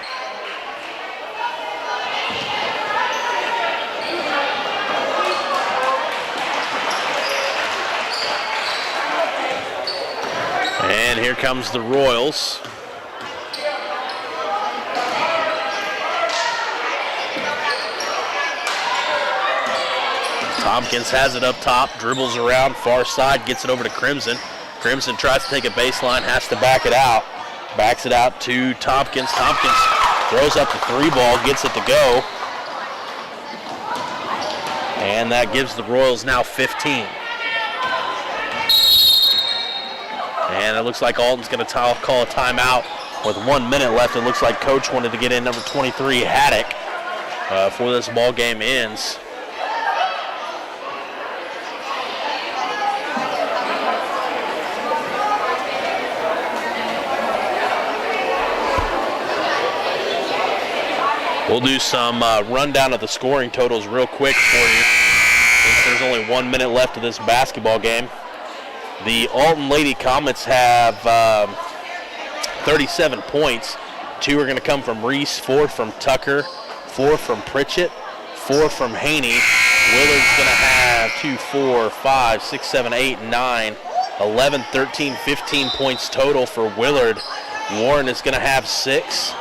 And here comes the Royals. Tompkins has it up top, dribbles around, far side, gets it over to Crimson. Crimson tries to take a baseline, has to back it out. Backs it out to Tompkins. Tompkins throws up the three ball, gets it to go. And that gives the Royals now 15. And it looks like Alton's going to call a timeout with 1 minute left. It looks like Coach wanted to get in number 23, Haddock, before this ball game ends. We'll do some rundown of the scoring totals real quick for you, since there's only 1 minute left of this basketball game. The Alton Lady Comets have 37 points. 2 are going to come from Reese, 4 from Tucker, 4 from Pritchett, 4 from Haney. Willard's going to have 2, 4, 5, 6, 7, 8, 9, 11, 13, 15 points total for Willard. Warren is going to have 6.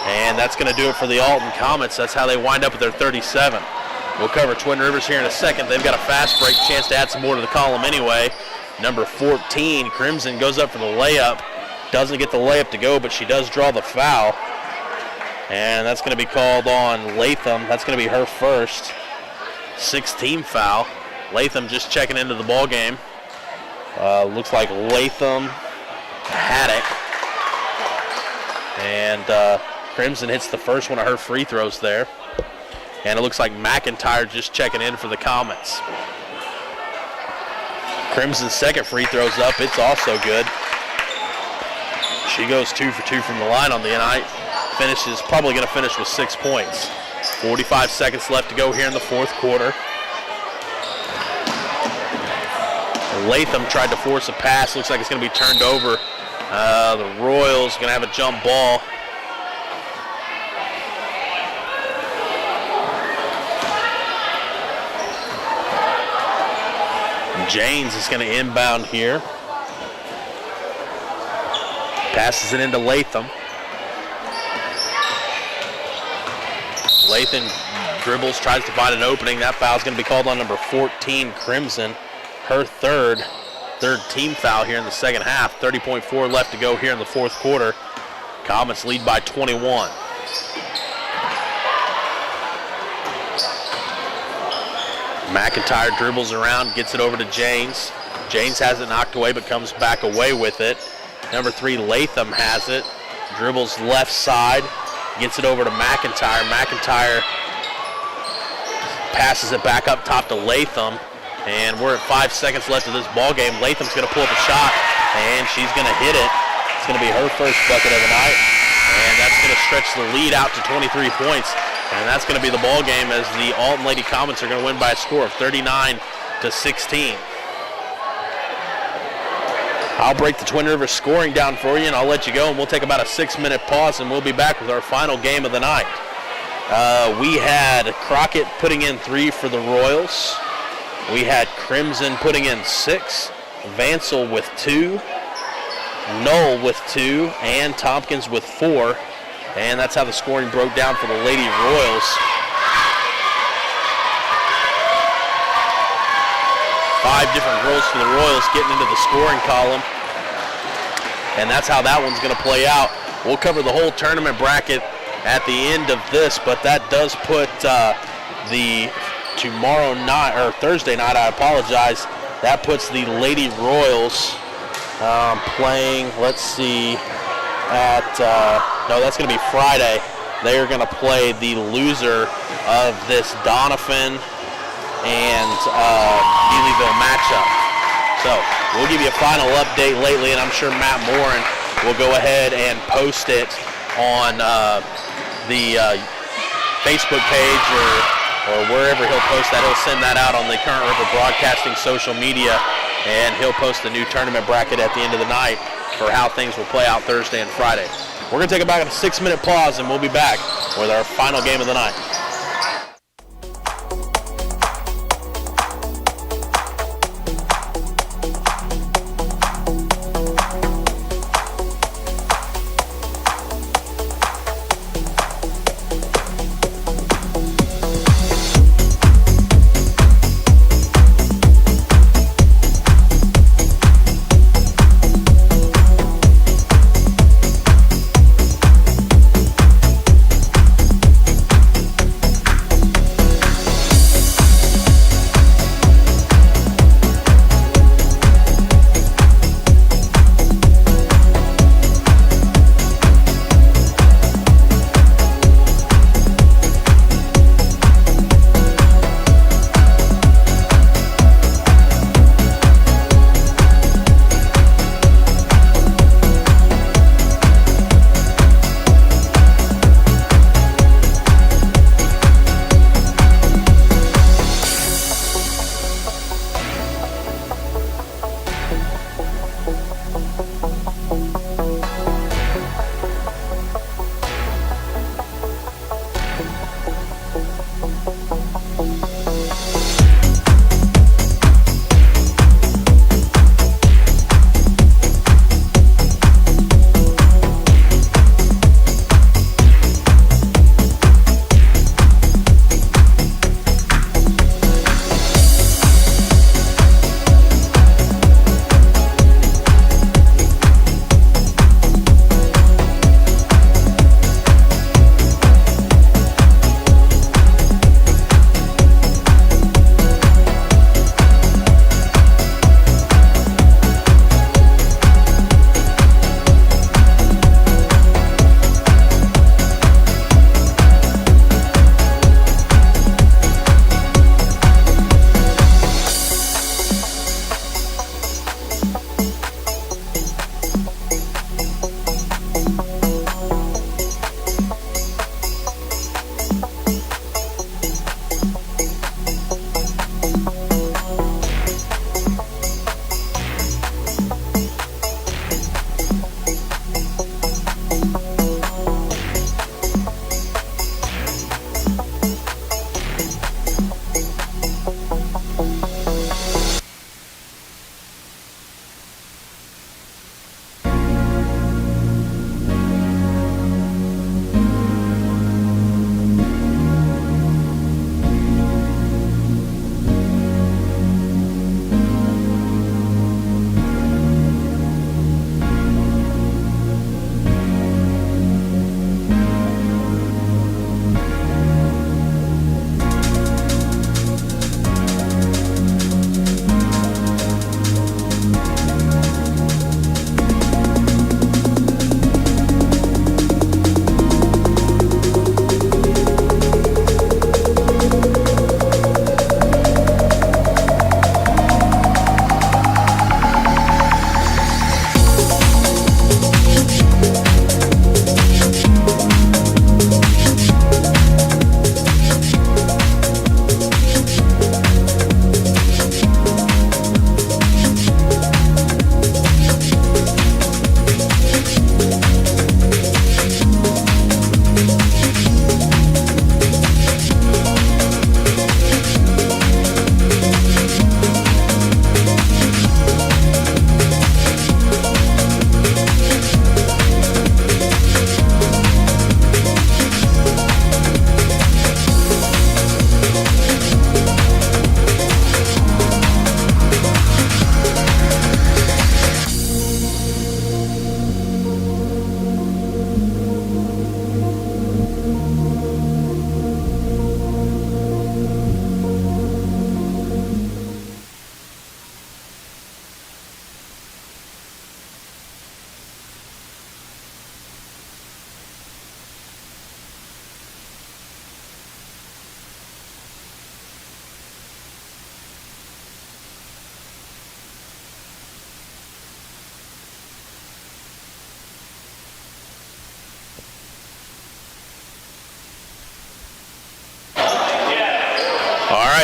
And that's going to do it for the Alton Comets. That's how they wind up with their 37. We'll cover Twin Rivers here in a second. They've got a fast break, chance to add some more to the column anyway. Number 14, Crimson, goes up for the layup. Doesn't get the layup to go, but she does draw the foul. And that's going to be called on Latham. That's going to be her first 6-team foul. Latham just checking into the ball game. Looks like Latham, Haddock, and Crimson hits the first one of her free throws there. And it looks like McIntyre just checking in for the Comets. Crimson's second free throw's up. It's also good. She goes 2 for 2 from the line on the night. Finishes, probably going to finish with 6 points. 45 seconds left to go here in the fourth quarter. Latham tried to force a pass. Looks like it's going to be turned over. The Royals going to have a jump ball. James is going to inbound here. Passes it into Latham. Latham dribbles, tries to find an opening. That foul is going to be called on number 14, Crimson. Her third team foul here in the second half. 30.4 left to go here in the fourth quarter. Comets lead by 21. McIntyre dribbles around, gets it over to James. James has it knocked away but comes back away with it. Number 3, Latham has it. Dribbles left side, gets it over to McIntyre. McIntyre passes it back up top to Latham. And we're at 5 seconds left of this ball game. Latham's going to pull up a shot, and she's going to hit it. It's going to be her first bucket of the night. And that's going to stretch the lead out to 23 points. And that's going to be the ball game as the Alton Lady Comets are going to win by a score of 39-16. I'll break the Twin Rivers scoring down for you, and I'll let you go, and we'll take about a 6-minute pause, and we'll be back with our final game of the night. We had Crockett putting in 3 for the Royals. We had Crimson putting in 6, Vansel with 2, Knoll with 2, and Tompkins with 4. And that's how the scoring broke down for the Lady Royals. 5 different goals for the Royals getting into the scoring column. And that's how that one's going to play out. We'll cover the whole tournament bracket at the end of this, but that does put the tomorrow night, or Thursday night, I apologize, that puts the Lady Royals playing, let's see, at, no, that's going to be Friday. They are going to play the loser of this Doniphan and Elyville matchup. So we'll give you a final update lately, and I'm sure Matt Morin will go ahead and post it on the Facebook page or wherever he'll post that. He'll send that out on the Current River Broadcasting social media, and he'll post the new tournament bracket at the end of the night for how things will play out Thursday and Friday. We're going to take about a 6-minute pause, and we'll be back with our final game of the night.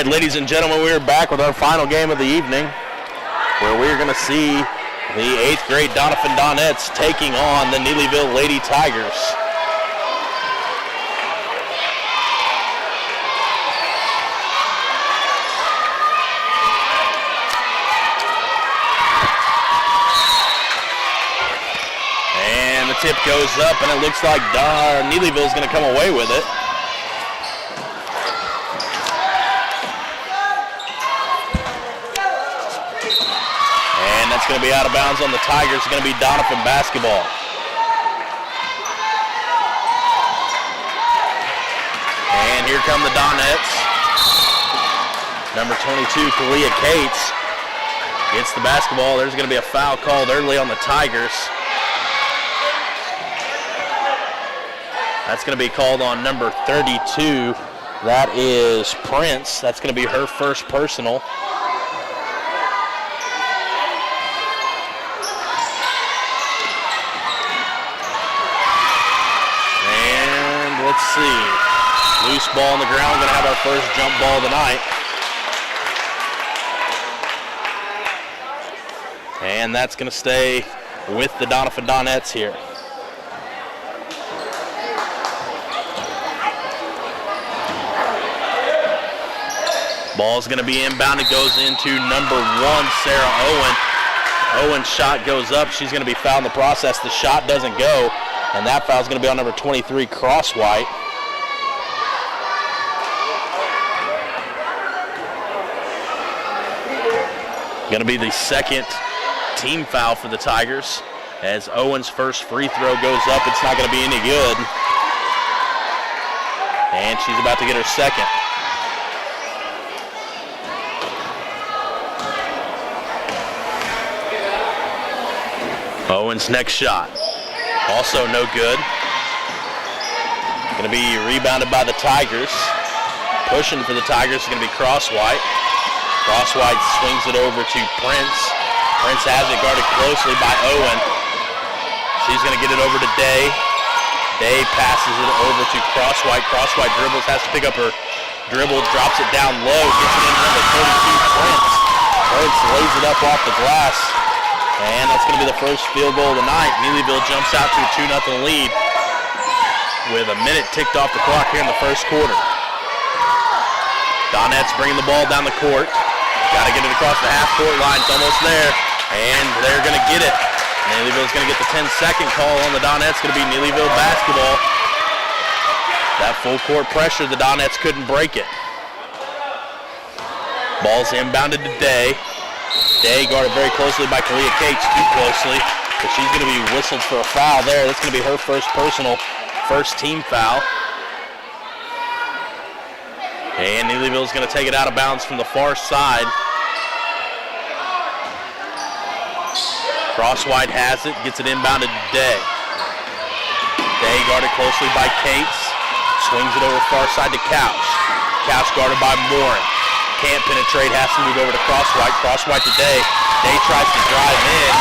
right, ladies and gentlemen, we are back with our final game of the evening, where we're going to see the 8th grade Doniphan Donettes taking on the Neelyville Lady Tigers. And the tip goes up, and it looks like Neelyville is going to come away with it. It's going to be out of bounds on the Tigers. It's going to be Doniphan basketball. And here come the Donettes. Number 22, Kalia Cates, gets the basketball. There's going to be a foul called early on the Tigers. That's going to be called on number 32. That is Prince. That's going to be her first personal. Let's see. Loose ball on the ground. Going to have our first jump ball tonight. And that's going to stay with the Doniphan Donettes here. Ball's going to be inbounded. Goes into number 1, Sarah Owen. Owen's shot goes up. She's going to be fouled in the process. The shot doesn't go. And that foul is going to be on number 23, Crosswhite. Going to be the second team foul for the Tigers. As Owen's first free throw goes up, it's not going to be any good. And she's about to get her second. Owen's next shot. Also no good. Going to be rebounded by the Tigers. Pushing for the Tigers is going to be Crosswhite. Crosswhite swings it over to Prince. Prince has it guarded closely by Owen. She's going to get it over to Day. Day passes it over to Crosswhite. Crosswhite dribbles, has to pick up her dribble, drops it down low, gets it in number 32, Prince. Prince lays it up off the glass. And that's going to be the first field goal of the night. Neelyville jumps out to a 2-0 lead with a minute ticked off the clock here in the first quarter. Donettes bringing the ball down the court. Got to get it across the half-court line. It's almost there. And they're going to get it. Neelyville's going to get the 10-second call on the Donettes. It's going to be Neelyville basketball. That full-court pressure, the Donettes couldn't break it. Ball's inbounded to Day. Day guarded very closely by Kalia Cates, too closely, but she's going to be whistled for a foul there. That's going to be her first personal, first team foul. And Neelyville's going to take it out of bounds from the far side. Crosswhite has it, gets it inbounded to Day. Day guarded closely by Cates, swings it over far side to Couch. Couch guarded by Morin. Can't penetrate, has to move over to Crosswhite. Crosswhite to Day. Day tries to drive in.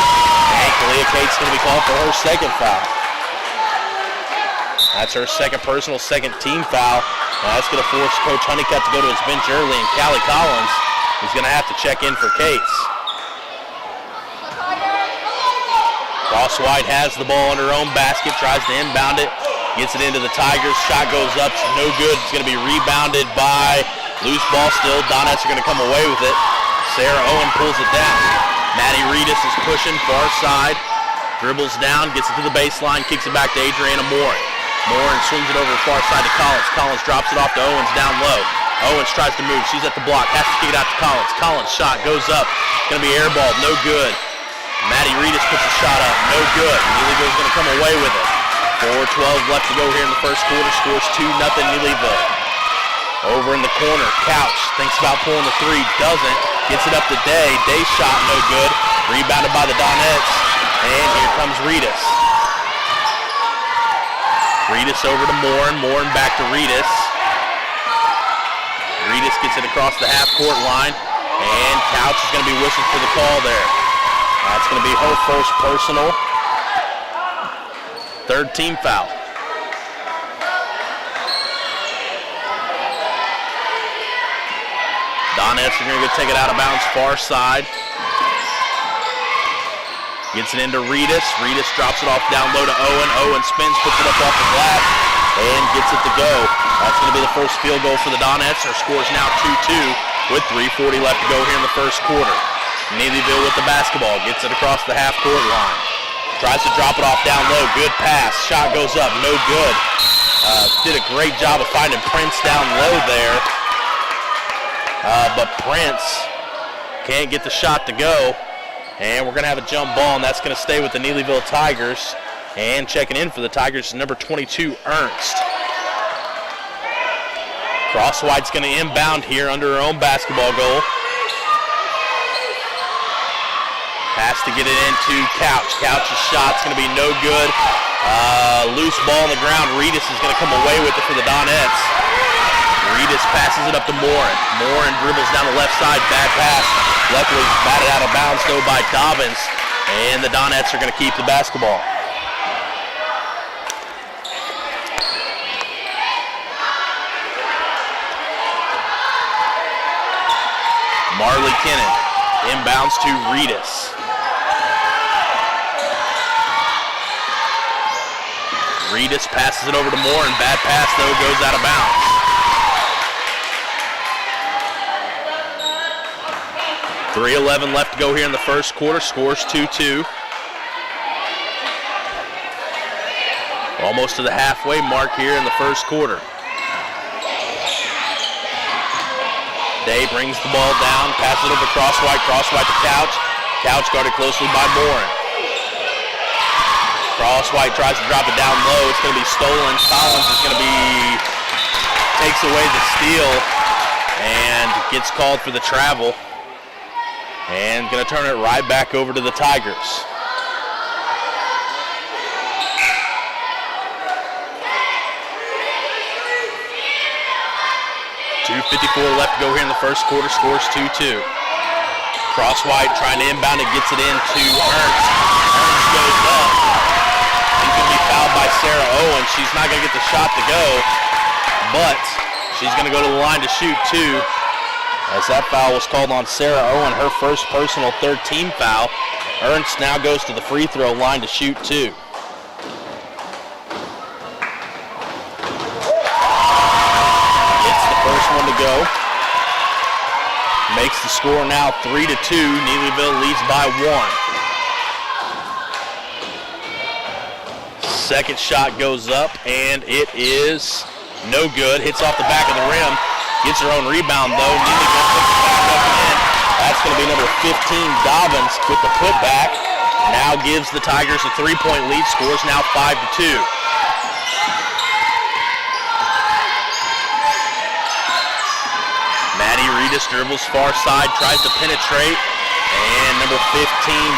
And Kalia Cates going to be called for her second foul. That's her second personal, second team foul. Now that's going to force Coach Honeycutt to go to his bench early, and Callie Collins is going to have to check in for Cates. Crosswhite has the ball in her own basket, tries to inbound it, gets it into the Tigers. Shot goes up, no good. It's going to be rebounded by loose ball still. Donettes are going to come away with it. Sarah Owen pulls it down. Maddie Reedus is pushing far side. Dribbles down, gets it to the baseline, kicks it back to Adriana Morin. Morin swings it over the far side to Collins. Collins drops it off to Owens down low. Owens tries to move. She's at the block. Has to kick it out to Collins. Collins' shot goes up. It's going to be airballed. No good. Maddie Reedus puts a shot up. No good. Neelyville's going to come away with it. 4:12 left to go here in the first quarter. Scores 2-0 Neelyville. Over in the corner, Couch thinks about pulling the three. Doesn't. Gets it up to Day. Day's shot no good. Rebounded by the Donettes. And here comes Reedus. Reedus over to Morin. Morin back to Reedus. Reedus gets it across the half-court line. And Couch is going to be whistled for the call there. That's going to be her first personal. Third team foul. Donettes are going to take it out of bounds far side. Gets it into Reedus. Reedus drops it off down low to Owen. Owen spins, puts it up off the glass, and gets it to go. That's going to be the first field goal for the Donettes. Our score is now 2-2 with 3:40 left to go here in the first quarter. Neelyville with the basketball. Gets it across the half-court line. Tries to drop it off down low. Good pass. Shot goes up. No good. Did a great job of finding Prince down low there. But Prince can't get the shot to go. And we're going to have a jump ball, and that's going to stay with the Neelyville Tigers. And checking in for the Tigers is number 22, Ernst. Crosswhite's going to inbound here under her own basketball goal. Has to get it into Couch. Couch's shot's going to be no good. Loose ball on the ground. Reedus is going to come away with it for the Donettes. Reedus passes it up to Morin. Morin dribbles down the left side. Bad pass. Luckily batted out of bounds though by Dobbins. And the Donettes are going to keep the basketball. Marley Kennan inbounds to Reedus. Reedus passes it over to Morin. Bad pass though, goes out of bounds. 3:11 left to go here in the first quarter. Scores 2-2. Almost to the halfway mark here in the first quarter. Day brings the ball down, passes it over to Crosswhite. Crosswhite to Couch. Couch guarded closely by Morin. Crosswhite tries to drop it down low. It's going to be stolen. Collins is going to takes away the steal and gets called for the travel. And going to turn it right back over to the Tigers. .254 left to go here in the first quarter. Scores 2-2. Crosswhite trying to inbound it, gets it into Ernst. Ernst goes up. He's going to be fouled by Sarah Owen. She's not going to get the shot to go, but she's going to go to the line to shoot two. As that foul was called on Sarah Owen, her first personal third-team foul. Ernst now goes to the free throw line to shoot two. It's the first one to go. Makes the score now 3-2. Neelyville leads by 1. Second shot goes up, and it is no good. Hits off the back of the rim. Gets her own rebound, though. Neelyville puts it back up in. That's going to be number 15, Dobbins, with the putback. Now gives the Tigers a 3-point lead. Scores now 5-2. Maddie Reedus dribbles far side, tries to penetrate. And number 15,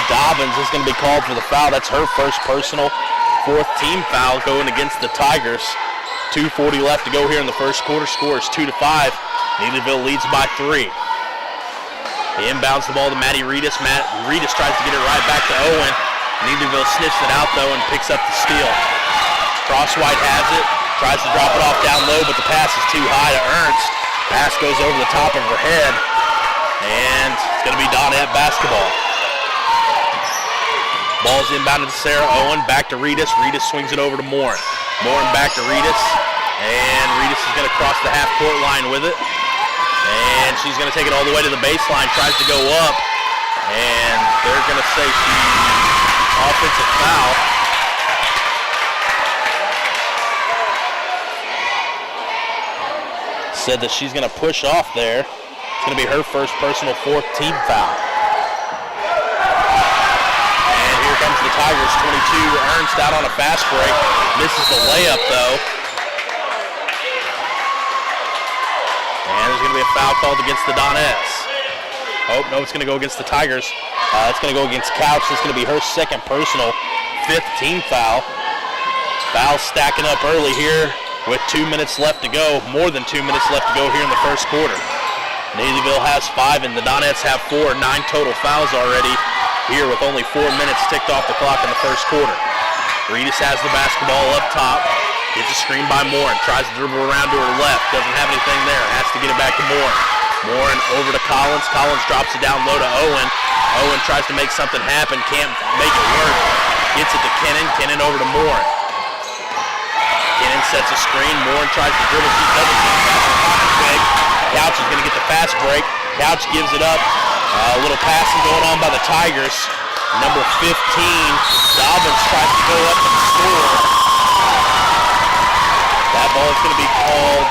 Dobbins, is going to be called for the foul. That's her first personal fourth-team foul going against the Tigers. 2:40 left to go here in the first quarter. Scores 2-5. Neelyville leads by 3. He inbounds the ball to Maddie Reedus. Reedus tries to get it right back to Owen. Neelyville sniffs it out though and picks up the steal. Crosswhite has it. Tries to drop it off down low, but the pass is too high to Ernst. Pass goes over the top of her head, and it's going to be Donette basketball. Ball's inbounded to Sarah Owen. Back to Reedus. Reedus swings it over to Morin. Morin back to Reedus, and Reedus is going to cross the half-court line with it, and she's going to take it all the way to the baseline, tries to go up, and they're going to say she's offensive foul. Said that she's going to push off there. It's going to be her first personal fourth-team foul. Comes the Tigers, 22, Ernst out on a fast break. Misses the layup, though. And there's going to be a foul called against the Donettes. Oh, no, it's going to go against the Tigers. It's going to go against Couch. It's going to be her second personal, fifth-team foul. Foul stacking up early here with 2 minutes left to go. More than 2 minutes left to go here in the first quarter. Neelyville has 5, and the Donettes have 4. 9 total fouls already here with only 4 minutes ticked off the clock in the first quarter. Reedus has the basketball up top. Gets a screen by Morin. Tries to dribble around to her left. Doesn't have anything there. Has to get it back to Morin. Morin over to Collins. Collins drops it down low to Owen. Owen tries to make something happen. Can't make it work. Gets it to Kennan. Kennan over to Morin. Kennan sets a screen. Morin tries to dribble. She double team. Big. Couch is going to get the fast break. Couch gives it up. A little passing going on by the Tigers. Number 15, Dobbins tries to go up and score. That ball is going to be called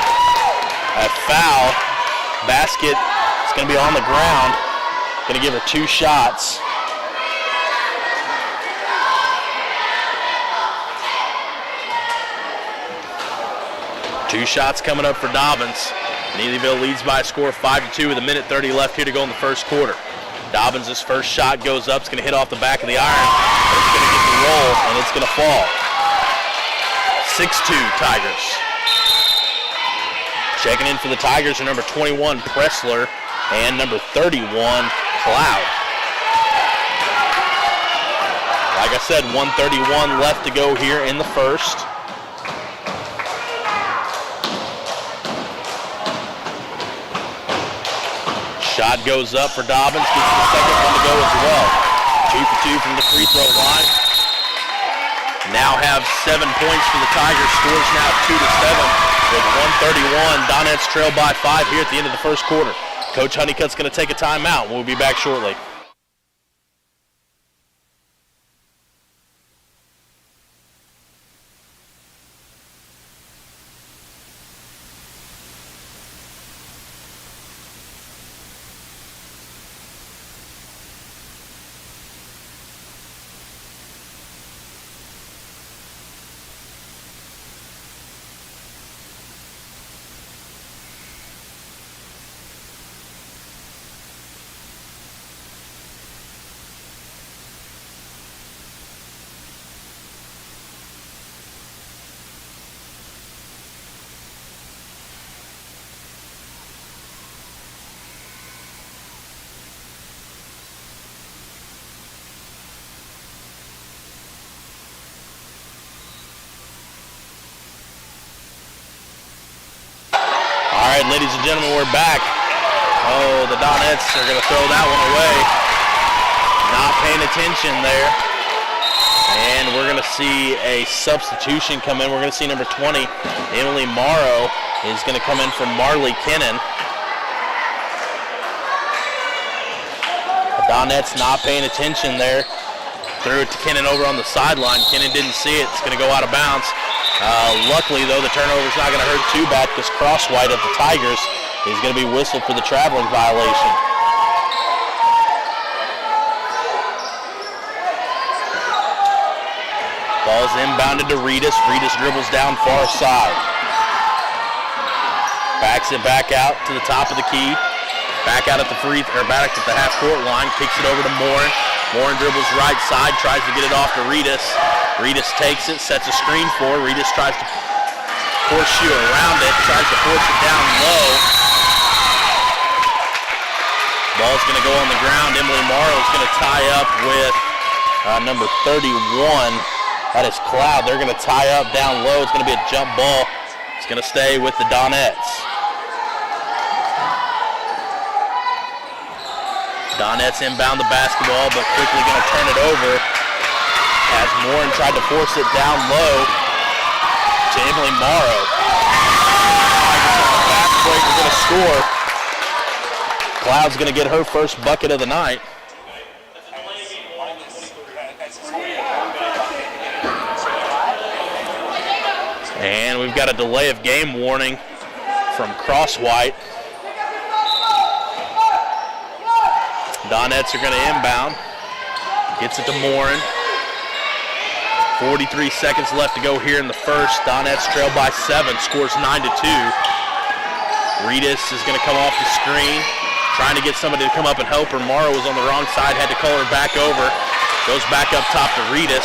a foul. Basket is going to be on the ground. Going to give her 2 shots. Two shots coming up for Dobbins. Neelyville leads by a score of 5-2 with 1:30 left here to go in the first quarter. Dobbins' first shot goes up. It's going to hit off the back of the iron. It's going to get the roll, and it's going to fall. 6-2 Tigers. Checking in for the Tigers are number 21, Pressler, and number 31, Cloud. Like I said, 1:31 left to go here in the first. Shot goes up for Dobbins, gets the second one to go as well. 2 for 2 from the free throw line. Now have 7 points for the Tigers. Scores now 2-7 with 1:31. Donettes trail by 5 here at the end of the first quarter. Coach Honeycutt's going to take a timeout. We'll be back shortly. All right, ladies and gentlemen, we're back. Oh, the Donettes are going to throw that one away. Not paying attention there. And we're going to see a substitution come in. We're going to see number 20, Emily Morrow, is going to come in from Marley Kennan. The Donettes not paying attention there. Threw it to Kennan over on the sideline. Kennan didn't see it. It's going to go out of bounds. Luckily, though, the turnover's not going to hurt too bad because Crosswhite of the Tigers is going to be whistled for the traveling violation. Ball's inbounded to Reedus. Reedus dribbles down far side. Backs it back out to the top of the key. Back out at the back at the half-court line. Kicks it over to Morin. Morin dribbles right side, tries to get it off to Reedus. Reedus takes it, sets a screen for her. Reedus tries to horseshoe around it, tries to force it down low. Ball's going to go on the ground. Emily Morrow's going to tie up with number 31. That is Cloud. They're going to tie up down low. It's going to be a jump ball. It's going to stay with the Donettes. Donettes inbound the basketball, but quickly going to turn it over as Morin tried to force it down low to Emily Morrow. Fast break, we're going to score. Cloud's going to get her first bucket of the night. And we've got a delay of game warning from Crosswhite. Donettes are going to inbound. Gets it to Morin. 43 seconds left to go here in the first. Donettes trail by 7, scores 9-2. Reedus is going to come off the screen, trying to get somebody to come up and help her. Morrow was on the wrong side, had to call her back over. Goes back up top to Reedus.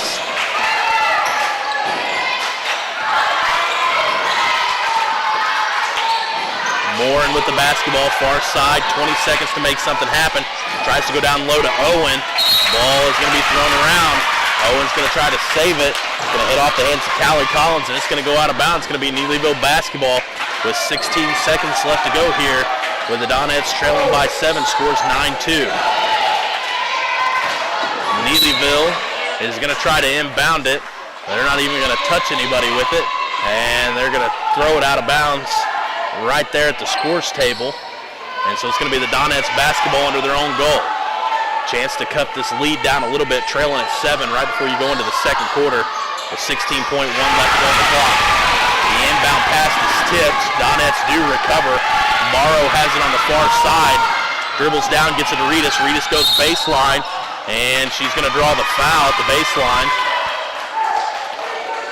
Morin with the basketball, far side, 20 seconds to make something happen. Tries to go down low to Owen. Ball is going to be thrown around. Owen's going to try to save it. It's going to hit off the hands of Callie Collins, and it's going to go out of bounds. It's going to be Neelyville basketball with 16 seconds left to go here with the Donettes trailing by 7, scores 9-2. Neelyville is going to try to inbound it. They're not even going to touch anybody with it, and they're going to throw it out of bounds right there at the scores table. And so it's going to be the Donettes basketball under their own goal. Chance to cut this lead down a little bit, trailing at 7 right before you go into the second quarter with 16.1 left to go on the clock. The inbound pass is tipped. Donettes do recover. Morrow has it on the far side. Dribbles down, gets it to Reedus. Reedus goes baseline, and she's going to draw the foul at the baseline.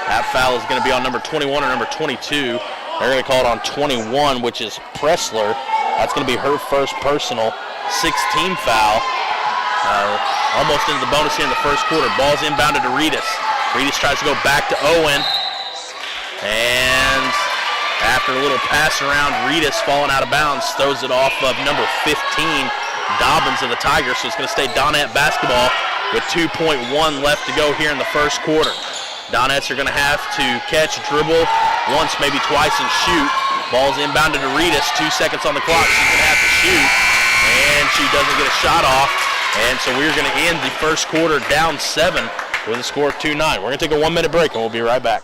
That foul is going to be on number 21 or number 22. They're going to call it on 21, which is Pressler. That's going to be her first personal 16 foul. Almost into the bonus here in the first quarter. Ball's inbounded to Reedus. Reedus tries to go back to Owen. And after a little pass around, Reedus falling out of bounds, throws it off of number 15, Dobbins of the Tigers. So it's going to stay Donette basketball with 2.1 left to go here in the first quarter. Donettes are going to have to catch, dribble once, maybe twice, and shoot. Ball's inbounded to Reedus. 2 seconds on the clock. She's going to have to shoot, and she doesn't get a shot off. And so we're going to end the first quarter down 7 with a score of 2-9. We're going to take a 1-minute break, and we'll be right back.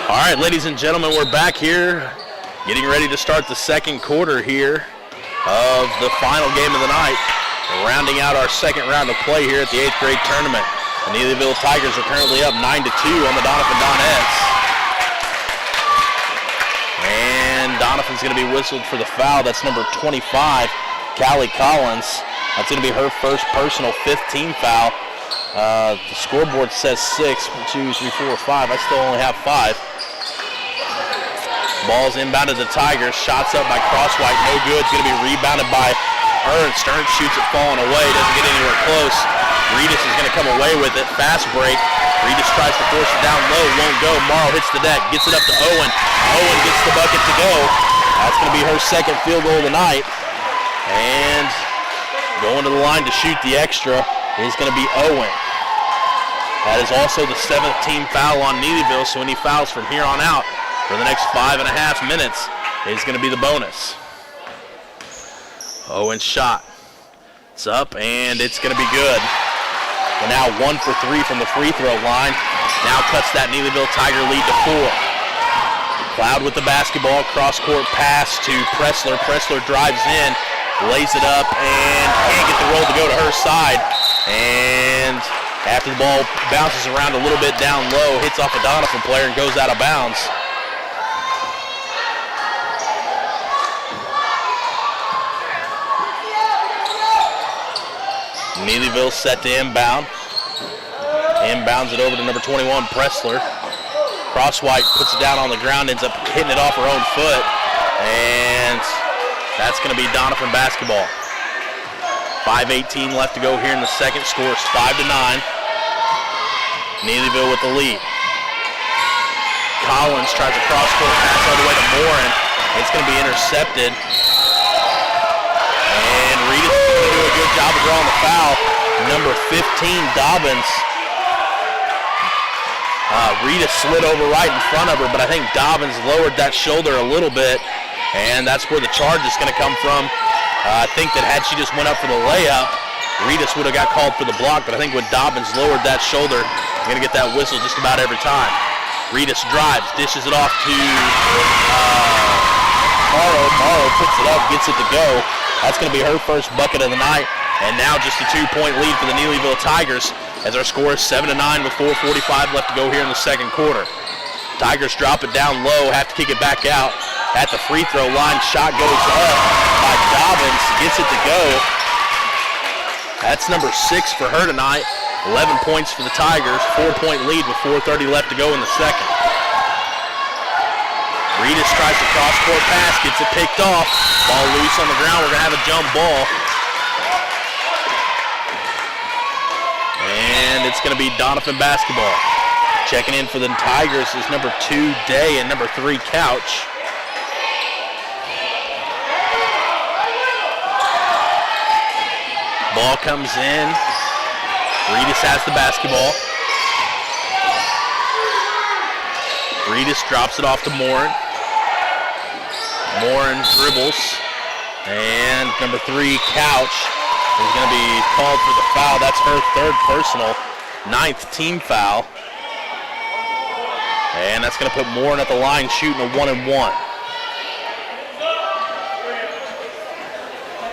All right, ladies and gentlemen, we're back here getting ready to start the second quarter here of the final game of the night, rounding out our second round of play here at the 8th grade tournament. The Neelyville Tigers are currently up 9-2 on the Doniphan Donettes. And Doniphan's going to be whistled for the foul. That's number 25, Callie Collins. That's going to be her first personal 15 foul. The scoreboard says 6, 1, 2, 3, 4, 5. I still only have 5. Ball's inbounded to the Tigers. Shots up by Crosswhite. No good. It's going to be rebounded by Ernst. Ernst shoots it falling away. Doesn't get anywhere close. Reedus is going to come away with it. Fast break. Reedus tries to force it down low. Won't go. Morrow hits the deck. Gets it up to Owen. Owen gets the bucket to go. That's going to be her second field goal of the night. And going to the line to shoot the extra is going to be Owen. That is also the 7th team foul on Neelyville, so any fouls from here on out for the next 5.5 minutes is going to be the bonus. Owen's shot. It's up, and it's going to be good. We're now 1 for 3 from the free throw line. Now cuts that Neelyville Tiger lead to 4. Cloud with the basketball, cross-court pass to Pressler. Pressler drives in, lays it up, and can't get the roll to go to her side. And after the ball bounces around a little bit down low, hits off a Doniphan player and goes out of bounds. Neelyville set to inbound. Inbounds it over to number 21, Pressler. Crosswhite puts it down on the ground, ends up hitting it off her own foot. And that's going to be Doniphan basketball. 5:18 left to go here in the second. Scores 5-9. Neelyville with the lead. Collins tries a cross-court pass all the way to Morin. It's going to be intercepted. And Reedus is going to do a good job of drawing the foul. Number 15, Dobbins. Reedus slid over right in front of her, but I think Dobbins lowered that shoulder a little bit, and that's where the charge is going to come from. I think that had she just went up for the layup, Reedus would have got called for the block, but I think when Dobbins lowered that shoulder, you're going to get that whistle just about every time. Reedus drives, dishes it off to Morrow. Morrow puts it up, gets it to go. That's going to be her first bucket of the night. And now just a 2-point lead for the Neelyville Tigers as our score is 7-9 with 4:45 left to go here in the second quarter. Tigers drop it down low, have to kick it back out. At the free throw line, shot goes up by Dobbins, gets it to go. That's number 6 for her tonight. 11 points for the Tigers, 4-point lead with 4:30 left to go in the second. Reedus tries to cross-court pass, gets it picked off. Ball loose on the ground, we're going to have a jump ball. And it's going to be Doniphan basketball. Checking in for the Tigers is number 2, Day, and number 3, Couch. Ball comes in. Reedus has the basketball. Reedus drops it off to Morin. Morin dribbles. And number 3, Couch, is going to be called for the foul. That's her 3rd personal, 9th team foul. And that's going to put Morin at the line shooting a 1-and-1.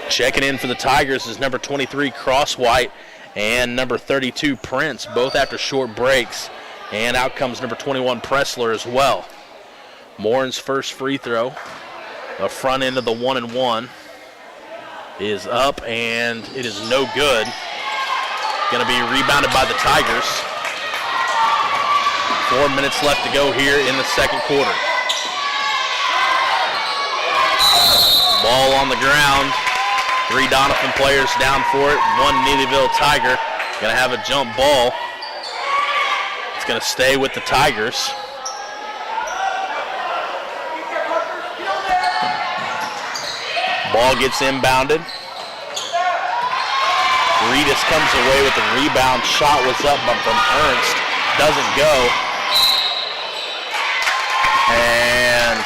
Checking in for the Tigers is number 23, Crosswhite, and number 32, Prince, both after short breaks. And out comes number 21, Pressler as well. Morin's first free throw, the front end of the 1-and-1, is up, and it is no good. Going to be rebounded by the Tigers. 4 minutes left to go here in the second quarter. Ball on the ground. 3 Doniphan players down for it. 1 Neelyville Tiger. Going to have a jump ball. It's going to stay with the Tigers. Ball gets inbounded. Reedus comes away with the rebound. Shot was up from Ernst. Doesn't go. And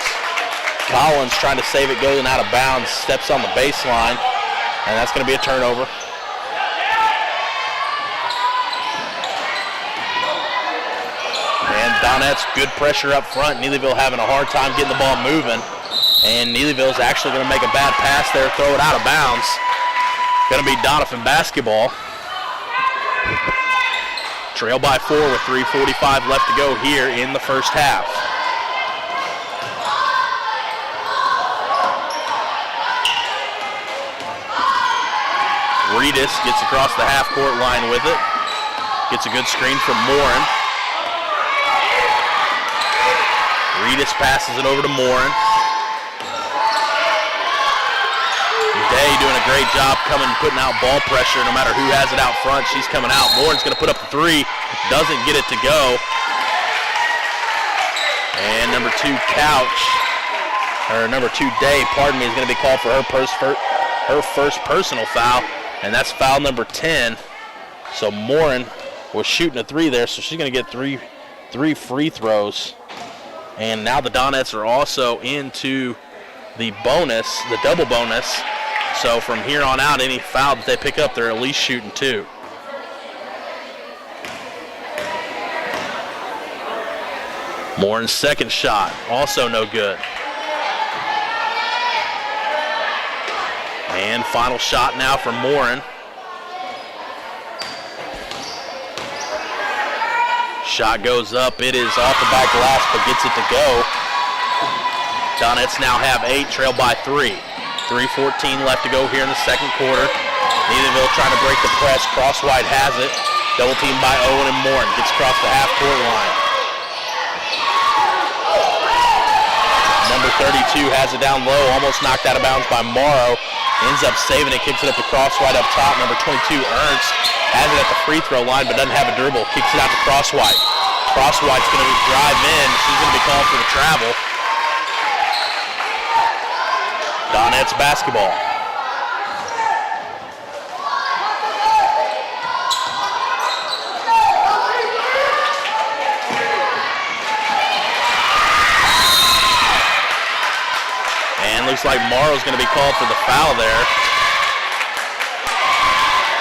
Collins trying to save it, going out of bounds, steps on the baseline, and that's going to be a turnover. And Donette's good pressure up front. Neelyville having a hard time getting the ball moving. And Neelyville's actually going to make a bad pass there, throw it out of bounds. Going to be Doniphan basketball. Trail by 4 with 3:45 left to go here in the first half. Reedus gets across the half-court line with it. Gets a good screen from Morin. Reedus passes it over to Morin. Day doing a great job putting out ball pressure no matter who has it out front. She's coming out. Morin's going to put up the 3. Doesn't get it to go. And number 2, number 2, Day, is going to be called for her first personal foul. And that's foul number 10. So Morin was shooting a 3 there, so she's going to get three free throws. And now the Donettes are also into the bonus, the double bonus. So from here on out, any foul that they pick up, they're at least shooting 2. Morin's second shot, also no good. And final shot now for Morin. Shot goes up. It is off the back glass, but gets it to go. Donettes now have 8, trail by 3. 3:14 left to go here in the second quarter. Neelyville trying to break the press. Crosswhite has it. Double team by Owen and Morin. Gets across the half-court line. Number 32 has it down low. Almost knocked out of bounds by Morrow. Ends up saving it. Kicks it up to Crosswhite up top. Number 22, Ernst, has it at the free throw line but doesn't have a dribble. Kicks it out to Crosswhite. Crosswhite's going to drive in. She's going to be called for the travel. Donette's basketball. And looks like Morrow's going to be called for the foul there.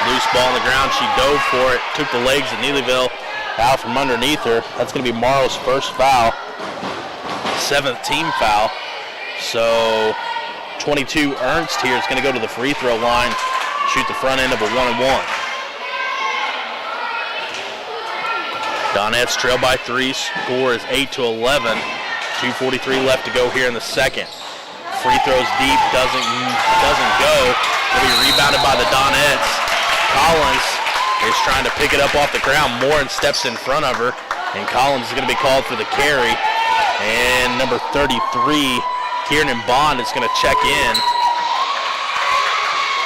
Loose ball on the ground. She dove for it, took the legs of Neelyville out from underneath her. That's going to be Morrow's first foul, 7th team foul. So 22 Ernst here is going to go to the free throw line, shoot the front end of a 1-and-1. Donettes trail by 3. Score is 8-11. 2:43 left to go here in the second. Free throws deep, doesn't go. It'll be rebounded by the Donettes. Collins is trying to pick it up off the ground. Morin steps in front of her, and Collins is going to be called for the carry. And number 33, Kieran Bond, is going to check in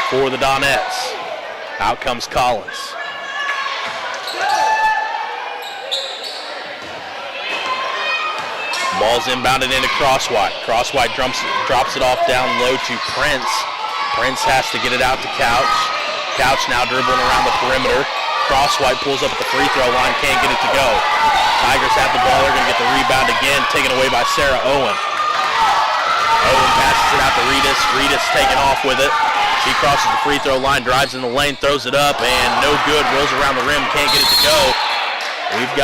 for the Donettes. Out comes Collins. Ball's inbounded into Crosswhite. Crosswhite drops it off down low to Prince. Prince has to get it out to Couch. Couch now dribbling around the perimeter. Crosswhite pulls up at the free throw line, can't get it to go. Tigers have the ball, they're going to get the rebound again, taken away by Sarah Owen. Owen passes it out to Reedus. Reedus taking off with it. She crosses the free throw line, drives in the lane, throws it up, and no good. Rolls around the rim, can't get it to go. We've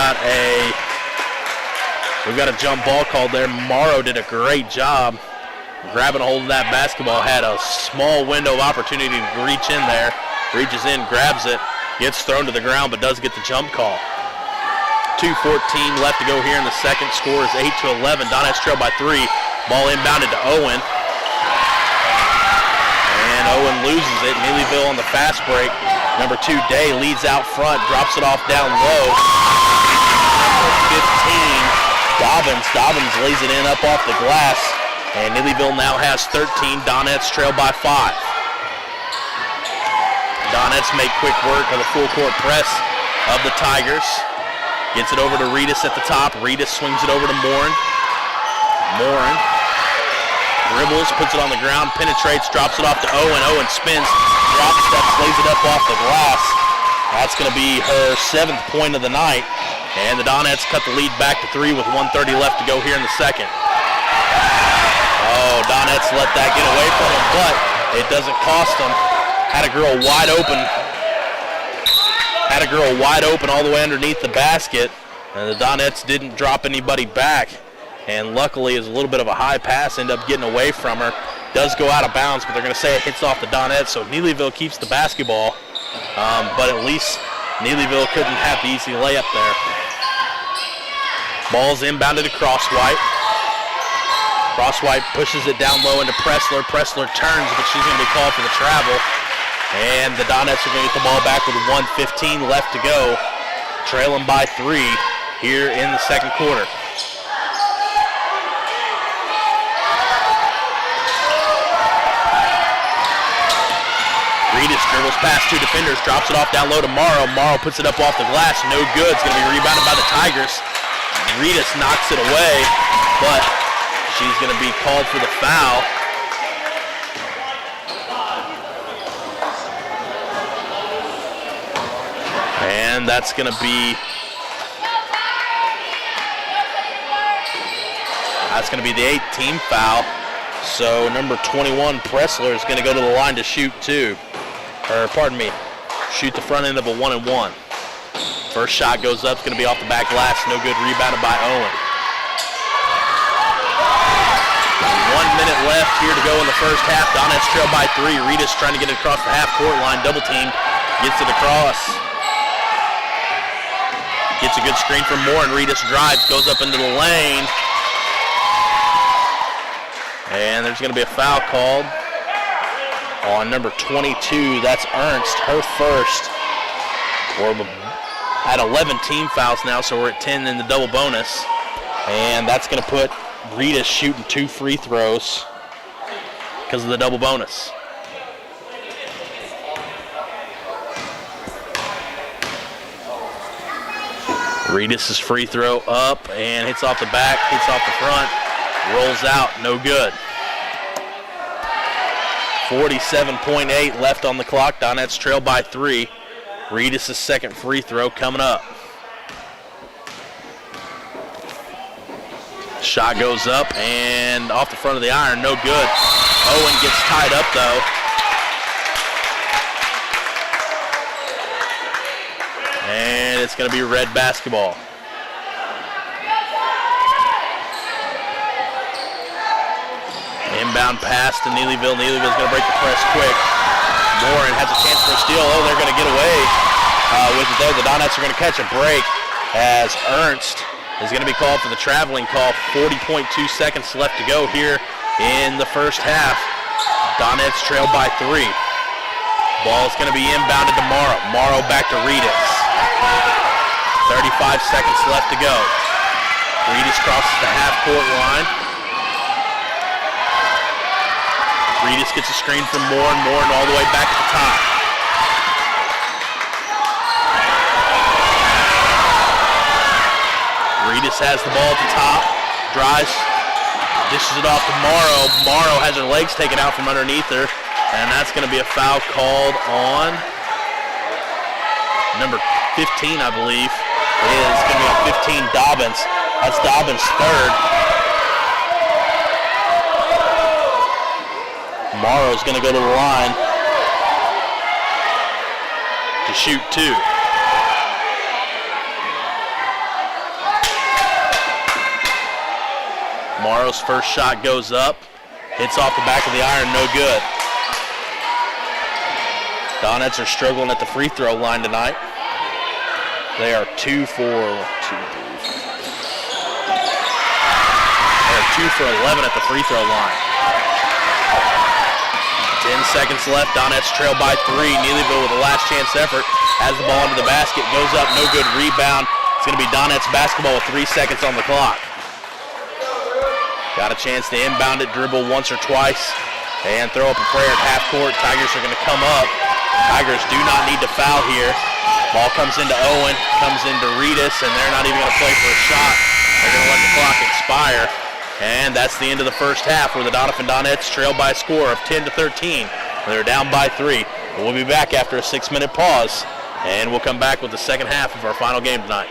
got a jump ball called there. Morrow did a great job grabbing a hold of that basketball. Had a small window of opportunity to reach in there. Reaches in, grabs it, gets thrown to the ground, but does get the jump call. 2:14 left to go here in the second. Score is 8-11. Donettes trail by 3. Ball inbounded to Owen. And Owen loses it. Neelyville on the fast break. Number 2, Day, leads out front, drops it off down low. 15, Dobbins lays it in up off the glass. And Neelyville now has 13. Donettes trail by 5. Donettes make quick work of the full court press of the Tigers. Gets it over to Reedus at the top. Reedus swings it over to Morin. Morin dribbles, puts it on the ground, penetrates, drops it off to Owen. Owen spins, drop steps, lays it up off the glass. That's going to be her 7th point of the night. And the Donettes cut the lead back to 3 with 1:30 left to go here in the second. Oh, Donettes let that get away from them, but it doesn't cost them. Had a girl wide open all the way underneath the basket, and the Donettes didn't drop anybody back. And luckily, it was a little bit of a high pass, ended up getting away from her. Does go out of bounds, but they're going to say it hits off the Donettes, so Neelyville keeps the basketball. But at least Neelyville couldn't have the easy layup there. Ball's inbounded to Crosswhite. Crosswhite pushes it down low into Pressler. Pressler turns, but she's going to be called for the travel. And the Donettes are going to get the ball back with 1:15 left to go. Trailing by 3 here in the second quarter. Reedus dribbles past 2 defenders, drops it off down low to Morrow. Morrow puts it up off the glass, no good. It's going to be rebounded by the Tigers. Reedus knocks it away, but she's going to be called for the foul. And that's going to be the 8th team foul. So number 21, Pressler, is going to go to the line to shoot shoot the front end of a 1-and-1. First shot goes up, it's going to be off the back glass, no good, rebounded by Owen. 1 minute left here to go in the first half. Donettes trail by 3. Reedus trying to get it across the half-court line, double team, gets it across. Gets a good screen from Moore, and Reedus drives, goes up into the lane. And there's going to be a foul called on number 22. That's Ernst, her first. We're at 11 team fouls now, so we're at 10 in the double bonus. And that's going to put Reedus shooting 2 free throws because of the double bonus. Reedus' free throw up and hits off the back, hits off the front, rolls out, no good. 47.8 left on the clock. Donettes trail by 3. Reedus' second free throw coming up. Shot goes up and off the front of the iron, no good. Owen gets tied up though. And it's going to be red basketball. Inbound pass to Neelyville. Neelyville's going to break the press quick. Morin has a chance for a steal. Oh, they're going to get away with it there. The Donettes are going to catch a break as Ernst is going to be called for the traveling call. 40.2 seconds left to go here in the first half. Donettes trail by 3. Ball's going to be inbounded to Morrow. Morrow back to Reedus. 35 seconds left to go. Reedus crosses the half-court line. Reedus gets a screen from Morin all the way back at the top. Reedus has the ball at the top, drives, dishes it off to Morrow. Morrow has her legs taken out from underneath her, and that's going to be a foul called on number 15, I believe. It is going to be on 15, Dobbins. That's Dobbins' third. Morrow's going to go to the line to shoot 2. Morrow's first shot goes up, hits off the back of the iron, no good. Donettes are struggling at the free throw line tonight. They are 2 for 11 at the free throw line. 10 seconds left. Donettes trail by 3. Neelyville with a last chance effort. Has the ball into the basket. Goes up. No good. Rebound. It's going to be Donettes basketball with 3 seconds on the clock. Got a chance to inbound it, dribble once or twice, and throw up a prayer at half court. Tigers are going to come up. Tigers do not need to foul here. Ball comes into Owen, comes into Reedus, and they're not even going to play for a shot. They're going to let the clock expire. And that's the end of the first half, where the Doniphan Donettes trail by a score of 10-13. They're down by 3. But we'll be back after a 6-minute pause, and we'll come back with the second half of our final game tonight.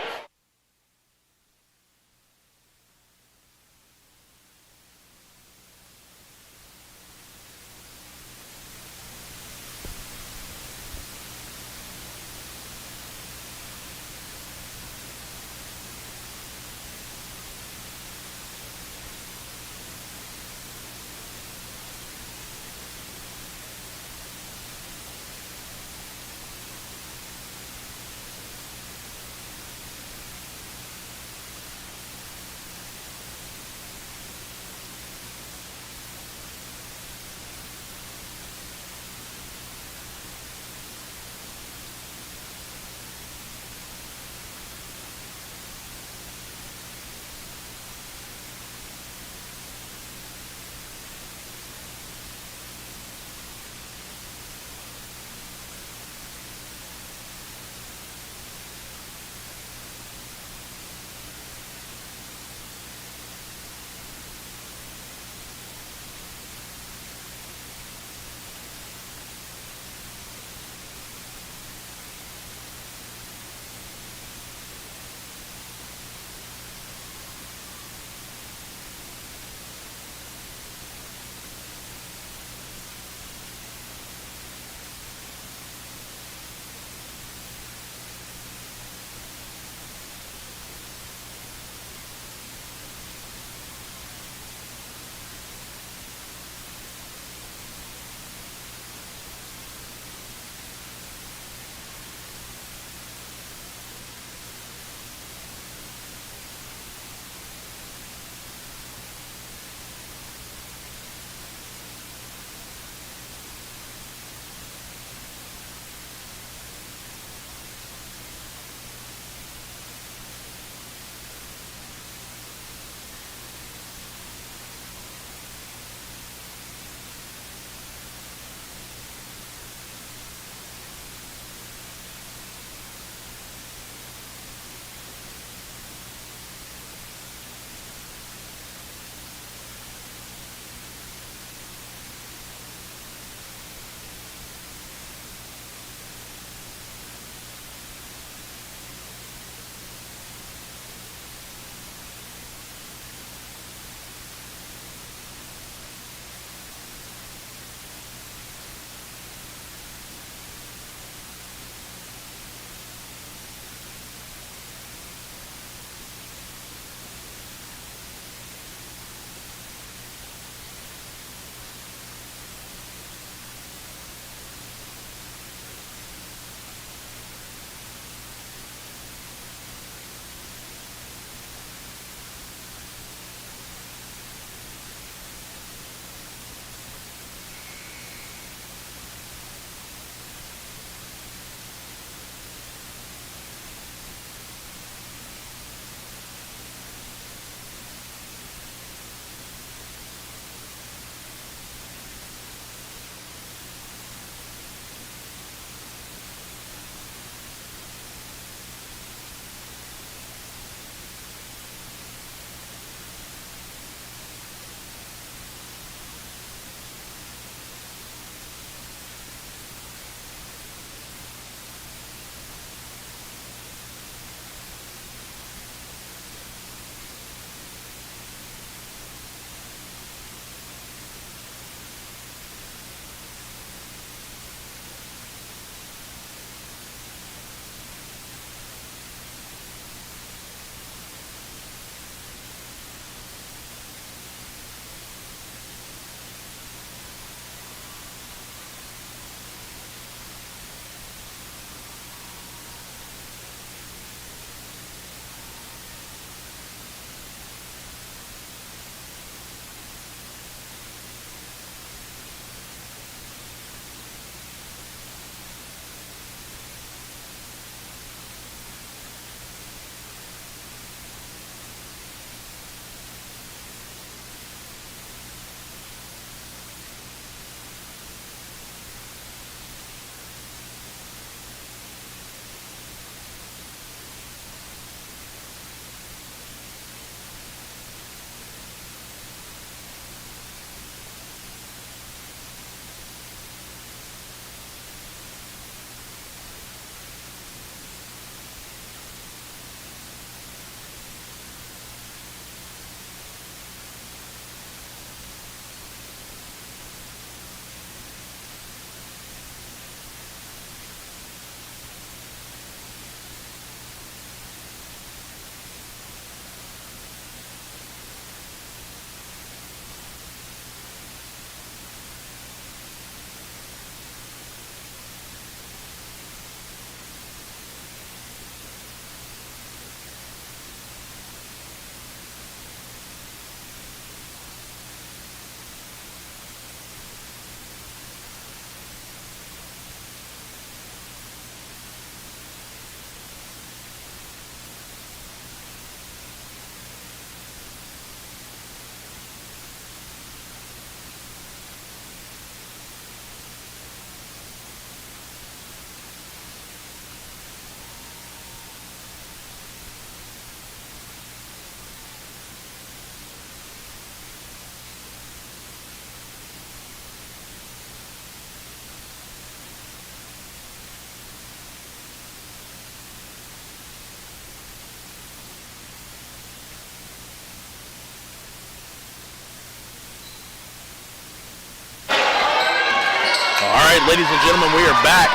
All right, ladies and gentlemen, we are back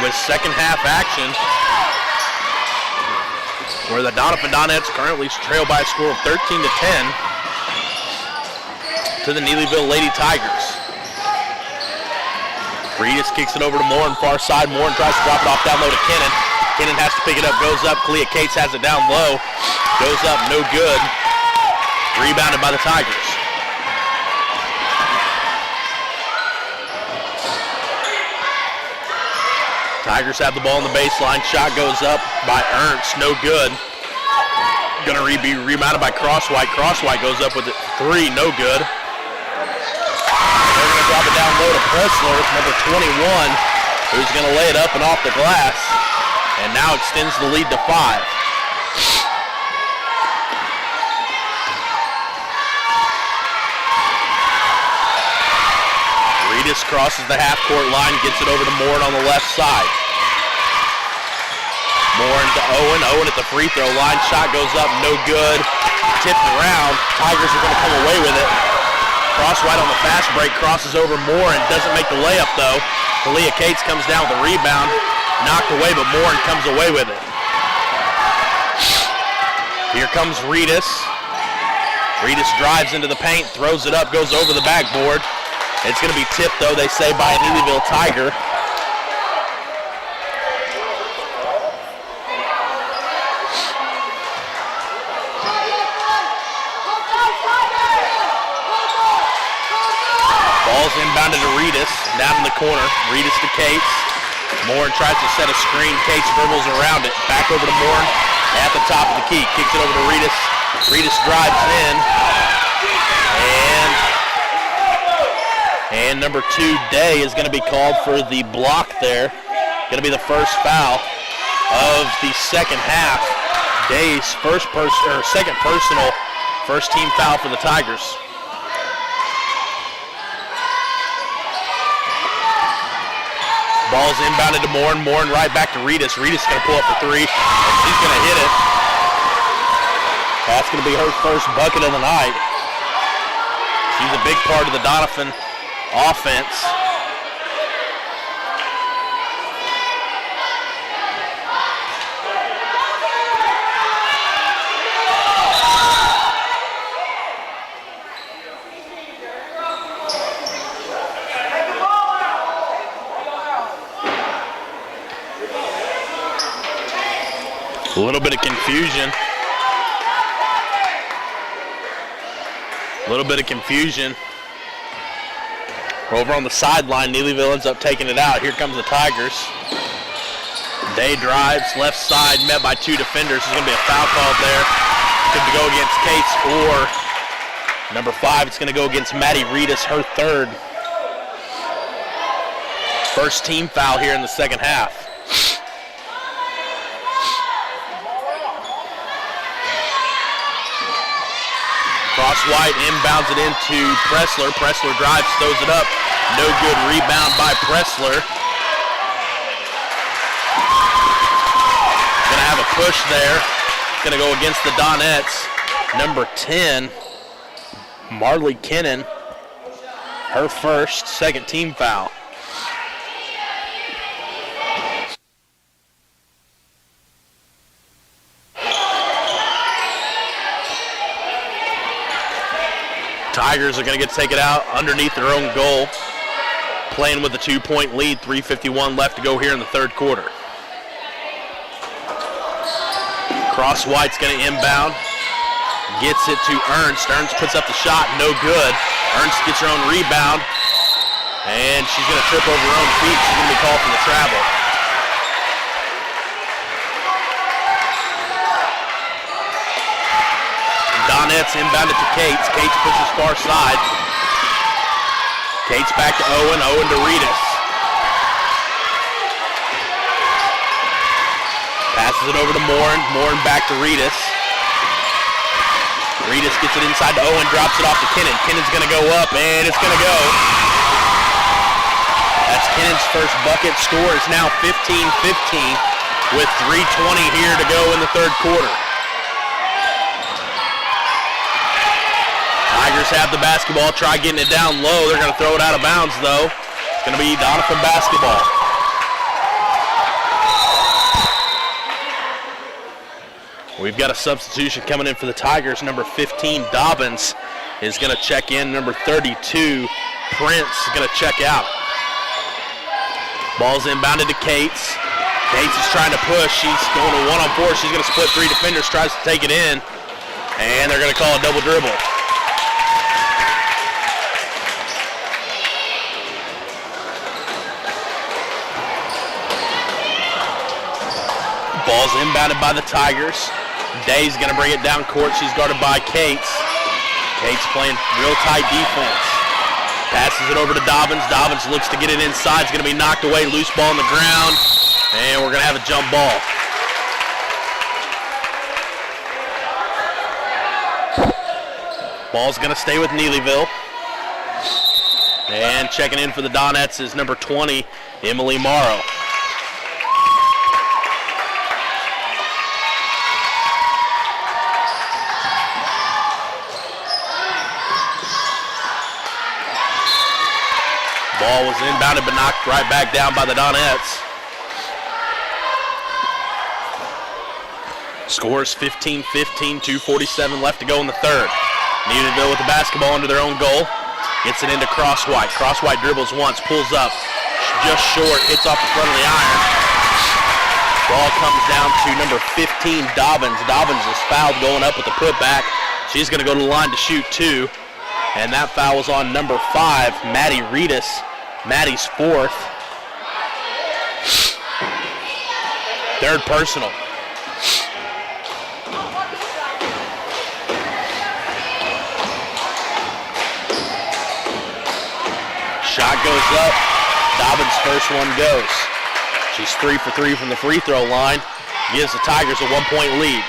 with second half action where the Doniphan Donettes currently trail by a score of 13-10 to the Neelyville Lady Tigers. Reedus kicks it over to Moore on far side. Moore tries to drop it off down low to Kennan. Kennan has to pick it up, goes up. Kalia Cates has it down low. Goes up, no good. Rebounded by the Tigers. Tigers have the ball on the baseline. Shot goes up by Ernst, no good. Gonna be rebounded by Crosswhite. Crosswhite goes up with it, three, no good. They're gonna drop it down low to Pressler, number 21, who's gonna lay it up and off the glass, and now extends the lead to 5. Reedus crosses the half-court line, gets it over to Moore on the left side. Moore into Owen. Owen at the free throw line. Shot goes up, no good. Tipped around. Tigers are going to come away with it. Crosswhite on the fast break, crosses over Moore and doesn't make the layup though. Kalia Cates comes down with a rebound. Knocked away, but Moore comes away with it. Here comes Reedus. Reedus drives into the paint, throws it up, goes over the backboard. It's going to be tipped, though, they say, by a Neelyville Tiger. Ball's inbounded to Reedus, down in the corner. Reedus to Cates. Moore tries to set a screen. Cates dribbles around it. Back over to Moore at the top of the key. Kicks it over to Reedus. Reedus drives in. And number 2, Day, is going to be called for the block there. Going to be the first foul of the second half. Day's second personal, first team foul for the Tigers. Ball's inbounded to Moore, and right back to Reedus. Reedus is going to pull up for 3, and she's going to hit it. That's going to be her first bucket of the night. She's a big part of the Doniphan offense. A little bit of confusion. Over on the sideline, Neelyville ends up taking it out. Here comes the Tigers. Day drives, left side, met by 2 defenders. There's going to be a foul called there. Could go against Cates or number 5. It's going to go against Maddie Reedus, her 3rd. First team foul here in the second half. Crosswhite inbounds it into Pressler. Pressler drives, throws it up. No good. Rebound by Pressler. Going to have a push there. Going to go against the Donettes. Number 10, Marley Kennan. Her first, second team foul. Tigers are going to get to take it out underneath their own goal. Playing with a 2-point lead, 3:51 left to go here in the third quarter. Crosswhite's going to inbound. Gets it to Ernst. Ernst puts up the shot, no good. Ernst gets her own rebound. And she's going to trip over her own feet. She's going to be called for the travel. Donettes inbounded to Cates. Cates pushes far side. Cates back to Owen. Owen to Reedus. Passes it over to Morin. Morin back to Reedus. Reedus gets it inside to Owen. Drops it off to Kennan. Kennan's going to go up, and it's going to go. That's Kennan's first bucket. Score is now 15-15 with 3:20 here to go in the third quarter. Tigers have the basketball, try getting it down low. They're going to throw it out of bounds, though. It's going to be Doniphan basketball. We've got a substitution coming in for the Tigers. Number 15, Dobbins, is going to check in. Number 32, Prince, is going to check out. Ball's inbounded to Cates. Cates is trying to push. She's going to 1-on-4. She's going to split 3 defenders, tries to take it in, and they're going to call a double dribble. Ball's inbounded by the Tigers. Day's going to bring it down court. She's guarded by Cates. Cates playing real tight defense. Passes it over to Dobbins. Dobbins looks to get it inside. It's going to be knocked away. Loose ball on the ground. And we're going to have a jump ball. Ball's going to stay with Neelyville. And checking in for the Donettes is number 20, Emily Morrow. Ball was inbounded but knocked right back down by the Donettes. Scores 15-15, 2:47 left to go in the third. Neelyville with the basketball under their own goal. Gets it into Crosswhite. Crosswhite dribbles once, pulls up, just short, hits off the front of the iron. Ball comes down to number 15, Dobbins. Dobbins is fouled going up with the putback. She's going to go to the line to shoot 2. And that foul was on number 5, Maddie Reedus. Maddie's 4th. Third personal. Shot goes up. Dobbins' first one goes. She's 3 for 3 from the free throw line. Gives the Tigers a 1-point lead.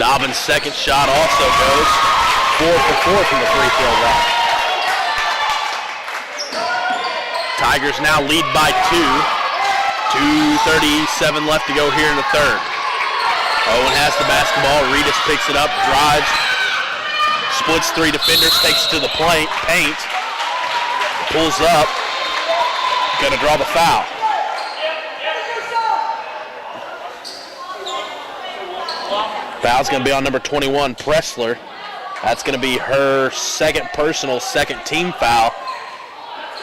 Dobbins' second shot also goes. 4 for 4 from the free throw line. Tigers now lead by 2. 2:37 left to go here in the third. Owen has the basketball. Reedus picks it up, drives, splits 3 defenders, takes it to the paint, pulls up, gonna draw the foul. Foul's going to be on number 21, Pressler. That's going to be her second personal, second team foul.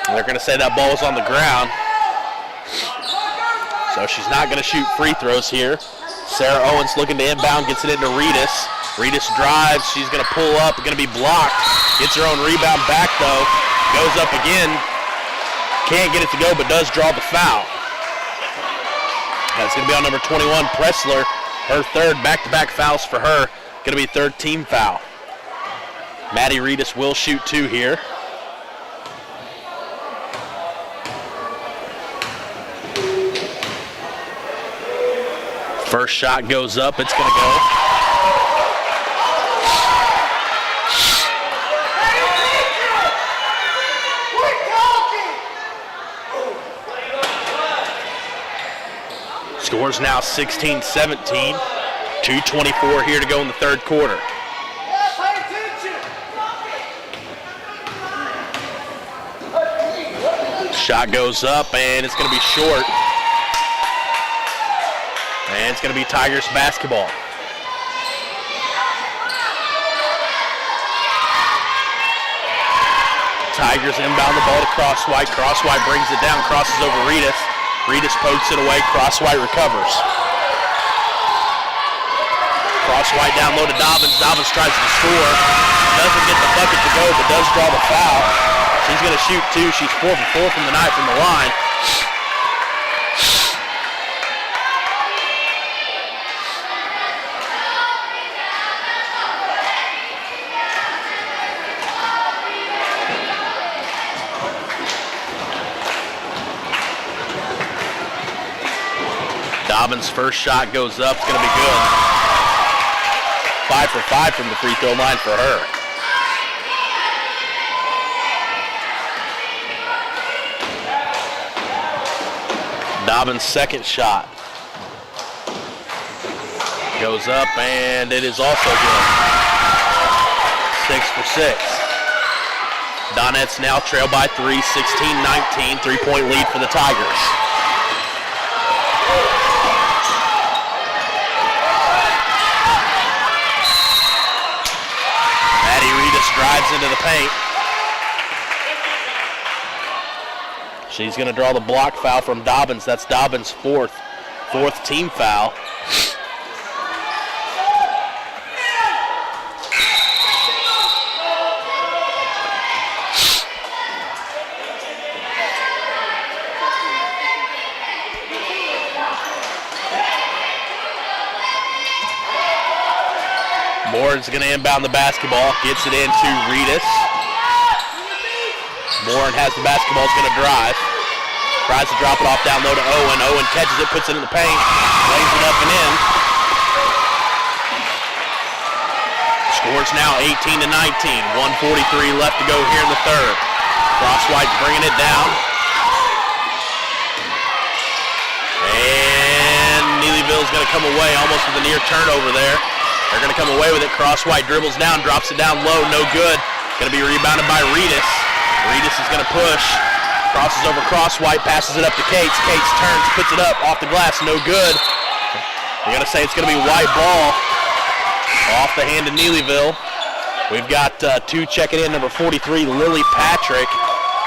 And they're going to say that ball was on the ground. So she's not going to shoot free throws here. Sarah Owens looking to inbound, gets it into Reedus. Reedus drives, she's going to pull up, going to be blocked. Gets her own rebound back though. Goes up again. Can't get it to go, but does draw the foul. That's going to be on number 21, Pressler. Her third, back-to-back fouls for her. Going to be third team foul. Maddie Reedus will shoot 2 here. First shot goes up. It's going to go. Scores now 16-17. 2:24 here to go in the third quarter. Shot goes up and it's going to be short. And it's going to be Tigers basketball. Tigers inbound the ball to Crosswhite. Crosswhite brings it down, crosses over Reedus. Reedus pokes it away, Crosswhite recovers. Crosswhite down low to Dobbins. Dobbins tries to score. Doesn't get the bucket to go, but does draw the foul. She's going to shoot 2. She's 4 for 4 from the night from the line. Dobbins' first shot goes up. It's going to be good. 5 for 5 from the free throw line for her. Dobbins' second shot. Goes up, and it is also good. 6 for 6. Donettes now trail by 3, 16-19. 3-point lead for the Tigers. Maddie Reedus drives into the paint. She's going to draw the block foul from Dobbins. That's Dobbins' fourth team foul. Morin's going to inbound the basketball, gets it into Reedus. Morin has the basketball, is going to drive. Tries to drop it off down low to Owen. Owen catches it, puts it in the paint, lays it up and in. Scores now 18-19. 1:43 left to go here in the third. Crosswhite bringing it down. And Neelyville's going to come away almost with a near turnover there. They're going to come away with it. Crosswhite dribbles down, drops it down low, no good. Going to be rebounded by Reedus. Reedus is going to push. Crosses over Crosswhite, passes it up to Cates. Cates turns, puts it up off the glass, no good. You're going to say it's going to be white ball off the hand of Neelyville. We've got two checking in, number 43, Lily Patrick,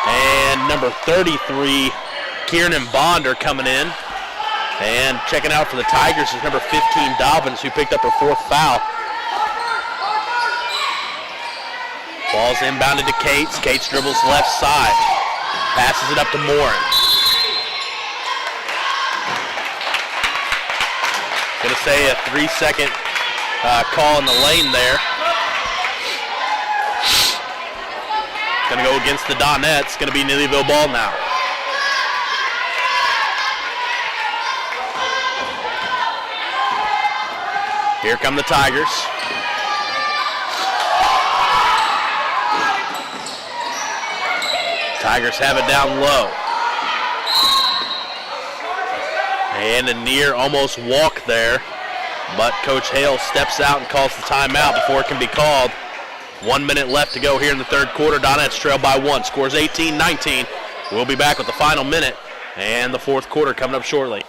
and number 33, Kieran Bond are coming in. And checking out for the Tigers is number 15, Dobbins, who picked up her fourth foul. Ball's inbounded to Cates. Cates dribbles left side. Passes it up to Morin. Going to say a 3-second call in the lane there. Going to go against the Donettes. Going to be Neelyville ball now. Here come the Tigers. Tigers have it down low. And a near almost walk there, but Coach Hale steps out and calls the timeout before it can be called. 1 minute left to go here in the third quarter. Donettes trail by 1. Scores 18-19. We'll be back with the final minute and the fourth quarter coming up shortly.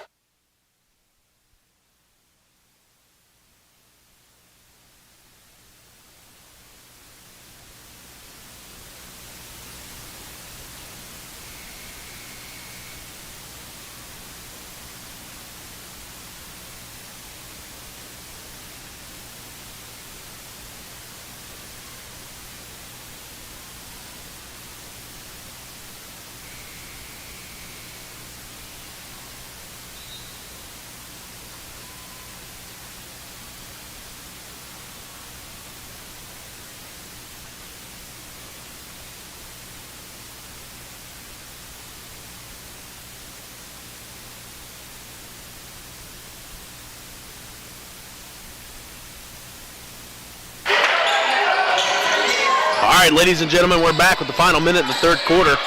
All right, ladies and gentlemen, we're back with the final minute in the third quarter.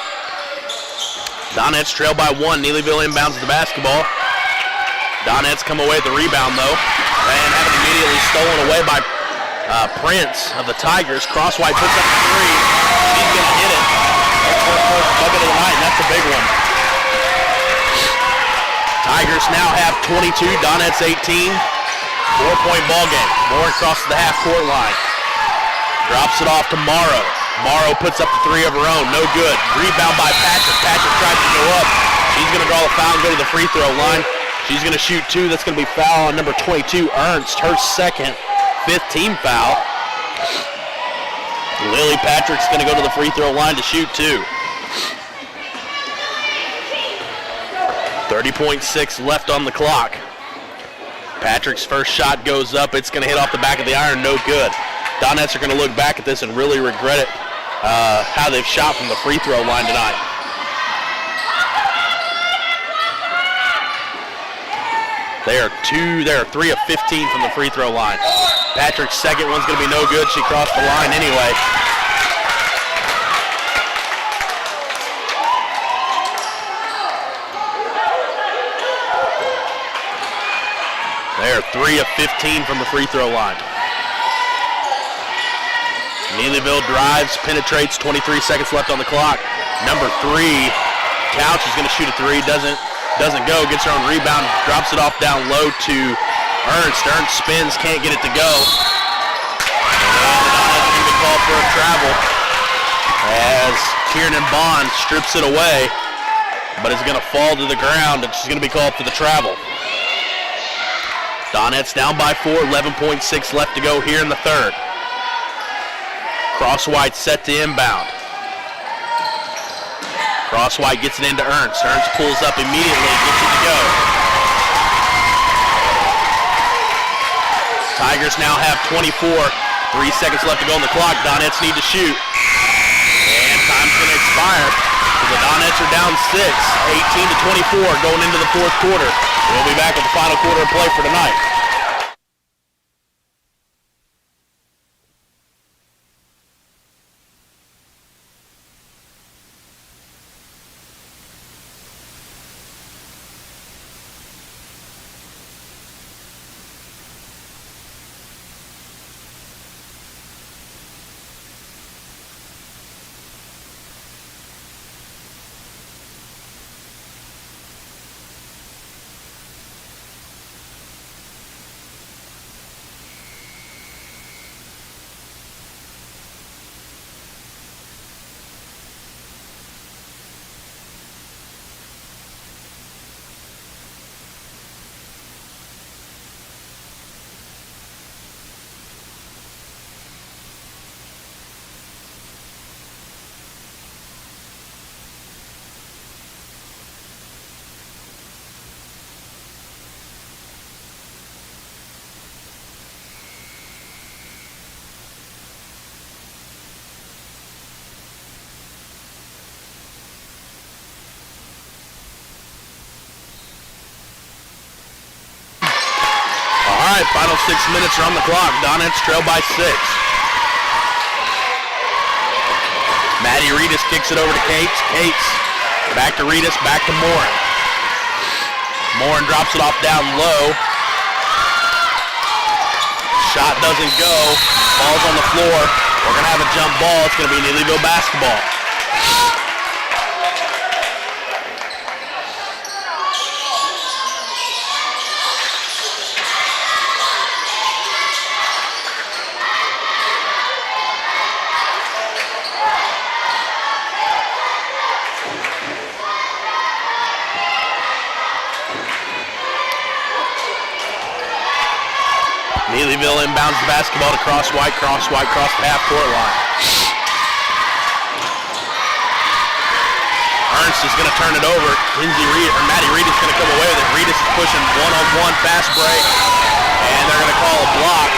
Donettes trail by 1. Neelyville inbounds the basketball. Donettes come away with the rebound, though, and have it immediately stolen away by Prince of the Tigers. Crosswhite puts up the three. She's going to hit it. That's her first bucket of the night, and that's a big one. Tigers now have 22, Donettes 18. 4-point ball game. Moore crosses the half-court line. Drops it off to Morrow. Morrow puts up the three of her own. No good. Rebound by Patrick. Patrick tries to go up. She's going to draw the foul and go to the free throw line. She's going to shoot two. That's going to be foul on number 22, Ernst. Her second, fifth team foul. Lily Patrick's going to go to the free throw line to shoot two. 30.6 left on the clock. Patrick's first shot goes up. It's going to hit off the back of the iron. No good. Donettes are going to look back at this and really regret it, how they've shot from the free throw line tonight. They are 3 of 15 from the free throw line. Patrick's second one's going to be no good. She crossed the line anyway. They are 3 of 15 from the free throw line. Neelyville drives, penetrates, 23 seconds left on the clock. Number 3, Couch is going to shoot a 3, doesn't go, gets her own rebound, drops it off down low to Ernst. Ernst spins, can't get it to go. And the Donets call for a travel as Kieran Bond strips it away, but it's going to fall to the ground, and she's going to be called for the travel. Donets down by 4, 11.6 left to go here in the third. Cross-White set to inbound. Cross-White gets it into Ernst. Ernst pulls up immediately, gets it to go. Tigers now have 24. 3 seconds left to go on the clock. Donets need to shoot. And time's going to expire. So the Donets are down 6, 18 to 24 going into the fourth quarter. We'll be back with the final quarter of play for tonight. Final 6 minutes are on the clock. Donets trail by 6. Maddie Reedus kicks it over to Cates. Cates back to Reedus, back to Morin. Morin drops it off down low. Shot doesn't go. Ball's on the floor. We're going to have a jump ball. It's going to be Neelyville basketball. Neelyville inbounds the basketball to Cross-White across the half-court line. Ernst is going to turn it over. Maddie Reed is going to come away with it. Reedus is pushing one-on-one fast break, and they're going to call a block.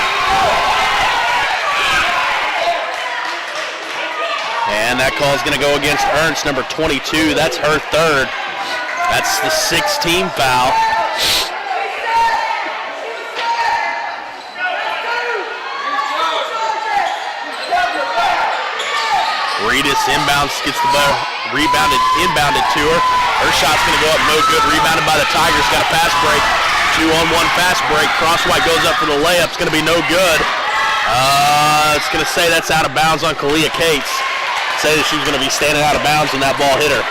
And that call is going to go against Ernst, number 22. That's her third. That's the 6th-team foul. Reedus inbounds, gets the ball inbounded to her. Her shot's going to go up, no good. Rebounded by the Tigers, got a fast break. 2-on-1 fast break. Cross-White goes up for the layup. It's going to be no good. It's going to say that's out of bounds on Kalia Cates. Say that she's going to be standing out of bounds when that ball hit her.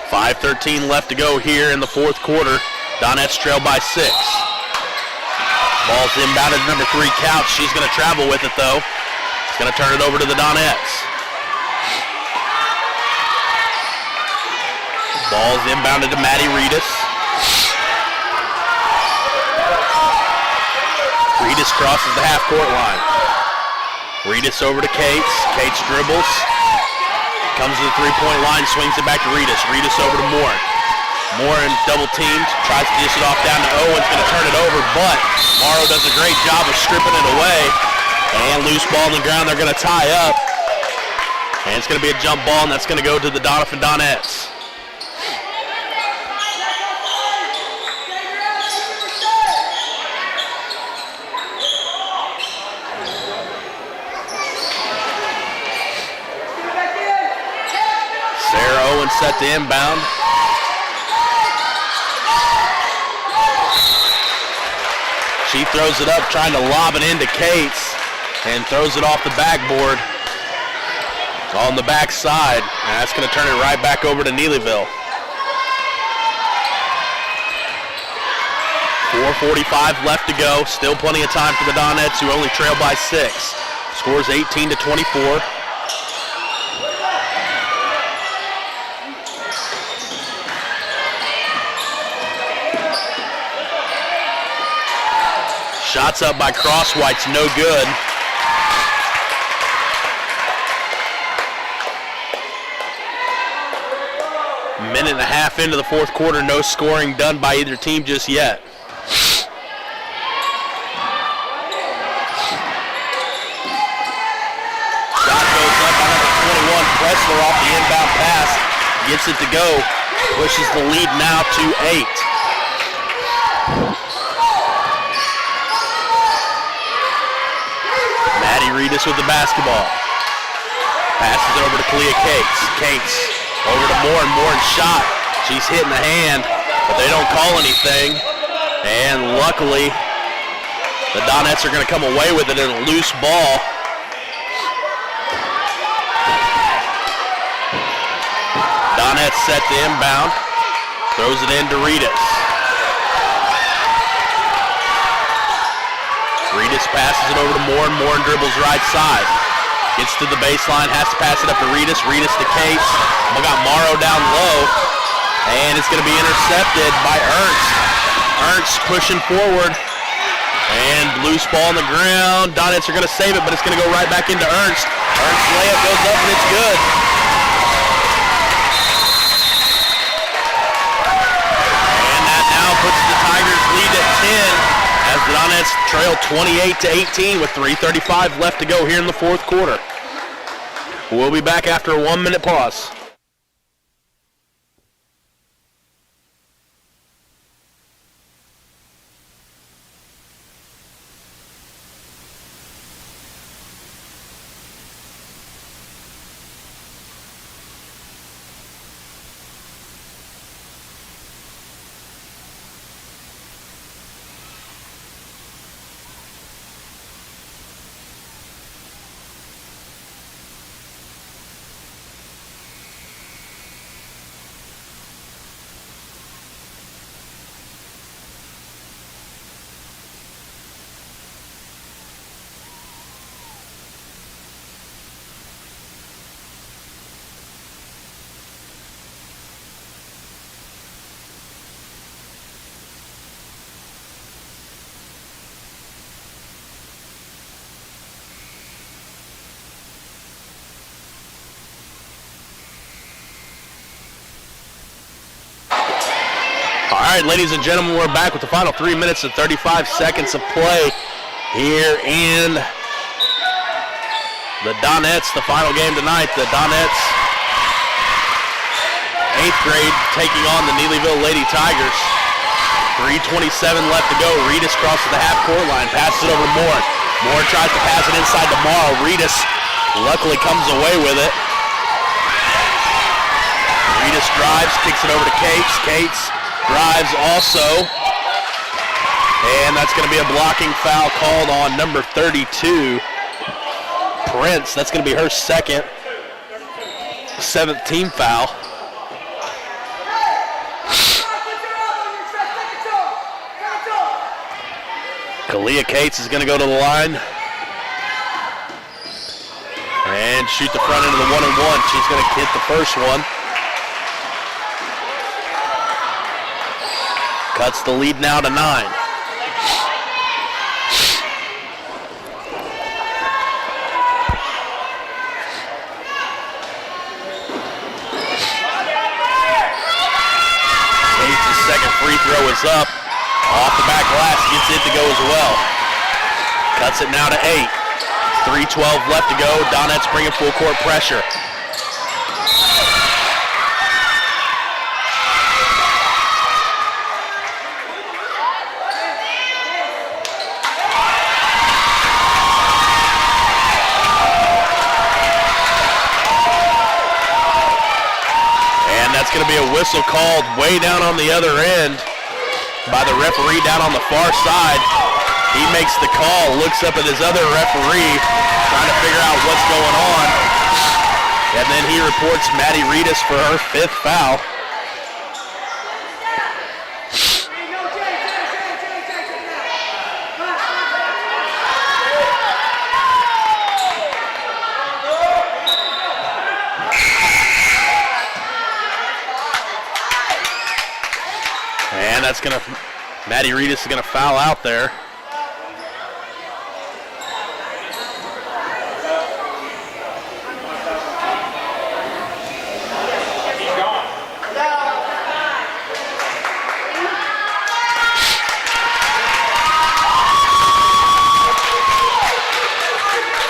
.5:13 left to go here in the fourth quarter. Donets trail by 6. Ball's inbounded to number 3, Couch. She's going to travel with it, though. It's going to turn it over to the Donets. Ball's inbounded to Maddie Reedus. Reedus crosses the half-court line. Reedus over to Cates. Cates dribbles. Comes to the three-point line, swings it back to Reedus. Reedus over to Morin. Morin double-teamed, tries to dish it off down to Owen's, going to turn it over, but Morrow does a great job of stripping it away. And loose ball on the ground, they're going to tie up. And it's going to be a jump ball, and that's going to go to the Doniphan Donets. Gowan set to inbound. She throws it up, trying to lob it into Cates, and throws it off the backboard on the backside. And that's going to turn it right back over to Neelyville. 4:45 left to go. Still plenty of time for the Donettes, who only trail by 6. Scores 18-24. Shots up by Crosswhite's no good. Minute and a half into the fourth quarter, no scoring done by either team just yet. Shot goes up by number 21, Pressler off the inbound pass, gets it to go, pushes the lead now to 8. Maddie Reedus with the basketball. Passes it over to Kalia Cates. Cates over to Moore shot. She's hitting the hand, but they don't call anything. And luckily, the Donettes are going to come away with it in a loose ball. Donettes set to inbound. Throws it in to Reedus. Reedus passes it over to Moore dribbles right side. Gets to the baseline, has to pass it up to Reedus. Reedus to Cates. We got Morrow down low. And it's going to be intercepted by Ernst. Ernst pushing forward. And loose ball on the ground. Donettes are going to save it, but it's going to go right back into Ernst. Ernst's layup goes up and it's good. And that now puts the Tigers lead at 10. As the Donettes trail 28-18 with 3:35 left to go here in the fourth quarter. We'll be back after a 1-minute pause. All right, ladies and gentlemen, we're back with the final 3 minutes and 35 seconds of play here in the Donettes, the final game tonight. The Donettes, 8th grade, taking on the Neelyville Lady Tigers. 3:27 left to go. Reedus crosses the half-court line, passes it over to Moore. Moore tries to pass it inside to Morrow. Reedus luckily comes away with it. Reedus drives, kicks it over to Cates. Cates drives also, and that's going to be a blocking foul called on number 32, Prince. That's going to be her second, 7th team foul. Kalia Cates is going to go to the line and shoot the front end of the 1-and-1. She's going to hit the first one. Cuts the lead now to 9. 8 second free throw is up. Off the back glass, gets it to go as well. Cuts it now to 8. 3:12 left to go. Donettes bringing full court pressure. That's going to be a whistle called way down on the other end by the referee down on the far side. He makes the call, looks up at his other referee, trying to figure out what's going on. And then he reports Maddie Reedus for her 5th foul. And that's going to, Maddie Reedus is going to foul out there.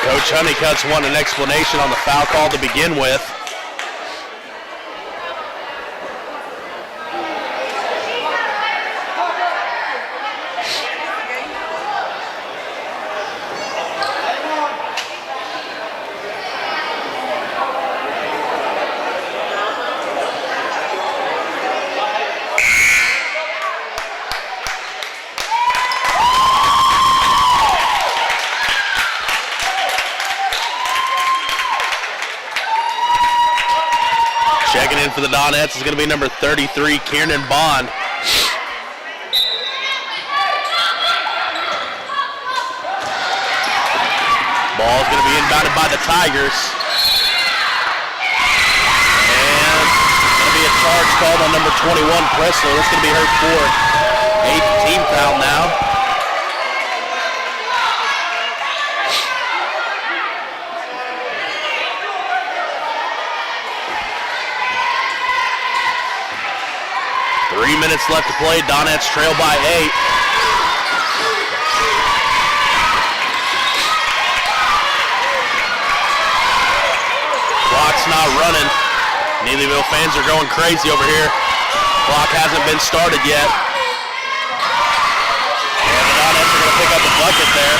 Coach Honeycutt's wanted an explanation on the foul call to begin with. Checking in for the Donettes is going to be number 33, Kiernan Bond. Ball is going to be inbounded by the Tigers. And going to be a charge called on number 21, Pressler. That's going to be her 4th, 8th team foul now. Three minutes left to play. Donettes trail by 8. Clock's not running. Neelyville fans are going crazy over here. Clock hasn't been started yet. And the Donettes are going to pick up a bucket there.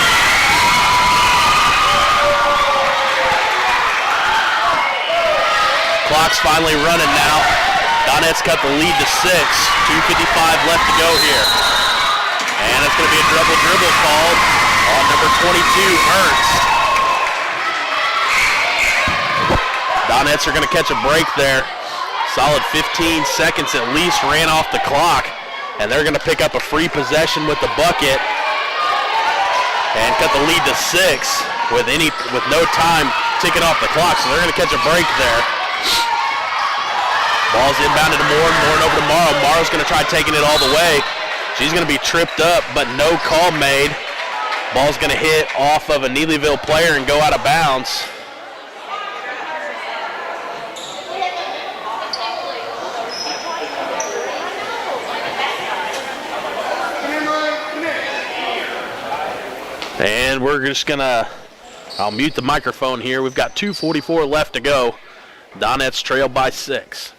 Clock's finally running now. Donettes cut the lead to 6. 2:55 left to go here. And it's going to be a double dribble called on number 22, Ernst. Donettes are going to catch a break there. Solid 15 seconds at least ran off the clock. And they're going to pick up a free possession with the bucket and cut the lead to 6 with no time ticking off the clock. So they're going to catch a break there. Ball's inbounded to Moore over to Morrow. Morrow's going to try taking it all the way. She's going to be tripped up, but no call made. Ball's going to hit off of a Neelyville player and go out of bounds. And we're just going to, I'll mute the microphone here. We've got 2:44 left to go. Donettes trail by 6.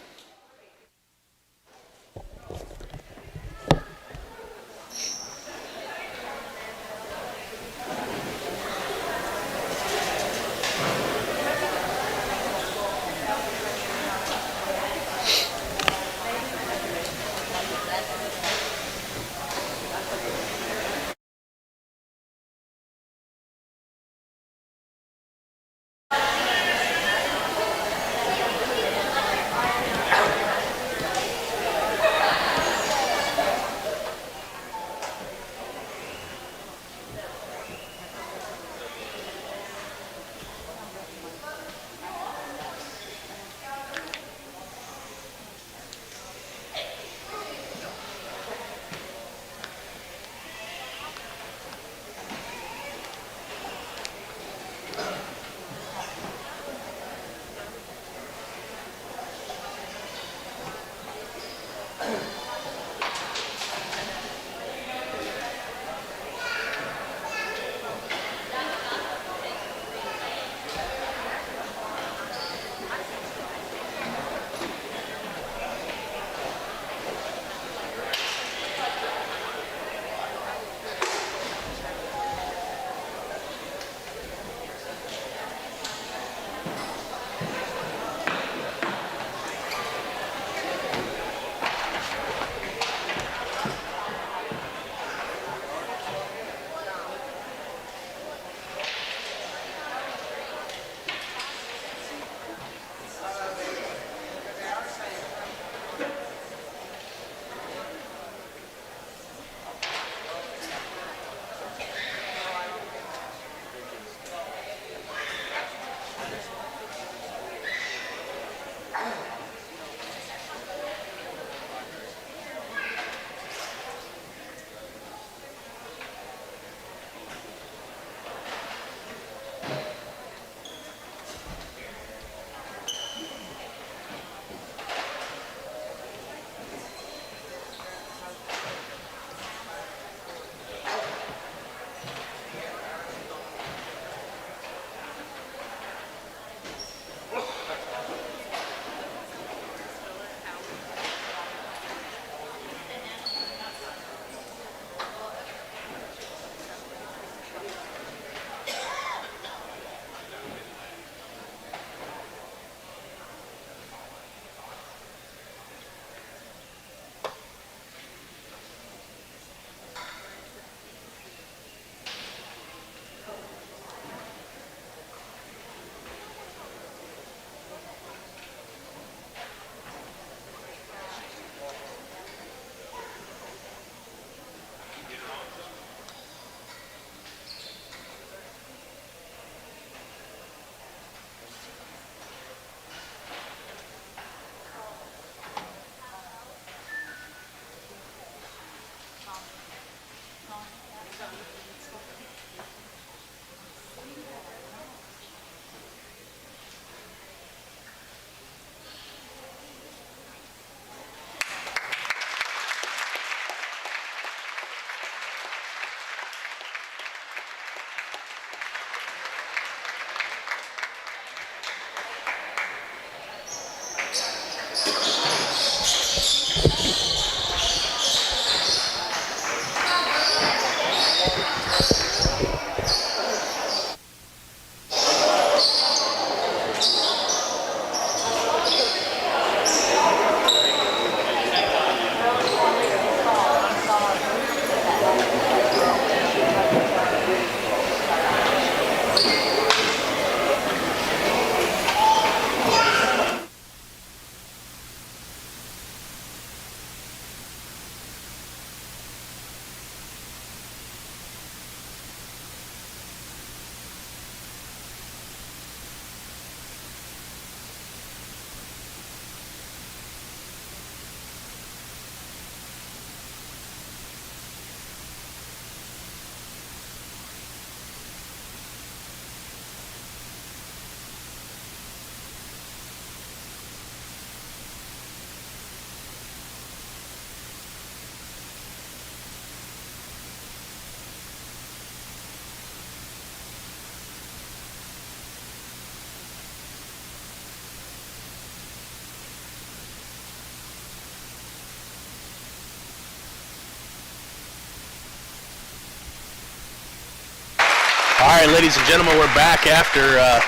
right, ladies and gentlemen, we're back after a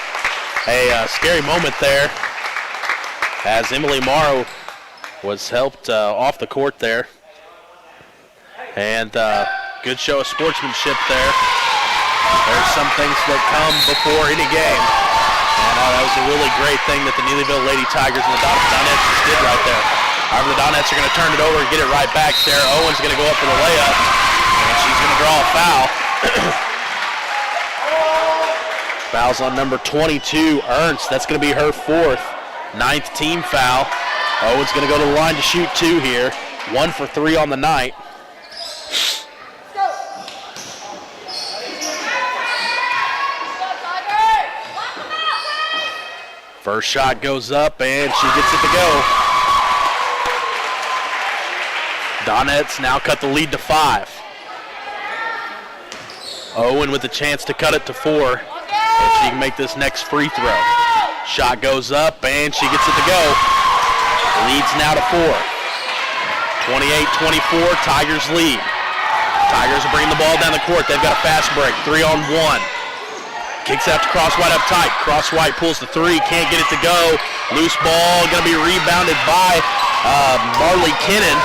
scary moment there as Emily Morrow was helped off the court there. And good show of sportsmanship there. There's some things that come before any game. And that was a really great thing that the Neelyville Lady Tigers and the Donettes just did right there. However, the Donettes are going to turn it over and get it right back. Sarah Owens going to go up for the layup, and she's going to draw a foul. Foul's on number 22, Ernst. That's going to be her fourth, 9th team foul. Owens going to go to the line to shoot 2 here. 1 for 3 on the night. First shot goes up, and she gets it to go. Donettes now cut the lead to 5. Owen with a chance to cut it to 4. If she can make this next free throw. Shot goes up, and she gets it to go. Leads now to 4. 28-24, Tigers lead. Tigers are bringing the ball down the court. They've got a fast break, 3-on-1. Kicks out to Cross-White up tight. Cross-White pulls the 3, can't get it to go. Loose ball, going to be rebounded by Marley Kinnan.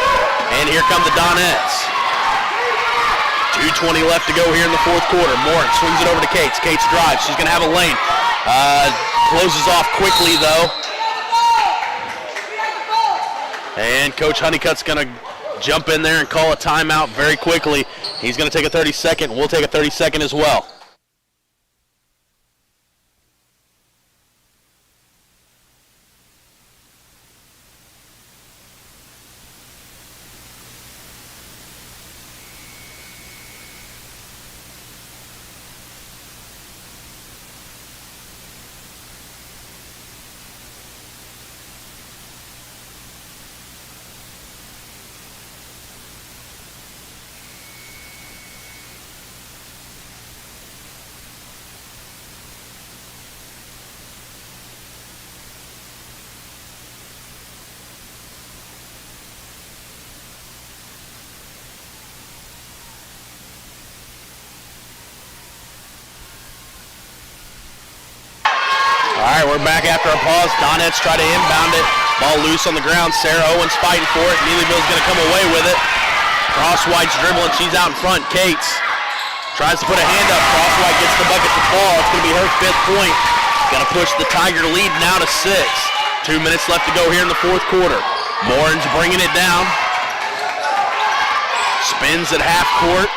And here come the Donettes. 2:20 left to go here in the fourth quarter. Morin swings it over to Cates. Cates drives. She's going to have a lane. Closes off quickly, though. And Coach Honeycutt's going to jump in there and call a timeout very quickly. He's going to take a 30-second. We'll take a 30-second as well. All right, we're back after a pause. Donettes try to inbound it. Ball loose on the ground. Sarah Owens fighting for it. Neelyville's going to come away with it. Cross-White's dribbling. She's out in front. Cates tries to put a hand up. Cross-White gets the bucket to fall. It's going to be her 5th point. Going to push the Tiger lead now to 6. 2 minutes left to go here in the fourth quarter. Morin's bringing it down. Spins at half court.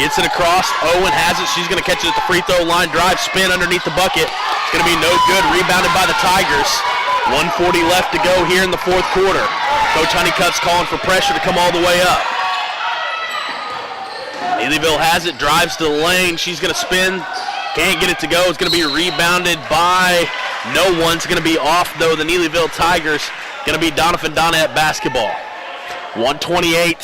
Gets it across. Owen has it. She's going to catch it at the free throw line. Drive, spin underneath the bucket. It's going to be no good. Rebounded by the Tigers. 1:40 left to go here in the fourth quarter. Coach Honeycutt's calling for pressure to come all the way up. Neelyville has it. Drives to the lane. She's going to spin. Can't get it to go. It's going to be rebounded by no one. It's going to be off, though. The Neelyville Tigers going to be Doniphan Donette basketball. 128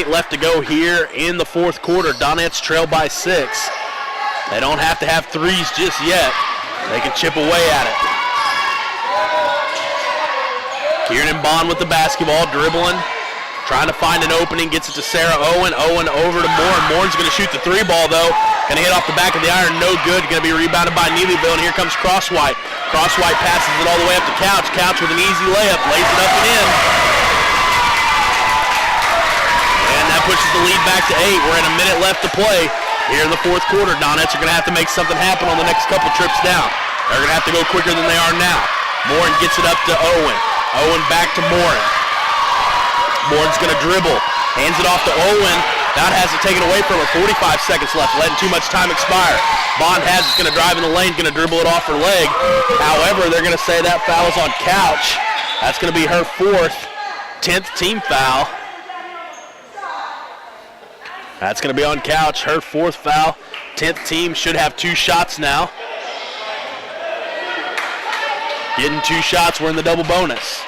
left to go here in the fourth quarter. Donettes trail by 6. They don't have to have threes just yet. They can chip away at it. Kieran Bond with the basketball, dribbling, trying to find an opening, gets it to Sarah Owen. Owen over to Morin. Morin's going to shoot the 3 ball, though. Going to hit off the back of the iron, no good. Going to be rebounded by Neelyville, and here comes Cross-White. Cross-White passes it all the way up to Couch. Couch with an easy layup, lays it up and in. Pushes the lead back to 8. We're at a minute left to play here in the fourth quarter. Donettes are going to have to make something happen on the next couple trips down. They're going to have to go quicker than they are now. Morin gets it up to Owen. Owen back to Morin. Morin's going to dribble. Hands it off to Owen. That has it taken away from her. 45 seconds left. Letting too much time expire. Bond has it's going to drive in the lane. Going to dribble it off her leg. However, they're going to say that foul is on Couch. That's going to be her 4th, 10th team foul. That's going to be on Couch, her 4th foul. 10th team should have 2 shots now. Getting 2 shots, we're in the double bonus.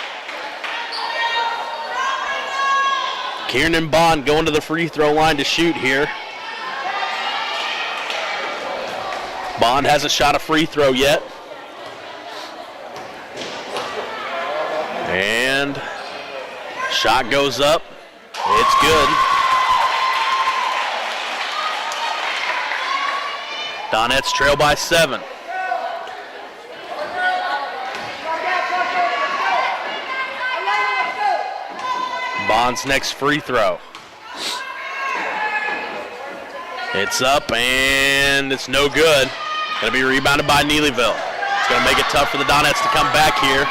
Kieran Bond going to the free throw line to shoot here. Bond hasn't shot a free throw yet. And shot goes up. It's good. Donettes trail by 7. Bond's next free throw. It's up and it's no good. Going to be rebounded by Neelyville. It's going to make it tough for the Donettes to come back here.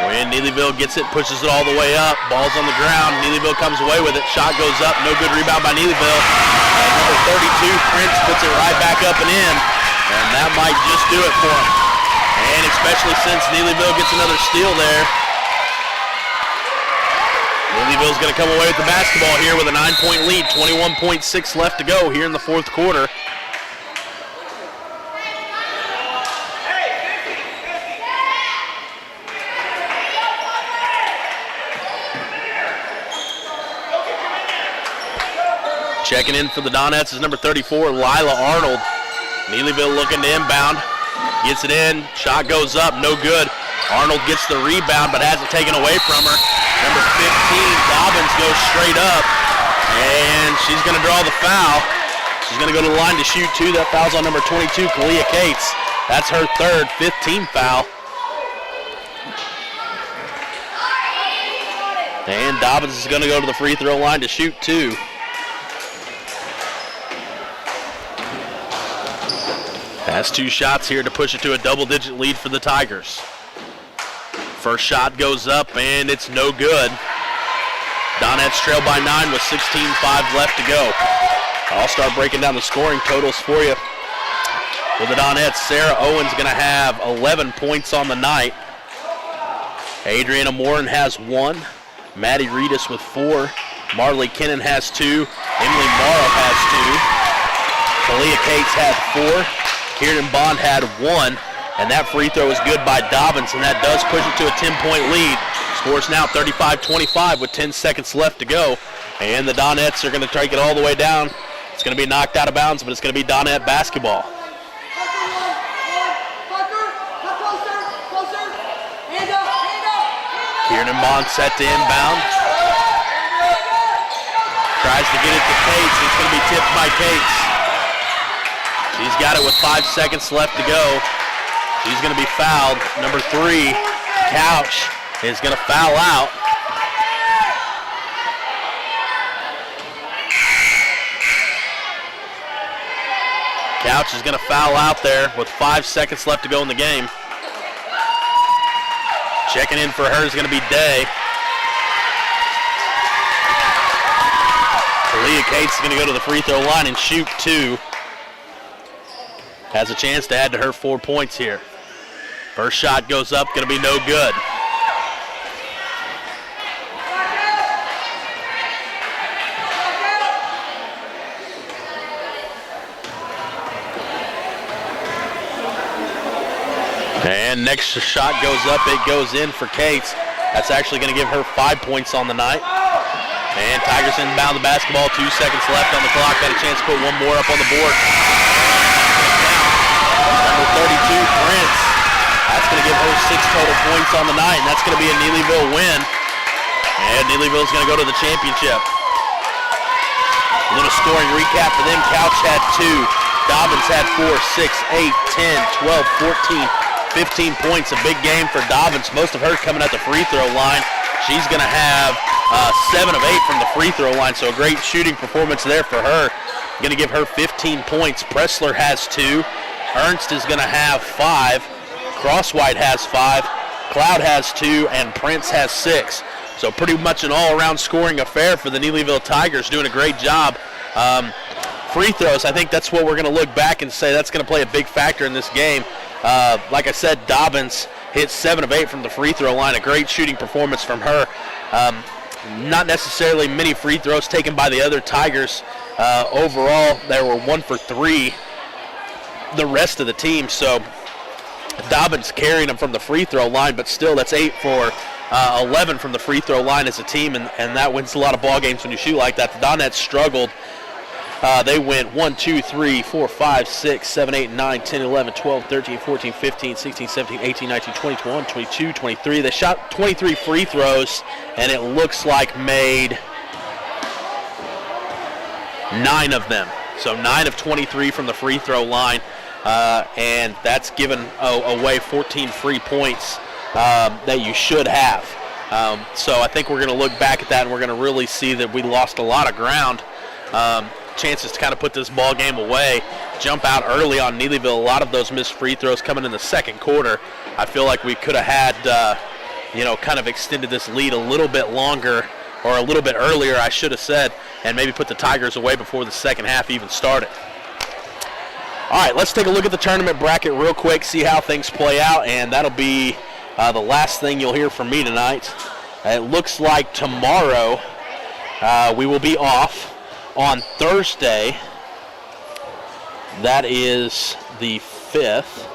When Neelyville gets it, pushes it all the way up. Ball's on the ground. Neelyville comes away with it. Shot goes up. No good rebound by Neelyville. And number 32, Prince, puts it right back up and in. And that might just do it for him. And especially since Neelyville gets another steal there. Neelyville's going to come away with the basketball here with a 9-point lead. 21.6 left to go here in the fourth quarter. Checking in for the Donettes is number 34, Lila Arnold. Neelyville looking to inbound. Gets it in. Shot goes up. No good. Arnold gets the rebound but has it taken away from her. Number 15, Dobbins, goes straight up. And she's going to draw the foul. She's going to go to the line to shoot 2. That foul's on number 22, Kalia Cates. That's her third, 15th foul. And Dobbins is going to go to the free throw line to shoot 2. That's 2 shots here to push it to a double-digit lead for the Tigers. First shot goes up, and it's no good. Donettes trail by 9 with 16:5 left to go. I'll start breaking down the scoring totals for you. For the Donettes, Sarah Owens going to have 11 points on the night. Adriana Morin has 1. Maddie Reedus with 4. Marley Kennan has 2. Emily Morrow has 2. Kalia Cates had 4. Kieran Bond had 1, and that free throw is good by Dobbins, and that does push it to a 10-point lead. Scores now 35-25 with 10 seconds left to go, and the Donettes are going to take it all the way down. It's going to be knocked out of bounds, but it's going to be Donette basketball. Kieran Bond set to inbound. Tries to get it to Cates. It's going to be tipped by Cates. She's got it with 5 seconds left to go. She's going to be fouled. Number 3, Couch, is going to foul out. Couch is going to foul out there with 5 seconds left to go in the game. Checking in for her is going to be Day. Kalia Cates is going to go to the free throw line and shoot 2. Has a chance to add to her 4 points here. First shot goes up, going to be no good. And next shot goes up, it goes in for Cates. That's actually going to give her 5 points on the night. And Tigers inbound the basketball, 2 seconds left on the clock. Got a chance to put one more up on the board. Number 32, Prince. That's going to give her 6 total points on the night, and that's going to be a Neelyville win. And Neelyville's going to go to the championship. A little scoring recap for them. Couch had 2. Dobbins had 4, 6, 8, 10, 12, 14, 15 points. A big game for Dobbins. Most of her coming at the free throw line. She's going to have 7 of 8 from the free throw line, so a great shooting performance there for her. Going to give her 15 points. Pressler has 2. Ernst is going to have 5. Crosswhite has 5. Cloud has 2. And Prince has 6. So pretty much an all-around scoring affair for the Neelyville Tigers, doing a great job. Free throws, I think that's what we're going to look back and say that's going to play a big factor in this game. Like I said, Dobbins hit 7 of 8 from the free throw line. A great shooting performance from her. Not necessarily many free throws taken by the other Tigers. Overall, there were 1 for 3. The rest of the team, so Dobbins carrying them from the free throw line, but still that's 8 for 11 from the free throw line as a team, and that wins a lot of ball games when you shoot like that. The Donettes struggled. They went 1, 2, 3, 4, 5, 6, 7, 8, 9, 10, 11, 12, 13, 14, 15, 16, 17, 18, 19, 20, 21, 22, 23. They shot 23 free throws, and it looks like made 9 of them. So 9 of 23 from the free throw line, and that's given away 14 free points that you should have. So I think we're going to look back at that, and we're going to really see that we lost a lot of ground. Chances to kind of put this ball game away, jump out early on Neelyville. A lot of those missed free throws coming in the second quarter. I feel like we could have had, kind of extended this lead a little bit longer, or a little bit earlier, I should have said, and maybe put the Tigers away before the second half even started. All right, let's take a look at the tournament bracket real quick, see how things play out, and that'll be the last thing you'll hear from me tonight. It looks like tomorrow we will be off. On Thursday, that is the 5th,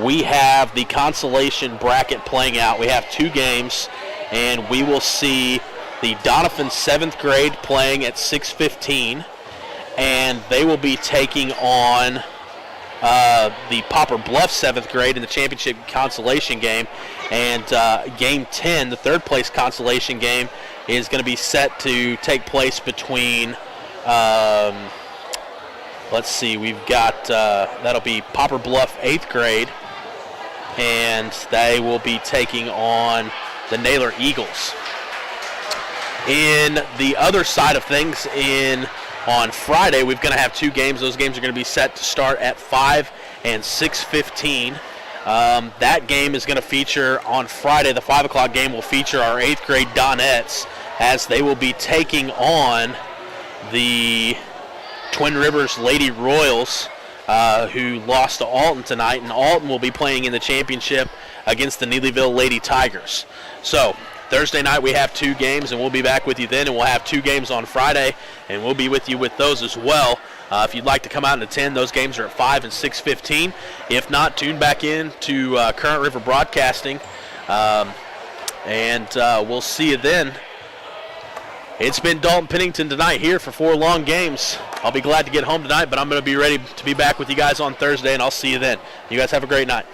we have the consolation bracket playing out. We have 2 games, and we will see the Doniphan 7th grade playing at 6:15, and they will be taking on the Popper Bluff 7th grade in the championship consolation game. And game 10, the 3rd place consolation game, is going to be set to take place between let's see, we've got, that'll be Popper Bluff 8th grade, and they will be taking on the Naylor Eagles. In the other side of things, on Friday, we're going to have 2 games. Those games are going to be set to start at 5 and 6:15. That game is going to feature, on Friday, the 5 o'clock game will feature our 8th grade Donettes, as they will be taking on the Twin Rivers Lady Royals, who lost to Alton tonight, and Alton will be playing in the championship against the Neelyville Lady Tigers. So Thursday night we have 2 games, and we'll be back with you then, and we'll have 2 games on Friday, and we'll be with you with those as well. If you'd like to come out and attend, those games are at 5 and 6:15. If not, tune back in to Current River Broadcasting, and we'll see you then. It's been Dalton Pennington tonight here for 4 long games. I'll be glad to get home tonight, but I'm going to be ready to be back with you guys on Thursday, and I'll see you then. You guys have a great night.